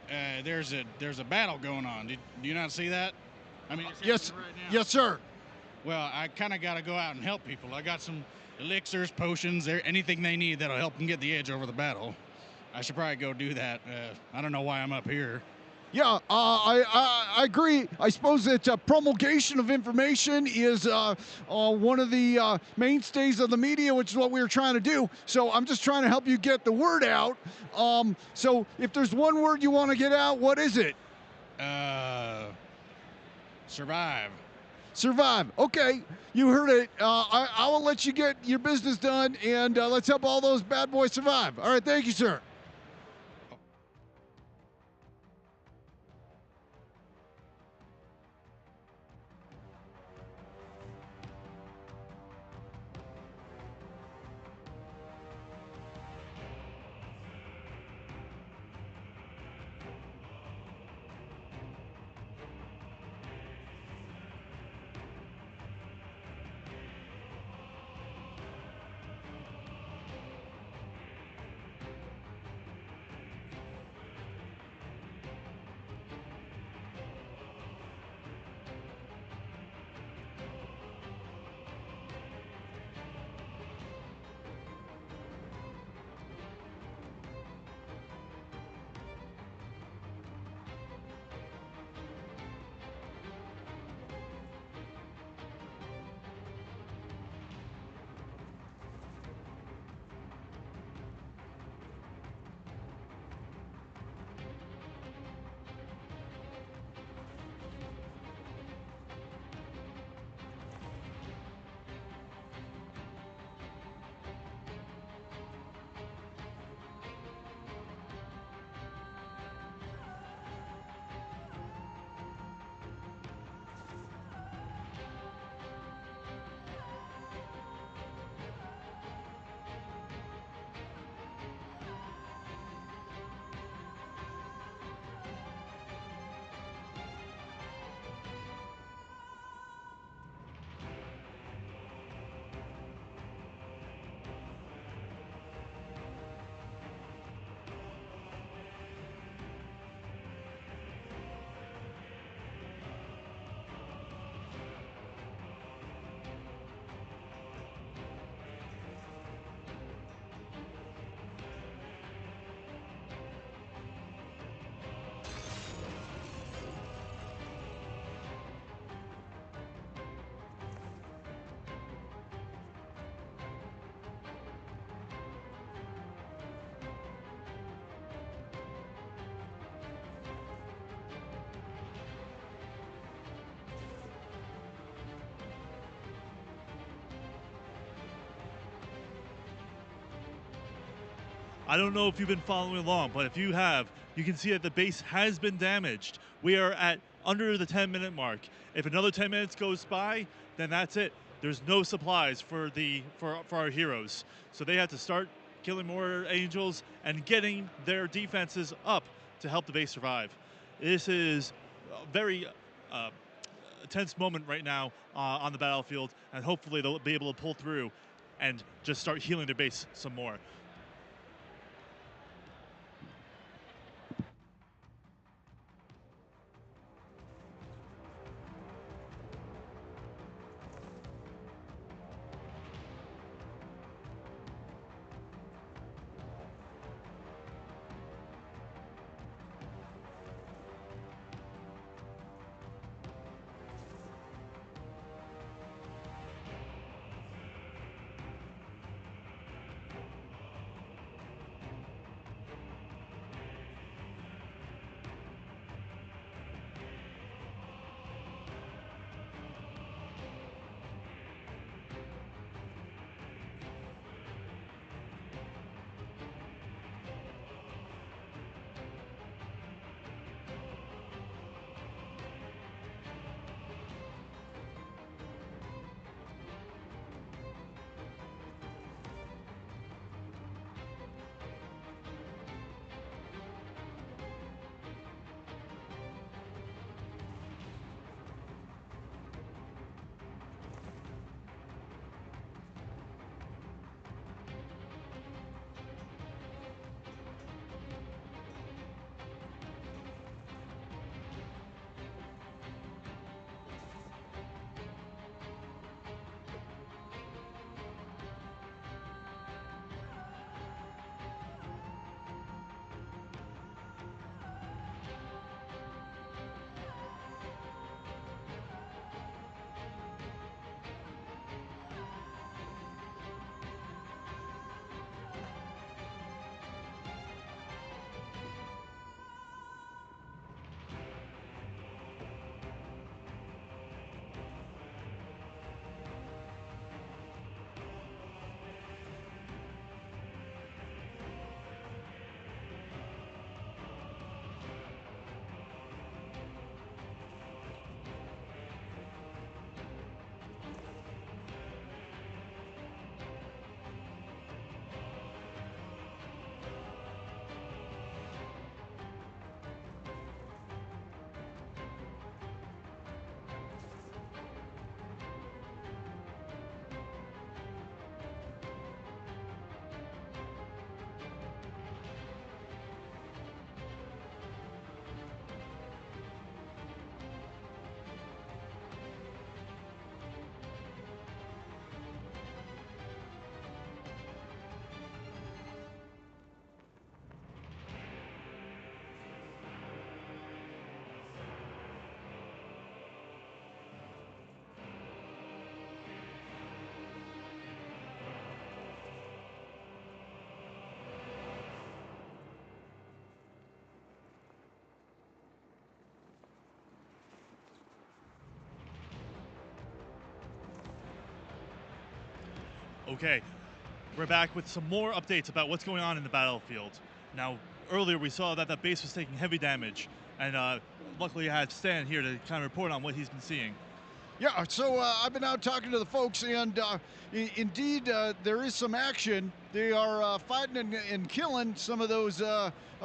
there's a battle going on. Do you not see that? I mean, it's Yes, happening right now. yes, sir. Well, I kind of got to go out and help people. I got some elixirs, potions, anything they need that'll help them get the edge over the battle. I should probably go do that. I don't know why I'm up here. Yeah, I agree. I suppose that promulgation of information is one of the mainstays of the media, which is what we were trying to do. So I'm just trying to help you get the word out. So if there's one word you want to get out, what is it? Survive. Survive. Okay, you heard it. I will let you get your business done, and let's help all those bad boys survive. All right, thank you, sir. I don't know if you've been following along, but if you have, you can see that the base has been damaged. We are at under the 10-minute mark. If another 10 minutes goes by, then that's it. There's no supplies for our heroes. So they have to start killing more angels and getting their defenses up to help the base survive. This is a very tense moment right now on the battlefield, and hopefully they'll be able to pull through and just start healing their base some more. Okay, we're back with some more updates about what's going on in the battlefield. Now, earlier we saw that the base was taking heavy damage, and luckily I had Stan here to kind of report on what he's been seeing. Yeah, so I've been out talking to the folks, and indeed there is some action. They are fighting and killing some of those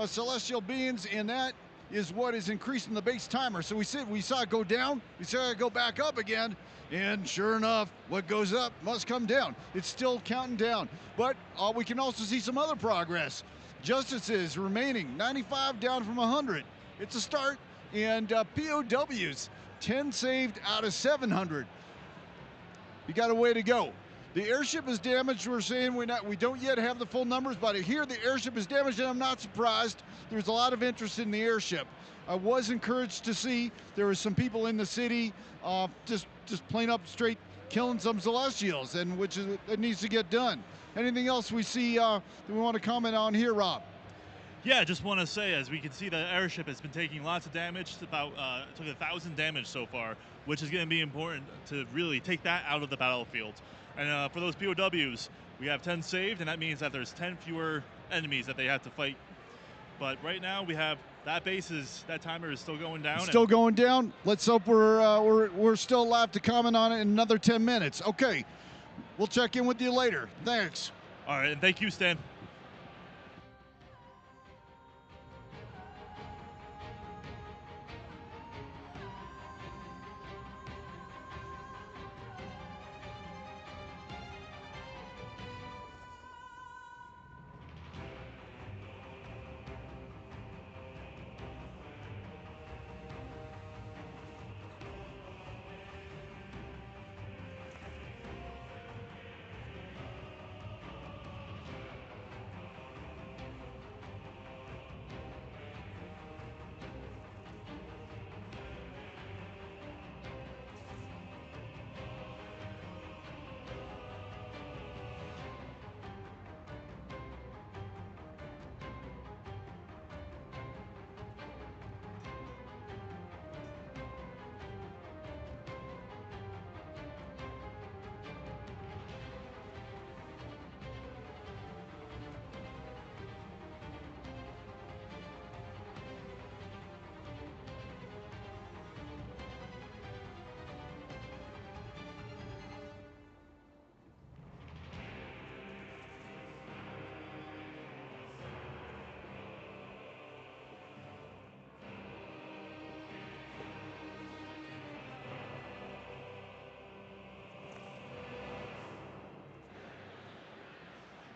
celestial beings, and that is what is increasing the base timer. So we saw it go down, we saw it go back up again, and sure enough, what goes up must come down. It's still counting down, but we can also see some other progress. Justices remaining 95 down from 100. It's a start, and POWs 10 saved out of 700. You got a way to go. The airship is damaged. We're saying we don't yet have the full numbers, but here the airship is damaged, and I'm not surprised. There's a lot of interest in the airship. I was encouraged to see there were some people in the city just plain up straight killing some Celestials, and that needs to get done. Anything else we see that we want to comment on here, Rob? Yeah, I just want to say, as we can see, the airship has been taking lots of damage. It's about took 1,000 damage so far, which is going to be important to really take that out of the battlefield. And for those POWs, we have 10 saved, and that means that there's 10 fewer enemies that they have to fight. But right now, we have that timer is still going down. Still going down. Let's hope we're still alive to comment on it in another 10 minutes. Okay, we'll check in with you later. Thanks. All right, and thank you, Stan.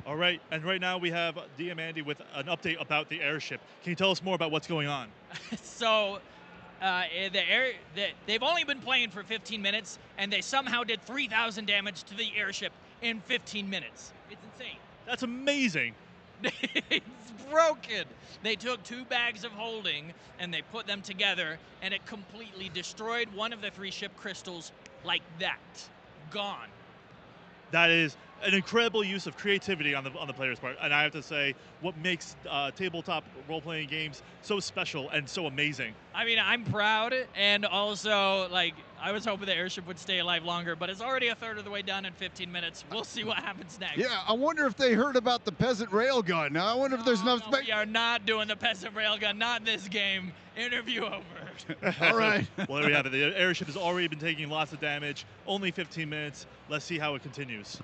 All right, and right now we have DM Andy with an update about the airship. Can you tell us more about what's going on? So, they've only been playing for 15 minutes, and they somehow did 3,000 damage to the airship in 15 minutes. It's insane. That's amazing. It's broken. They took 2 bags of holding, and they put them together, and it completely destroyed one of the 3 ship crystals like that. Gone. That is an incredible use of creativity on the player's part, and I have to say, what makes tabletop role-playing games so special and so amazing. I mean, I'm proud, and also, like, I was hoping the airship would stay alive longer, but it's already a third of the way done in 15 minutes. We'll see what happens next. Yeah, I wonder if they heard about the peasant railgun. Now, I wonder if there's enough space. We are not doing the peasant railgun, not this game. Interview over. All right. Well, there we have it. The airship has already been taking lots of damage. Only 15 minutes. Let's see how it continues.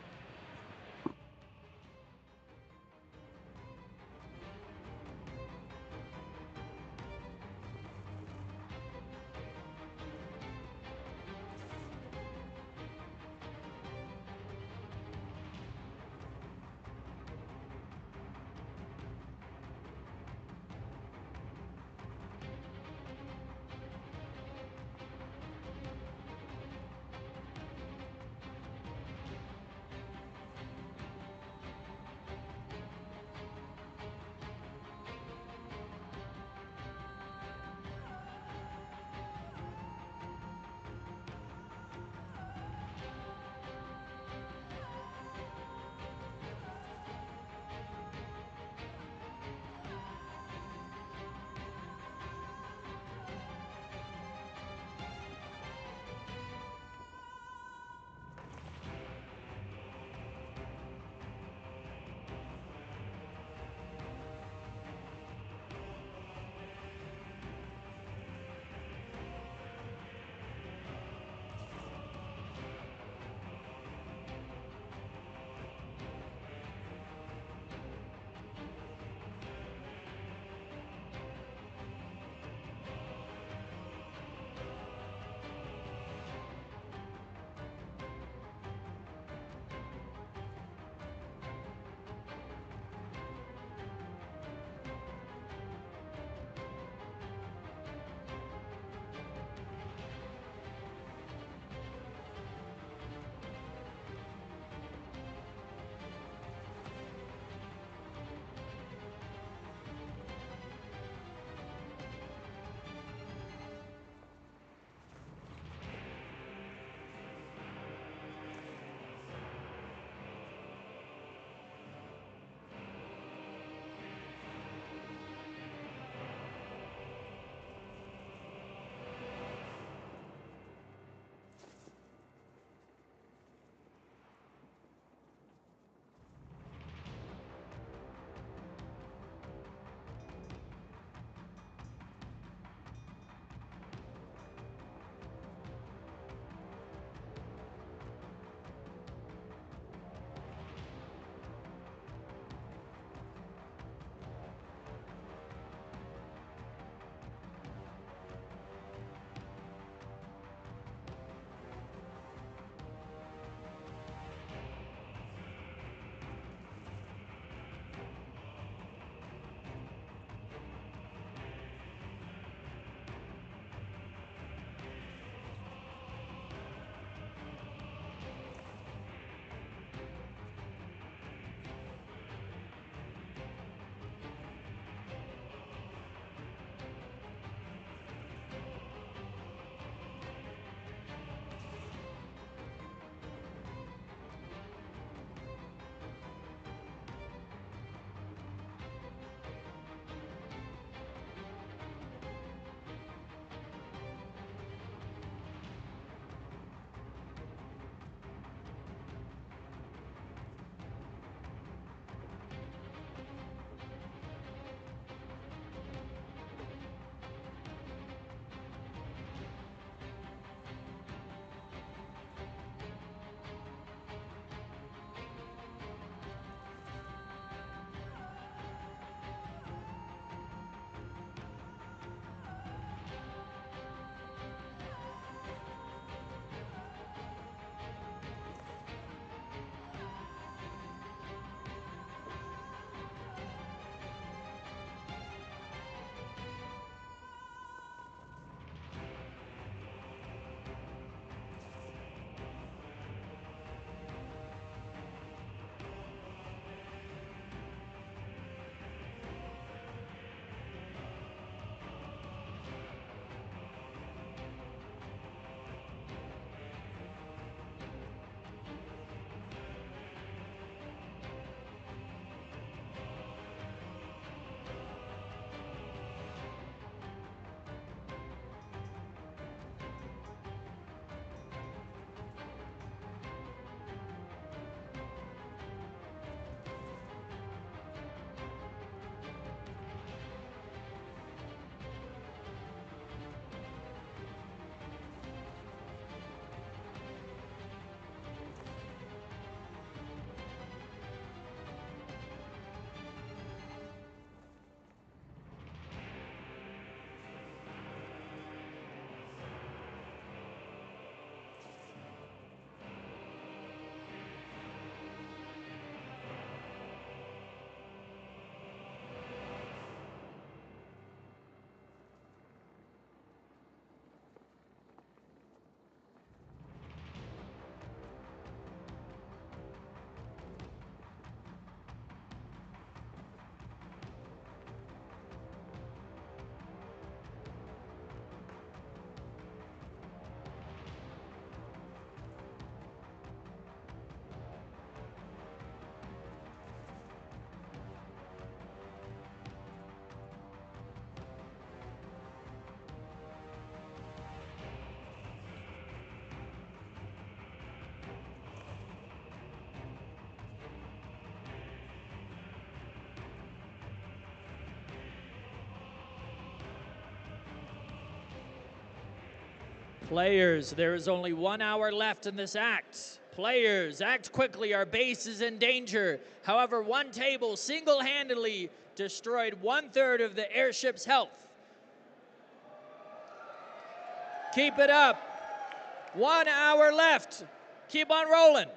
Players, there is only 1 hour left in this act. Players, act quickly. Our base is in danger. However, one table single-handedly destroyed 1/3 of the airship's health. Keep it up. 1 hour left. Keep on rolling.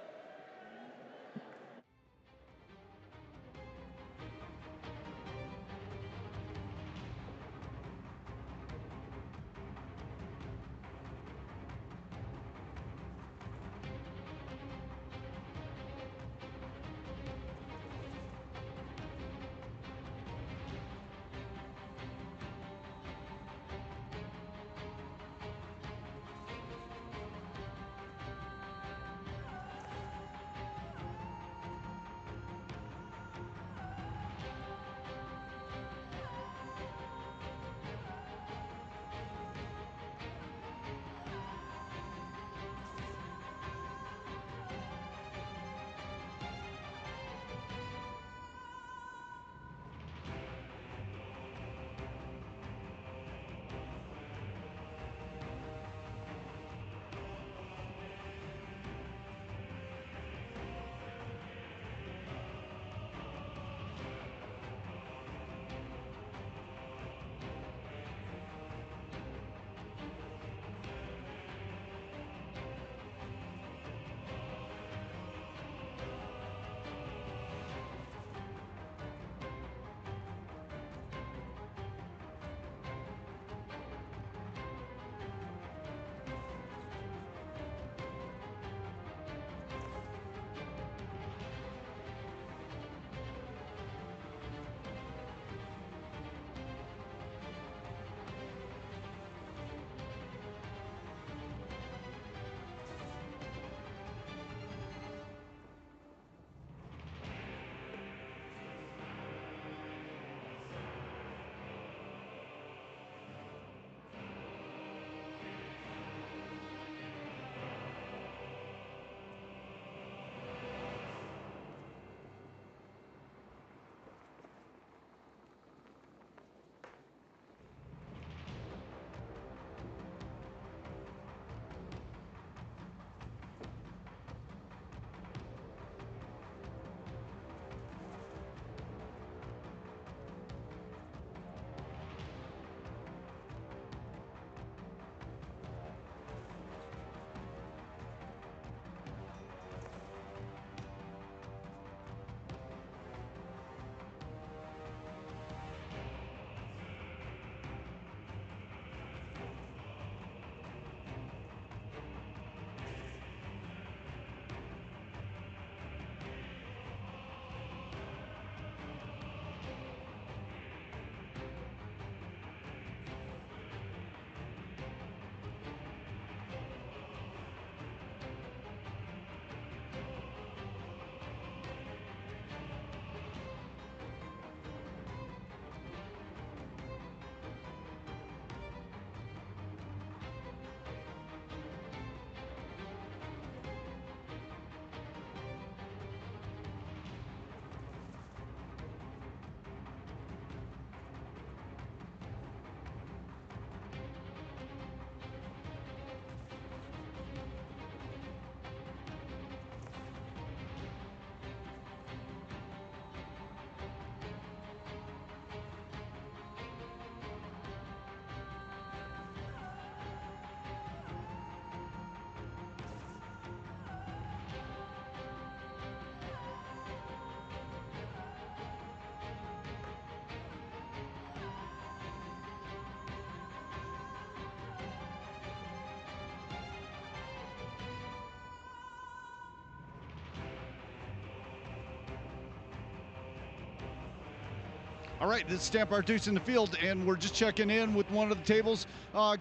All right, this is Stamp Our Deuce in the field, and we're just checking in with one of the tables.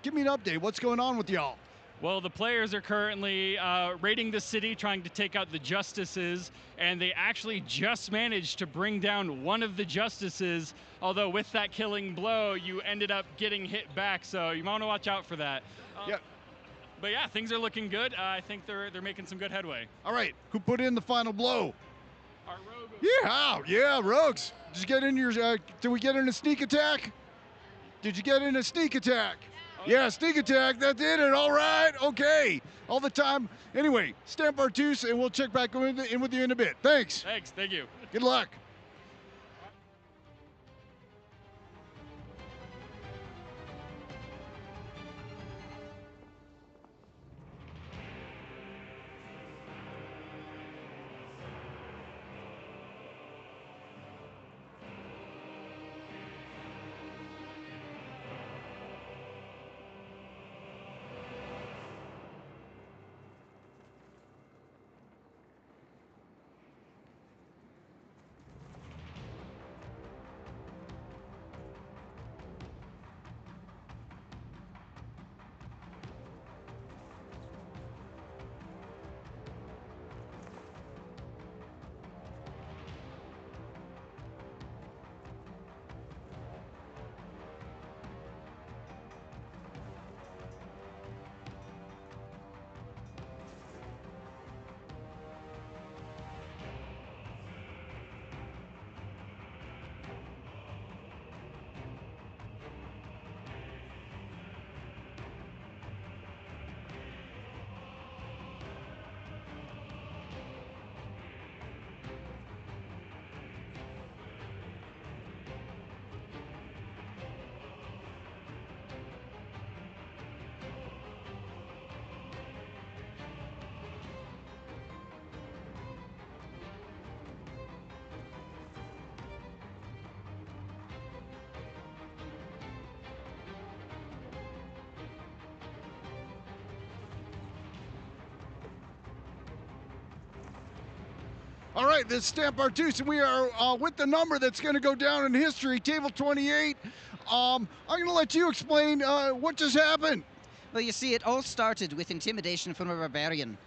Give me an update. What's going on with y'all? Well, the players are currently raiding the city, trying to take out the justices, and they actually just managed to bring down one of the justices, although with that killing blow, you ended up getting hit back, so you want to watch out for that. Yeah. But yeah, things are looking good. I think they're making some good headway. All right, who put in the final blow? Our rogue. Yeah, rogues. Did you get in your, did we get in a sneak attack? Did you get in a sneak attack? Oh Yeah, sneak attack. That did it. All right. Okay. All the time. Anyway, stamp Artus, and we'll check back in with you in a bit. Thanks. Thanks. Thank you. Good luck. All right, this is Stamp Artus, and we are with the number that's going to go down in history, table 28. I'm going to let you explain what just happened. Well, you see, it all started with intimidation from a barbarian.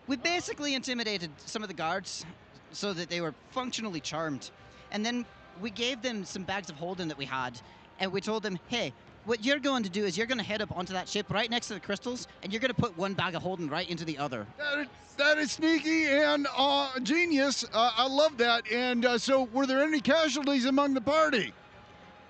We basically intimidated some of the guards so that they were functionally charmed. And then we gave them some bags of holding that we had, and we told them, hey, what you're going to do is you're going to head up onto that ship right next to the crystals, and you're going to put one bag of holding right into the other. That is sneaky and genius. I love that. And so were there any casualties among the party?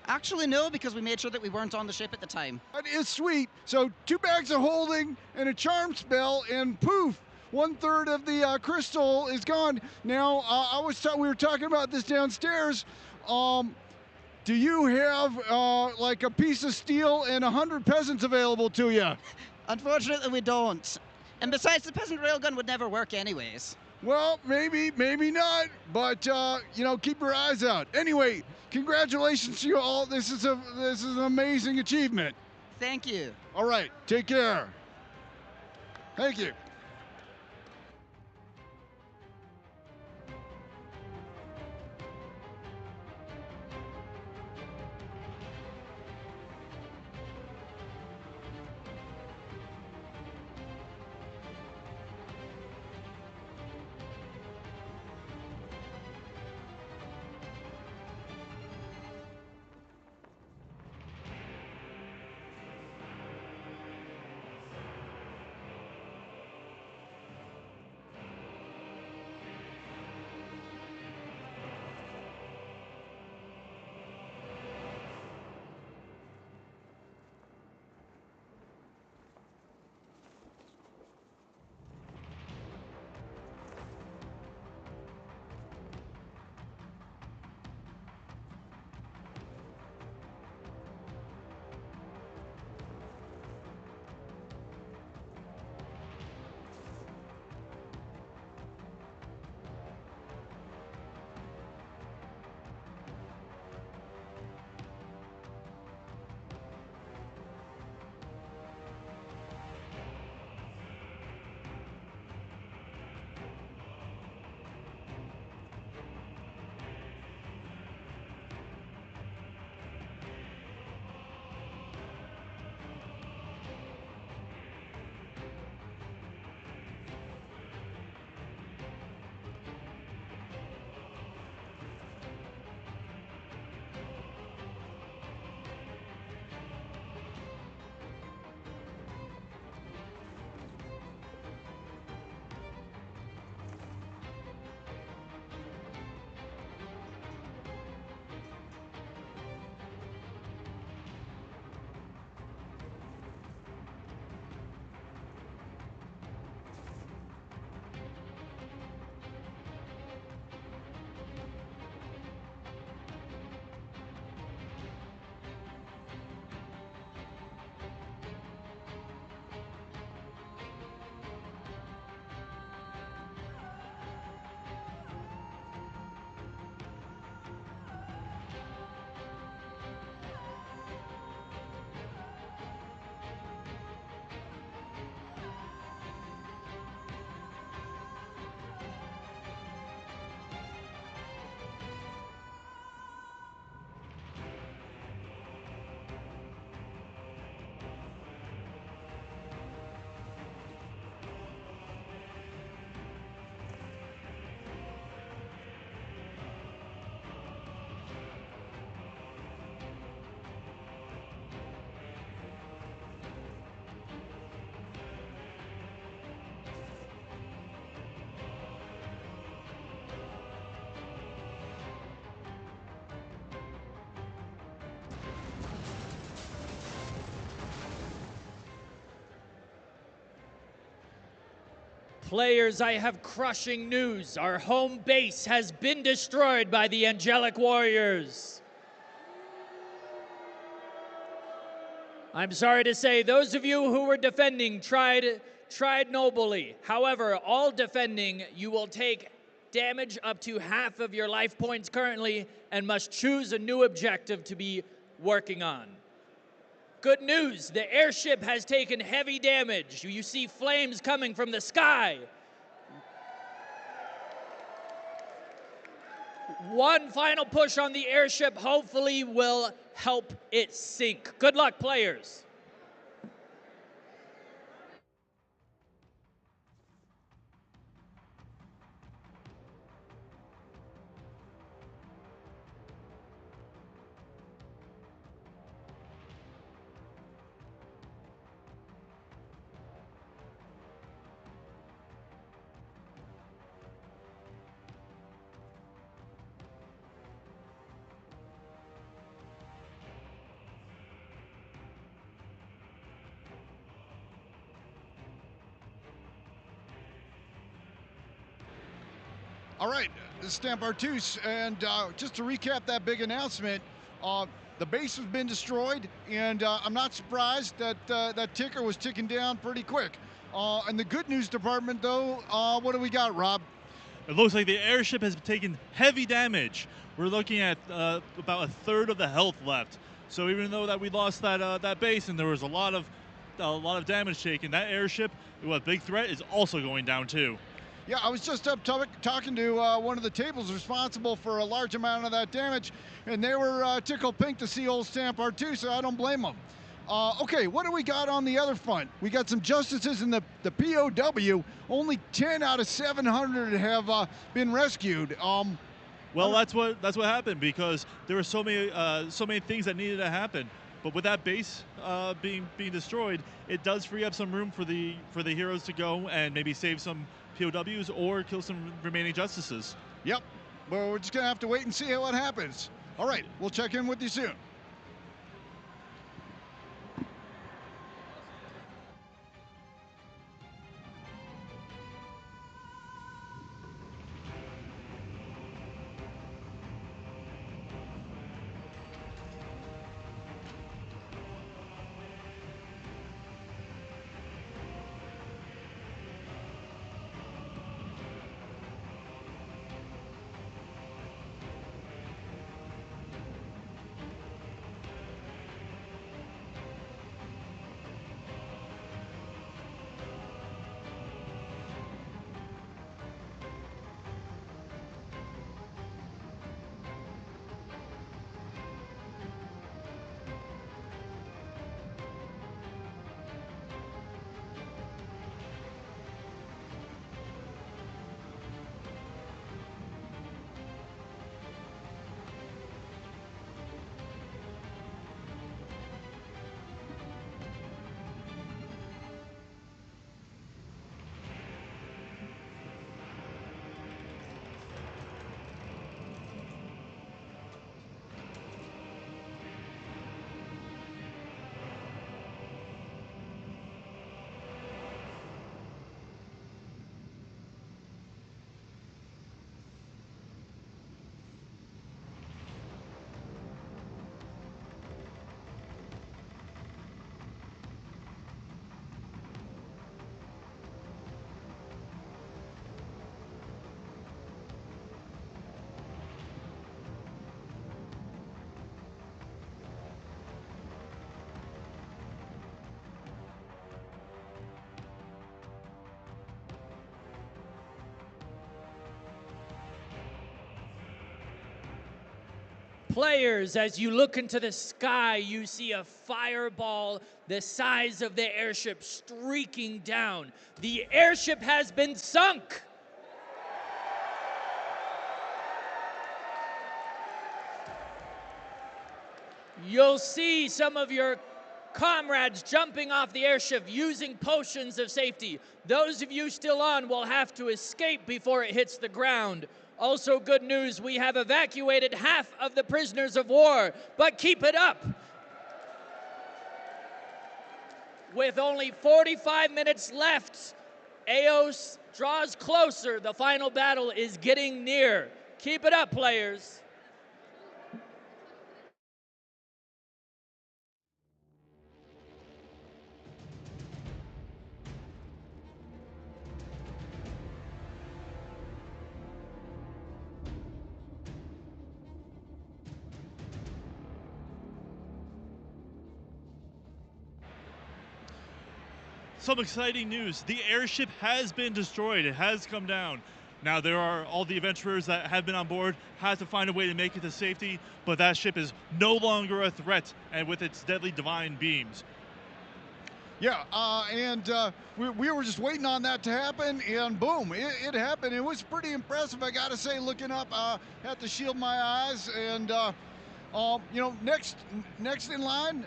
Actually, no, because we made sure that we weren't on the ship at the time. That is sweet. So 2 bags of holding and a charm spell, and poof, 1/3 of the crystal is gone. Now, we were talking about this downstairs. Do you have like a piece of steel and 100 peasants available to you? Unfortunately, we don't. And besides, the peasant railgun would never work anyways. Well, maybe not, but you know, keep your eyes out. Anyway, congratulations to you all. This is an amazing achievement. Thank you. All right, take care. Thank you. Players, I have crushing news. Our home base has been destroyed by the angelic warriors. I'm sorry to say, those of you who were defending tried nobly. However, all defending, you will take damage up to half of your life points currently and must choose a new objective to be working on. Good news, the airship has taken heavy damage. You see flames coming from the sky. One final push on the airship hopefully will help it sink. Good luck, players. All right, this is Stamp Artus, and just to recap that big announcement, the base has been destroyed, and I'm not surprised that that ticker was ticking down pretty quick. In the good news department, though, what do we got, Rob? It looks like the airship has taken heavy damage. We're looking at about a third of the health left. So even though that we lost that base and there was a lot of damage taken, that airship, a big threat, is also going down too. Yeah, I was just up talking to one of the tables responsible for a large amount of that damage, and they were tickled pink to see old Stamp R2, so I don't blame them. Okay, what do we got on the other front? We got some justices in the POW. Only 10 out of 700 have been rescued. Well, that's what happened, because there were so many things that needed to happen. But with that base being destroyed, it does free up some room for the heroes to go and maybe save some POWs or kill some remaining justices. Yep. Well, we're just gonna have to wait and see what happens. All right, we'll check in with you soon. Players, as you look into the sky, you see a fireball the size of the airship streaking down. The airship has been sunk. You'll see some of your comrades jumping off the airship using potions of safety. Those of you still on will have to escape before it hits the ground. Also good news, we have evacuated half of the prisoners of war, but keep it up. With only 45 minutes left Eos draws closer. The final battle is getting near. Keep it up, players. Some exciting news. The airship has been destroyed. It has come down. Now, there are all the adventurers that have been on board, have to find a way to make it to safety, but that ship is no longer a threat, and with its deadly divine beams. Yeah, we were just waiting on that to happen, and boom, it happened. It was pretty impressive, I gotta say, looking up, had to shield my eyes, and you know, next in line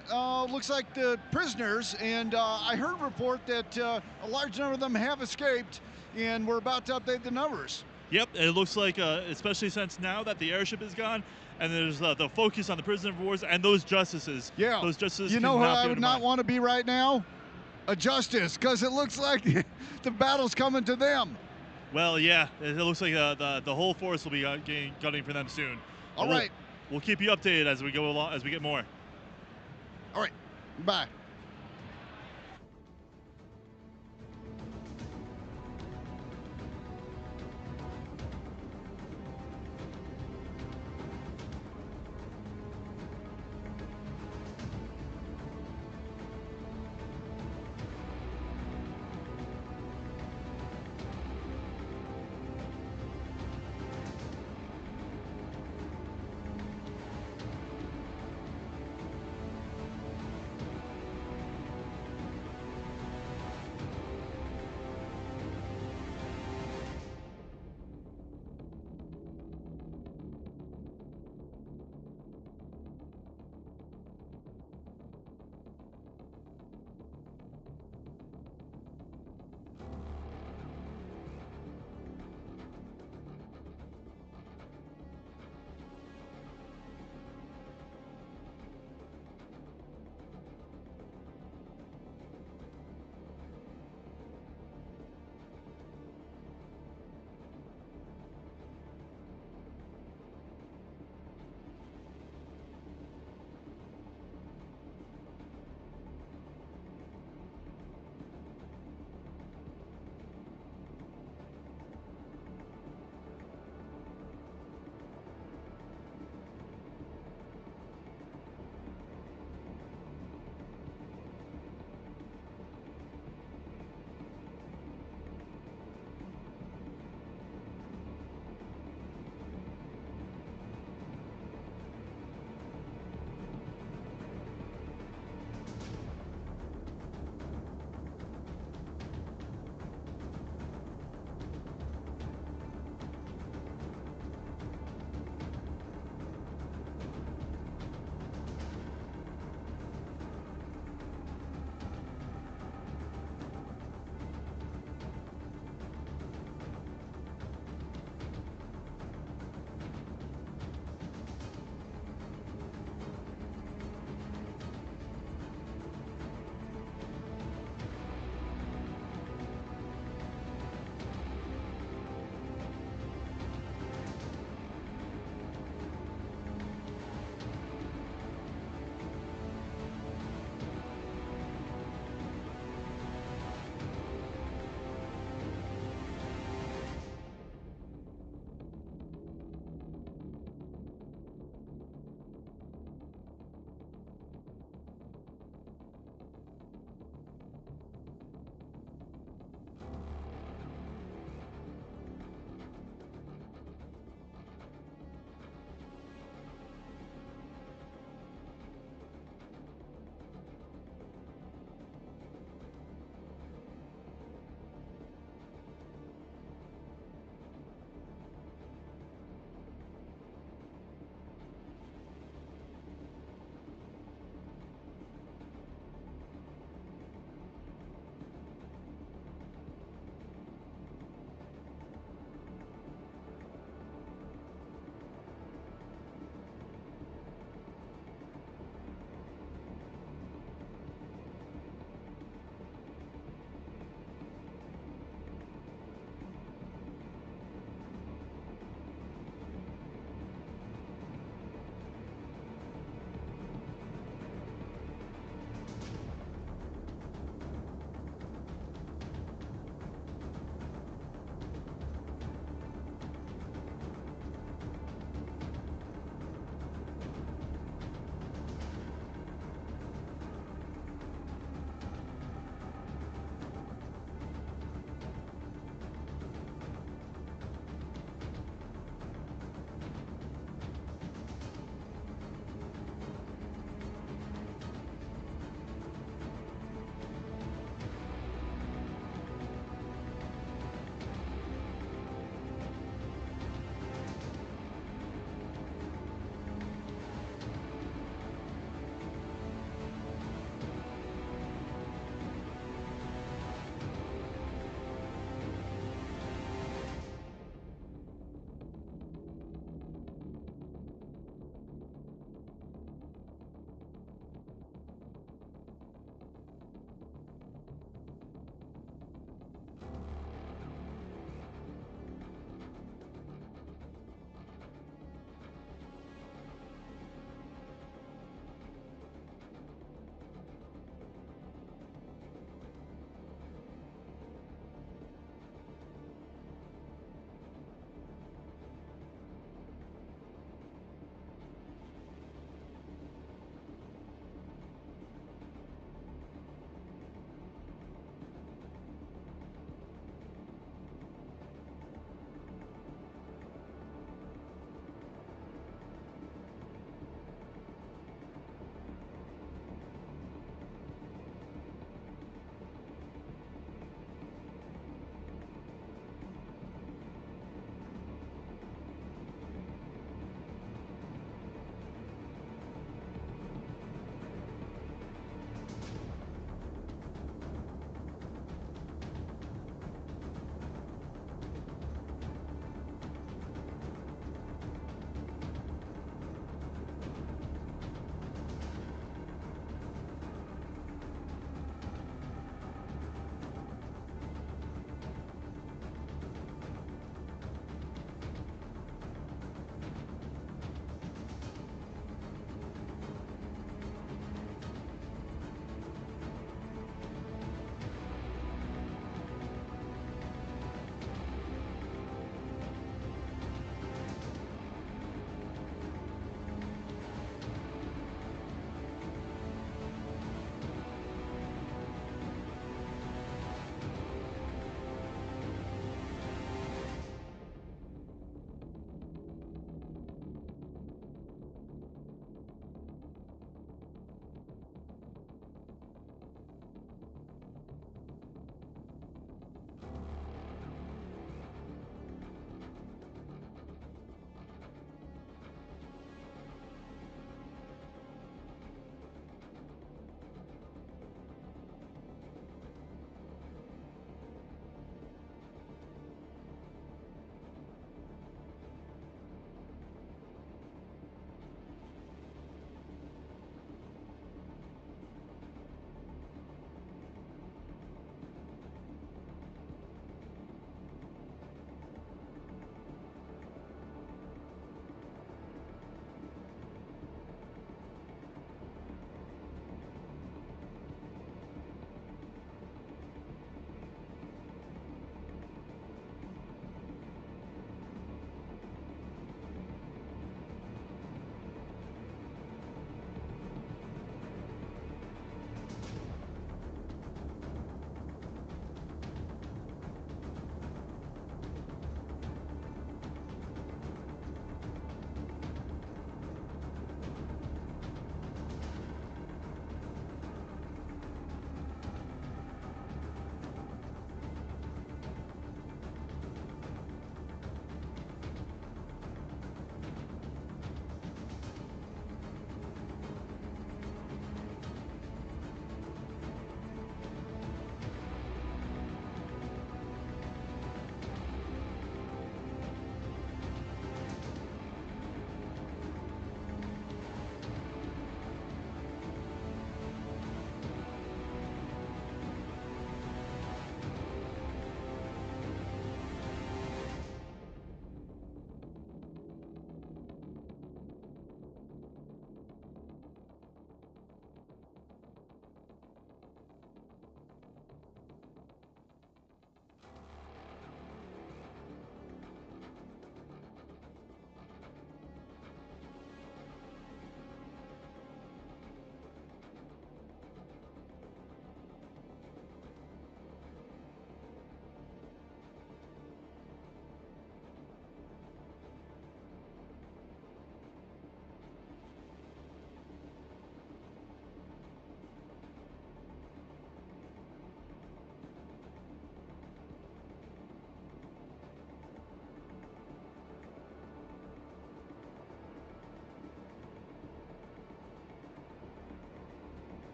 looks like the prisoners, and I heard a report that a large number of them have escaped, and we're about to update the numbers. Yep, it looks like, especially since now that the airship is gone, and there's the focus on the prisoner of wars and those justices. Yeah, those justices. You know who I would not mind. want to be right now? A justice, because it looks like the battle's coming to them. Well, yeah, it looks like the whole force will be gunning for them soon. All right. We'll keep you updated as we go along, as we get more. All right, bye.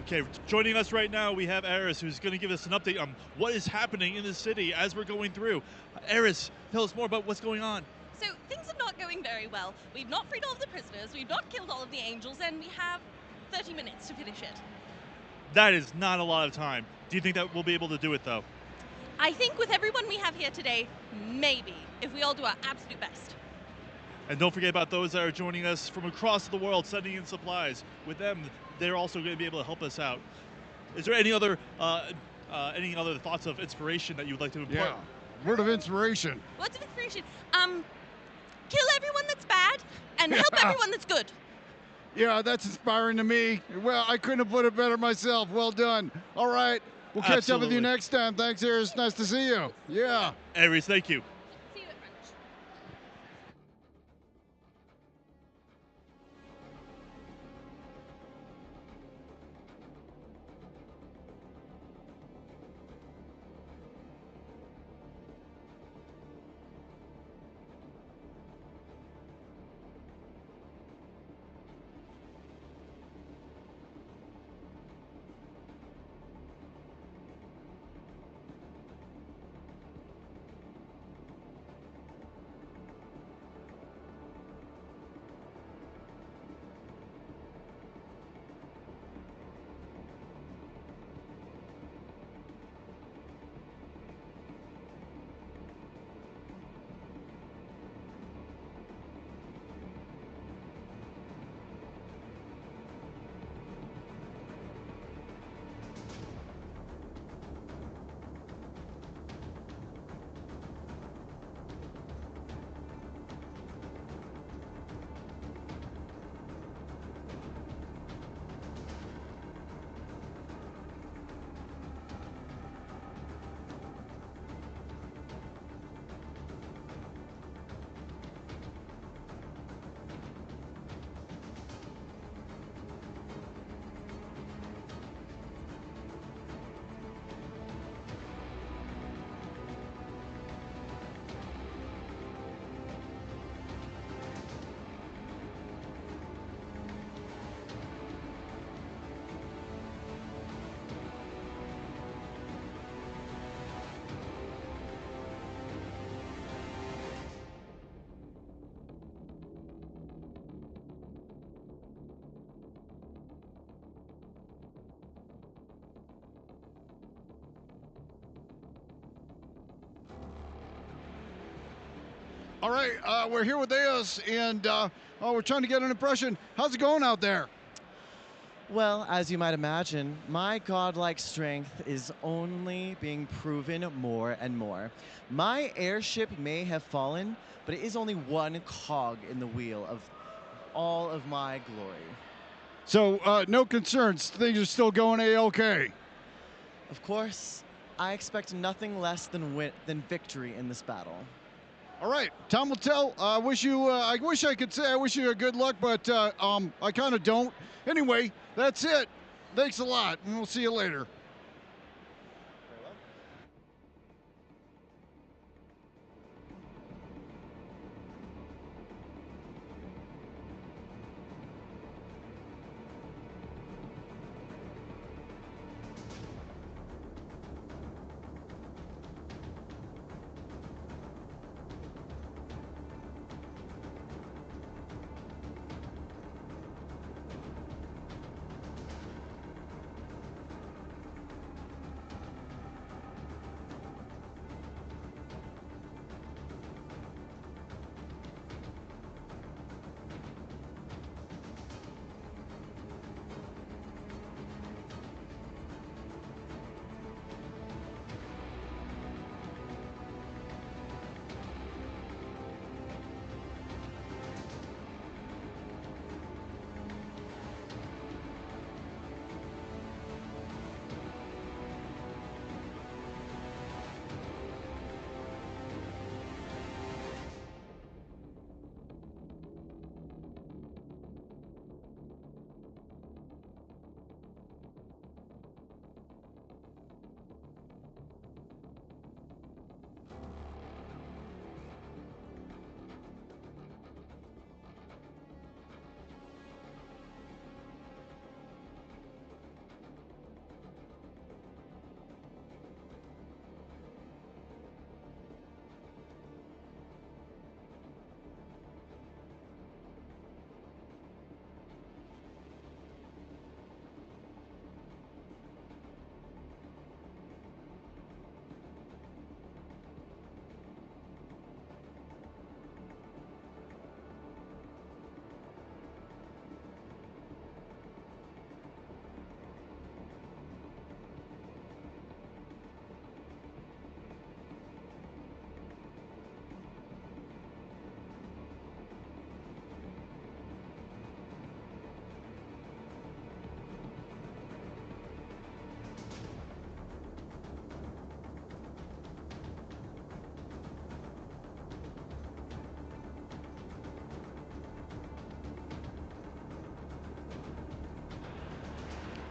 Okay, joining us right now, we have Eris, who's going to give us an update on what is happening in the city as we're going through. Eris, tell us more about what's going on. So things are not going very well. We've not freed all of the prisoners, we've not killed all of the angels, and we have 30 minutes to finish it. That is not a lot of time. Do you think that we'll be able to do it, though? I think with everyone we have here today, maybe, if we all do our absolute best. And don't forget about those that are joining us from across the world, sending in supplies. With them, they're also going to be able to help us out. Is there any other thoughts of inspiration that you would like to impart? Yeah, word of inspiration. Words of inspiration. Kill everyone that's bad and help everyone that's good. Yeah, that's inspiring to me. Well, I couldn't have put it better myself. Well done. All right, we'll catch up with you next time. Thanks, Eris. Nice to see you. Yeah. Eris, thank you. All right, we're here with Eos, and we're trying to get an impression. How's it going out there? Well, as you might imagine, my godlike strength is only being proven more and more. My airship may have fallen, but it is only one cog in the wheel of all of my glory. So, no concerns. Things are still going A-OK. Of course, I expect nothing less than victory in this battle. All right, time will tell. I wish I could say I wish you a good luck, but I kind of don't. Anyway, that's it. Thanks a lot, and we'll see you later.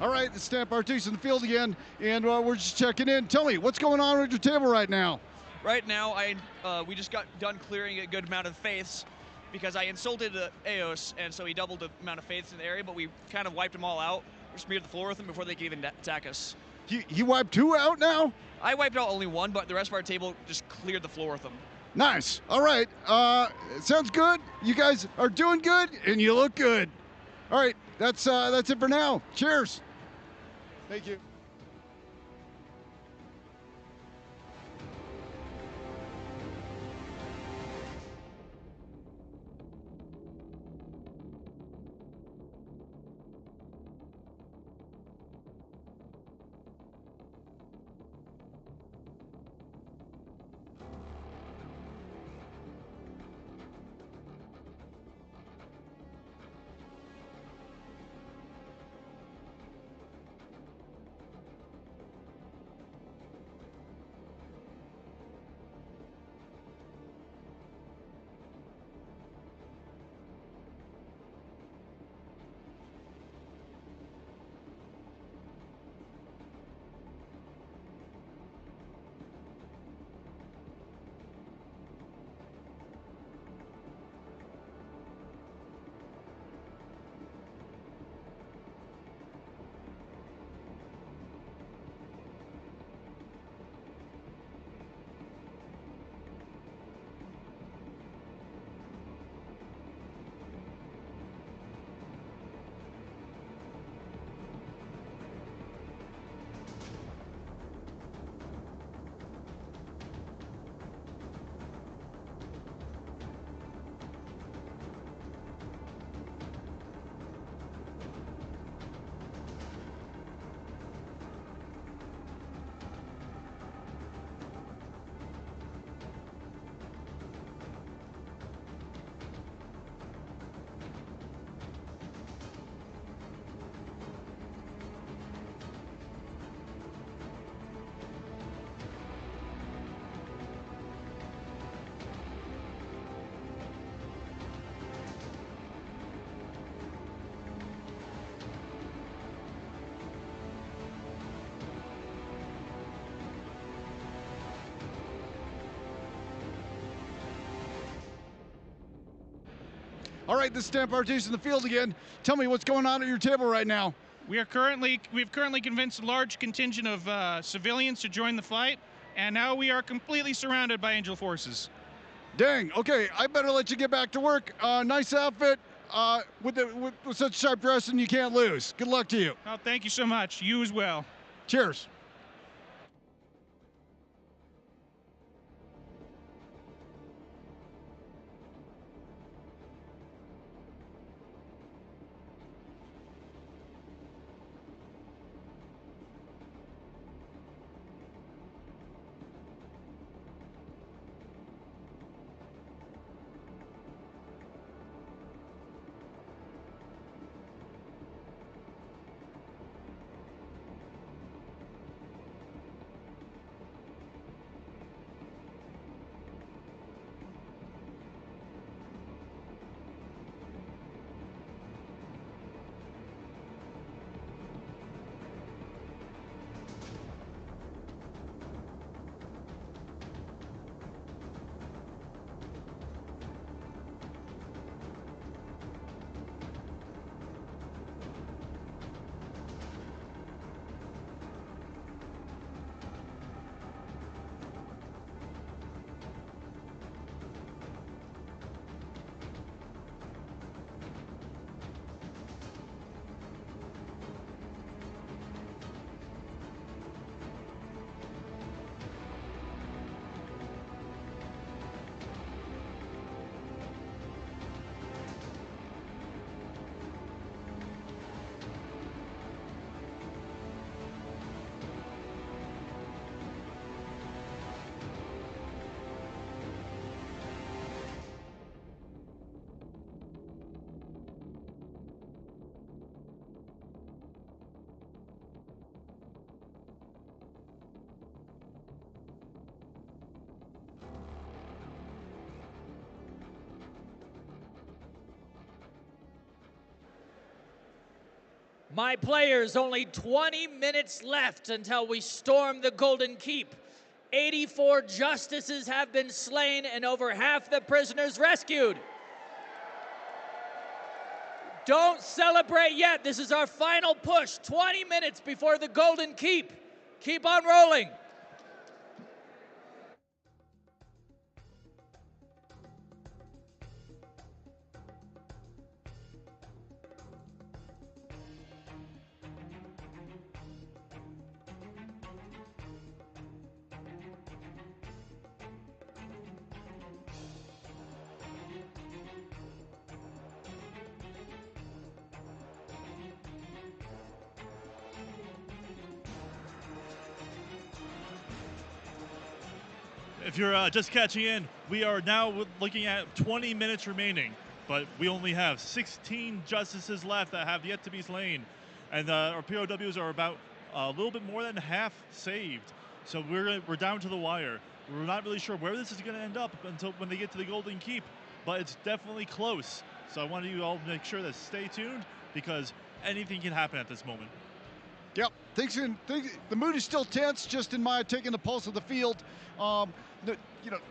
All right, the Stamp Artiste in the field again, and we're just checking in. Tell me, what's going on at your table right now? Right now, we just got done clearing a good amount of faiths because I insulted Eos, and so he doubled the amount of faiths in the area, but we kind of wiped them all out. We smeared the floor with them before they could even attack us. You wiped 2 out now? I wiped out only 1, but the rest of our table just cleared the floor with them. Nice. All right. Sounds good. You guys are doing good, and you look good. All right. That's it for now. Cheers. Thank you. All right, this Stamp Artiste in the field again. Tell me what's going on at your table right now. We've currently convinced a large contingent of civilians to join the fight, and now we are completely surrounded by Angel forces. Dang. Okay, I better let you get back to work. Nice outfit. With such sharp dressing, you can't lose. Good luck to you. Oh, thank you so much. You as well. Cheers. My players, only 20 minutes left until we storm the Golden Keep. 84 justices have been slain and over half the prisoners rescued. Don't celebrate yet. This is our final push. 20 minutes before the Golden Keep. Keep on rolling. If you're just catching in, we are now looking at 20 minutes remaining, but we only have 16 justices left that have yet to be slain. And our POWs are about a little bit more than half saved. So we're down to the wire. We're not really sure where this is going to end up until when they get to the Golden Keep, but it's definitely close. So I want you all to make sure to stay tuned because anything can happen at this moment. Yep, the mood is still tense, just in my taking the pulse of the field.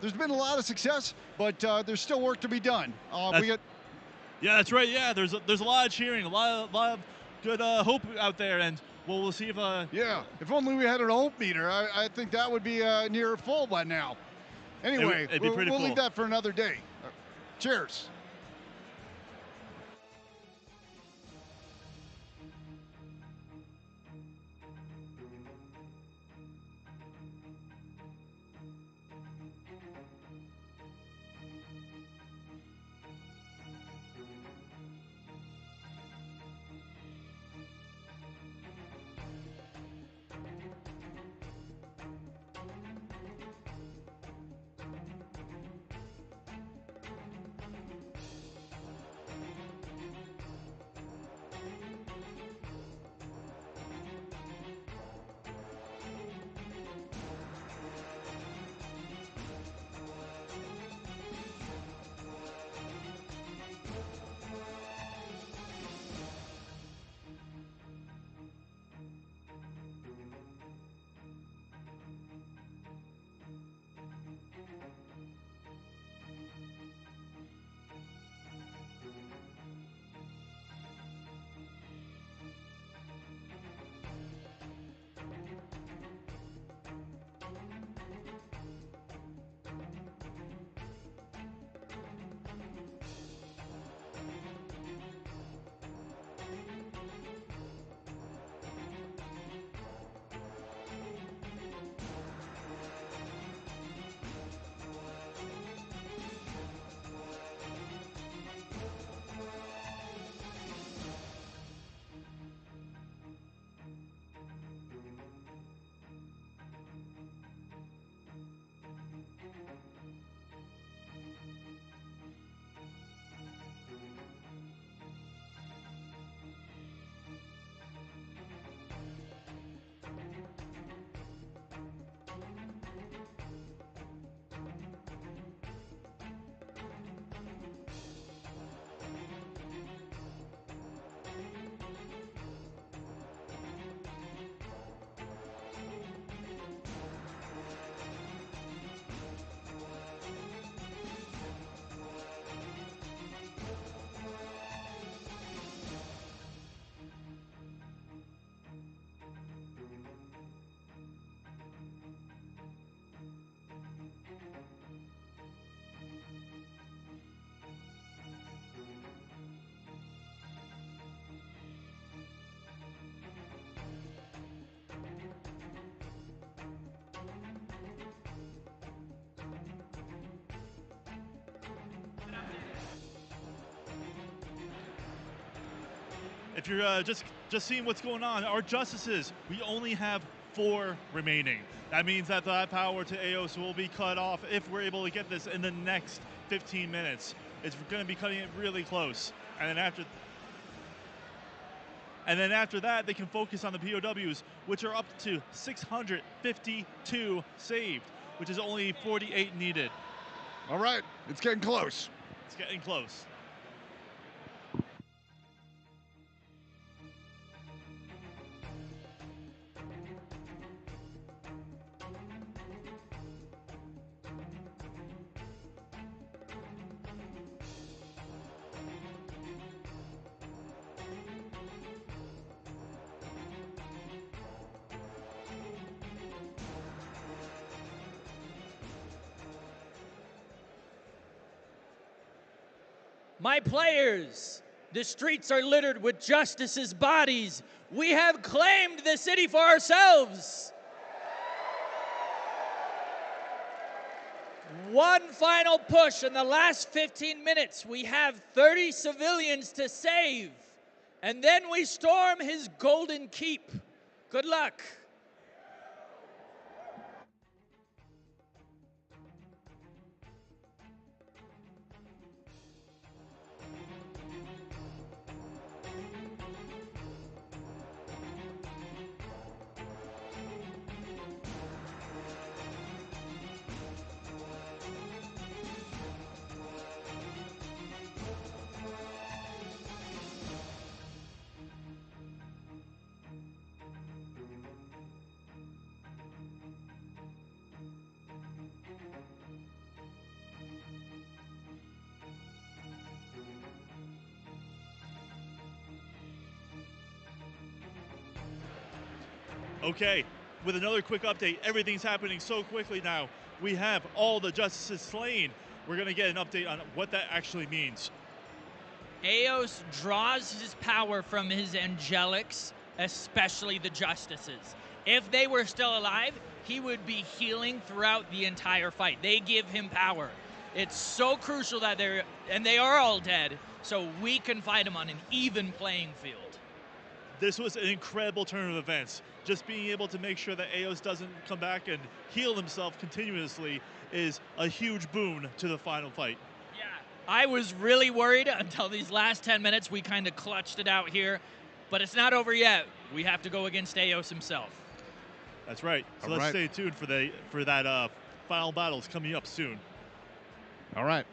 There's been a lot of success, but there's still work to be done. Yeah, that's right. Yeah, there's a lot of cheering, a lot of good hope out there, and we'll see if. Yeah, if only we had an hope meter. I think that would be near full by now. Anyway, it'd be pretty we'll cool. leave that for another day. Cheers. If you're just seeing what's going on, our justices, we only have 4 remaining. That means that the power to Eos will be cut off if we're able to get this in the next 15 minutes. It's going to be cutting it really close. And then after that, they can focus on the POWs, which are up to 652 saved, which is only 48 needed. All right, it's getting close. It's getting close. My players, the streets are littered with justices' bodies. We have claimed the city for ourselves. One final push in the last 15 minutes. We have 30 civilians to save. And then we storm his golden keep. Good luck. Okay, with another quick update, everything's happening so quickly now. We have all the justices slain. We're going to get an update on what that actually means. Eos draws his power from his angelics, especially the justices. If they were still alive, he would be healing throughout the entire fight. They give him power. It's so crucial that they are all dead, so we can fight them on an even playing field. This was an incredible turn of events. Just being able to make sure that Eos doesn't come back and heal himself continuously is a huge boon to the final fight. Yeah, I was really worried until these last 10 minutes. We kind of clutched it out here, but it's not over yet. We have to go against Eos himself. That's right. So let's stay tuned for that final battles coming up soon. All right.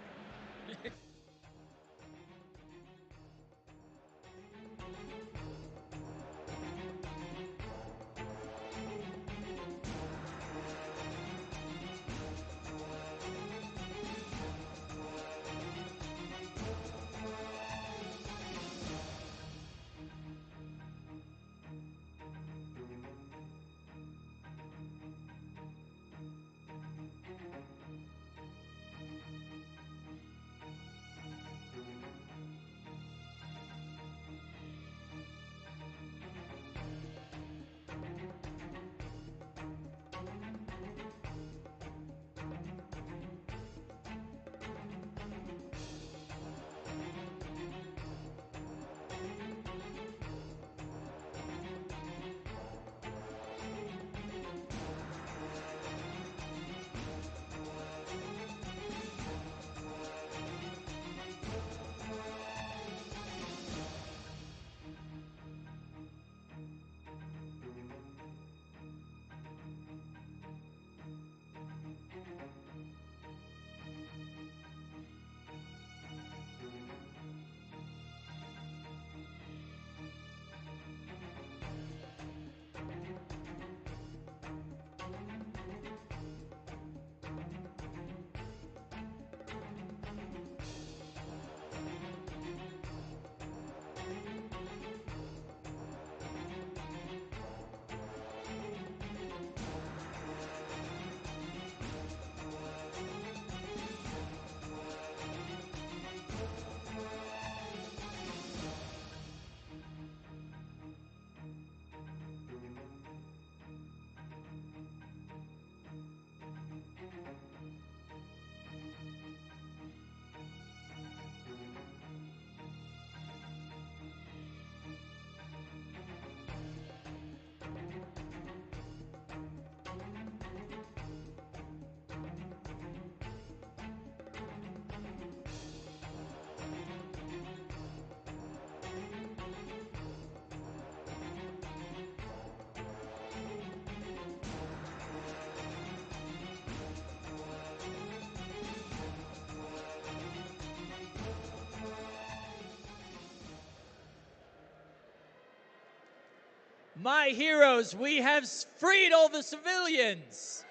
My heroes, we have freed all the civilians.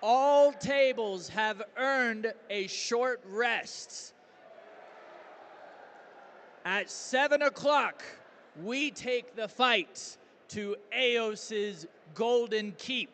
All tables have earned a short rest. At 7 o'clock, we take the fight to Eos's Golden Keep.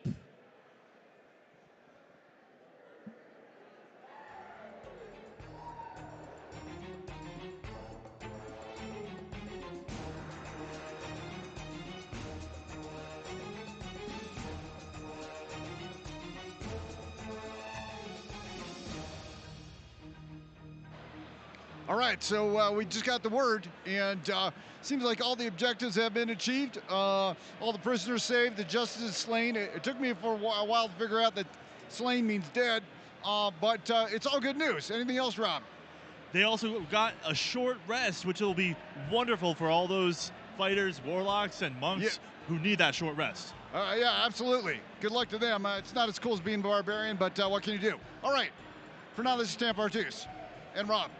All right, so we just got the word, and seems like all the objectives have been achieved. All the prisoners saved, the justice slain. It took me for a while to figure out that slain means dead, but it's all good news. Anything else, Rob? They also got a short rest, which will be wonderful for all those fighters, warlocks, and monks who need that short rest. Yeah, absolutely. Good luck to them. It's not as cool as being barbarian, but what can you do? All right, for now, this is Tampa Artus and Rob.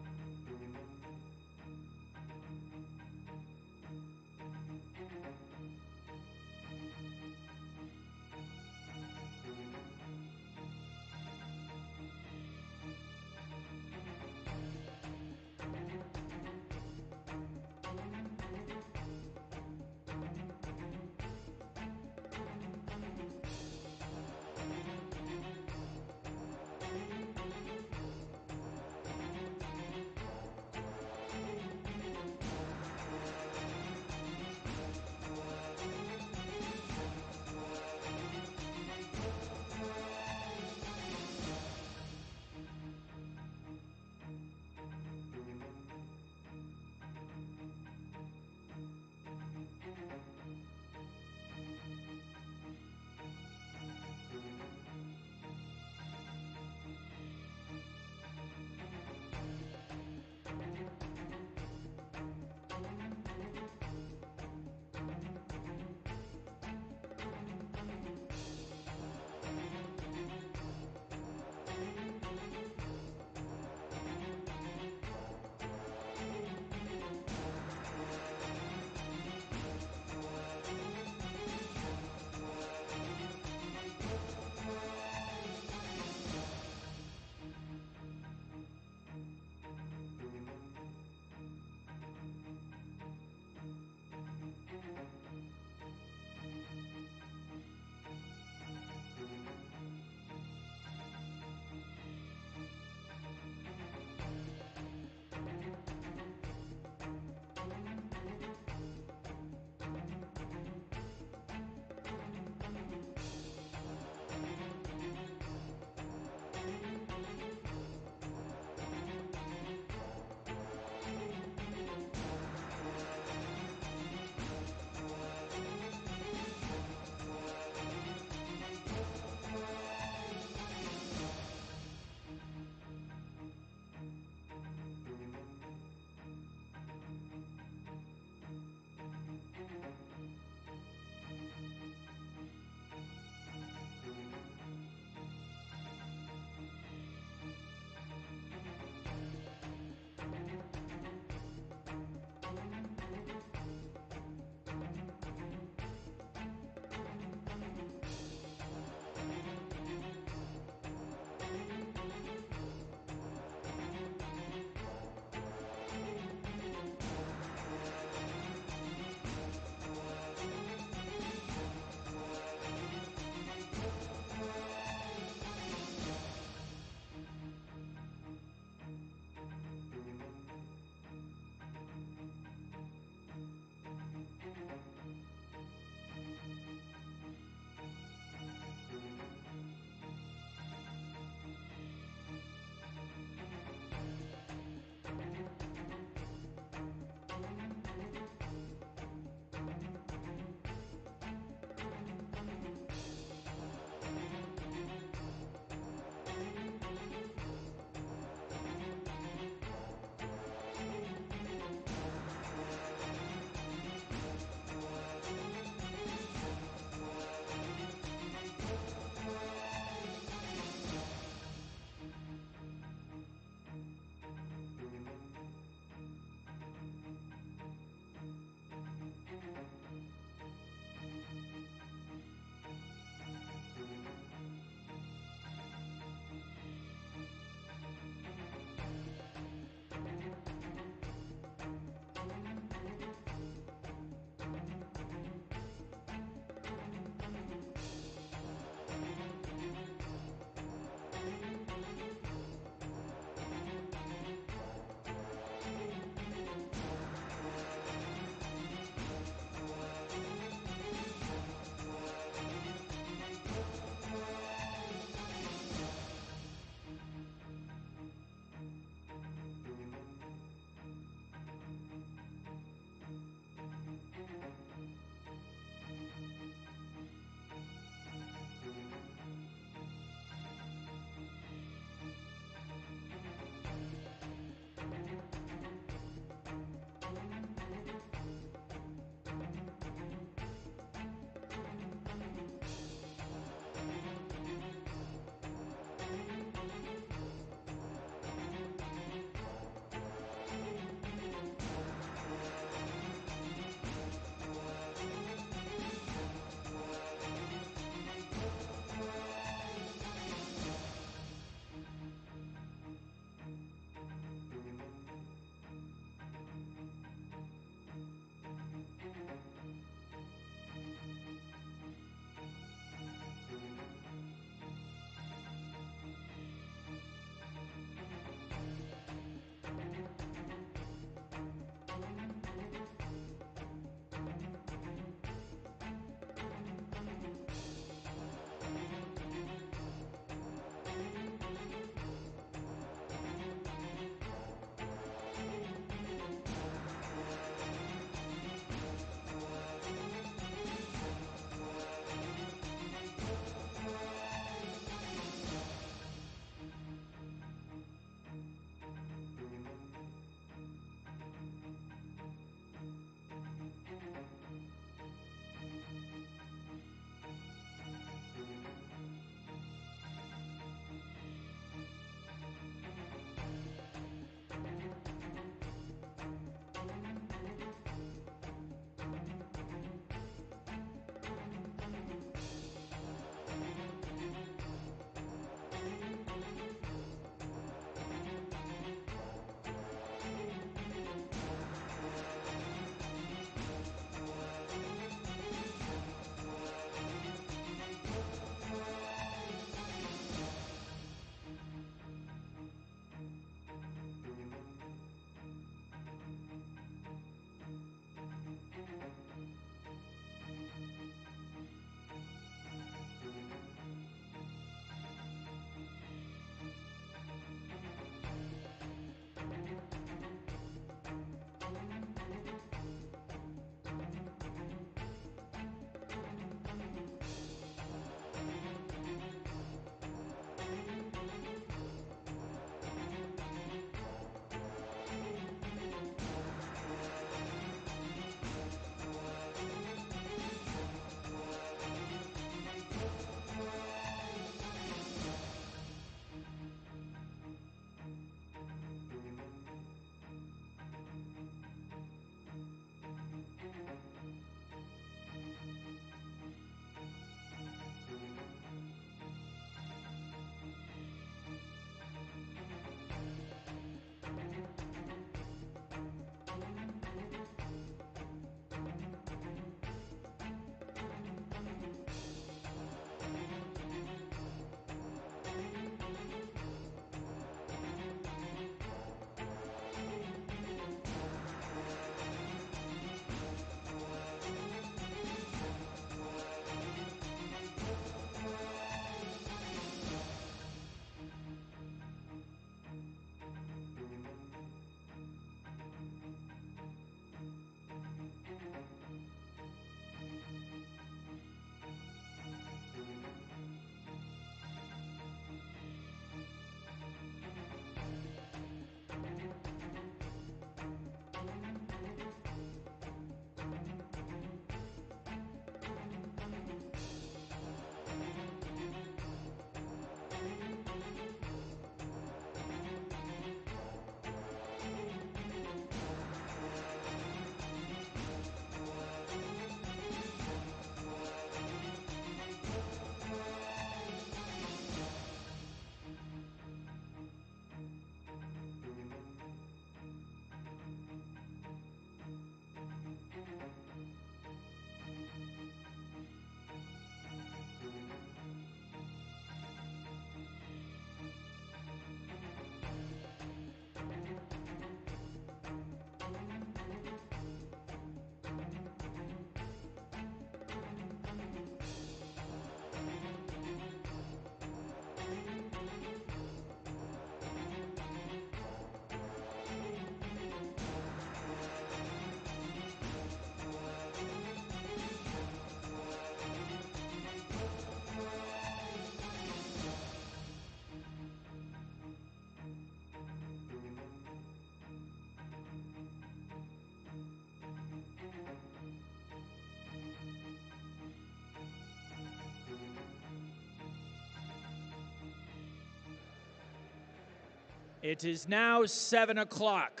It is now 7 o'clock.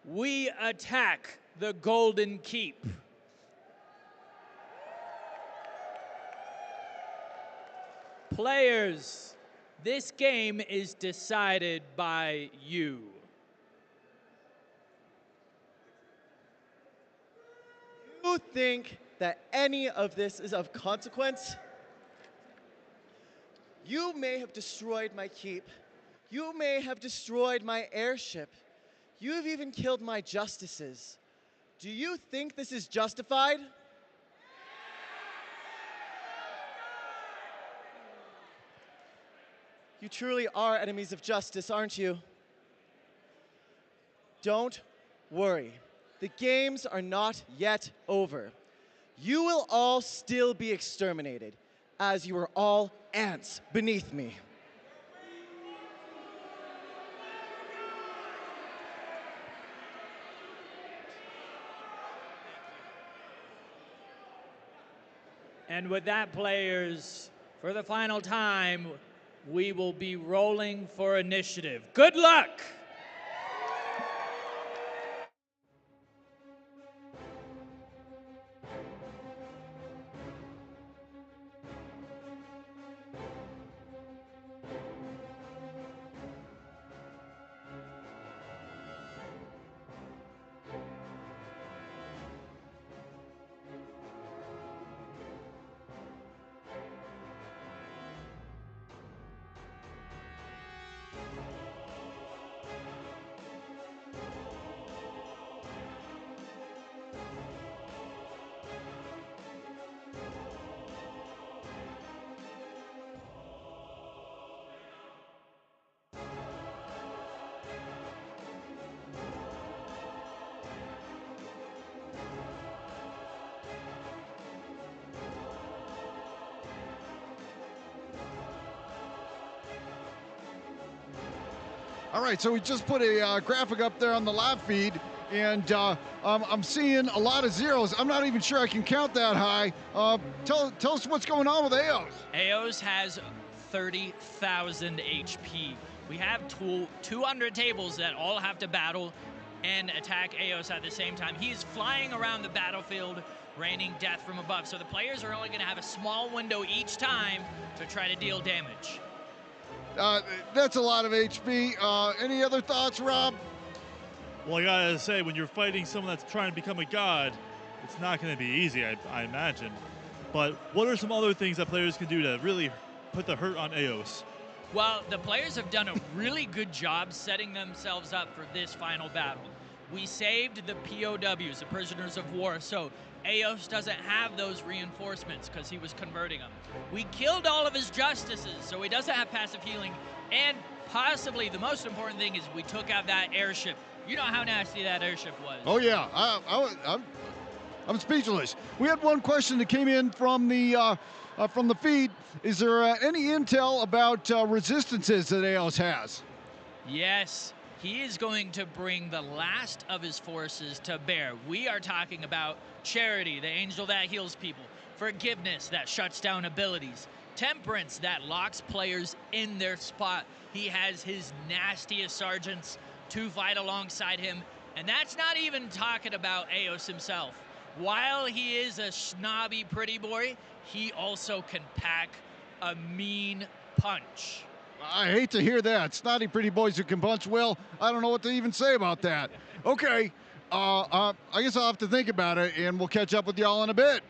We attack the Golden Keep. Players, this game is decided by you. You think that any of this is of consequence? You may have destroyed my keep. You may have destroyed my airship. You've even killed my justices. Do you think this is justified? You truly are enemies of justice, aren't you? Don't worry. The games are not yet over. You will all still be exterminated, as you are all ants beneath me. And with that, players, for the final time, we will be rolling for initiative. Good luck! All right, so we just put a graphic up there on the live feed, and I'm seeing a lot of zeros. I'm not even sure I can count that high. Tell us what's going on with Eos. Eos has 30,000 HP. We have 200 tables that all have to battle and attack Eos at the same time. He's flying around the battlefield, raining death from above. So the players are only going to have a small window each time to try to deal damage. That's a lot of HP. Any other thoughts, Rob? Well, I gotta say, when you're fighting someone that's trying to become a god, it's not going to be easy, I imagine. But what are some other things that players can do to really put the hurt on Eos? Well, the players have done a really good job setting themselves up for this final battle. We saved the POWs, the prisoners of war, so Eos doesn't have those reinforcements because he was converting them. We killed all of his justices, so he doesn't have passive healing. And possibly the most important thing is we took out that airship. You know how nasty that airship was. Oh yeah, I'm speechless. We had one question that came in from the feed. Is there any intel about resistances that Eos has? Yes, he is going to bring the last of his forces to bear. We are talking about charity, the angel that heals people, forgiveness that shuts down abilities, temperance that locks players in their spot. He has his nastiest sergeants to fight alongside him, and that's not even talking about Eos himself. While he is a snobby pretty boy, he also can pack a mean punch. I hate to hear that. Snotty pretty boys who can punch well. I don't know what to even say about that. Okay, I guess I'll have to think about it, and we'll catch up with y'all in a bit.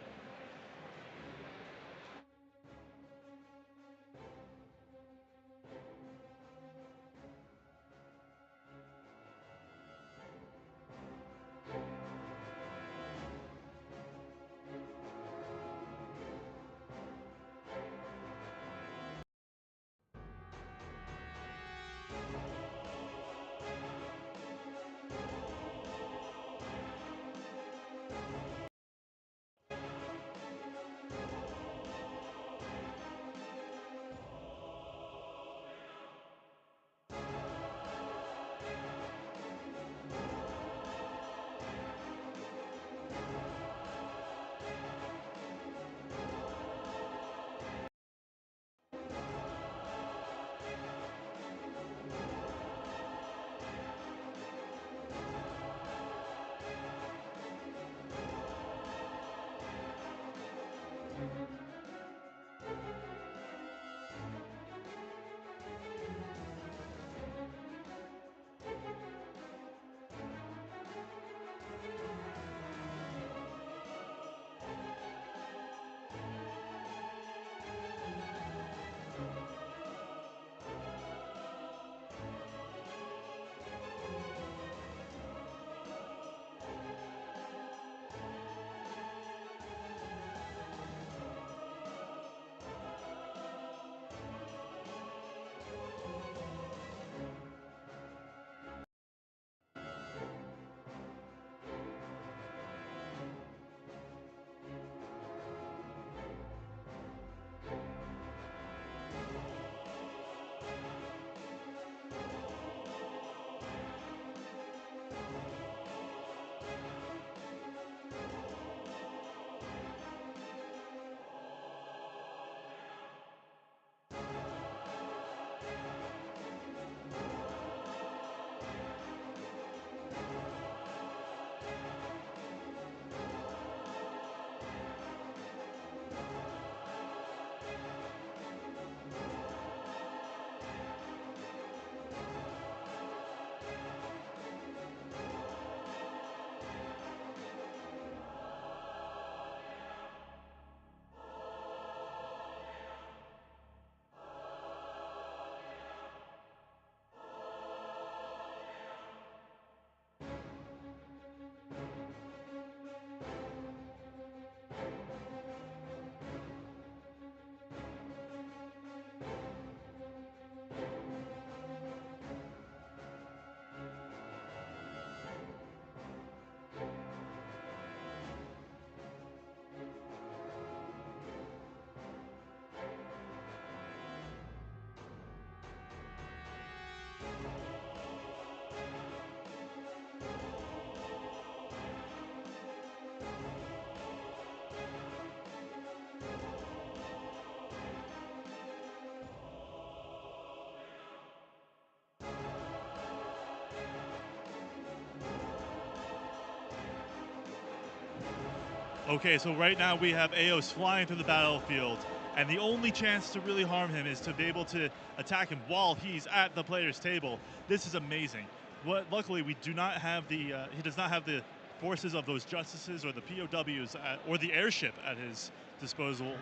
Okay, so right now we have Eos flying through the battlefield, and the only chance to really harm him is to be able to attack him while he's at the player's table. This is amazing. Luckily, we do not have he does not have the forces of those justices or the POWs or the airship at his disposal.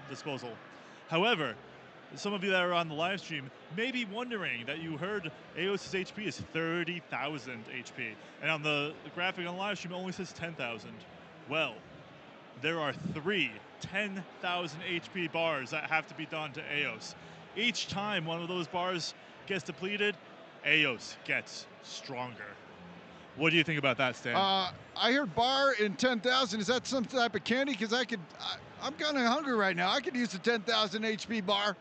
However, some of you that are on the live stream may be wondering that you heard Eos' HP is 30,000 HP, and on the graphic on the live stream it only says 10,000. Well, there are 3 10,000 HP bars that have to be done to Eos. Each time one of those bars gets depleted, Eos gets stronger. What do you think about that, Stan? I heard bar in 10,000. Is that some type of candy? Because I'm kind of hungry right now. I could use a 10,000 HP bar.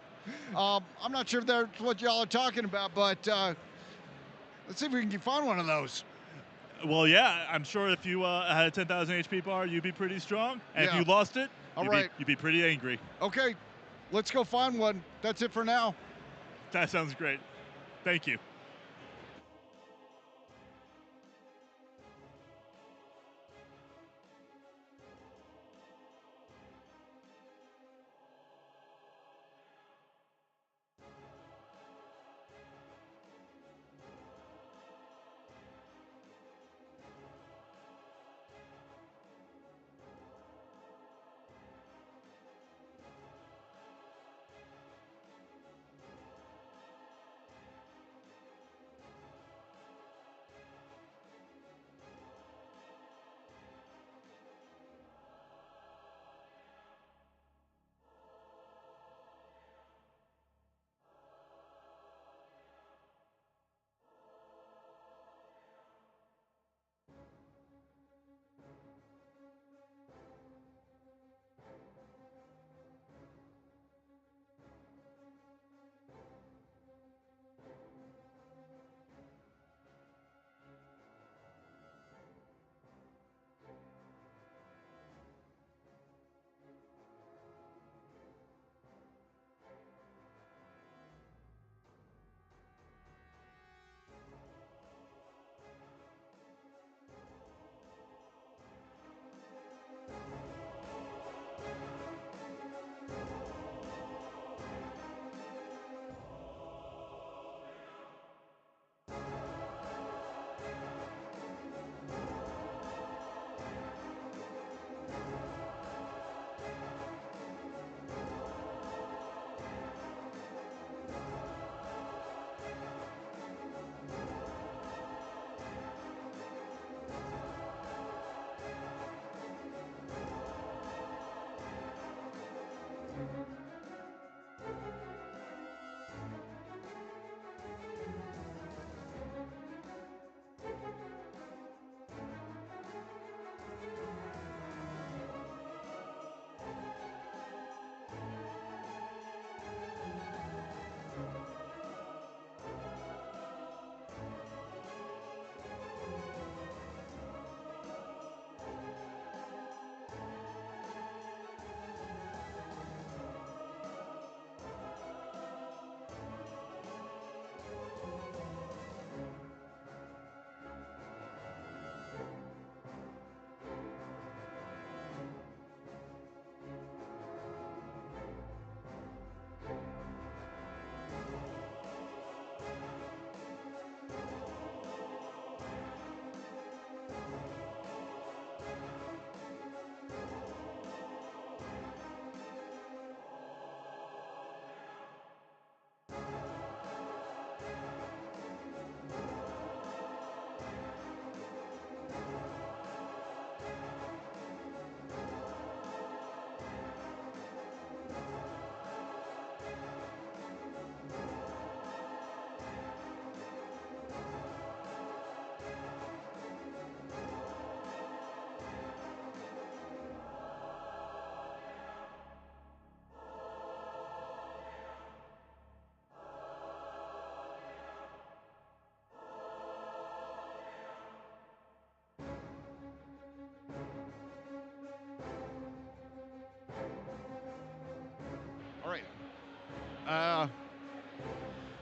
I'm not sure if that's what y'all are talking about, but let's see if we can find one of those. Well, yeah, I'm sure if you had a 10,000 HP bar, you'd be pretty strong. And if you lost it, you'd be pretty angry. Okay, let's go find one. That's it for now. That sounds great. Thank you.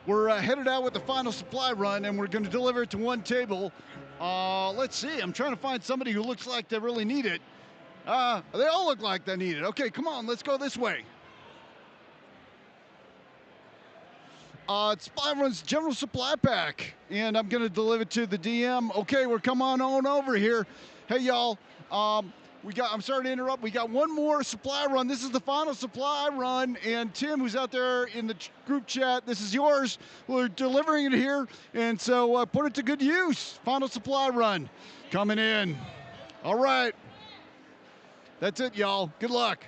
We're headed out with the final supply run, and we're going to deliver it to one table. Let's see. I'm trying to find somebody who looks like they really need it. They all look like they need it. Okay, come on, let's go this way. It's Spyron's General Supply Pack, and I'm going to deliver it to the DM. Okay, we're coming on over here. Hey, y'all. I'm sorry to interrupt. We got one more supply run. This is the final supply run, and Tim, who's out there in the group chat, this is yours. We're delivering it here, and so put it to good use. Final supply run coming in. All right. That's it, y'all. Good luck.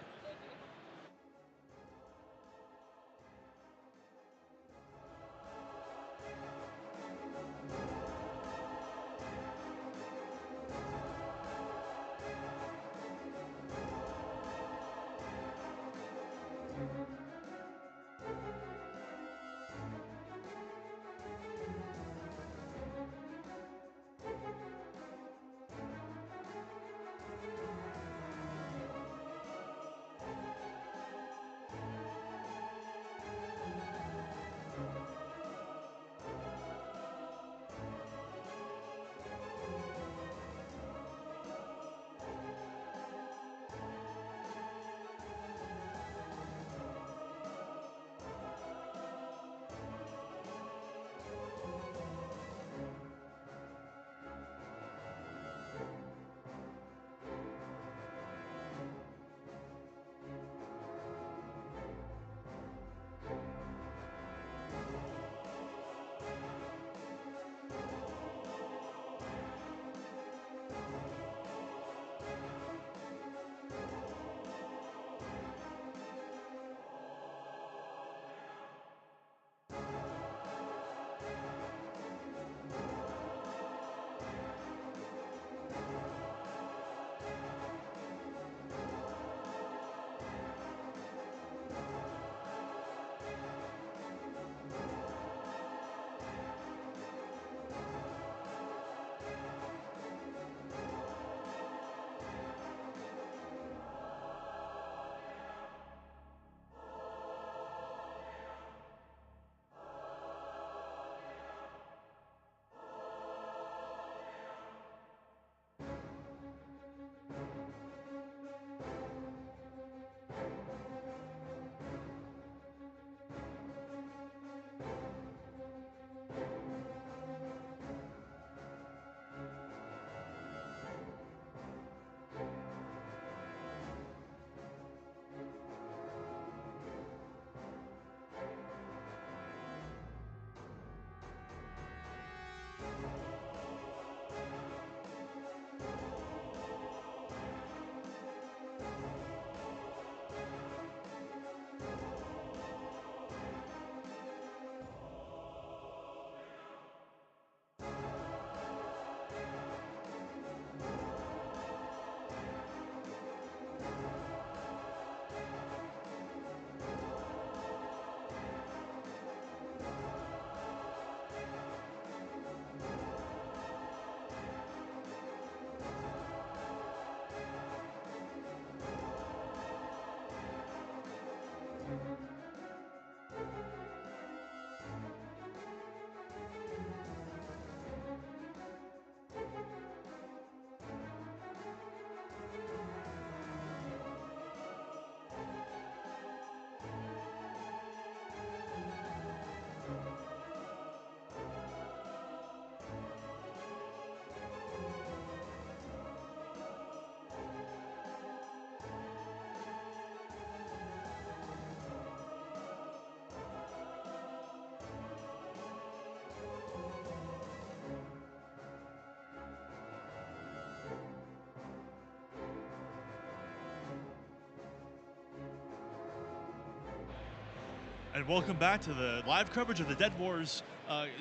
And welcome back to the live coverage of the Dead Wars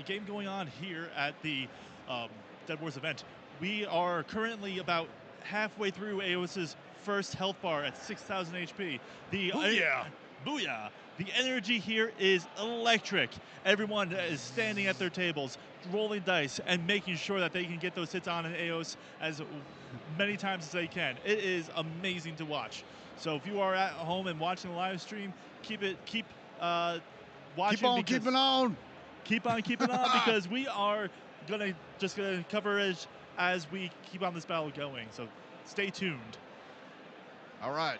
game going on here at the Dead Wars event. We are currently about halfway through AOS's first health bar at 6,000 HP. Booyah! Booyah! The energy here is electric. Everyone is standing at their tables, rolling dice, and making sure that they can get those hits on in AOS as many times as they can. It is amazing to watch. So if you are at home and watching the live stream, keep watching. Keep on keeping on. Keep on keeping on, because we are gonna cover it as we keep on this battle going. So stay tuned. All right.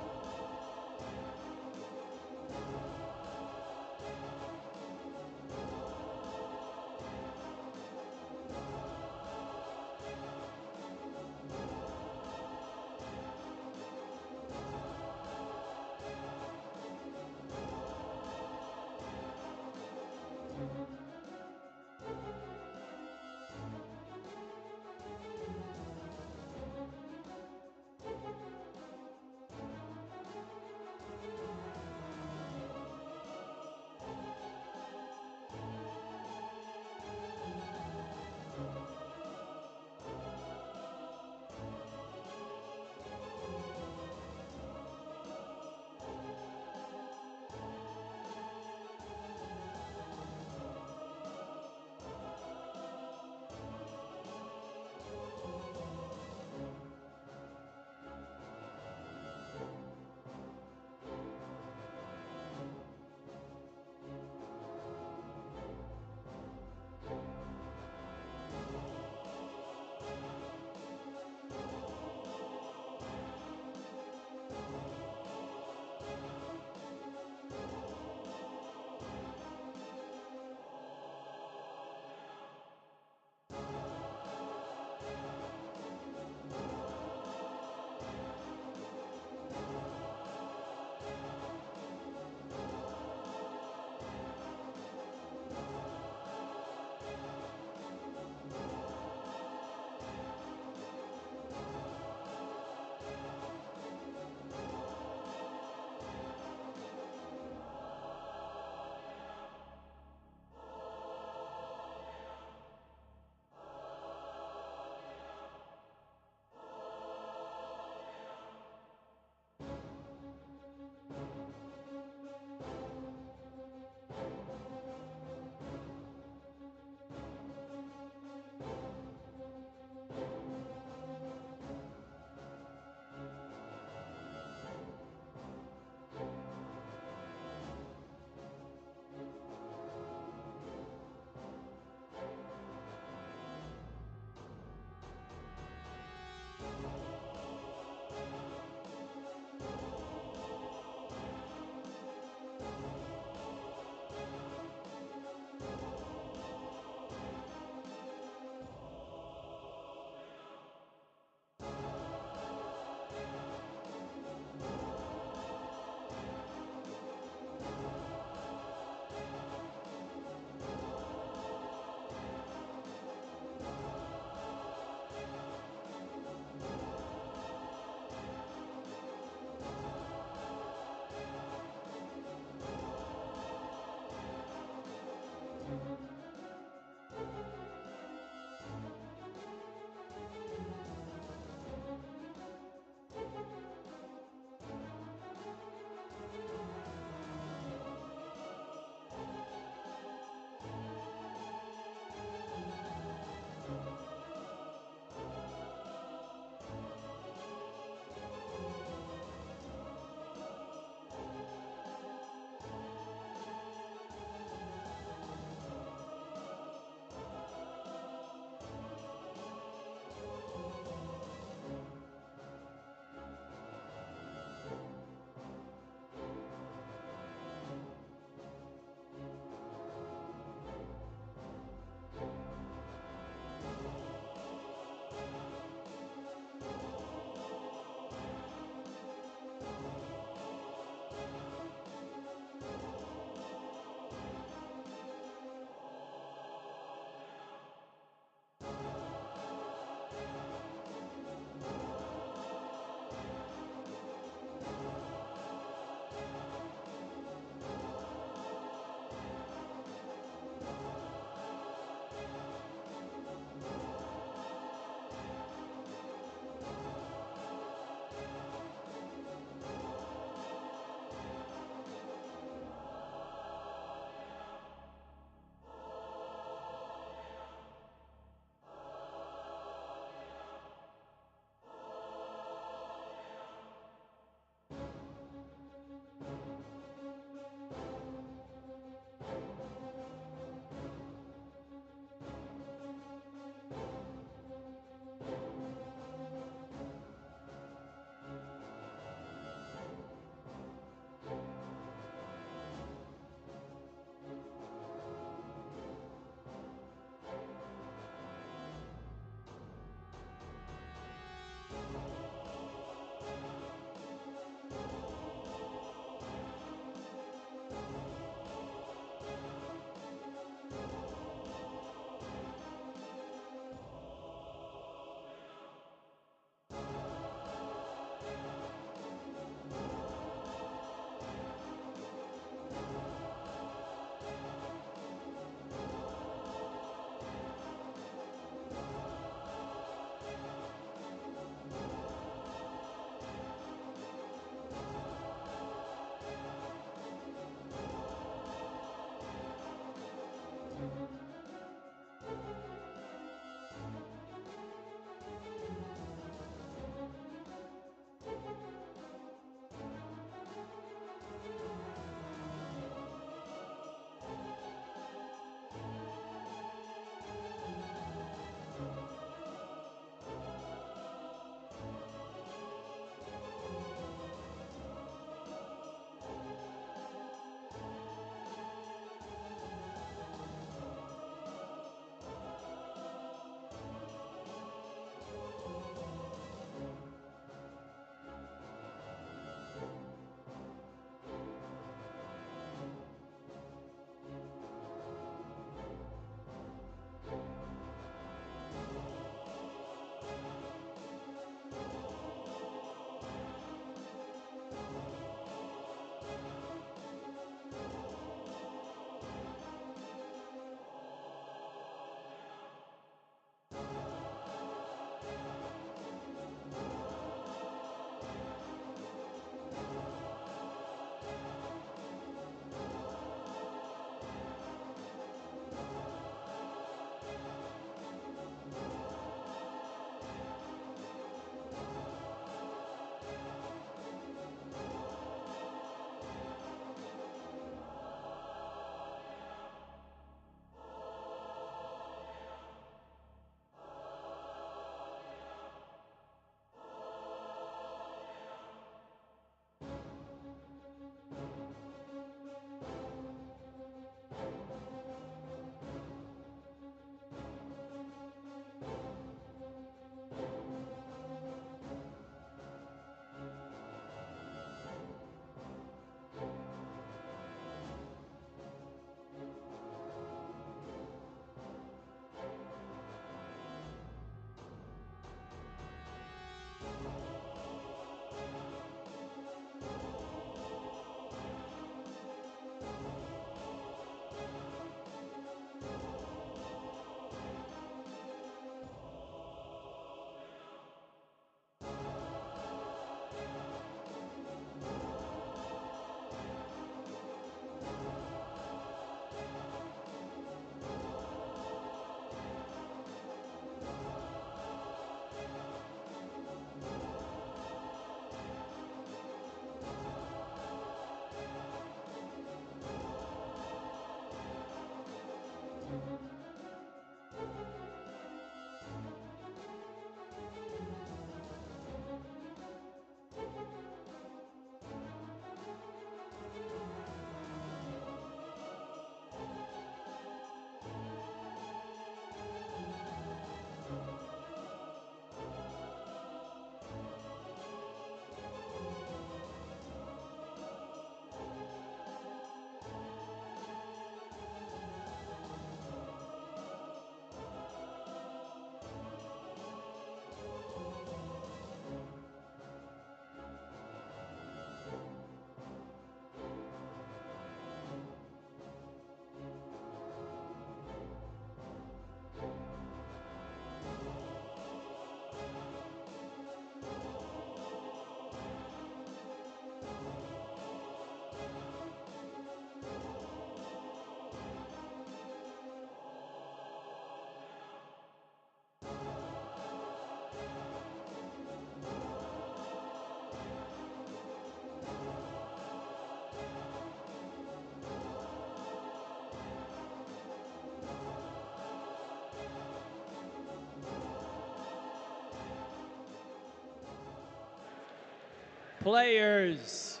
Players,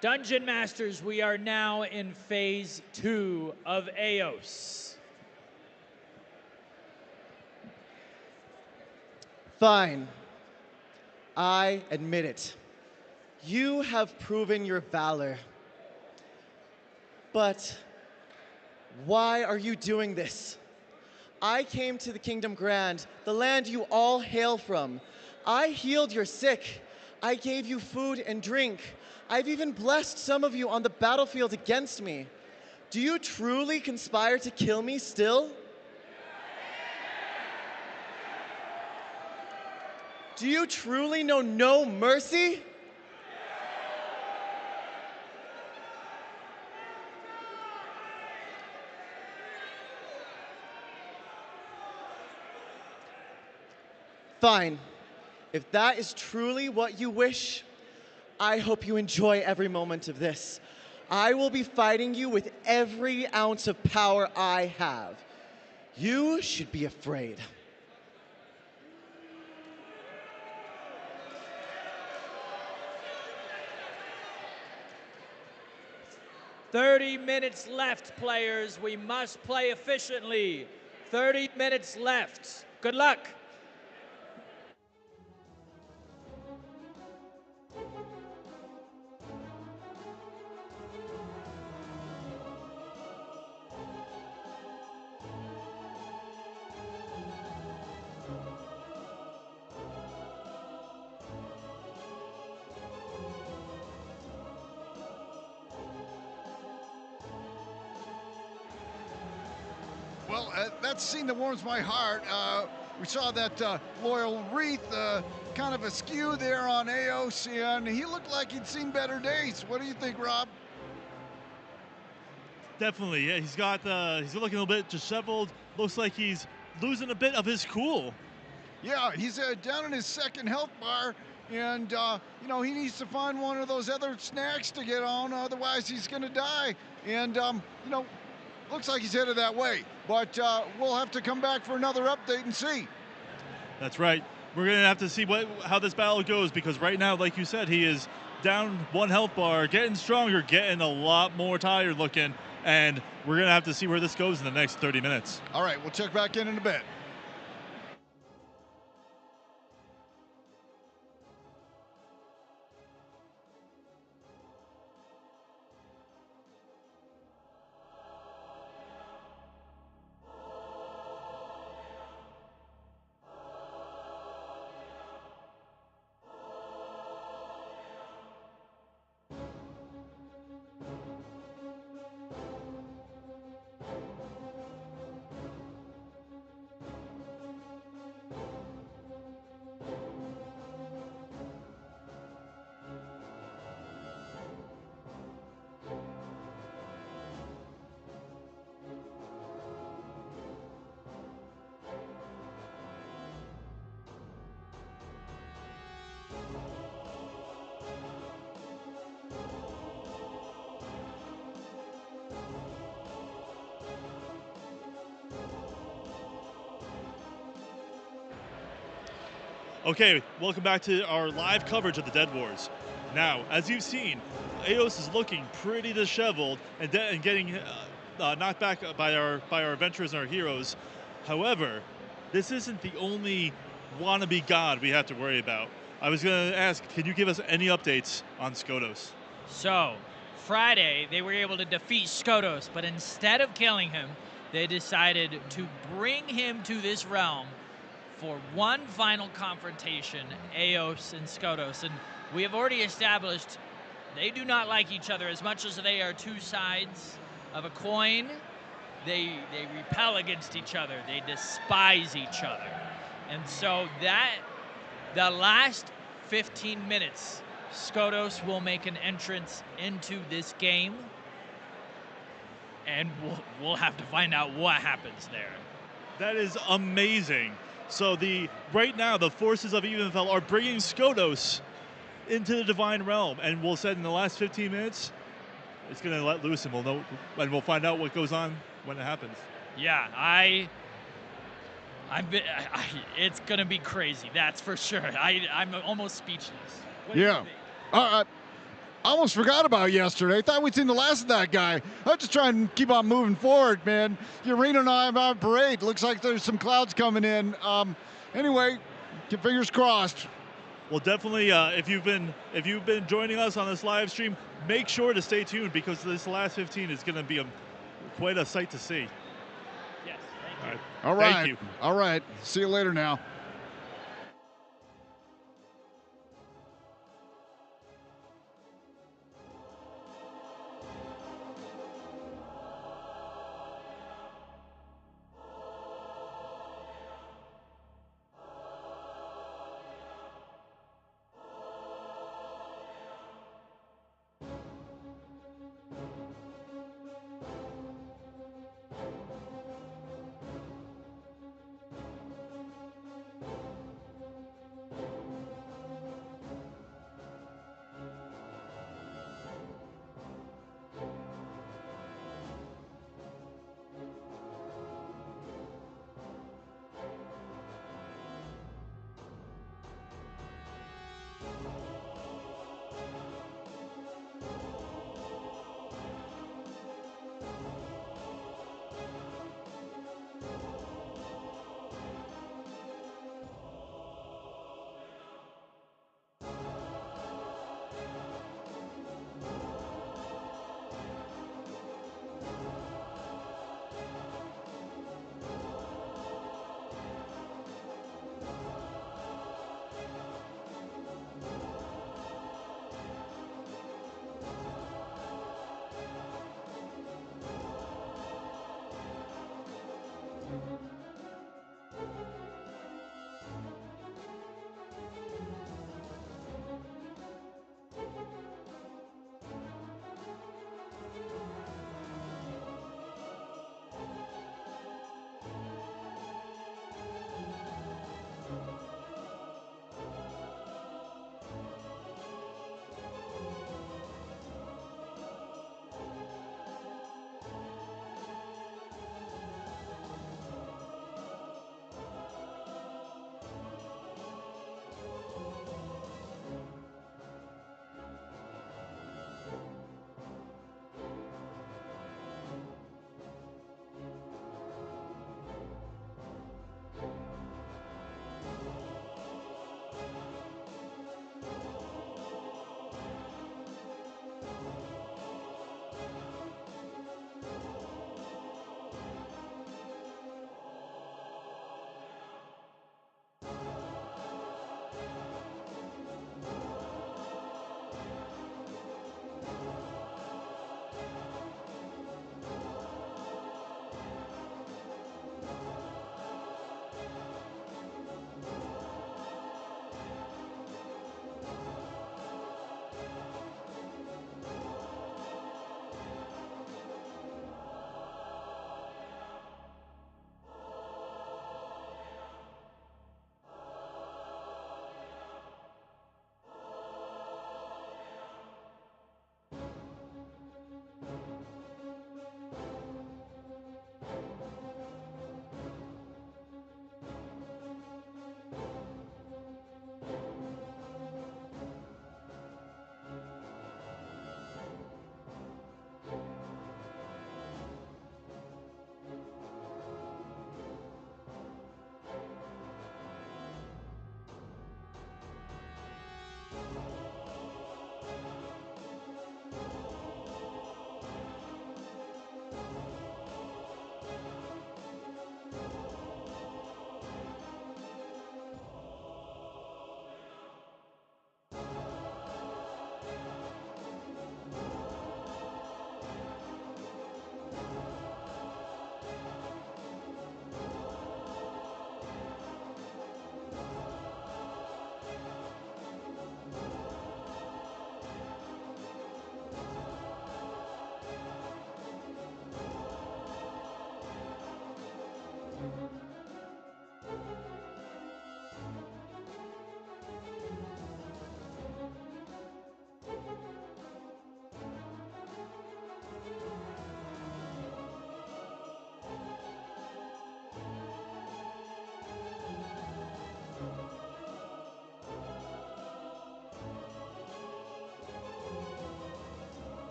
Dungeon Masters, we are now in phase 2 of Eos. Fine. I admit it. You have proven your valor. But why are you doing this? I came to the Kingdom Grand, the land you all hail from. I healed your sick. I gave you food and drink. I've even blessed some of you on the battlefield against me. Do you truly conspire to kill me still? Do you truly know no mercy? Fine. If that is truly what you wish, I hope you enjoy every moment of this. I will be fighting you with every ounce of power I have. You should be afraid. "30 minutes left, players. We must play efficiently. 30 minutes left. Good luck." Well, that's a scene that warms my heart. We saw that loyal wreath kind of askew there on Eos, and he looked like he'd seen better days. What do you think, Rob? Definitely, yeah. He's looking a little bit disheveled. Looks like he's losing a bit of his cool. Yeah, he's down in his second health bar, and you know, he needs to find one of those other snacks to get on, otherwise he's going to die. And you know, looks like he's headed that way. But we'll have to come back for another update and see. That's right. We're going to have to see how this battle goes, because right now, like you said, he is down 1 health bar, getting stronger, getting a lot more tired looking, and we're going to have to see where this goes in the next 30 minutes. All right, we'll check back in a bit. Okay, welcome back to our live coverage of the Dead Wars. Now, as you've seen, Eos is looking pretty disheveled and getting knocked back by our adventurers and our heroes. However, this isn't the only wannabe god we have to worry about. I was going to ask, can you give us any updates on Skotos? So, Friday, they were able to defeat Skotos, but instead of killing him, they decided to bring him to this realm for one final confrontation, Eos and Skotos. And we have already established they do not like each other as much as they are two sides of a coin. They repel against each other. They despise each other. And so the last 15 minutes, Skotos will make an entrance into this game, and we'll have to find out what happens there. That is amazing. So right now, the forces of Evenfell are bringing Skotos into the Divine Realm, and we'll say in the last 15 minutes, it's going to let loose, and we'll know, and we'll find out what goes on when it happens. Yeah, it's going to be crazy. That's for sure. I'm almost speechless. What do you think? I almost forgot about yesterday. I thought we'd seen the last of that guy. I'm just trying to keep on moving forward, man. Urena and I are on parade. Looks like there's some clouds coming in. Anyway, keep fingers crossed. Well, definitely, if you've been joining us on this live stream, make sure to stay tuned because this last 15 is going to be quite a sight to see. Yes. All right. Thank you. All right. See you later now.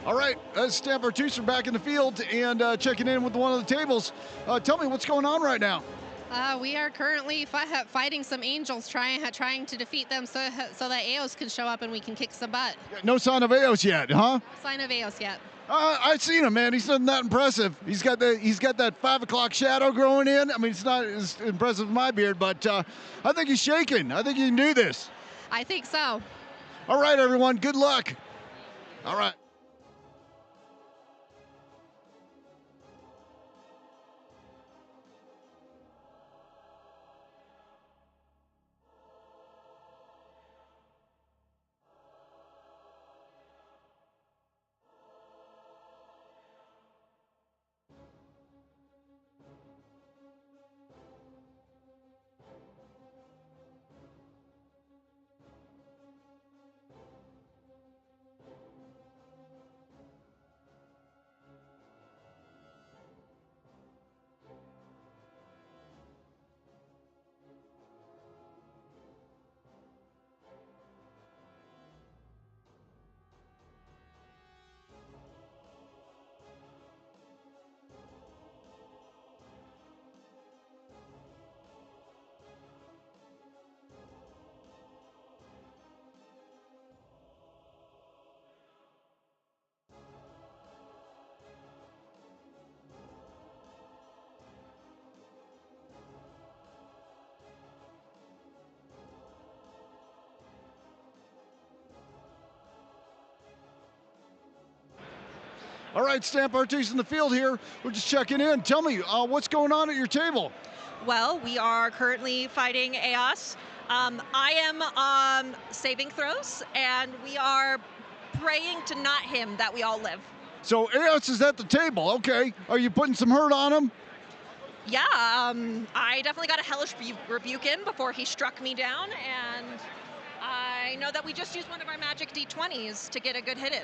All right, Stamp Artuser back in the field and checking in with one of the tables. Tell me what's going on right now. We are currently fighting some angels, trying to defeat them so that Eos can show up and we can kick some butt. No sign of Eos yet, huh? No sign of Eos yet. I've seen him, man. He's not that impressive. He's got that 5 o'clock shadow growing in. I mean, it's not as impressive as my beard, but I think he's shaking. I think he can do this. I think so. All right, everyone. Good luck. All right. All right, Stamp Artiste in the field here. We're just checking in. Tell me, what's going on at your table? Well, we are currently fighting Eos. I am on saving throws, and we are praying to not him that we all live. So Eos is at the table. Okay. Are you putting some hurt on him? Yeah, I definitely got a hellish rebuke in before he struck me down, and I know that we just used one of our magic D20s to get a good hit in.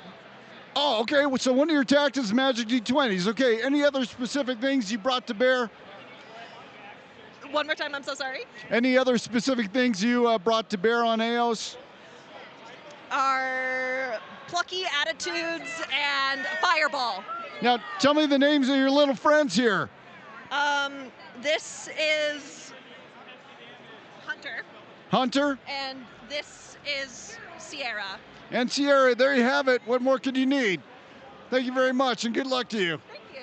Oh, okay. So one of your tactics is magic D20s. Okay. Any other specific things you brought to bear? One more time, I'm so sorry. Any other specific things you brought to bear on Eos? Our plucky attitudes and fireball. Now, tell me the names of your little friends here. This is Hunter. Hunter? And this is Sierra. And Sierra, there you have it. What more could you need? Thank you very much, and good luck to you. Thank you.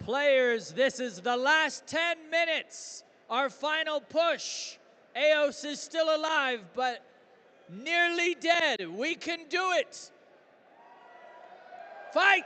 Players, this is the last 10 minutes. Our final push. Eos is still alive, but nearly dead. We can do it. Fight!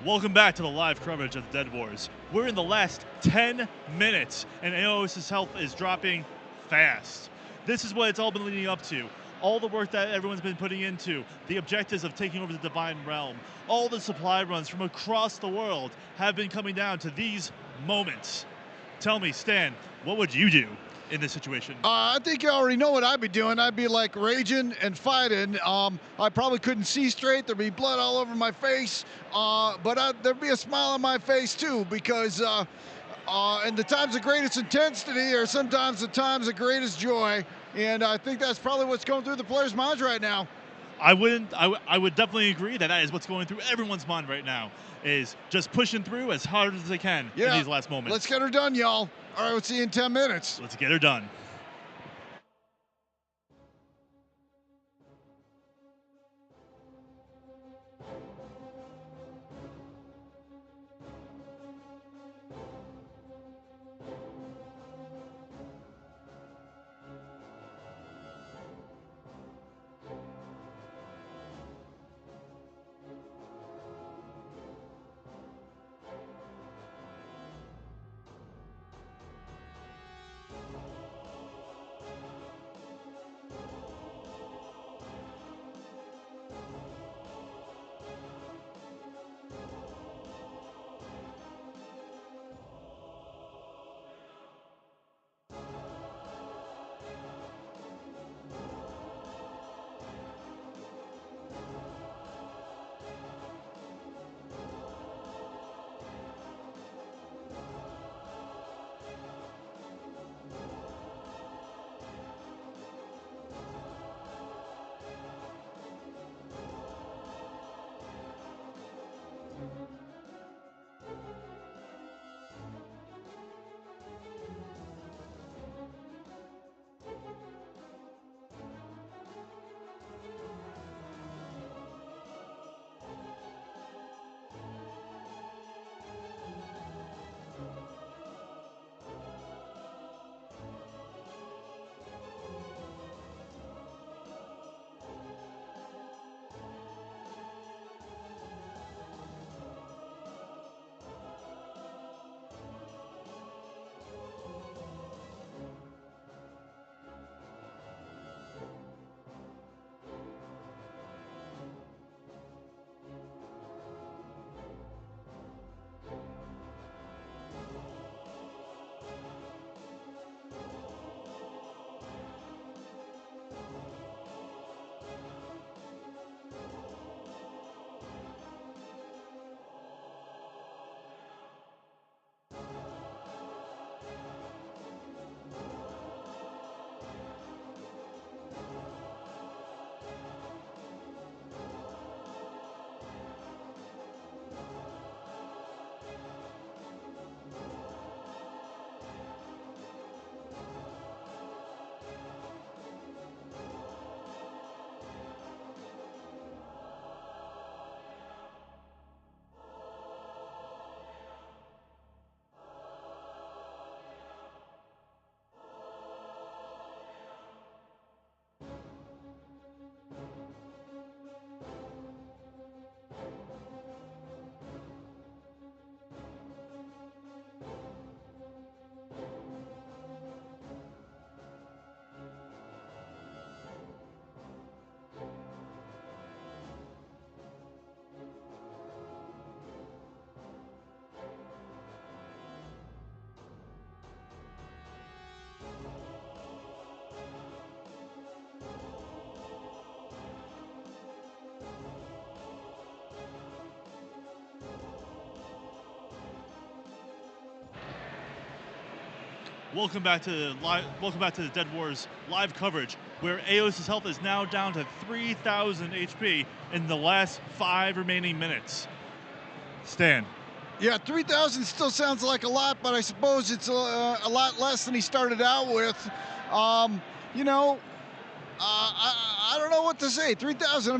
Welcome back to the live coverage of the Dead Wars. We're in the last 10 minutes, and Eos' health is dropping fast. This is what it's all been leading up to. All the work that everyone's been putting into, the objectives of taking over the Divine Realm, all the supply runs from across the world have been coming down to these moments. Tell me, Stan, what would you do in this situation? I think you already know what I'd be doing. I'd be like raging and fighting. I probably couldn't see straight. There'd be blood all over my face, but there'd be a smile on my face too, because in the times of greatest intensity are sometimes the times of greatest joy, and I think that's probably what's going through the players' minds right now. I would definitely agree that is what's going through everyone's mind right now, is just pushing through as hard as they can in these last moments. Let's get her done, y'all. All right, we'll see you in 10 minutes. Let's get her done. Welcome back to the Dead Wars live coverage, where Eos' health is now down to 3,000 HP in the last 5 remaining minutes. Stan. Yeah, 3,000 still sounds like a lot, but I suppose it's a lot less than he started out with. You know, I don't know what to say. 3,000.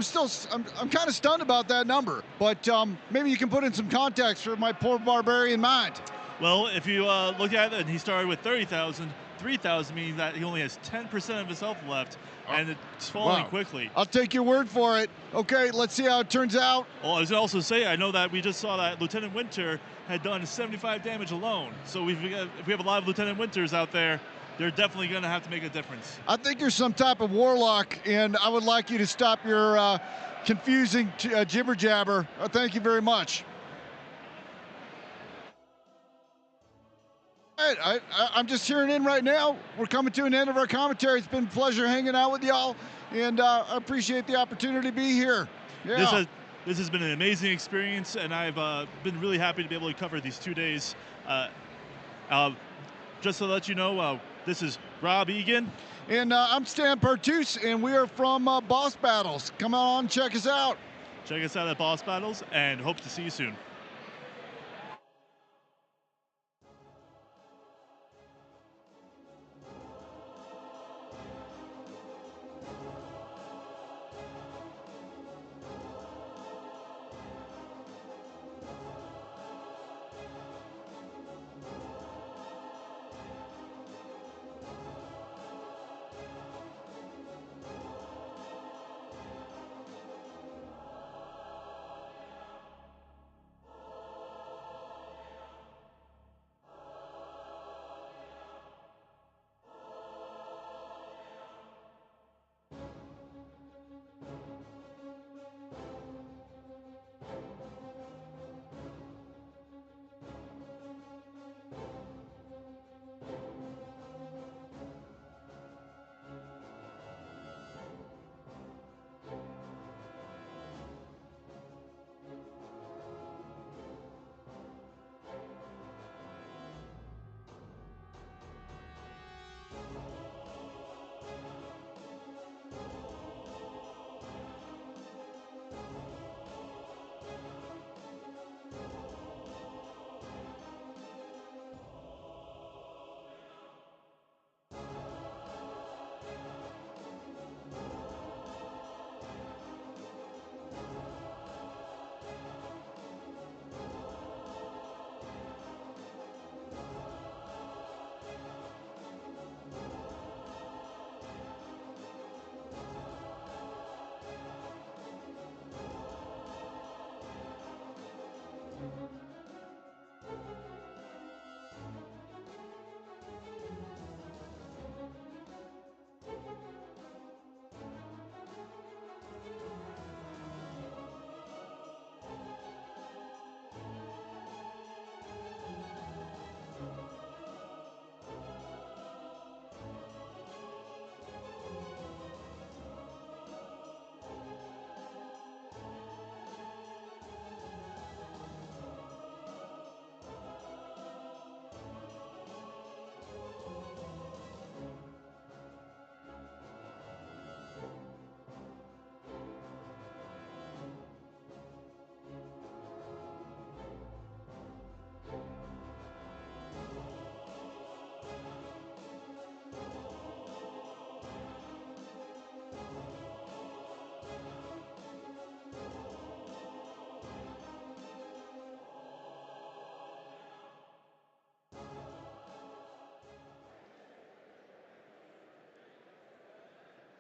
I'm kind of stunned about that number, but maybe you can put in some context for my poor barbarian mind. Well, if you look at it, and he started with 30,000, 3,000 means that he only has 10% of his health left, and it's falling quickly. I'll take your word for it. Okay, let's see how it turns out. Well, I was going to also say, I know that we just saw that Lieutenant Winter had done 75 damage alone. So if we have a lot of Lieutenant Winters out there, they're definitely going to have to make a difference. I think you're some type of warlock, and I would like you to stop your confusing jibber jabber. Thank you very much. I'm just hearing in right now. We're coming to an end of our commentary. It's been a pleasure hanging out with y'all, and I appreciate the opportunity to be here. Yeah. This has been an amazing experience, and I've been really happy to be able to cover these 2 days. Just to let you know, this is Rob Egan. And I'm Stan Pertus, and we are from Boss Battles. Come on, check us out. Check us out at Boss Battles, and hope to see you soon.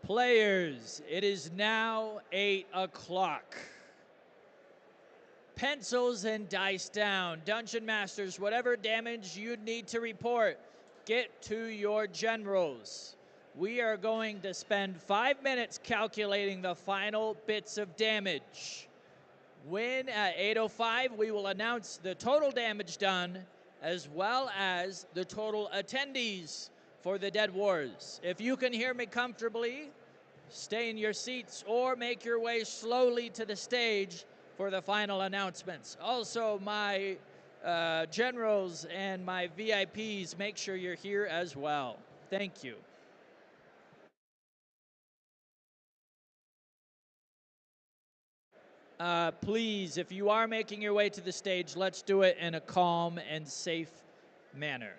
Players, it is now 8 o'clock. Pencils and dice down. Dungeon Masters, whatever damage you need to report, get to your generals. We are going to spend 5 minutes calculating the final bits of damage. When at 8:05, we will announce the total damage done, as well as the total attendees for the Dead Wars. If you can hear me comfortably, stay in your seats or make your way slowly to the stage for the final announcements. Also, my generals and my VIPs, make sure you're here as well. Thank you. Please, if you are making your way to the stage, let's do it in a calm and safe manner.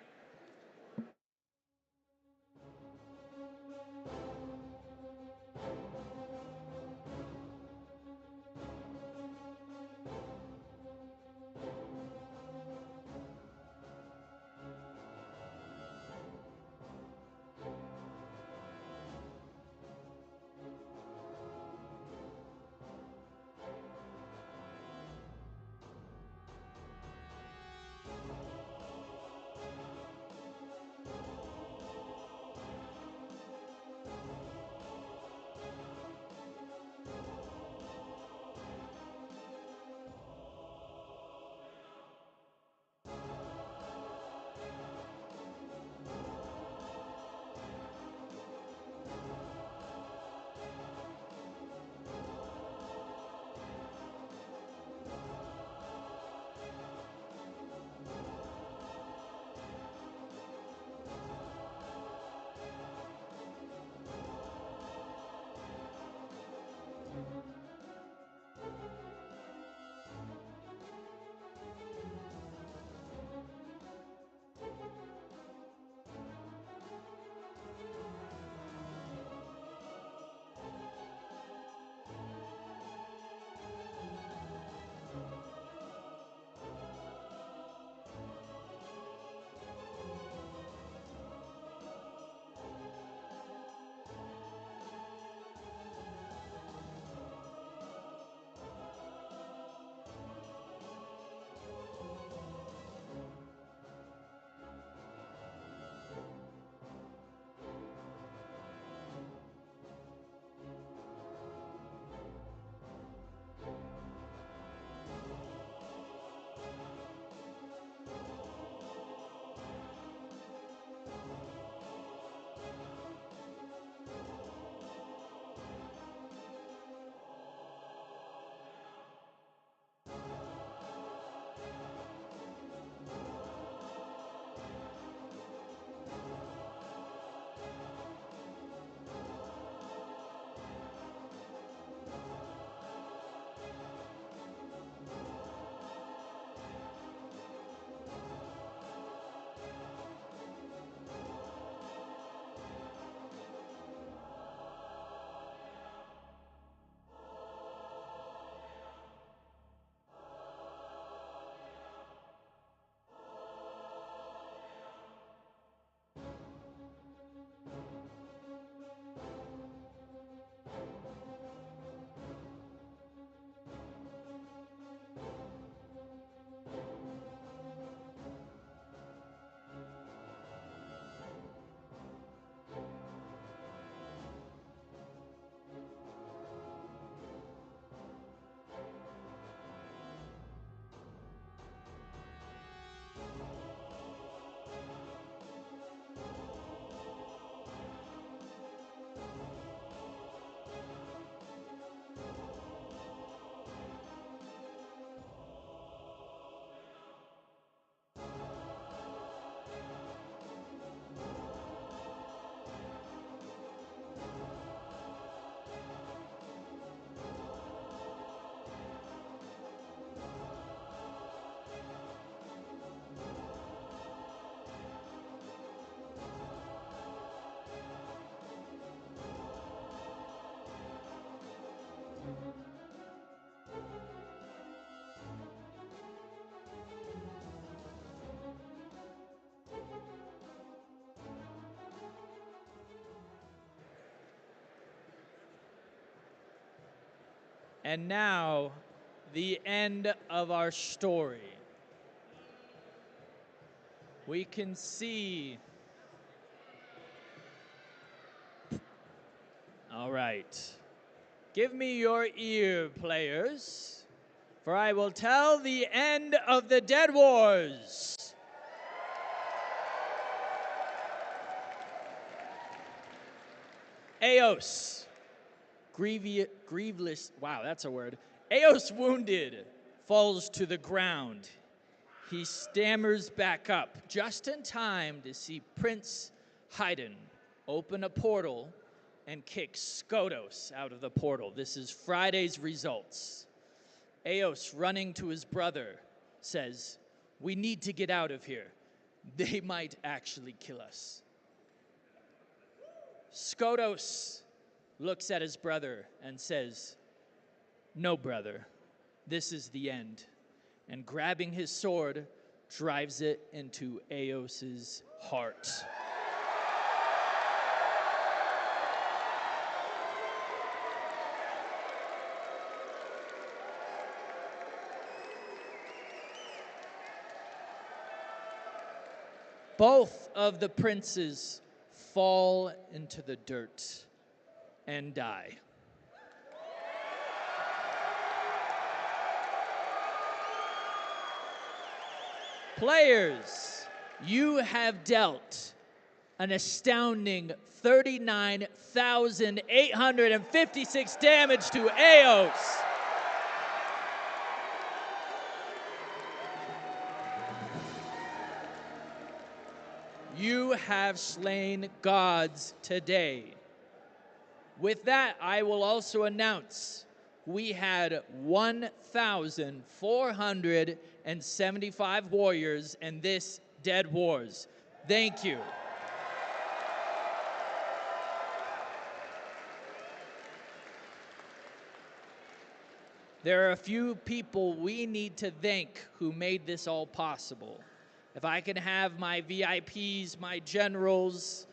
And now, the end of our story. We can see. All right. Give me your ear, players, for I will tell the end of the Dead Wars. Eos, grieveless, wow, that's a word. Eos wounded, falls to the ground. He stammers back up just in time to see Prince Haydn open a portal and kick Skotos out of the portal. This is Friday's results. Eos, running to his brother, says, "We need to get out of here. They might actually kill us." Skotos looks at his brother and says, "No, brother, this is the end." And grabbing his sword, drives it into Eos's heart. Both of the princes fall into the dirt and die. Players, you have dealt an astounding 39,856 damage to Eos. You have slain gods today. With that, I will also announce we had 1,475 warriors in this Dead Wars. Thank you. There are a few people we need to thank who made this all possible. If I can have my VIPs, my generals,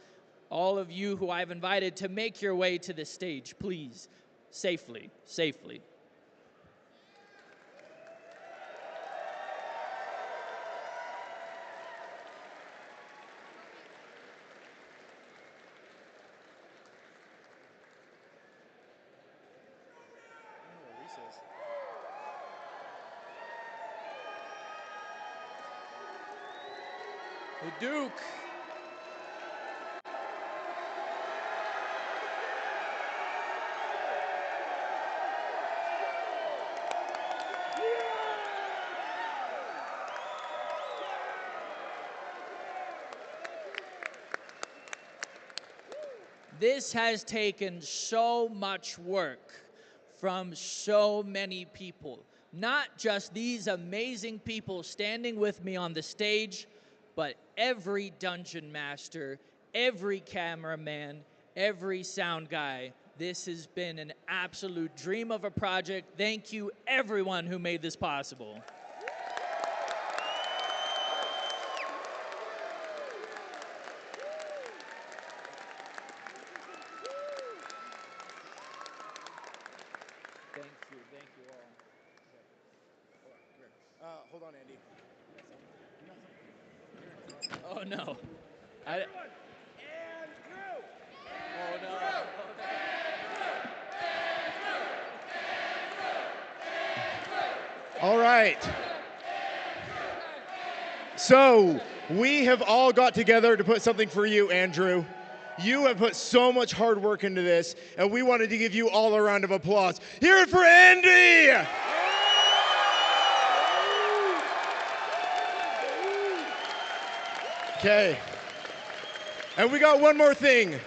all of you who I've invited to make your way to the stage, please, safely, safely. The Duke. This has taken so much work from so many people. Not just these amazing people standing with me on the stage, but every dungeon master, every cameraman, every sound guy. This has been an absolute dream of a project. Thank you, everyone who made this possible. Thank you all. Hold on, Andy. Oh no. Oh no. All right. So, we have all got together to put something for you, Andrew. You have put so much hard work into this, and we wanted to give you all a round of applause. Hear it for Andy! Okay. And we got one more thing.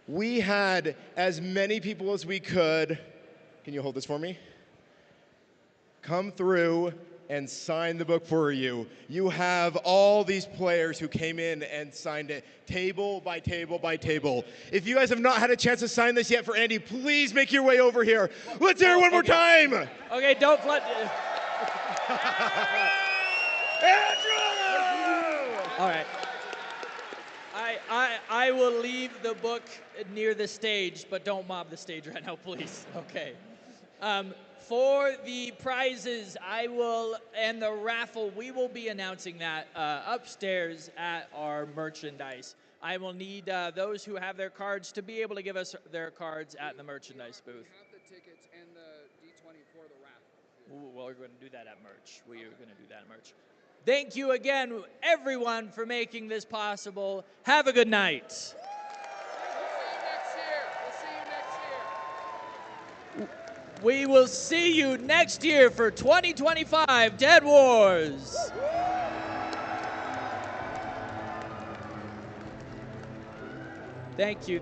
We had as many people as we could, can you hold this for me? Come through and sign the book for you. You have all these players who came in and signed it, table by table by table. If you guys have not had a chance to sign this yet for Andy, please make your way over here. Let's hear it one more time. Okay, don't flood. All right. I will leave the book near the stage, but don't mob the stage right now, please. Okay. For the prizes, and the raffle, we will be announcing that upstairs at our merchandise. I will need those who have their cards to be able to give us their cards at the merchandise booth. We have the tickets and the D20 for the raffle. Ooh, well, we're going to do that at merch. We are going to do that at merch. Thank you again, everyone, for making this possible. Have a good night. We will see you next year for 2025 Dead Wars. Thank you.